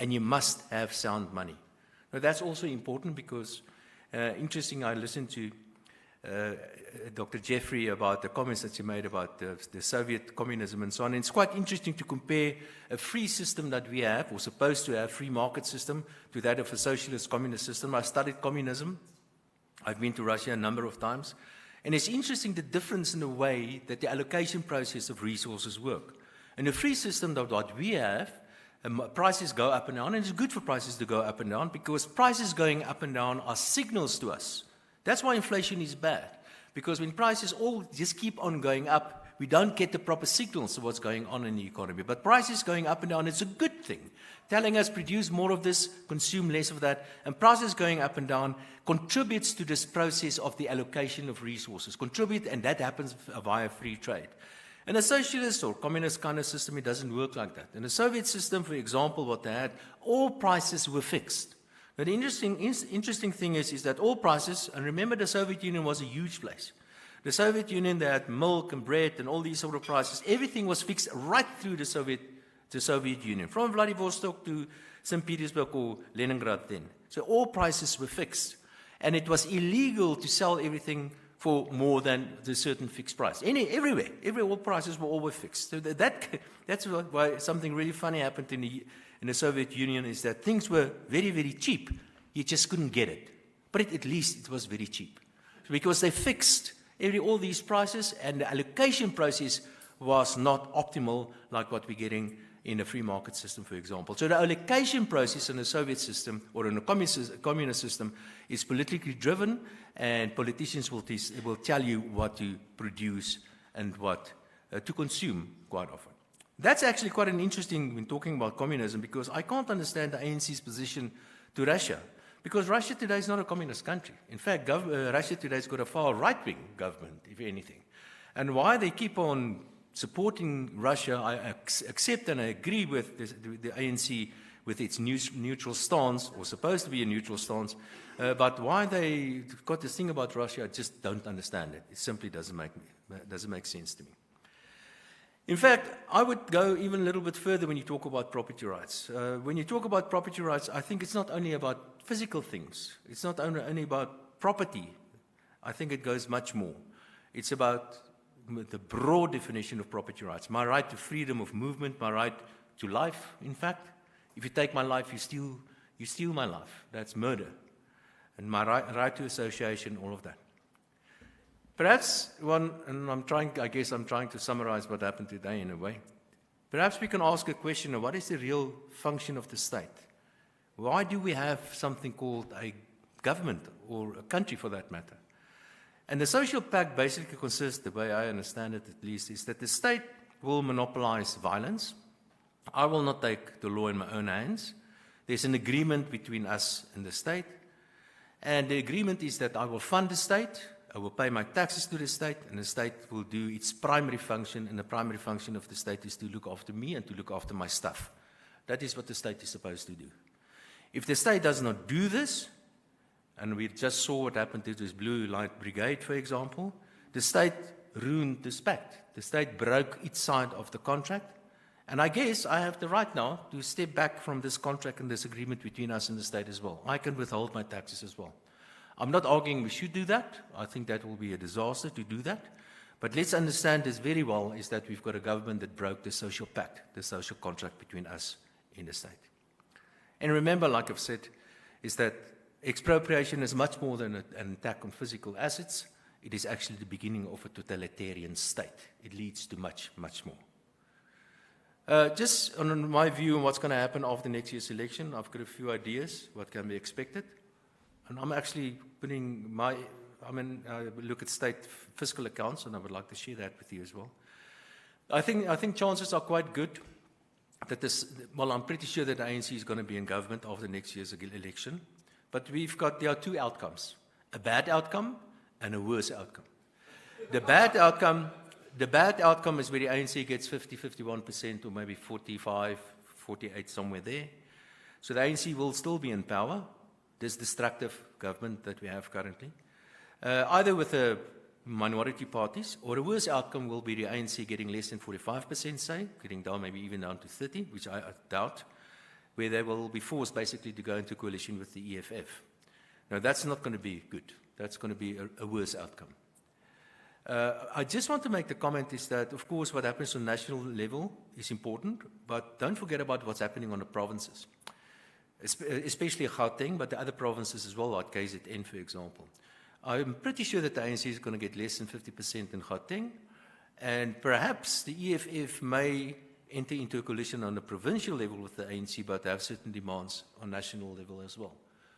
and you must have sound money. Now, that's also important because, interesting, I listened to Dr. Jeffrey about the comments that he made about the Soviet communism and so on. And it's quite interesting to compare a free system that we have, or supposed to have, free market system, to that of a socialist communist system. I studied communism. I've been to Russia a number of times. And it's interesting the difference in the way that the allocation process of resources work. In a free system that what we have, prices go up and down, and it's good for prices to go up and down, because prices going up and down are signals to us. That's why inflation is bad, because when prices all just keep on going up, we don't get the proper signals of what's going on in the economy. But prices going up and down, it's a good thing, telling us produce more of this, consume less of that, and prices going up and down contributes to this process of the allocation of resources, and that happens via free trade. In a socialist or communist kind of system, it doesn't work like that. In the Soviet system, for example, what they had, all prices were fixed. Now, the interesting thing is that all prices, and remember the Soviet Union was a huge place. The Soviet Union, they had milk and bread and all these sort of prices. Everything was fixed right through the Soviet Union, from Vladivostok to St. Petersburg or Leningrad then. So all prices were fixed. And it was illegal to sell everything for more than the certain fixed price. Everywhere, all prices were always fixed. So that's why something really funny happened in the Soviet Union, is that things were very, very cheap. You just couldn't get it. But at least it was very cheap. Because they fixed all these prices, and the allocation process was not optimal like what we're getting in a free market system, for example. So the allocation process in the Soviet system or in a communist system is politically driven, and politicians will tell you what to produce and what to consume quite often. That's actually quite an interesting when talking about communism, because I can't understand the ANC's position to Russia, because Russia today is not a communist country. In fact, Russia today has got a far right-wing government, if anything. And why they keep on supporting Russia, I accept and I agree with the ANC with its neutral stance, or supposed to be a neutral stance, but why they got this thing about Russia, I just don't understand it. It simply doesn't make sense to me. In fact, I would go even a little bit further when you talk about property rights. When you talk about property rights, I think it's not only about physical things. It's not only about property. I think it goes much more. It's about the broad definition of property rights. My right to freedom of movement, my right to life, in fact. If you take my life, you steal my life. That's murder. And my right to association, all of that. Perhaps and I guess I'm trying to summarize what happened today in a way. Perhaps we can ask a question of what is the real function of the state? Why do we have something called a government, or a country for that matter? And the social pact basically consists, the way I understand it at least, is that the state will monopolize violence. I will not take the law in my own hands. There's an agreement between us and the state. And the agreement is that I will fund the state, I will pay my taxes to the state, and the state will do its primary function, and the primary function of the state is to look after me and to look after my stuff. That is what the state is supposed to do. If the state does not do this, and we just saw what happened to this Blue Light Brigade, for example, the state ruined this pact. The state broke its side of the contract, and I guess I have the right now to step back from this contract and this agreement between us and the state as well. I can withhold my taxes as well. I'm not arguing we should do that. I think that will be a disaster to do that. But let's understand this very well, is that we've got a government that broke the social pact, the social contract between us and the state. And remember, like I've said, is that expropriation is much more than an attack on physical assets. It is actually the beginning of a totalitarian state. It leads to much, much more. Just on my view on what's going to happen after next year's election, I've got a few ideas what can be expected. And I'm actually putting I look at state fiscal accounts, and I would like to share that with you as well. I think chances are quite good that I'm pretty sure that the ANC is going to be in government after next year's election. But there are two outcomes, a bad outcome and a worse outcome. The bad outcome is where the ANC gets 50, 51%, or maybe 45, 48, somewhere there. So the ANC will still be in power, this destructive government that we have currently, either with the minority parties, or a worse outcome will be the ANC getting less than 45%, say, getting down, maybe even down to 30, which I doubt, where they will be forced basically to go into coalition with the EFF. Now, that's not going to be good. That's going to be a worse outcome. I just want to make the comment is that, of course, what happens on national level is important, but don't forget about what's happening on the provinces, especially Gauteng, but the other provinces as well, like KZN, for example. I'm pretty sure that the ANC is going to get less than 50% in Gauteng, and perhaps the EFF may enter into a coalition on a provincial level with the ANC, but have certain demands on national level as well.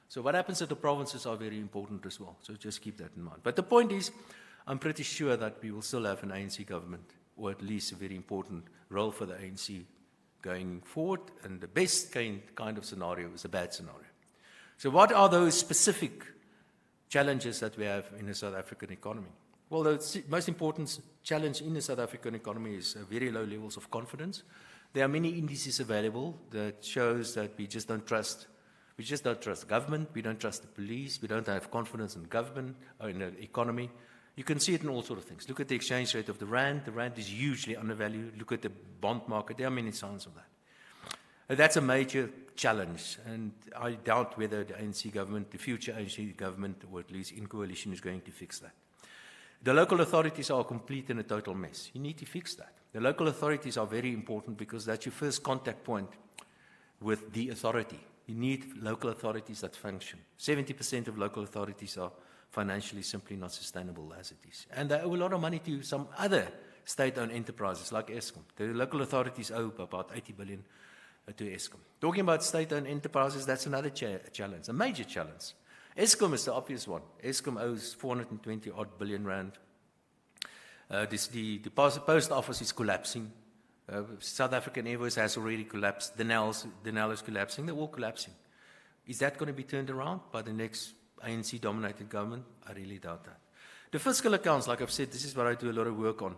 So what happens at the provinces are very important as well, so just keep that in mind. But the point is, I'm pretty sure that we will still have an ANC government, or at least a very important role for the ANC going forward, and the best kind of scenario is a bad scenario. So what are those specific challenges that we have in the South African economy? Well, the most important challenge in the South African economy is very low levels of confidence. There are many indices available that shows that we just don't trust government, we don't trust the police, we don't have confidence in government or in the economy. You can see it in all sorts of things. Look at the exchange rate of the rand. The rand is hugely undervalued. Look at the bond market. There are many signs of that. That's a major challenge, and I doubt whether the ANC government, the future ANC government, or at least in coalition, is going to fix that. The local authorities are a complete and a total mess. You need to fix that. The local authorities are very important because that's your first contact point with the authority. You need local authorities that function. 70% of local authorities are financially simply not sustainable as it is. And they owe a lot of money to some other state-owned enterprises like Eskom. The local authorities owe about 80 billion to Eskom. Talking about state-owned enterprises, that's another challenge, a major challenge. Eskom is the obvious one. Eskom owes 420 odd billion rand. The post office is collapsing. South African Airways has already collapsed. Denel is collapsing. They're all collapsing. Is that going to be turned around by the next ANC-dominated government? I really doubt that. The fiscal accounts, like I've said, this is what I do a lot of work on.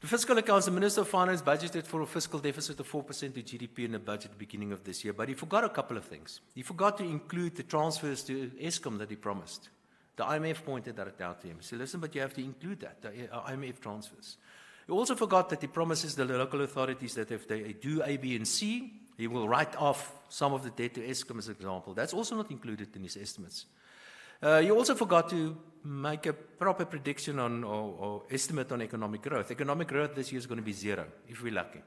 The fiscal accounts, the Minister of Finance budgeted for a fiscal deficit of 4% of GDP in the budget at the beginning of this year, but he forgot a couple of things. He forgot to include the transfers to Eskom that he promised. The IMF pointed that out to him. He said, listen, but you have to include that, the IMF transfers. He also forgot that he promises the local authorities that if they do A, B, and C, he will write off some of the debt to Eskom as an example. That's also not included in his estimates. He also forgot to make a proper prediction on or estimate on economic growth. Economic growth this year is going to be 0, if we're lucky,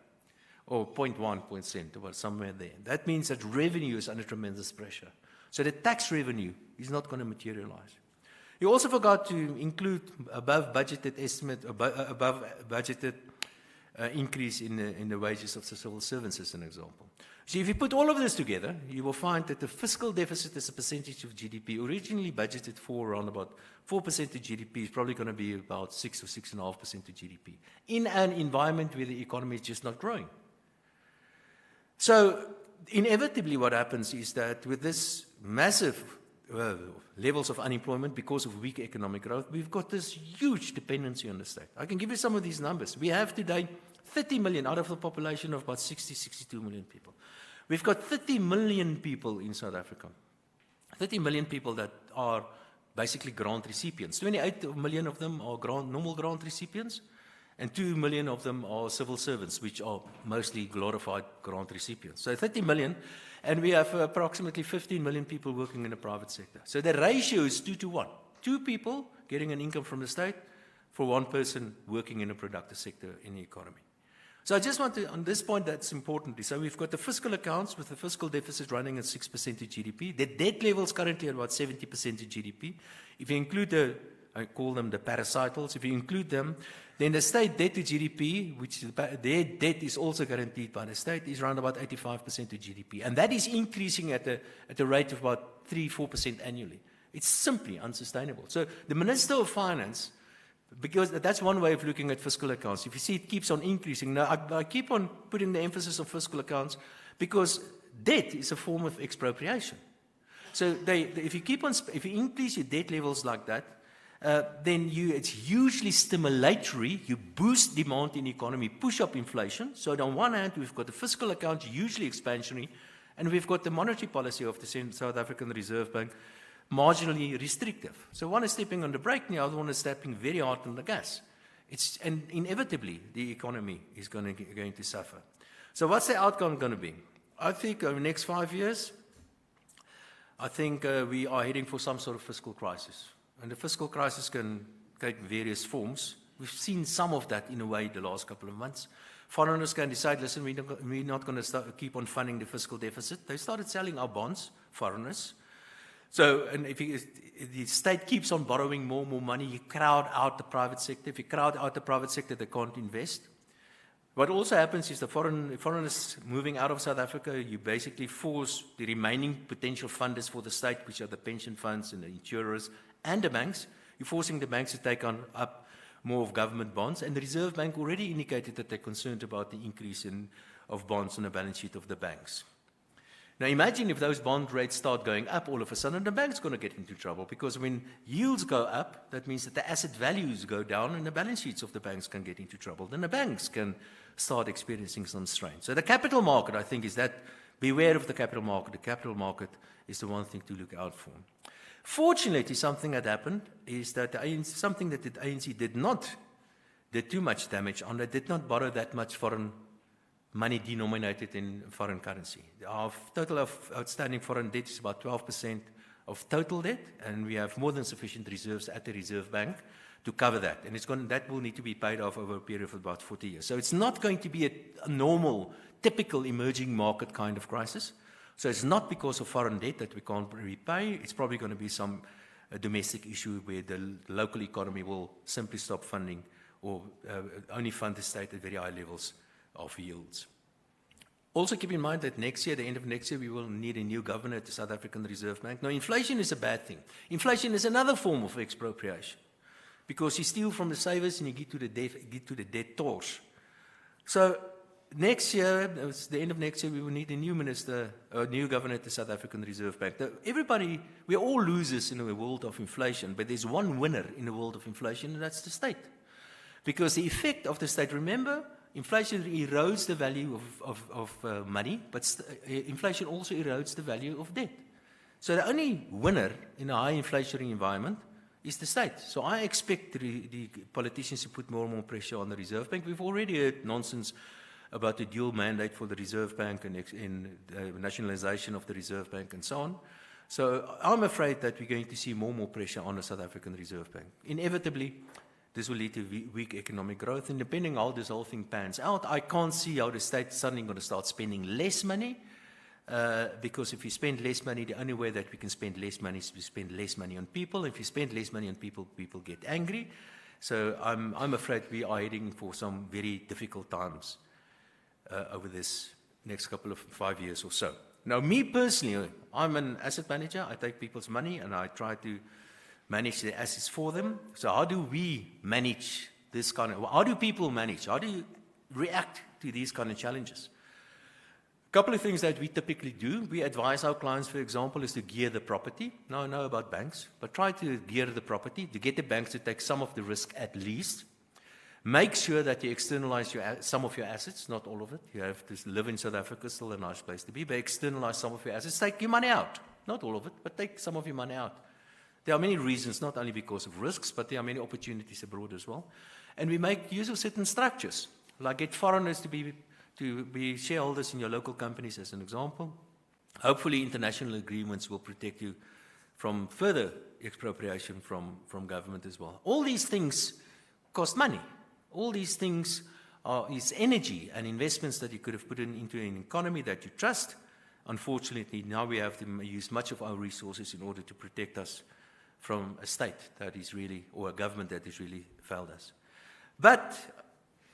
or 0.1%, or somewhere there. That means that revenue is under tremendous pressure. So the tax revenue is not going to materialize. He also forgot to include above budgeted increase in the wages of the civil servants as an example. So if you put all of this together, you will find that the fiscal deficit as a percentage of GDP, originally budgeted for around about 4% of GDP, is probably going to be about 6 or 6.5% of GDP, in an environment where the economy is just not growing. So inevitably what happens is that with this massive levels of unemployment because of weak economic growth, we've got this huge dependency on the state. I can give you some of these numbers. We have today 30 million out of a population of about 62 million people. We've got 30 million people in South Africa. 30 million people that are basically grant recipients. 28 million of them are normal grant recipients, and 2 million of them are civil servants, which are mostly glorified grant recipients. So 30 million, and we have approximately 15 million people working in the private sector. So the ratio is 2 to 1. 2 people getting an income from the state for 1 person working in a productive sector in the economy. So I just want to, on this point, that's important. So we've got the fiscal accounts with the fiscal deficit running at 6% of GDP. The debt level is currently at about 70% of GDP. If you include I call them the parasitals, if you include them, then the state debt to GDP, which their debt is also guaranteed by the state, is around about 85% of GDP. And that is increasing at a rate of about 3-4% annually. It's simply unsustainable. So the Minister of Finance, because that's one way of looking at fiscal accounts. If you see it keeps on increasing. Now, I keep on putting the emphasis on fiscal accounts because debt is a form of expropriation. So if you increase your debt levels like that, then it's hugely stimulatory. You boost demand in the economy, push up inflation. So on one hand, we've got the fiscal account hugely expansionary, and we've got the monetary policy of the South African Reserve Bank marginally restrictive. So one is stepping on the brake, and the other one is stepping very hard on the gas. And inevitably, the economy is going to suffer. So what's the outcome going to be? I think over the next 5 years, I think we are heading for some sort of fiscal crisis. And the fiscal crisis can take various forms. We've seen some of that in a way the last couple of months. Foreigners can decide, listen, we're not going to keep on funding the fiscal deficit. They started selling our bonds, foreigners. So, and if the state keeps on borrowing more and more money, you crowd out the private sector. If you crowd out the private sector, they can't invest. What also happens is the foreigners moving out of South Africa, you basically force the remaining potential funders for the state, which are the pension funds and the insurers and the banks. You're forcing the banks to take up more of government bonds. And the Reserve Bank already indicated that they're concerned about the increase of bonds on the balance sheet of the banks. Now imagine if those bond rates start going up all of a sudden, the bank's going to get into trouble, because when yields go up, that means that the asset values go down and the balance sheets of the banks can get into trouble. Then the banks can start experiencing some strain. So the capital market, I think, is that, beware of the capital market. The capital market is the one thing to look out for. Fortunately, something that happened is that something that the ANC did too much damage on. They did not borrow that much foreign money denominated in foreign currency. Our total of outstanding foreign debt is about 12% of total debt, and we have more than sufficient reserves at the Reserve Bank to cover that. And that will need to be paid off over a period of about 40 years. So it's not going to be a normal, typical emerging market kind of crisis. So it's not because of foreign debt that we can't repay. It's probably going to be some domestic issue where the local economy will simply stop funding or only fund the state at very high levels of yields. Also keep in mind that next year, the end of next year, we will need a new governor at the South African Reserve Bank. Now, inflation is a bad thing. Inflation is another form of expropriation because you steal from the savers and you get to the debtors. So next year, the end of next year, we will need a new minister, a new governor at the South African Reserve Bank. Everybody, we're all losers in the world of inflation, but there's one winner in the world of inflation, and that's the state. Because the effect of the state, remember, inflation erodes the value of money, but inflation also erodes the value of debt. So the only winner in a high inflationary environment is the state. So I expect the politicians to put more and more pressure on the Reserve Bank. We've already heard nonsense about the dual mandate for the Reserve Bank and nationalization of the Reserve Bank and so on. So I'm afraid that we're going to see more and more pressure on the South African Reserve Bank. Inevitably, this will lead to weak economic growth, and depending on how this whole thing pans out, I can't see how the state is suddenly going to start spending less money, because if you spend less money, the only way that we can spend less money is to spend less money on people. If you spend less money on people, people get angry. So I'm afraid we are heading for some very difficult times over this next couple of 5 years or so. Now, me personally, I'm an asset manager. I take people's money and I try to manage their assets for them. So how do we manage this kind of, how do people manage? How do you react to these kind of challenges? A couple of things that we typically do. We advise our clients, for example, is to gear the property. Now I know about banks, but try to gear the property to get the banks to take some of the risk at least. Make sure that you externalize some of your assets, not all of it. You have to live in South Africa, still a nice place to be, but externalize some of your assets. Take your money out. Not all of it, but take some of your money out. There are many reasons, not only because of risks, but there are many opportunities abroad as well. And we make use of certain structures, like get foreigners to be shareholders in your local companies, as an example. Hopefully, international agreements will protect you from further expropriation from government as well. All these things cost money. All these things is energy and investments that you could have put into an economy that you trust. Unfortunately, now we have to use much of our resources in order to protect us from a state that is really, or a government that has really failed us. But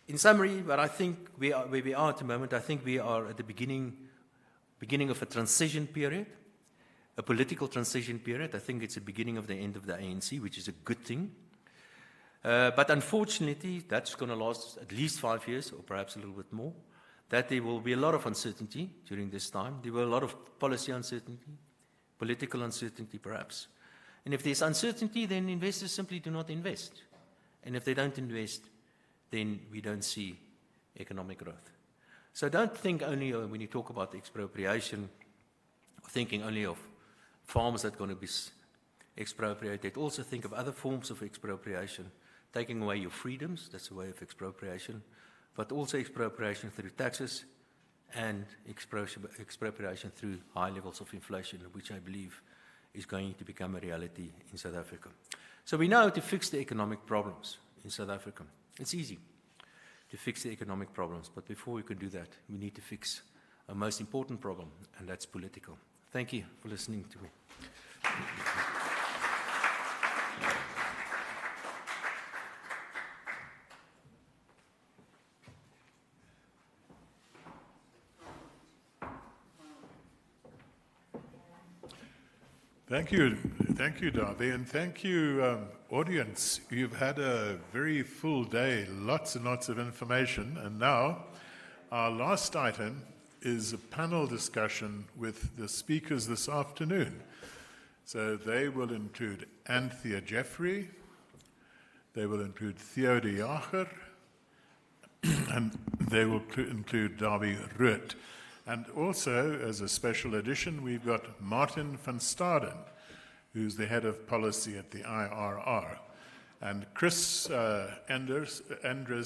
in summary, but I think where we are at the moment, I think we are at the beginning of a transition period, a political transition period. I think it's the beginning of the end of the ANC, which is a good thing. But unfortunately, that's going to last at least 5 years, or perhaps a little bit more. That there will be a lot of uncertainty during this time. There will be a lot of policy uncertainty, political uncertainty perhaps. And if there's uncertainty, then investors simply do not invest. And if they don't invest, then we don't see economic growth. So don't think only when you talk about expropriation, thinking only of farms that are going to be expropriated. Also think of other forms of expropriation, taking away your freedoms, that's a way of expropriation, but also expropriation through taxes and expropriation through high levels of inflation, which I believe is going to become a reality in South Africa. So we know how to fix the economic problems in South Africa. It's easy to fix the economic problems, but before we can do that, we need to fix our most important problem, and that's political. Thank you for listening to me. Thank you, Darby, and thank you, audience. You've had a very full day, lots and lots of information, and now our last item is a panel discussion with the speakers this afternoon. So they will include Anthea Jeffrey, they will include Theo de Jager, and they will include Darby Rutt. And also, as a special addition, we've got Martin van Staden, who's the head of policy at the IRR. And Chris Enders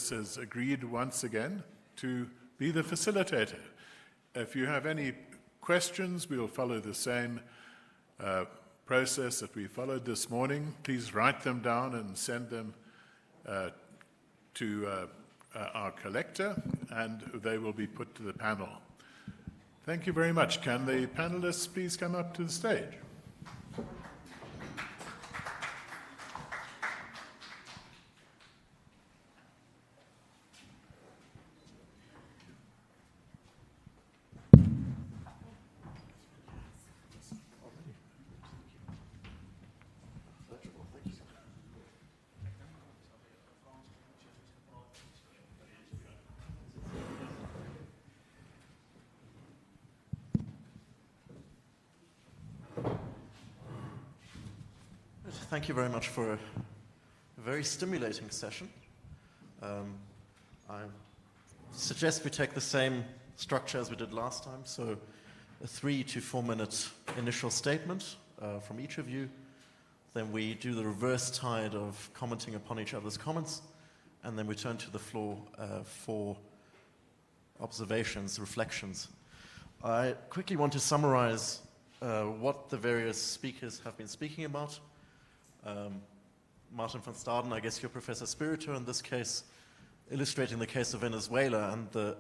has agreed once again to be the facilitator. If you have any questions, we'll follow the same process that we followed this morning. Please write them down and send them to our collector, and they will be put to the panel. Thank you very much. Can the panelists please come up to the stage? Thank you very much for a very stimulating session. I suggest we take the same structure as we did last time, so a 3 to 4 minute initial statement from each of you. Then we do the reverse tide of commenting upon each other's comments, and then we turn to the floor for observations, reflections. I quickly want to summarize what the various speakers have been speaking about. Martin van Staden, I guess you're Professor Spirito in this case, illustrating the case of Venezuela and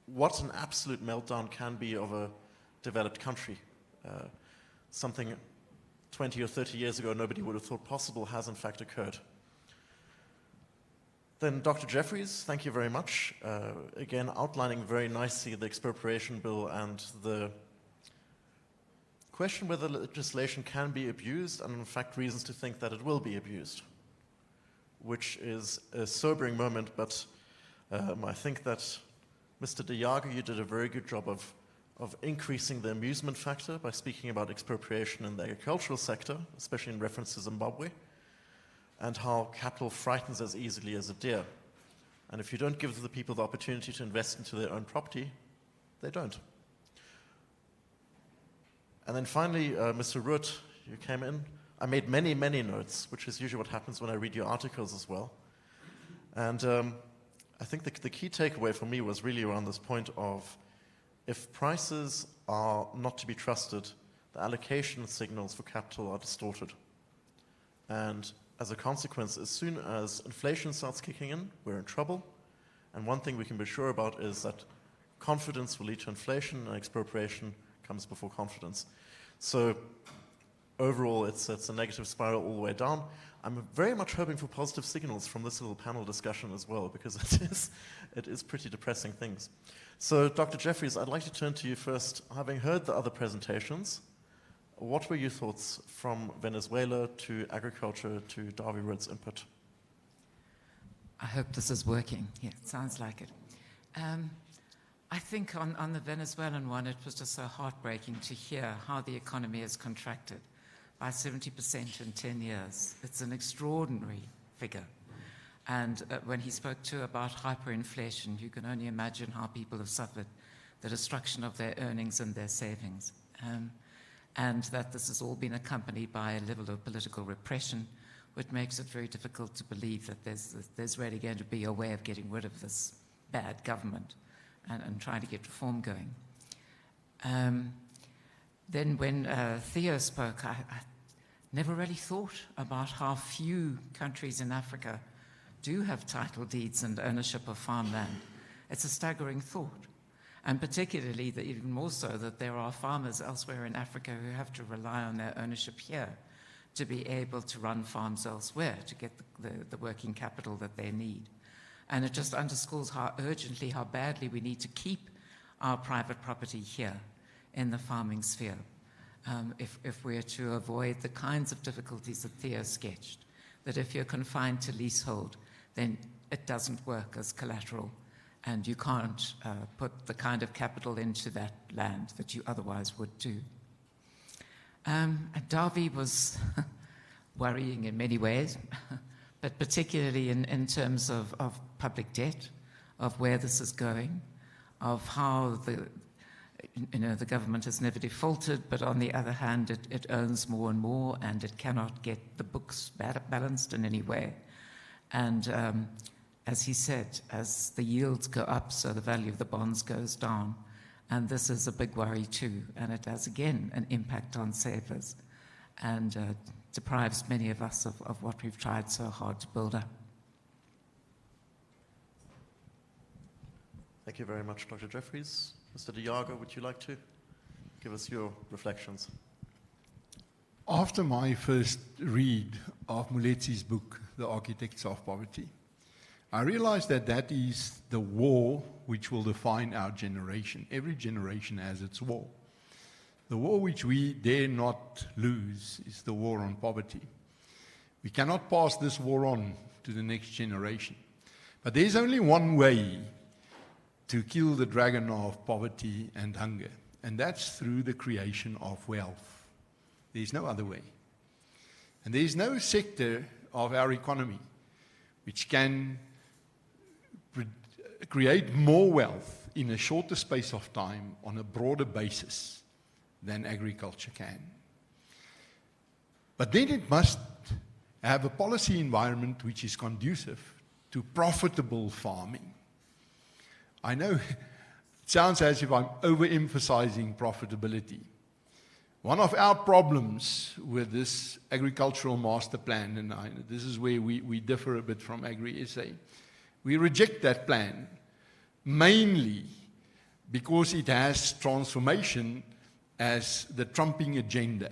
what an absolute meltdown can be of a developed country. Something 20 or 30 years ago nobody would have thought possible has in fact occurred. Then Dr. Jeffries, thank you very much. Again, outlining very nicely the expropriation bill and the question whether legislation can be abused, and in fact reasons to think that it will be abused, which is a sobering moment, but I think that Mr. De Jager, you did a very good job of increasing the amusement factor by speaking about expropriation in the agricultural sector, especially in reference to Zimbabwe, and how capital frightens as easily as a deer. And if you don't give the people the opportunity to invest into their own property, they don't. And then finally, Mr. Root, you came in. I made many, many notes, which is usually what happens when I read your articles as well. And I think the key takeaway for me was really around this point of if prices are not to be trusted, the allocation signals for capital are distorted. And as a consequence, as soon as inflation starts kicking in, we're in trouble. And one thing we can be sure about is that confidence will lead to inflation, and expropriation comes before confidence. So overall, it's a negative spiral all the way down. I'm very much hoping for positive signals from this little panel discussion as well, because it is pretty depressing things. So Dr. Jeffries, I'd like to turn to you first. Having heard the other presentations, what were your thoughts from Venezuela to agriculture to Davy Rood's input? I hope this is working. Yeah, it sounds like it. I think on the Venezuelan one, it was just so heartbreaking to hear how the economy has contracted by 70% in 10 years. It's an extraordinary figure. And when he spoke too about hyperinflation, you can only imagine how people have suffered the destruction of their earnings and their savings. And that this has all been accompanied by a level of political repression, which makes it very difficult to believe that there's really going to be a way of getting rid of this bad government and trying to get reform going. Then when Theo spoke, I never really thought about how few countries in Africa do have title deeds and ownership of farmland. It's a staggering thought. And particularly, that even more so, that there are farmers elsewhere in Africa who have to rely on their ownership here to be able to run farms elsewhere, to get the working capital that they need. And it just underscores how urgently, how badly we need to keep our private property here in the farming sphere, if we're to avoid the kinds of difficulties that Theo sketched, that if you're confined to leasehold, then it doesn't work as collateral, and you can't put the kind of capital into that land that you otherwise would do. Davy was worrying in many ways, but particularly in terms of public debt, of where this is going, of how the government has never defaulted, but on the other hand, it owns more and more, and it cannot get the books balanced in any way. And as he said, as the yields go up, so the value of the bonds goes down. And this is a big worry too, and it has, again, an impact on savers and deprives many of us of what we've tried so hard to build up. Thank you very much, Dr. Jeffries. Mr. Diago, would you like to give us your reflections? After my first read of Moletsi's book, The Architects of Poverty, I realized that that is the war which will define our generation. Every generation has its war. The war which we dare not lose is the war on poverty. We cannot pass this war on to the next generation. But there's only one way to kill the dragon of poverty and hunger, and that's through the creation of wealth. There's no other way. And there's no sector of our economy which can create more wealth in a shorter space of time on a broader basis than agriculture can. But then it must have a policy environment which is conducive to profitable farming. I know it sounds as if I'm overemphasizing profitability. One of our problems with this agricultural master plan, and this is where we differ a bit from Agri-SA, we reject that plan mainly because it has transformation as the trumping agenda.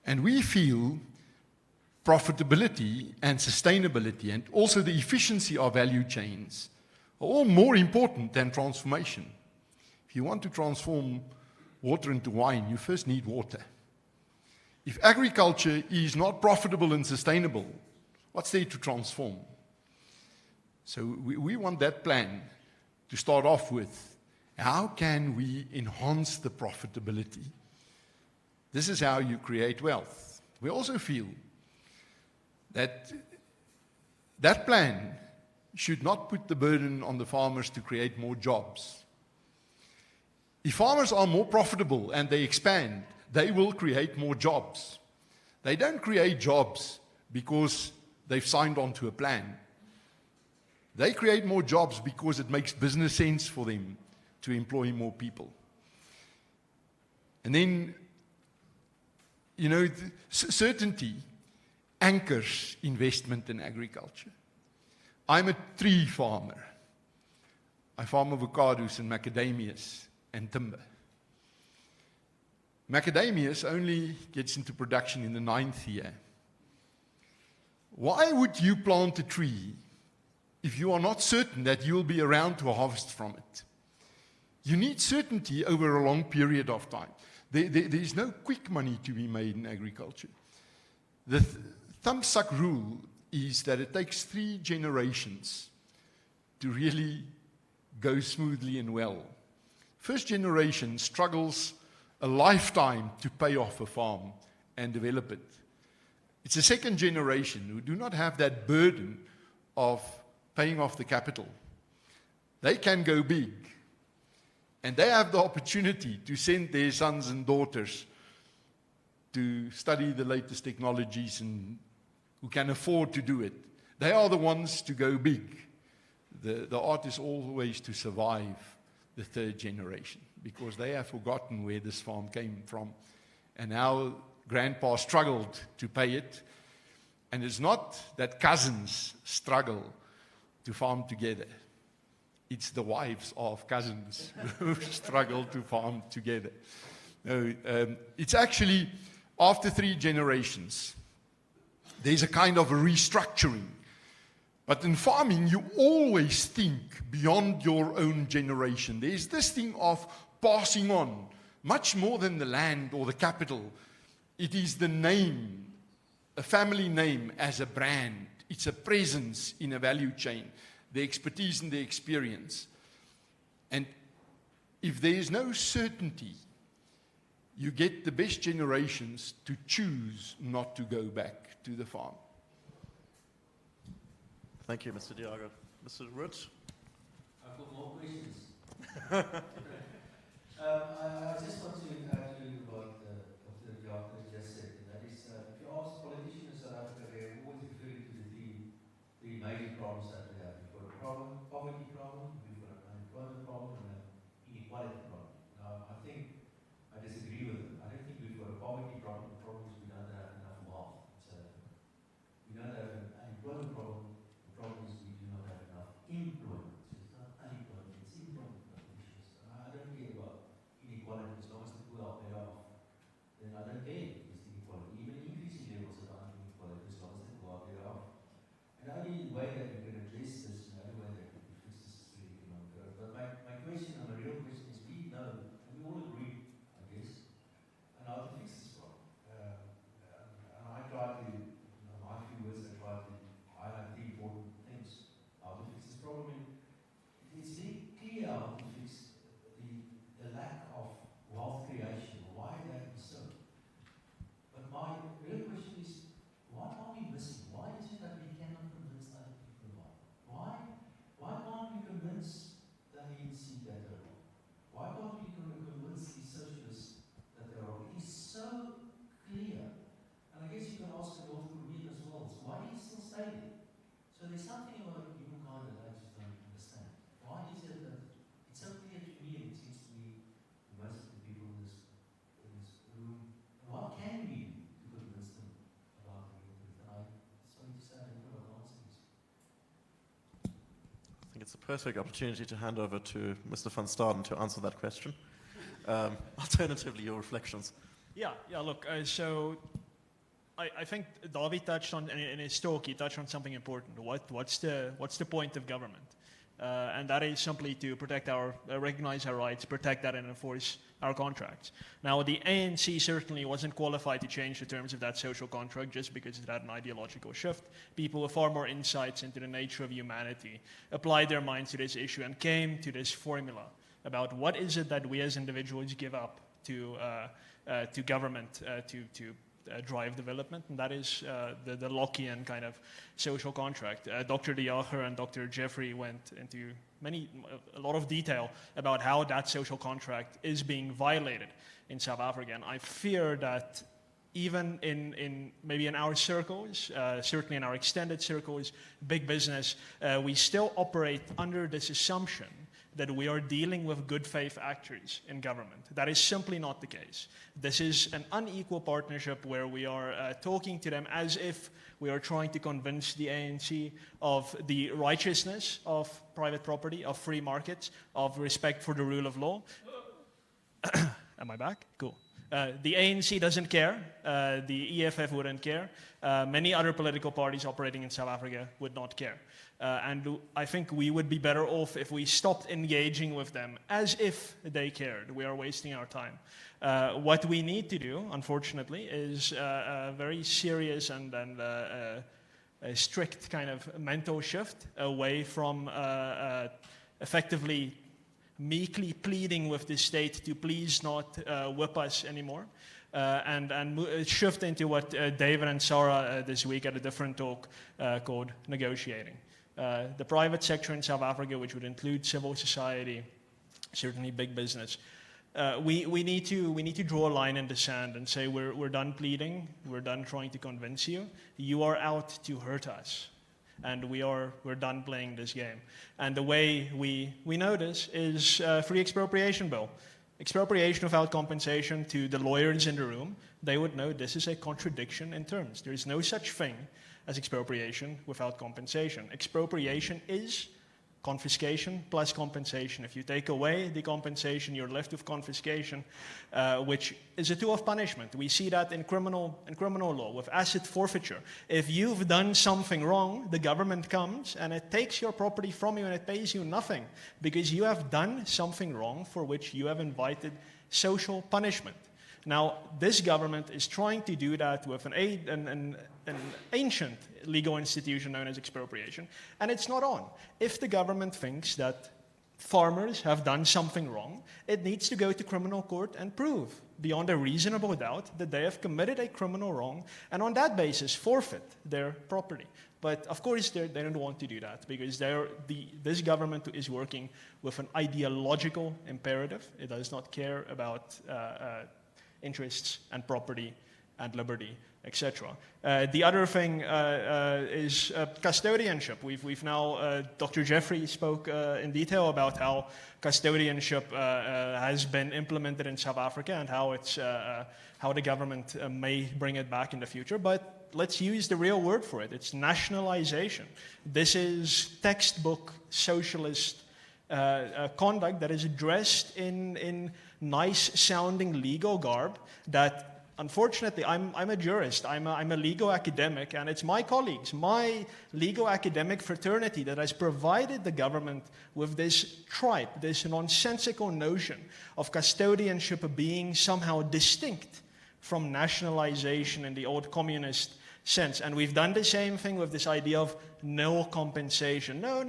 And we feel profitability and sustainability and also the efficiency of value chains are all more important than transformation. If you want to transform water into wine, you first need water. If agriculture is not profitable and sustainable, what's there to transform? So we want that plan to start off with. How can we enhance the profitability? This is how you create wealth. We also feel that that plan should not put the burden on the farmers to create more jobs. If farmers are more profitable and they expand, they will create more jobs. They don't create jobs because they've signed on to a plan. They create more jobs because it makes business sense for them to employ more people. And then, you know, certainty anchors investment in agriculture. I'm a tree farmer. I farm avocados and macadamias and timber. Macadamias only gets into production in the 9th year. Why would you plant a tree if you are not certain that you will be around to harvest from it? You need certainty over a long period of time. There is no quick money to be made in agriculture. The thumbsuck rule is that it takes 3 generations to really go smoothly and well. First generation struggles a lifetime to pay off a farm and develop it. It's the second generation who do not have that burden of paying off the capital. They can go big, and they have the opportunity to send their sons and daughters to study the latest technologies and who can afford to do it. They are the ones to go big. The art is always to survive the 3rd generation because they have forgotten where this farm came from. And our grandpa struggled to pay it. And it's not that cousins struggle to farm together. It's the wives of cousins who struggle to farm together. No, it's actually after 3 generations, there's a kind of a restructuring. But in farming, you always think beyond your own generation. There's this thing of passing on, much more than the land or the capital. It is the name, a family name as a brand. It's a presence in a value chain, the expertise and the experience. And if there is no certainty, you get the best generations to choose not to go back to the farm. Thank you, Mr. Diago. Mr. Roots? I've got more questions. I just want to add to what Dr. Diago just said, and that is, if you ask politicians in South Africa, they're always referring to the three major a perfect opportunity to hand over to Mr. van Staden to answer that question. Alternatively, your reflections. Yeah, look, so I think David touched on, in his talk, he touched on something important. What's the point of government? And that is simply to protect recognize our rights, protect that and enforce our contracts. Now, the ANC certainly wasn't qualified to change the terms of that social contract just because it had an ideological shift. People with far more insights into the nature of humanity applied their minds to this issue and came to this formula about what is it that we as individuals give up to government to drive development, and that is the Lockean kind of social contract. Dr. De Jager and Dr. Jeffrey went into a lot of detail about how that social contract is being violated in South Africa, and I fear that even maybe in our circles, certainly in our extended circles, big business, we still operate under this assumption that we are dealing with good faith actors in government. That is simply not the case. This is an unequal partnership where we are talking to them as if we are trying to convince the ANC of the righteousness of private property, of free markets, of respect for the rule of law. Am I back? Cool. The ANC doesn't care. The EFF wouldn't care. Many other political parties operating in South Africa would not care. And I think we would be better off if we stopped engaging with them as if they cared. We are wasting our time. What we need to do, unfortunately, is a very serious and a strict kind of mental shift away from effectively meekly pleading with the state to please not whip us anymore, and shift into what David and Sarah this week at a different talk called negotiating. The private sector in South Africa, which would include civil society, certainly big business, we need to draw a line in the sand and say we're done pleading, we're done trying to convince you, you are out to hurt us. And we're done playing this game. And the way we know this is free expropriation bill. Expropriation without compensation, to the lawyers in the room, they would know this is a contradiction in terms. There is no such thing as expropriation without compensation. Expropriation is confiscation plus compensation. If you take away the compensation, you're left with confiscation, which is a tool of punishment. We see that in criminal law with asset forfeiture. If you've done something wrong, the government comes and it takes your property from you and it pays you nothing because you have done something wrong for which you have invited social punishment. Now, this government is trying to do that with an ancient legal institution known as expropriation, and it's not on. If the government thinks that farmers have done something wrong, it needs to go to criminal court and prove beyond a reasonable doubt that they have committed a criminal wrong, and on that basis forfeit their property. But of course, they don't want to do that because this government is working with an ideological imperative. It does not care about interests and property and liberty, etc. The other thing is custodianship. We've now, Dr. Jeffrey spoke in detail about how custodianship has been implemented in South Africa and how the government may bring it back in the future. But let's use the real word for it. It's nationalization. This is textbook socialist conduct that is addressed in nice-sounding legal garb that, unfortunately, I'm a jurist, I'm a legal academic, and it's my colleagues, my legal academic fraternity that has provided the government with this tripe, this nonsensical notion of custodianship being somehow distinct from nationalization in the old communist sense. And we've done the same thing with this idea of no compensation. No.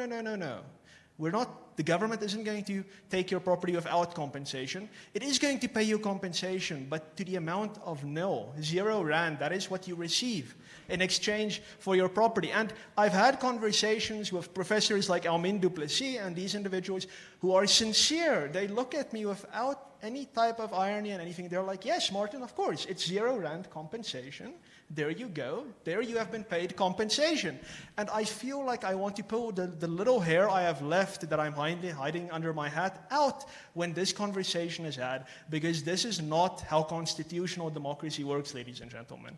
We're not, the government isn't going to take your property without compensation. It is going to pay you compensation, but to the amount of nil, 0 rand, that is what you receive in exchange for your property. And I've had conversations with professors like Almin Duplessis and these individuals who are sincere. They look at me without any type of irony and anything. They're like, yes, Martin, of course, it's 0 rand compensation. There you go. There you have been paid compensation. And I feel like I want to pull the little hair I have left that I'm hiding under my hat out when this conversation is had, because this is not how constitutional democracy works, ladies and gentlemen.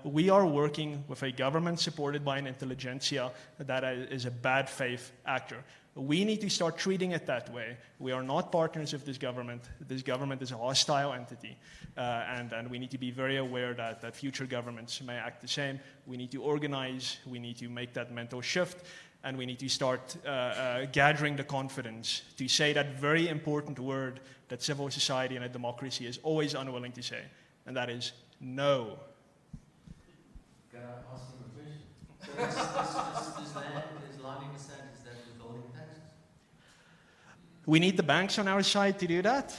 We are working with a government supported by an intelligentsia that is a bad faith actor. We need to start treating it that way. We are not partners of this government. This government is a hostile entity. And we need to be very aware that future governments may act the same. We need to organize. We need to make that mental shift. And we need to start gathering the confidence to say that very important word that civil society and a democracy is always unwilling to say. And that is no. Can I ask him a question? So this land is lying in the sand, is that withholding taxes? We need the banks on our side to do that,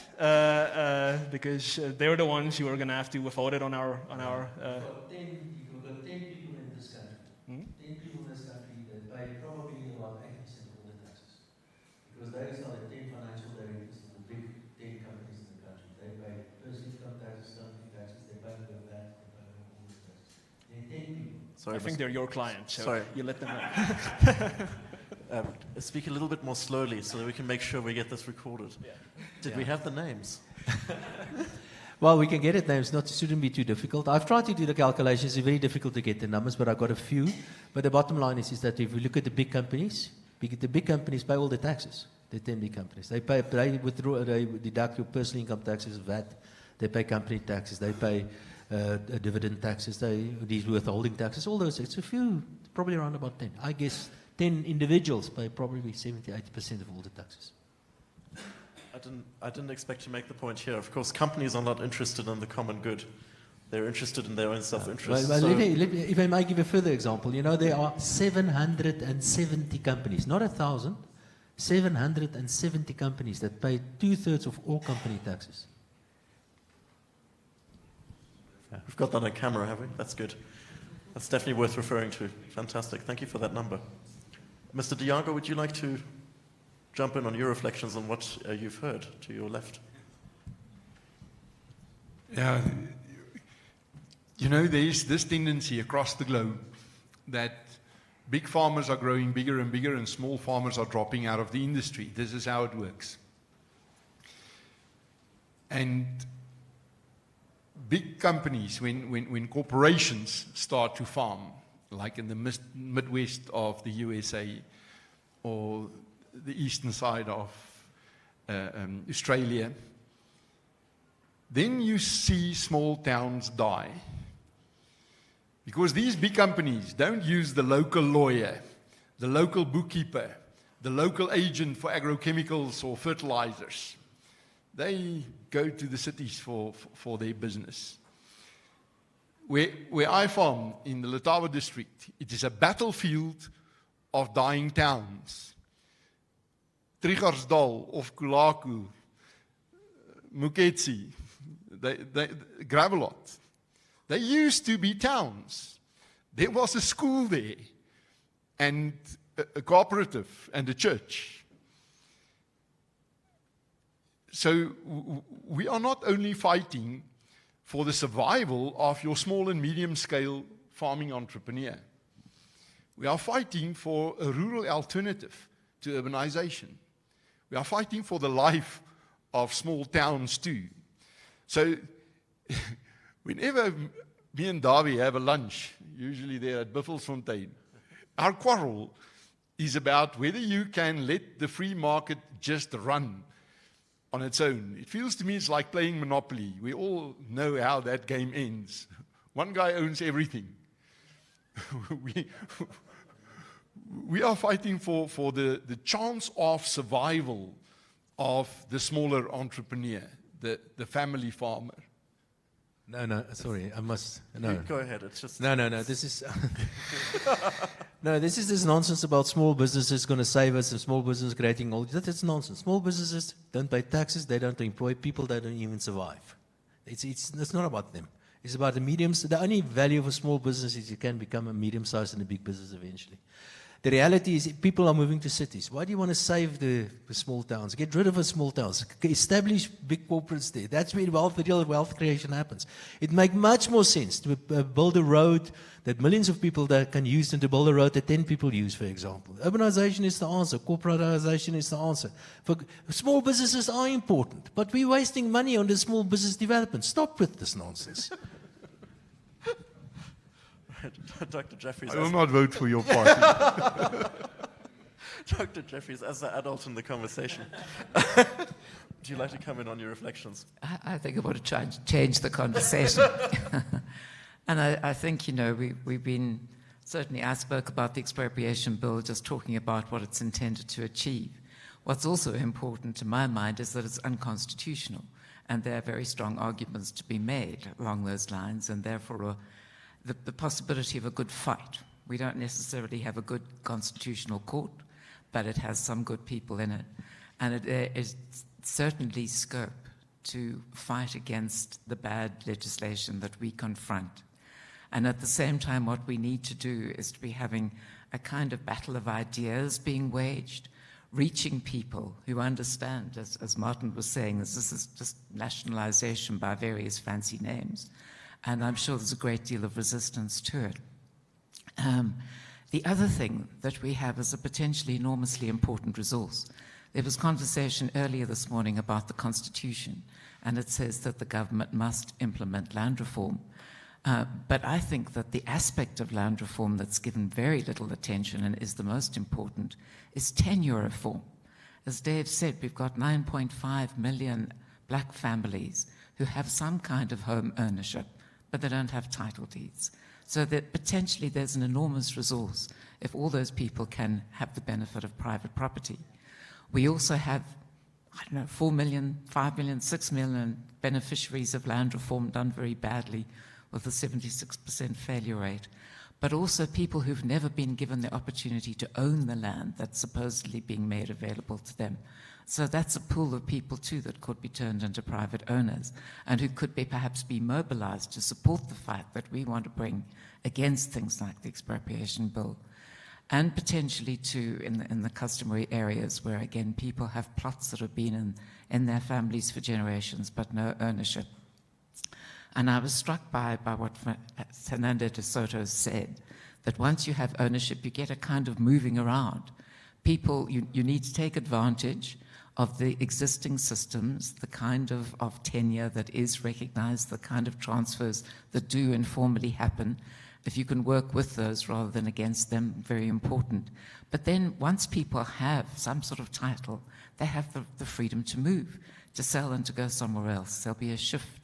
because they're the ones who are going to have to withhold it on our. You've got 10 people in this country. 10 people in this country that pay probably about 80% of all the taxes. Because those are the 10 financial directors of the big 10 companies in the country. They pay personal income taxes, company taxes, they pay the VAT, they pay all the taxes. There are 10 people. I think they're your clients, so you let them know. Speak a little bit more slowly so that we can make sure we get this recorded. Yeah. Did we have the names? Well, we can get it names. It shouldn't be too difficult. I've tried to do the calculations. It's very difficult to get the numbers, but I've got a few. But the bottom line is that if we look at the big companies, the big companies pay all the taxes. The 10 big companies. They deduct your personal income taxes, VAT. They pay company taxes. They pay dividend taxes. These withholding taxes. All those. It's a few, probably around about 10. I guess 10 individuals pay probably 70-80% of all the taxes. I didn't expect to make the point here. Of course, companies are not interested in the common good. They're interested in their own self-interest. Well, if I might give a further example, there are 770 companies, not 1,000, 770 companies that pay 2/3 of all company taxes. We've got that on camera, have we? That's good. That's definitely worth referring to. Fantastic. Thank you for that number. Mr. Diago, would you like to jump in on your reflections on what you've heard to your left? Yeah, there's this tendency across the globe that big farmers are growing bigger and bigger and small farmers are dropping out of the industry. This is how it works. And big companies, when corporations start to farm, like in the Midwest of the USA or the eastern side of Australia, then you see small towns die. Because these big companies don't use the local lawyer, the local bookkeeper, the local agent for agrochemicals or fertilizers. They go to the cities for their business. Where I farm in the Letaba district, it is a battlefield of dying towns. Trigarsdal of Kulaku, Muketsi, Gravelot. They used to be towns. There was a school there, and a cooperative, and a church. So we are not only fighting for the survival of your small and medium-scale farming entrepreneur. We are fighting for a rural alternative to urbanization. We are fighting for the life of small towns too. So whenever me and Davy have a lunch, usually there at Buffelsfontein, our quarrel is about whether you can let the free market just run on its own. It feels to me it's like playing Monopoly. We all know how that game ends. One guy owns everything. We are fighting for the chance of survival of the smaller entrepreneur, the family farmer. No, sorry, I must. No. Go ahead. It's just no. This is this is this nonsense about small businesses going to save us and small business creating all. That's nonsense. Small businesses don't pay taxes. They don't employ people. They don't even survive. It's not about them. It's about the mediums. The only value of a small business is you can become a medium-sized and a big business eventually. The reality is people are moving to cities. Why do you want to save the small towns? Get rid of the small towns. Establish big corporates there. That's where real wealth creation happens. It makes much more sense to build a road that millions of people that can use than to build a road that 10 people use, for example. Urbanization is the answer. Corporatization is the answer. For small businesses are important, but we're wasting money on the small business development. Stop with this nonsense. Dr. Jeffries. I will not vote for your party. Dr. Jeffries, as the adult in the conversation, would you like to come in on your reflections? I think I want to try and change the conversation. And I think, we've been, certainly I spoke about the expropriation bill, just talking about what it's intended to achieve. What's also important to my mind is that it's unconstitutional, and there are very strong arguments to be made along those lines, and therefore the possibility of a good fight. We don't necessarily have a good constitutional court, but it has some good people in it. And there is certainly scope to fight against the bad legislation that we confront. And at the same time, what we need to do is to be having a kind of battle of ideas being waged, reaching people who understand, as Martin was saying, this is just nationalization by various fancy names. And I'm sure there's a great deal of resistance to it. The other thing that we have is a potentially enormously important resource. There was conversation earlier this morning about the Constitution, and it says that the government must implement land reform. But I think that the aspect of land reform that's given very little attention and is the most important is tenure reform. As Dave said, we've got 9.5 million black families who have some kind of home ownership, but they don't have title deeds. So that potentially there's an enormous resource if all those people can have the benefit of private property. We also have, 4 million, 5 million, 6 million beneficiaries of land reform done very badly with a 76% failure rate, but also people who've never been given the opportunity to own the land that's supposedly being made available to them. So that's a pool of people too that could be turned into private owners and who could perhaps be mobilized to support the fight that we want to bring against things like the expropriation bill. And potentially too in the customary areas where again people have plots that have been in their families for generations but no ownership. And I was struck by what Fernando de Soto said, that once you have ownership, you get a kind of moving around. People, you need to take advantage of the existing systems, the kind of tenure that is recognized, the kind of transfers that do informally happen. If you can work with those rather than against them, very important. But then once people have some sort of title, they have the freedom to move, to sell and to go somewhere else. There'll be a shift.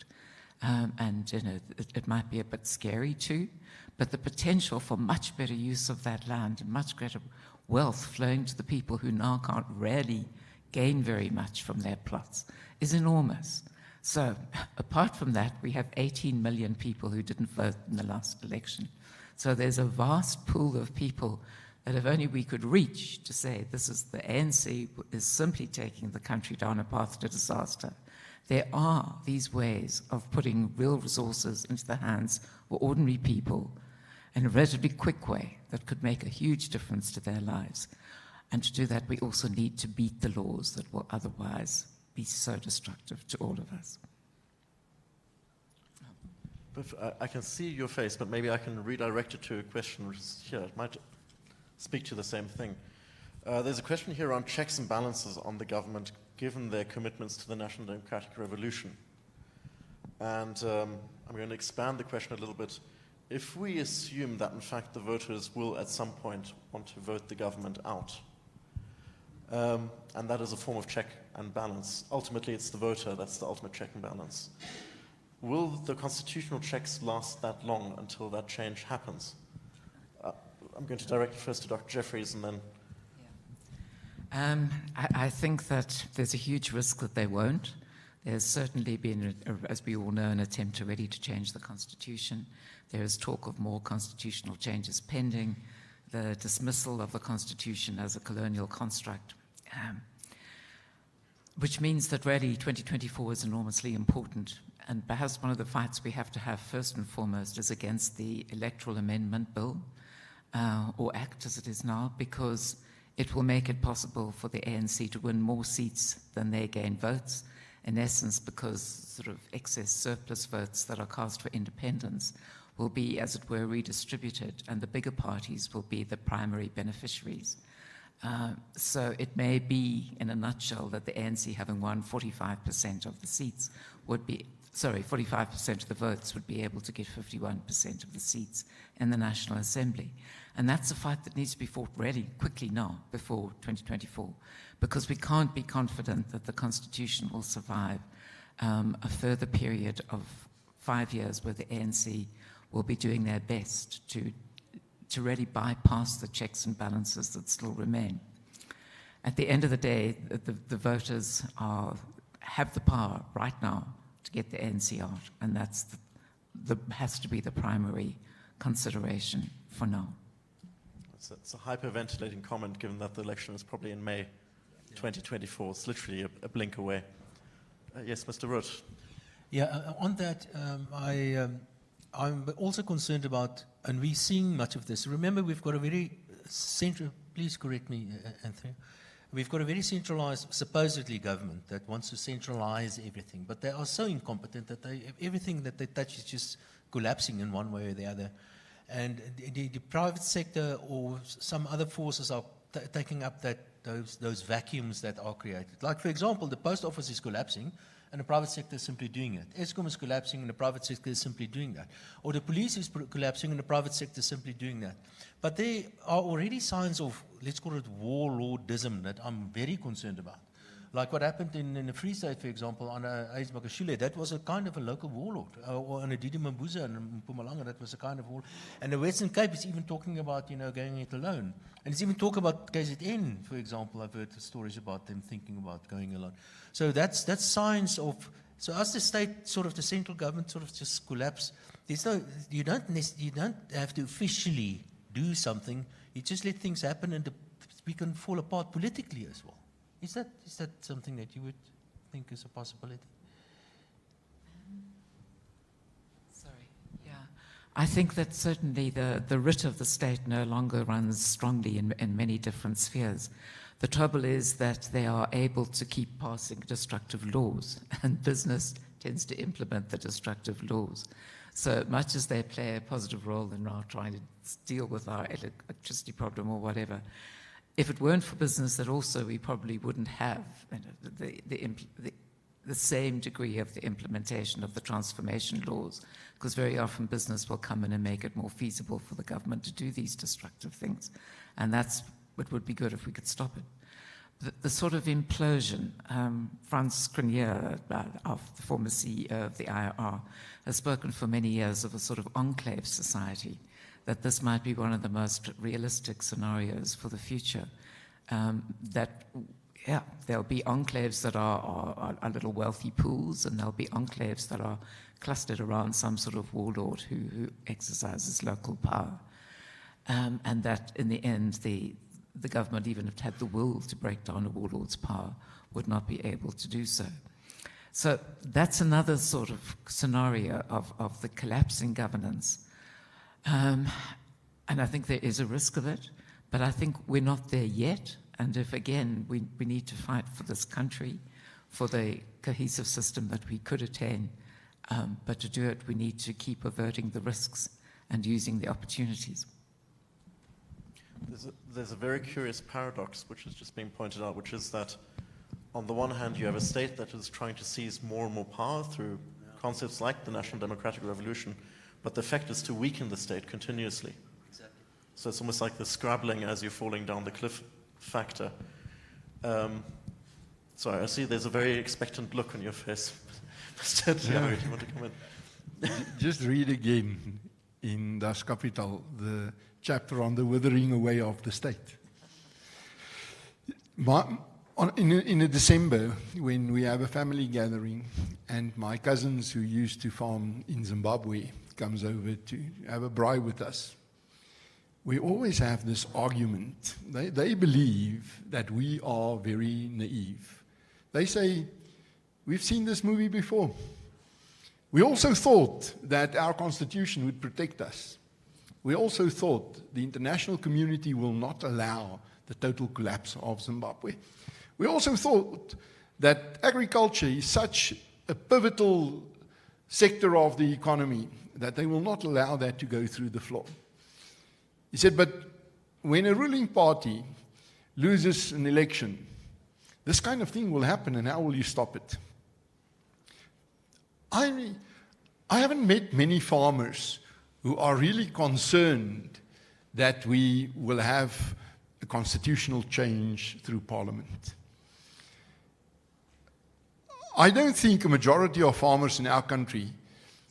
And it might be a bit scary too, but the potential for much better use of that land and much greater wealth flowing to the people who now can't really gain very much from their plots is enormous. So apart from that, we have 18 million people who didn't vote in the last election. So there's a vast pool of people that if only we could reach to say this is the ANC is simply taking the country down a path to disaster. There are these ways of putting real resources into the hands of ordinary people in a relatively quick way that could make a huge difference to their lives. And to do that, we also need to beat the laws that will otherwise be so destructive to all of us. I can see your face, but maybe I can redirect it to a question here. It might speak to the same thing. There's a question here on checks and balances on the government given their commitments to the National Democratic Revolution. And I'm going to expand the question a little bit. If we assume that, in fact, the voters will at some point want to vote the government out, and that is a form of check and balance, ultimately it's the voter that's the ultimate check and balance. Will the constitutional checks last that long until that change happens? I'm going to direct it first to Dr. Jeffries and then... I think that there's a huge risk that they won't. There's certainly been, as we all know, an attempt already to change the Constitution. There is talk of more constitutional changes pending, the dismissal of the Constitution as a colonial construct, which means that really 2024 is enormously important. And perhaps one of the fights we have to have first and foremost is against the Electoral Amendment Bill, or Act as it is now, because it will make it possible for the ANC to win more seats than they gain votes, in essence because sort of excess surplus votes that are cast for independence will be, as it were, redistributed, and the bigger parties will be the primary beneficiaries. So it may be, in a nutshell, that the ANC having won 45% of the seats would be, 45% of the votes would be able to get 51% of the seats in the National Assembly. And that's a fight that needs to be fought really quickly now, before 2024, because we can't be confident that the Constitution will survive a further period of 5 years where the ANC will be doing their best to really bypass the checks and balances that still remain. At the end of the day, the voters have the power right now to get the ANC out, and that's has to be the primary consideration for now. It's a hyperventilating comment, given that the election is probably in May 2024. It's literally a blink away. Yes, Mr. Root. Yeah, on that, I'm also concerned about, and we're seeing much of this. Remember, we've got a very central, please correct me, Anthony. We've got a very centralized, supposedly government that wants to centralize everything, but they are so incompetent that everything that they touch is just collapsing in one way or the other. And the private sector or some other forces are taking up those vacuums that are created. Like, for example, the post office is collapsing, and the private sector is simply doing it. Eskom is collapsing, and the private sector is simply doing that. Or the police is collapsing, and the private sector is simply doing that. But there are already signs of, let's call it warlordism, that I'm very concerned about. Like what happened in the Free State, for example, on Ace Makashule, that was a kind of a local warlord. Or on a Didi Mambuza in Mpumalanga, that was a kind of warlord. And the Western Cape is even talking about, going it alone. And it's even talk about KZN, for example. I've heard the stories about them thinking about going alone. So that's signs of, so as the state, sort of the central government sort of just collapse, there's no, you don't have to officially do something. You just let things happen, and we can fall apart politically as well. Is that something that you would think is a possibility? Sorry, yeah. I think that certainly the writ of the state no longer runs strongly in many different spheres. The trouble is that they are able to keep passing destructive laws, and business tends to implement the destructive laws. So much as they play a positive role in now trying to deal with our electricity problem or whatever, if it weren't for business, that also we probably wouldn't have the same degree of the implementation of the transformation laws, because very often business will come in and make it more feasible for the government to do these destructive things. And that's what would be good if we could stop it. The sort of implosion, Frans Cronje, the former CEO of the IRR, has spoken for many years of a sort of enclave society, that this might be one of the most realistic scenarios for the future. There'll be enclaves that are little wealthy pools, and there'll be enclaves that are clustered around some sort of warlord who exercises local power. And that in the end, the government, even if it had the will to break down a warlord's power, would not be able to do so. So that's another sort of scenario of the collapsing governance. And I think there is a risk of it, but I think we're not there yet. And if, again, we need to fight for this country, for the cohesive system that we could attain, but to do it, we need to keep averting the risks and using the opportunities. There's a very curious paradox which has just been pointed out, which is that on the one hand you have a state that is trying to seize more and more power through concepts like the National Democratic Revolution, but the effect is to weaken the state continuously. Exactly. So it's almost like the scrabbling as you're falling down the cliff factor. Sorry, I see there's a very expectant look on your face. Mr. Diago, do you want to come in? Just read again in Das Kapital, the chapter on the withering away of the state. In December, when we have a family gathering, and my cousins who used to farm in Zimbabwe comes over to have a braai with us, we always have this argument. They believe that we are very naive. They say, we've seen this movie before. We also thought that our constitution would protect us. We also thought the international community will not allow the total collapse of Zimbabwe. We also thought that agriculture is such a pivotal sector of the economy that they will not allow that to go through the floor. He said, but when a ruling party loses an election, this kind of thing will happen, and how will you stop it? I haven't met many farmers who are really concerned that we will have a constitutional change through Parliament. I don't think a majority of farmers in our country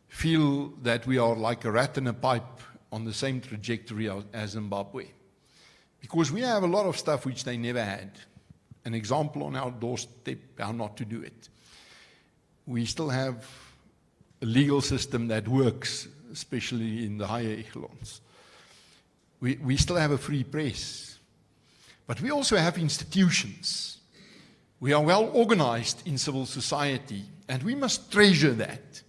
feel that we are like a rat in a pipe on the same trajectory as Zimbabwe, because we have a lot of stuff which they never had. An example on our doorstep, how not to do it. We still have a legal system that works, especially in the higher echelons. We still have a free press, but we also have institutions. We are well organized in civil society, and we must treasure that.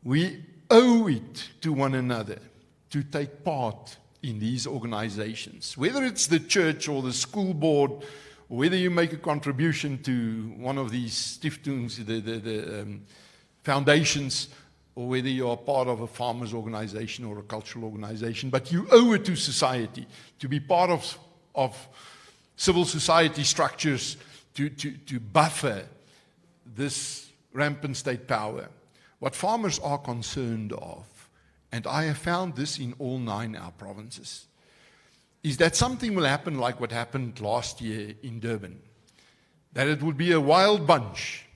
We owe it to one another to take part in these organizations, whether it's the church or the school board, or whether you make a contribution to one of these stiftungs, the foundations, or whether you are part of a farmers organization or a cultural organization, but you owe it to society to be part of civil society structures to buffer this rampant state power. What farmers are concerned of, and I have found this in all 9 our provinces, is that something will happen like what happened last year in Durban. That it would be a wild bunch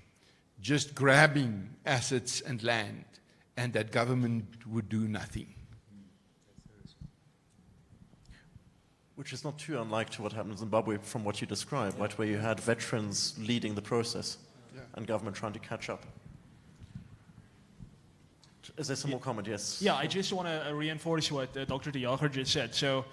just grabbing assets and land, and that government would do nothing. Which is not too unlike to what happened in Zimbabwe from what you described, right, where you had veterans leading the process and government trying to catch up. Is there some more comment? Yes. Yeah, I just want to reinforce what Dr. de Jager just said. So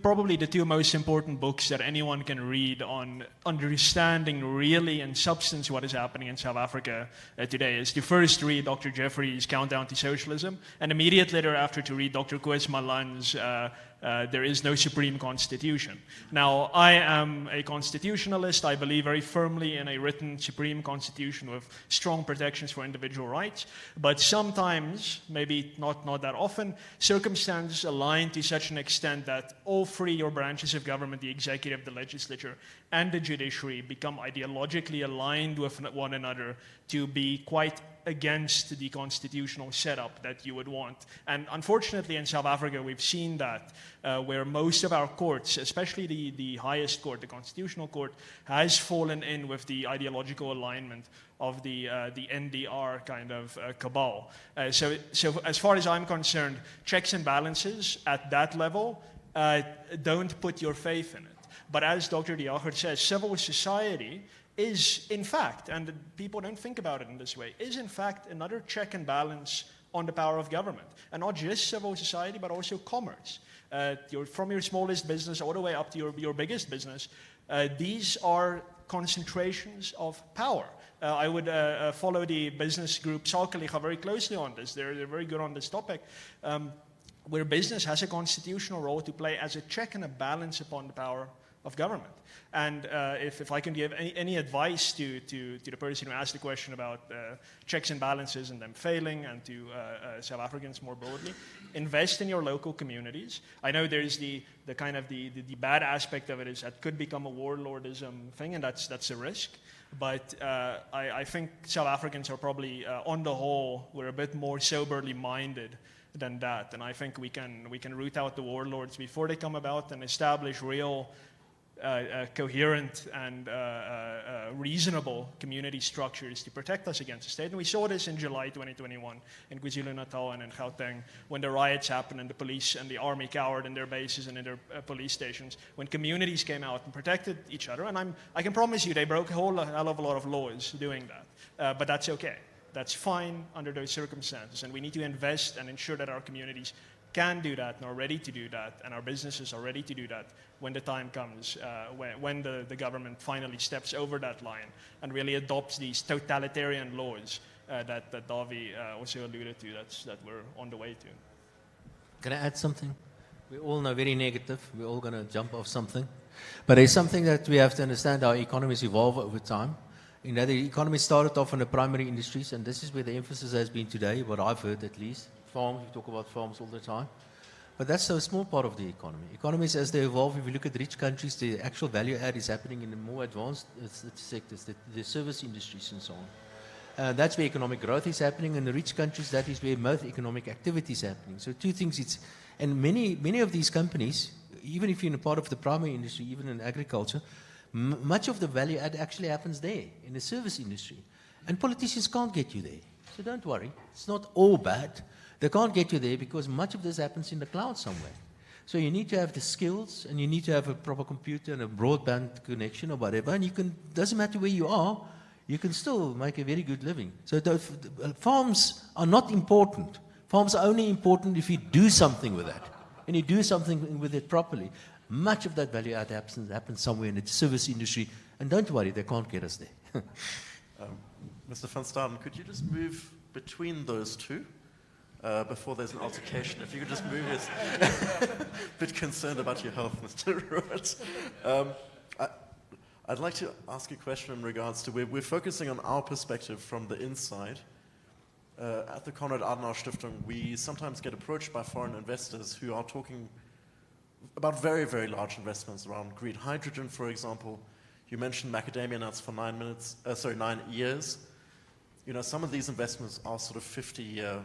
probably the two most important books that anyone can read on understanding really in substance what is happening in South Africa today is to first read Dr. Jeffrey's Countdown to Socialism, and immediately thereafter to read Dr. Koos Malan's There is No Supreme Constitution. Now, I am a constitutionalist. I believe very firmly in a written supreme constitution with strong protections for individual rights. But sometimes, maybe not that often, circumstances align to such an extent that all 3 branches of government, the executive, the legislature, and the judiciary, become ideologically aligned with one another to be quite against the constitutional setup that you would want. And unfortunately in South Africa we've seen that where most of our courts, especially the highest court, the Constitutional Court, has fallen in with the ideological alignment of the NDR kind of cabal. So as far as I'm concerned, checks and balances at that level, don't put your faith in it. But as Dr. de Jager says, civil society is in fact, and people don't think about it in this way, is in fact another check and balance on the power of government. And not just civil society, but also commerce. From your smallest business all the way up to your biggest business, these are concentrations of power. I would follow the business group Sakeliga very closely on this. They're very good on this topic. Where business has a constitutional role to play as a check and a balance upon the power of government. And if I can give any advice to the person who asked the question about checks and balances and them failing, and to South Africans more broadly, invest in your local communities. I know there's the kind of the bad aspect of it is that could become a warlordism thing, and that's a risk. But I think South Africans are probably, on the whole, we're a bit more soberly minded than that. And I think we can root out the warlords before they come about and establish real coherent and reasonable community structures to protect us against the state. And we saw this in July 2021 in KwaZulu-Natal and in Gauteng when the riots happened and the police and the army cowered in their bases and in their police stations, when communities came out and protected each other. And I can promise you they broke a hell of a lot of laws doing that. But that's okay. That's fine under those circumstances. And we need to invest and ensure that our communities can do that and are ready to do that, and our businesses are ready to do that when the time comes, when the government finally steps over that line and really adopts these totalitarian laws that Davi also alluded to, that we're on the way to. Can I add something? We all know very negative. We're all going to jump off something. But there's something that we have to understand: our economies evolve over time. You know, the economy started off in the primary industries, and this is where the emphasis has been today, what I've heard at least. Farms, we talk about farms all the time. But that's a small part of the economy. Economies, as they evolve, if you look at rich countries, the actual value add is happening in the more advanced sectors, the service industries and so on. That's where economic growth is happening. In the rich countries, that is where most economic activity is happening. So two things, and many of these companies, even if you're in a part of the primary industry, even in agriculture, much of the value add actually happens there, in the service industry. And politicians can't get you there. So don't worry, it's not all bad. They can't get you there because much of this happens in the cloud somewhere. So you need to have the skills, and you need to have a proper computer and a broadband connection or whatever, and doesn't matter where you are, you can still make a very good living. So farms are not important. Farms are only important if you do something with that, and you do something with it properly. Much of that value add happens somewhere in the service industry, and don't worry, they can't get us there. Mr. van Staden, could you just move between those two before there's an altercation? If you could just move this. A bit concerned about your health, Mr. Ruud. I'd like to ask a question in regards to, we're focusing on our perspective from the inside. At the Konrad Adenauer Stiftung, we sometimes get approached by foreign investors who are talking about very, very large investments around green hydrogen, for example. You mentioned macadamia nuts for 9 years. You know, some of these investments are sort of 50-year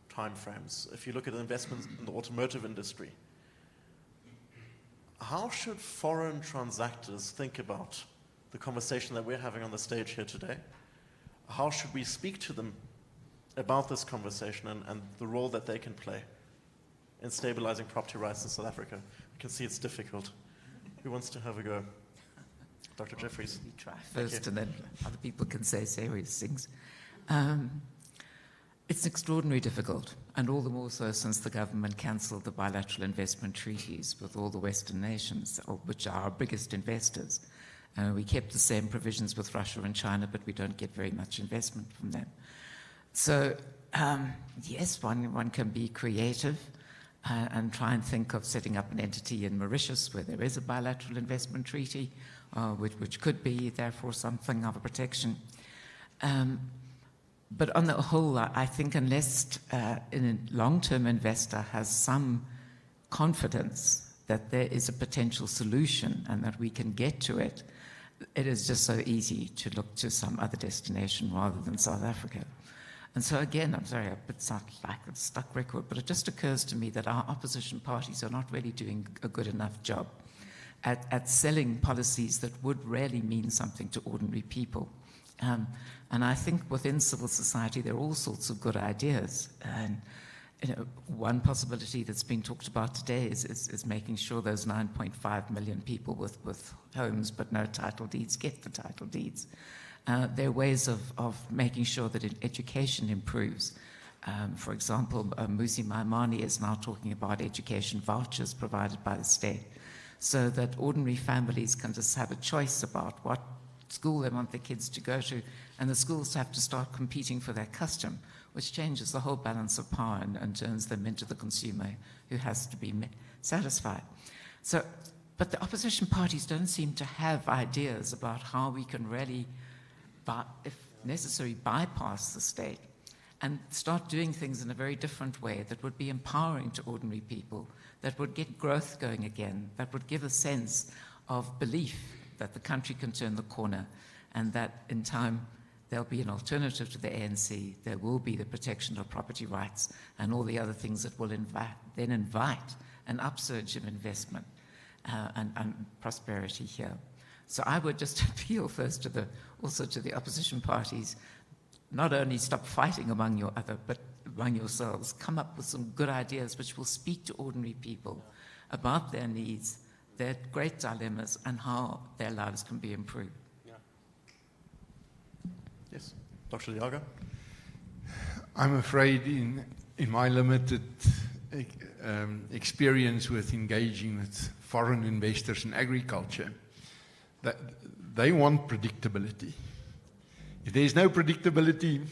time frames. If you look at investments in the automotive industry, how should foreign transactors think about the conversation that we're having on the stage here today? How should we speak to them about this conversation and the role that they can play in stabilizing property rights in South Africa? I can see it's difficult. Who wants to have a go? Dr. Jeffries. You try first, and then other people can say serious things. It's extraordinarily difficult, and all the more so since the government cancelled the bilateral investment treaties with all the Western nations, which are our biggest investors. We kept the same provisions with Russia and China, but we don't get very much investment from them. So, yes, one can be creative and try and think of setting up an entity in Mauritius where there is a bilateral investment treaty, which could be, therefore, something of a protection. But on the whole, I think unless a long-term investor has some confidence that there is a potential solution and that we can get to it, it is just so easy to look to some other destination rather than South Africa. And so again, I'm sorry, it sounds like a stuck record, but it just occurs to me that our opposition parties are not really doing a good enough job at selling policies that would really mean something to ordinary people. And I think within civil society, there are all sorts of good ideas. And one possibility that's been talked about today is making sure those 9.5 million people with homes but no title deeds get the title deeds. There are ways of making sure that education improves. For example, Musi Maimane is now talking about education vouchers provided by the state so that ordinary families can just have a choice about what school they want their kids to go to, and the schools have to start competing for their custom, which changes the whole balance of power and turns them into the consumer who has to be satisfied. So, but the opposition parties don't seem to have ideas about how we can really, if necessary, bypass the state and start doing things in a very different way that would be empowering to ordinary people, that would get growth going again, that would give a sense of belief that the country can turn the corner and that in time there'll be an alternative to the ANC, there will be the protection of property rights and all the other things that will then invite an upsurge of investment and prosperity here. So I would just appeal first also to the opposition parties, not only stop fighting among yourselves, come up with some good ideas which will speak to ordinary people about their needs, their great dilemmas, and how their lives can be improved. Yeah. Yes, Dr. Liaga? I'm afraid in my limited experience with engaging with foreign investors in agriculture, that they want predictability. If there's no predictability,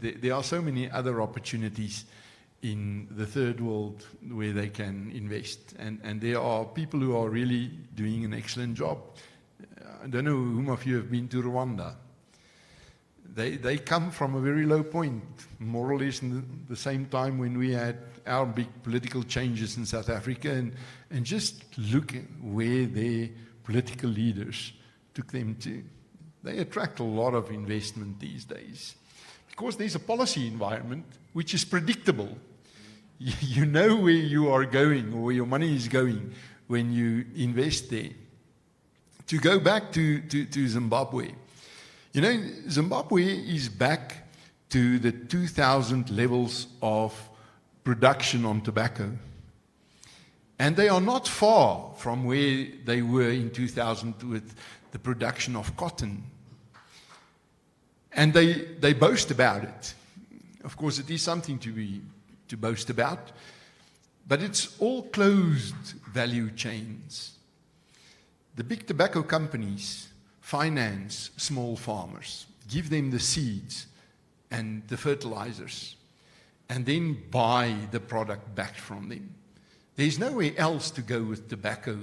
there are so many other opportunities in the third world where they can invest. And there are people who are really doing an excellent job. I don't know whom of you have been to Rwanda. They come from a very low point, more or less in the same time when we had our big political changes in South Africa, and just look at where their political leaders took them to. They attract a lot of investment these days. Because there's a policy environment which is predictable. You know where you are going or where your money is going when you invest there. To go back to Zimbabwe, you know, Zimbabwe is back to the 2000 levels of production on tobacco. And they are not far from where they were in 2000 with the production of cotton. And they boast about it. Of course, it is something to boast about, but it's all closed value chains. The big tobacco companies finance small farmers, give them the seeds and the fertilizers, and then buy the product back from them. There's nowhere else to go with tobacco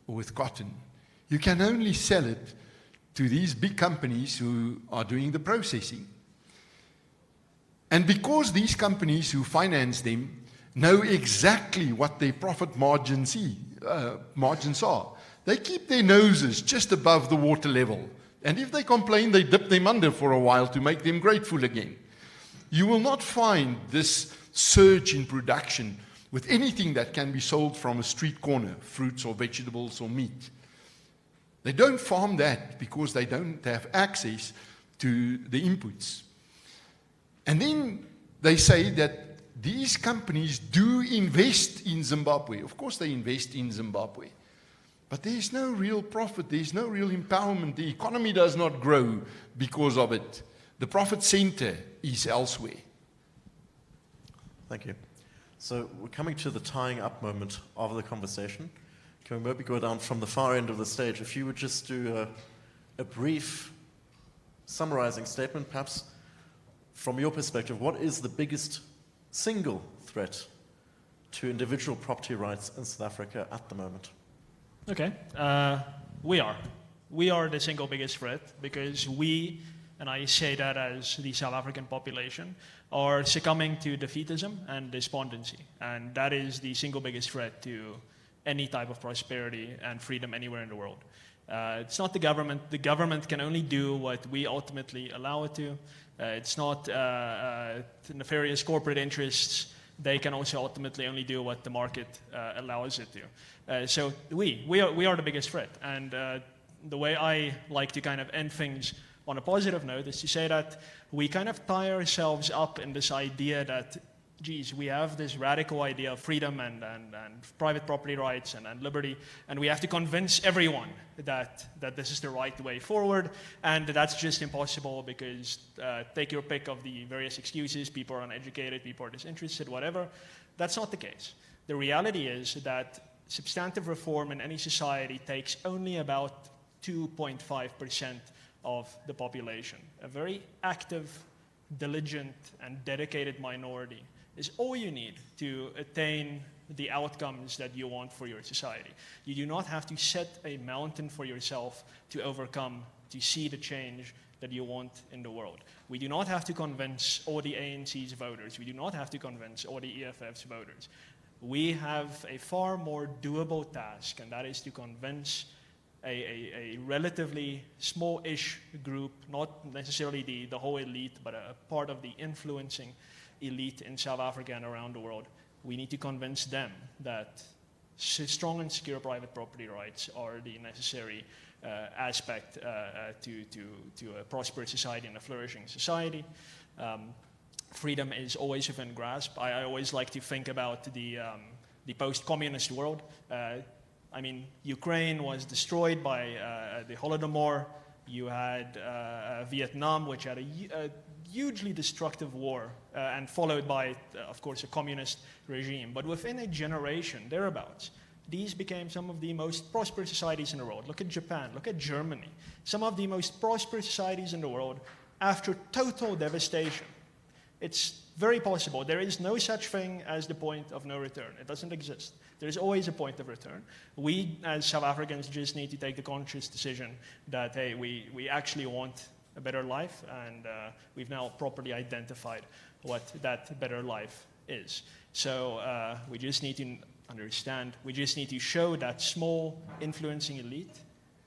or with cotton. You can only sell it to these big companies who are doing the processing. And because these companies who finance them know exactly what their profit margins are, they keep their noses just above the water level. And if they complain, they dip them under for a while to make them grateful again. You will not find this surge in production with anything that can be sold from a street corner, fruits or vegetables or meat. They don't farm that because they don't have access to the inputs. And then they say that these companies do invest in Zimbabwe. Of course they invest in Zimbabwe. But there's no real profit, there's no real empowerment. The economy does not grow because of it. The profit center is elsewhere. Thank you. So we're coming to the tying up moment of the conversation. Can we maybe go down from the far end of the stage? If you would just do a brief summarizing statement, perhaps from your perspective, what is the biggest single threat to individual property rights in South Africa at the moment? Okay, we are the single biggest threat because we, and I say that as the South African population, are succumbing to defeatism and despondency. And that is the single biggest threat to any type of prosperity and freedom anywhere in the world. It's not the government. The government can only do what we ultimately allow it to. It's not nefarious corporate interests. They can also ultimately only do what the market allows it to. So we are the biggest threat. And the way I like to kind of end things on a positive note is to say that we kind of tie ourselves up in this idea that, geez, we have this radical idea of freedom and private property rights and liberty, and we have to convince everyone that this is the right way forward, and that's just impossible because take your pick of the various excuses, people are uneducated, people are disinterested, whatever. That's not the case. The reality is that substantive reform in any society takes only about 2.5% of the population. A very active, diligent, and dedicated minority is all you need to attain the outcomes that you want for your society. You do not have to set a mountain for yourself to overcome to see the change that you want in the world. We do not have to convince all the ANC's voters. We do not have to convince all the EFF's voters. We have a far more doable task, and that is to convince a relatively small-ish group, not necessarily the whole elite, but a part of the influencing elite in South Africa and around the world. We need to convince them that strong and secure private property rights are the necessary aspect to a prosperous society and a flourishing society. Freedom is always within grasp. I always like to think about the post-communist world. I mean, Ukraine was destroyed by the Holodomor. You had Vietnam, which had a hugely destructive war, and followed by, of course, a communist regime. But within a generation, thereabouts, these became some of the most prosperous societies in the world. Look at Japan, look at Germany. Some of the most prosperous societies in the world after total devastation. It's very possible. There is no such thing as the point of no return. It doesn't exist. There is always a point of return. We, as South Africans, just need to take the conscious decision that, hey, we actually want a better life, and we've now properly identified what that better life is. So we just need to understand, we just need to show that small influencing elite.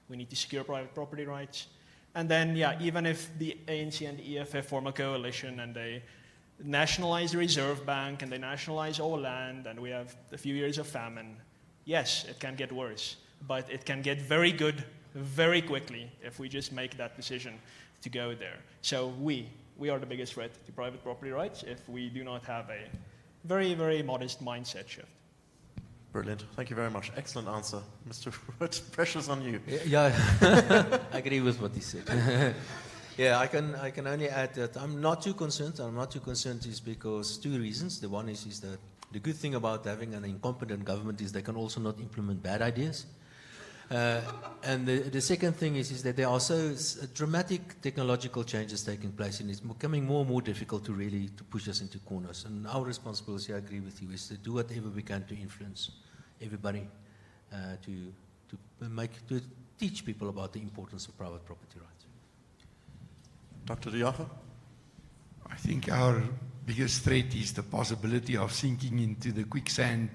We need to secure private property rights. And then, yeah, even if the ANC and the EFF form a coalition and they nationalize the Reserve Bank and they nationalize all land and we have a few years of famine, yes, it can get worse. But it can get very good very quickly if we just make that decision to go there. So we are the biggest threat to private property rights if we do not have a very, very modest mindset shift. Brilliant. Thank you very much. Excellent answer. Mr. Root, pressure's on you. Yeah, I agree with what he said. Yeah, I can only add that I'm not too concerned. I'm not too concerned is because two reasons. The one is that the good thing about having an incompetent government is they can also not implement bad ideas. And the second thing is that there are so dramatic technological changes taking place, and it's becoming more and more difficult to really push us into corners. And our responsibility, I agree with you, is to do whatever we can to influence everybody, to teach people about the importance of private property rights. Dr. De Jager? I think our biggest threat is the possibility of sinking into the quicksand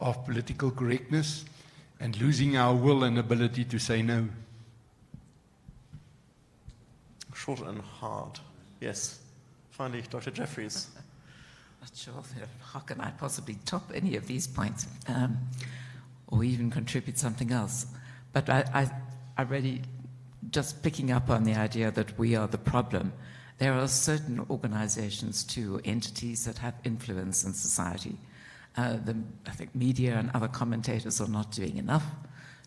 of political correctness and losing our will and ability to say no. Short and hard. Yes. Finally, Dr. Jeffries. Not sure how can I possibly top any of these points, or even contribute something else. But I really, just picking up on the idea that we are the problem, there are certain organizations too, entities that have influence in society. I think media and other commentators are not doing enough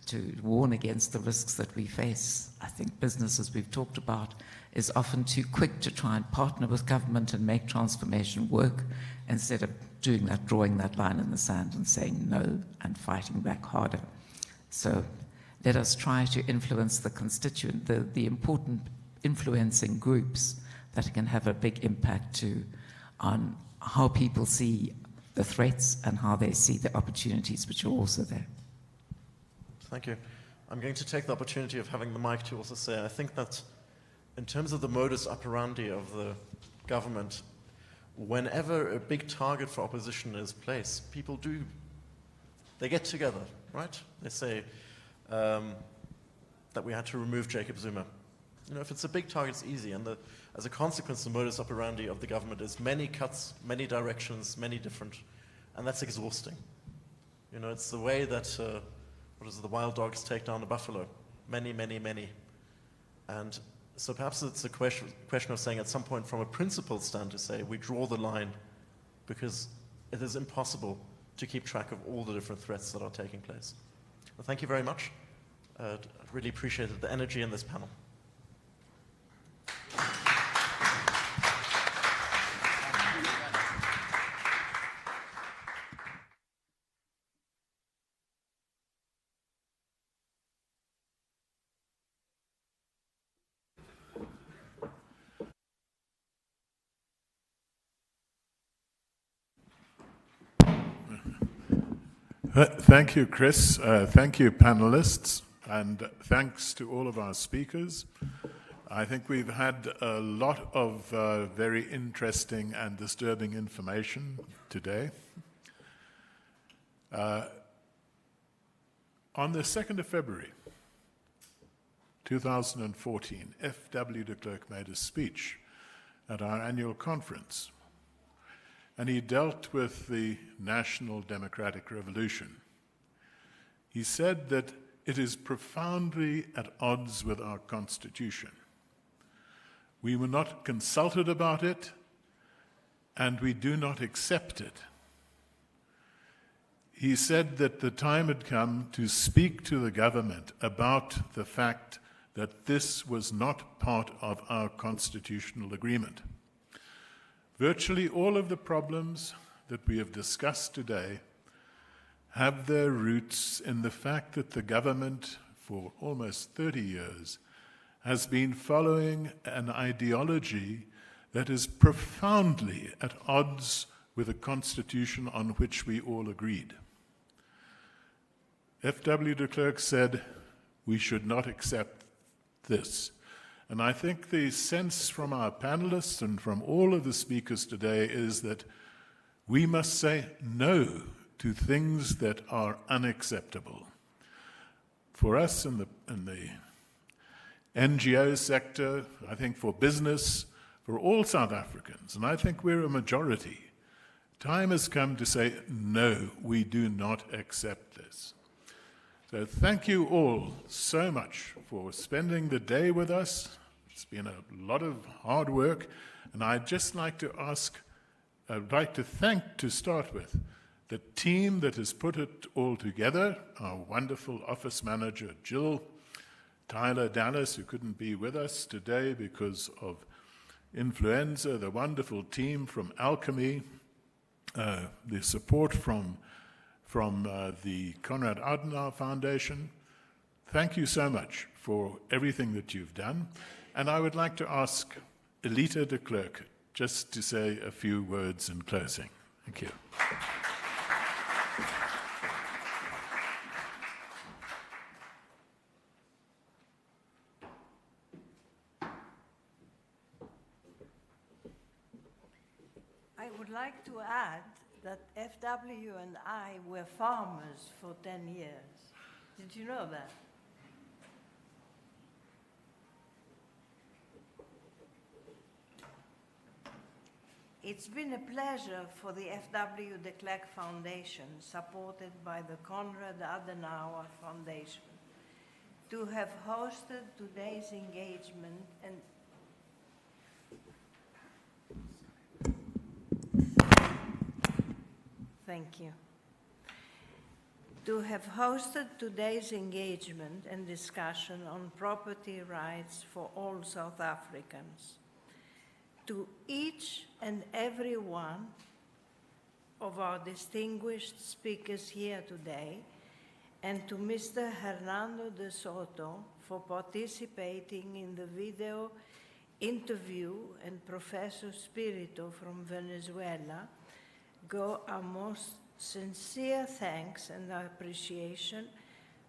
to warn against the risks that we face. I think business, as we've talked about, is often too quick to try and partner with government and make transformation work instead of doing that, drawing that line in the sand and saying no and fighting back harder. So let us try to influence the constituent, the important influencing groups that can have a big impact too on how people see the threats and how they see the opportunities which are also there. Thank you. I'm going to take the opportunity of having the mic to also say, I think that in terms of the modus operandi of the government, whenever a big target for opposition is placed, people they get together, right? They say that we had to remove Jacob Zuma. You know, if it's a big target, it's easy. And as a consequence, the modus operandi of the government is many cuts, many directions, many different, and that's exhausting. You know, it's the way that, the wild dogs take down the buffalo. Many, many, many. And so perhaps it's a question of saying at some point from a principled stand to say we draw the line because it is impossible to keep track of all the different threats that are taking place. Well, thank you very much. I really appreciated the energy in this panel. Thank you, Chris. Thank you, panelists, and thanks to all of our speakers. I think we've had a lot of very interesting and disturbing information today. On the 2nd of February, 2014, FW de Klerk made a speech at our annual conference, and he dealt with the National Democratic Revolution. He said that it is profoundly at odds with our Constitution. We were not consulted about it, and we do not accept it. He said that the time had come to speak to the government about the fact that this was not part of our constitutional agreement. Virtually all of the problems that we have discussed today have their roots in the fact that the government, for almost 30 years, has been following an ideology that is profoundly at odds with a constitution on which we all agreed. FW de Klerk said we should not accept this. And I think the sense from our panelists and from all of the speakers today is that we must say no to things that are unacceptable. For us in the NGO sector, I think for business, for all South Africans, and I think we're a majority. Time has come to say, no, we do not accept this. So thank you all so much for spending the day with us. It's been a lot of hard work, and I'd just like to thank, to start with, the team that has put it all together, our wonderful office manager, Jill, Tyler Dallas, who couldn't be with us today because of influenza, the wonderful team from Alchemy, the support from the Konrad Adenauer Foundation. Thank you so much for everything that you've done. And I would like to ask FW de Klerk just to say a few words in closing. Thank you. I would like to add that FW and I were farmers for 10 years. Did you know that? It's been a pleasure for the FW de Klerk Foundation, supported by the Konrad Adenauer Foundation, to have hosted today's engagement and thank you. To have hosted today's engagement and discussion on property rights for all South Africans. To each and every one of our distinguished speakers here today, and to Mr. Hernando de Soto for participating in the video interview, and Professor Spirito from Venezuela, go our most sincere thanks and appreciation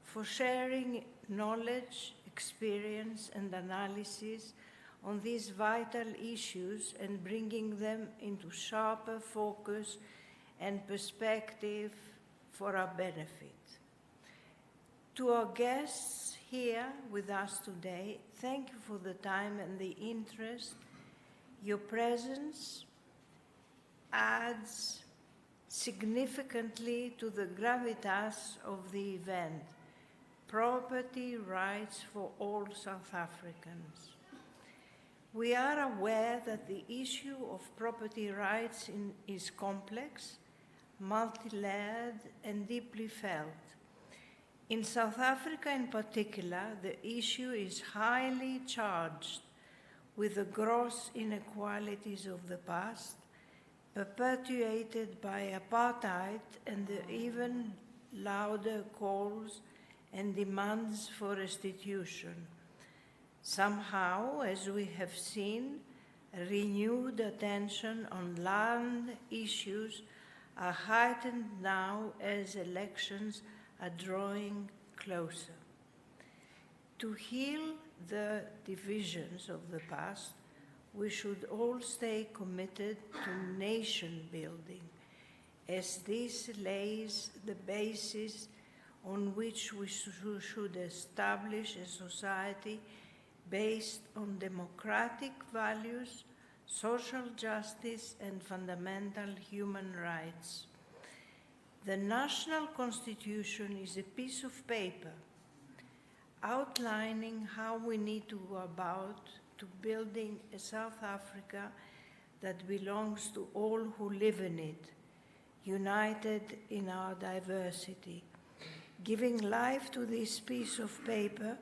for sharing knowledge, experience, and analysis on these vital issues and bringing them into sharper focus and perspective for our benefit. To our guests here with us today, thank you for the time and the interest. Your presence adds significantly to the gravitas of the event, property rights for all South Africans. We are aware that the issue of property rights is complex, multi-layered, and deeply felt. In South Africa in particular, the issue is highly charged with the gross inequalities of the past, perpetuated by apartheid and the even louder calls and demands for restitution. Somehow, as we have seen, renewed attention on land issues are heightened now as elections are drawing closer. To heal the divisions of the past, we should all stay committed to nation building, as this lays the basis on which we should establish a society based on democratic values, social justice, and fundamental human rights. The national constitution is a piece of paper outlining how we need to go about to building a South Africa that belongs to all who live in it, united in our diversity. Giving life to this piece of paper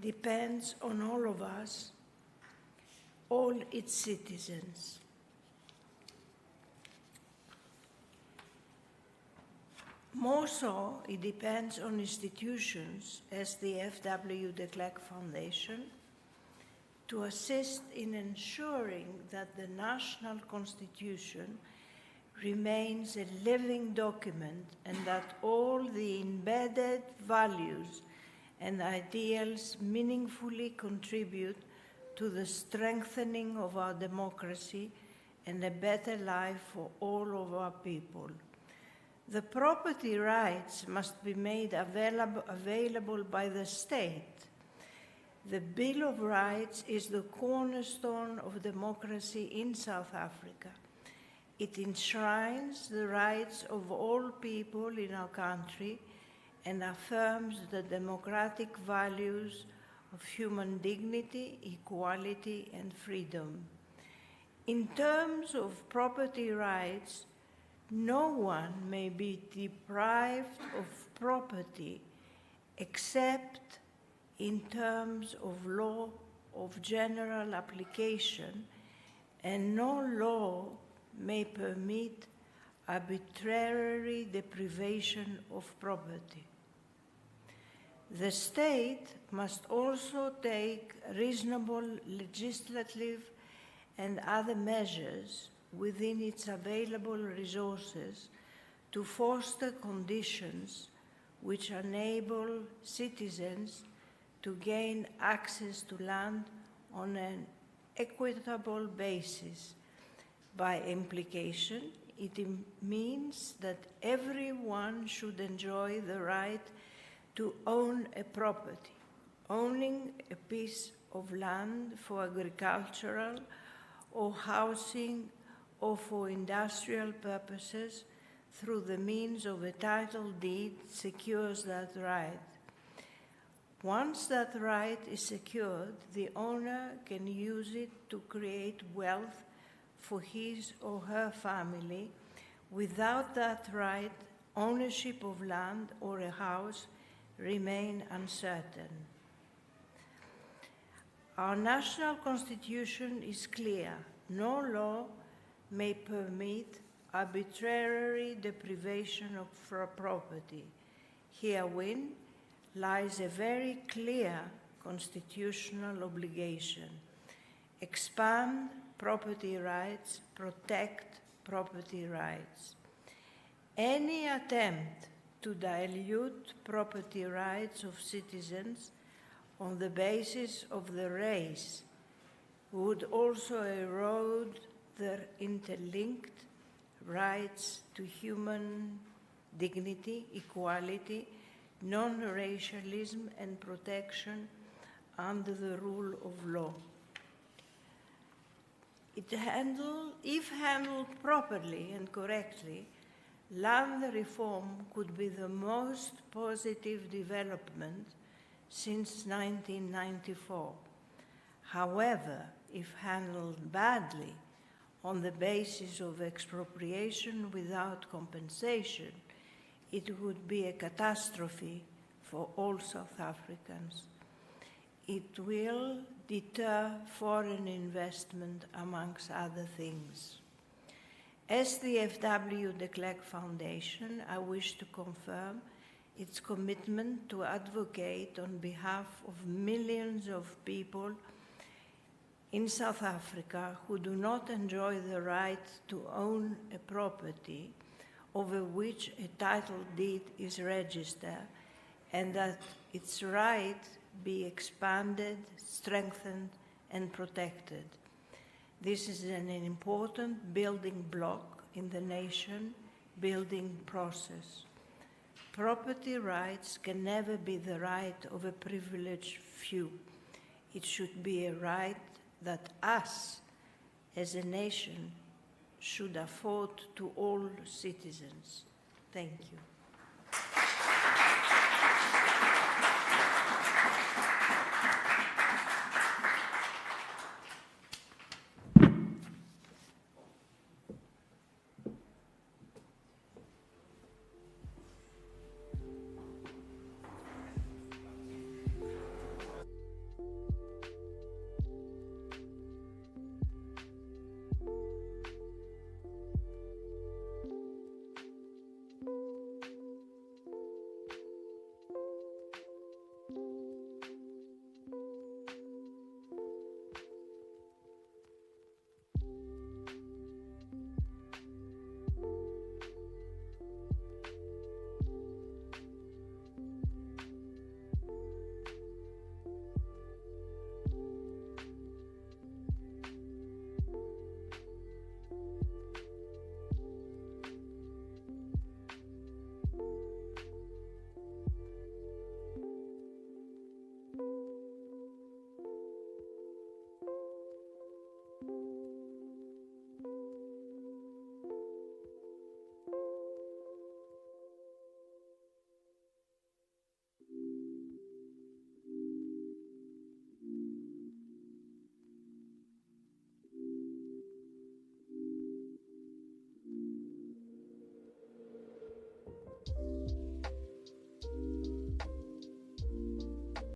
depends on all of us, all its citizens. More so, it depends on institutions as the FW de Klerk Foundation to assist in ensuring that the national constitution remains a living document and that all the embedded values and ideals meaningfully contribute to the strengthening of our democracy and a better life for all of our people. The property rights must be made available by the state. The Bill of Rights is the cornerstone of democracy in South Africa. It enshrines the rights of all people in our country and affirms the democratic values of human dignity, equality, and freedom. In terms of property rights, no one may be deprived of property except in terms of law of general application, and no law may permit arbitrary deprivation of property. The state must also take reasonable legislative and other measures within its available resources to foster conditions which enable citizens to gain access to land on an equitable basis. By implication, it means that everyone should enjoy the right to own a property. Owning a piece of land for agricultural or housing or for industrial purposes through the means of a title deed secures that right. Once that right is secured, the owner can use it to create wealth for his or her family. Without that right, ownership of land or a house remain uncertain. Our national constitution is clear. No law may permit arbitrary deprivation of property. Herein lies a very clear constitutional obligation. Expand property rights, protect property rights. Any attempt to dilute property rights of citizens on the basis of the race would also erode their interlinked rights to human dignity, equality, non-racialism, and protection under the rule of law. If handled properly and correctly, land reform could be the most positive development since 1994. However, if handled badly, on the basis of expropriation without compensation, it would be a catastrophe for all South Africans. It will deter foreign investment, amongst other things. As the FW de Klerk Foundation, I wish to confirm its commitment to advocate on behalf of millions of people in South Africa who do not enjoy the right to own a property over which a title deed is registered, and that its right be expanded, strengthened, and protected. This is an important building block in the nation-building process. Property rights can never be the right of a privileged few. It should be a right that us, as a nation, should afford to all citizens. Thank you.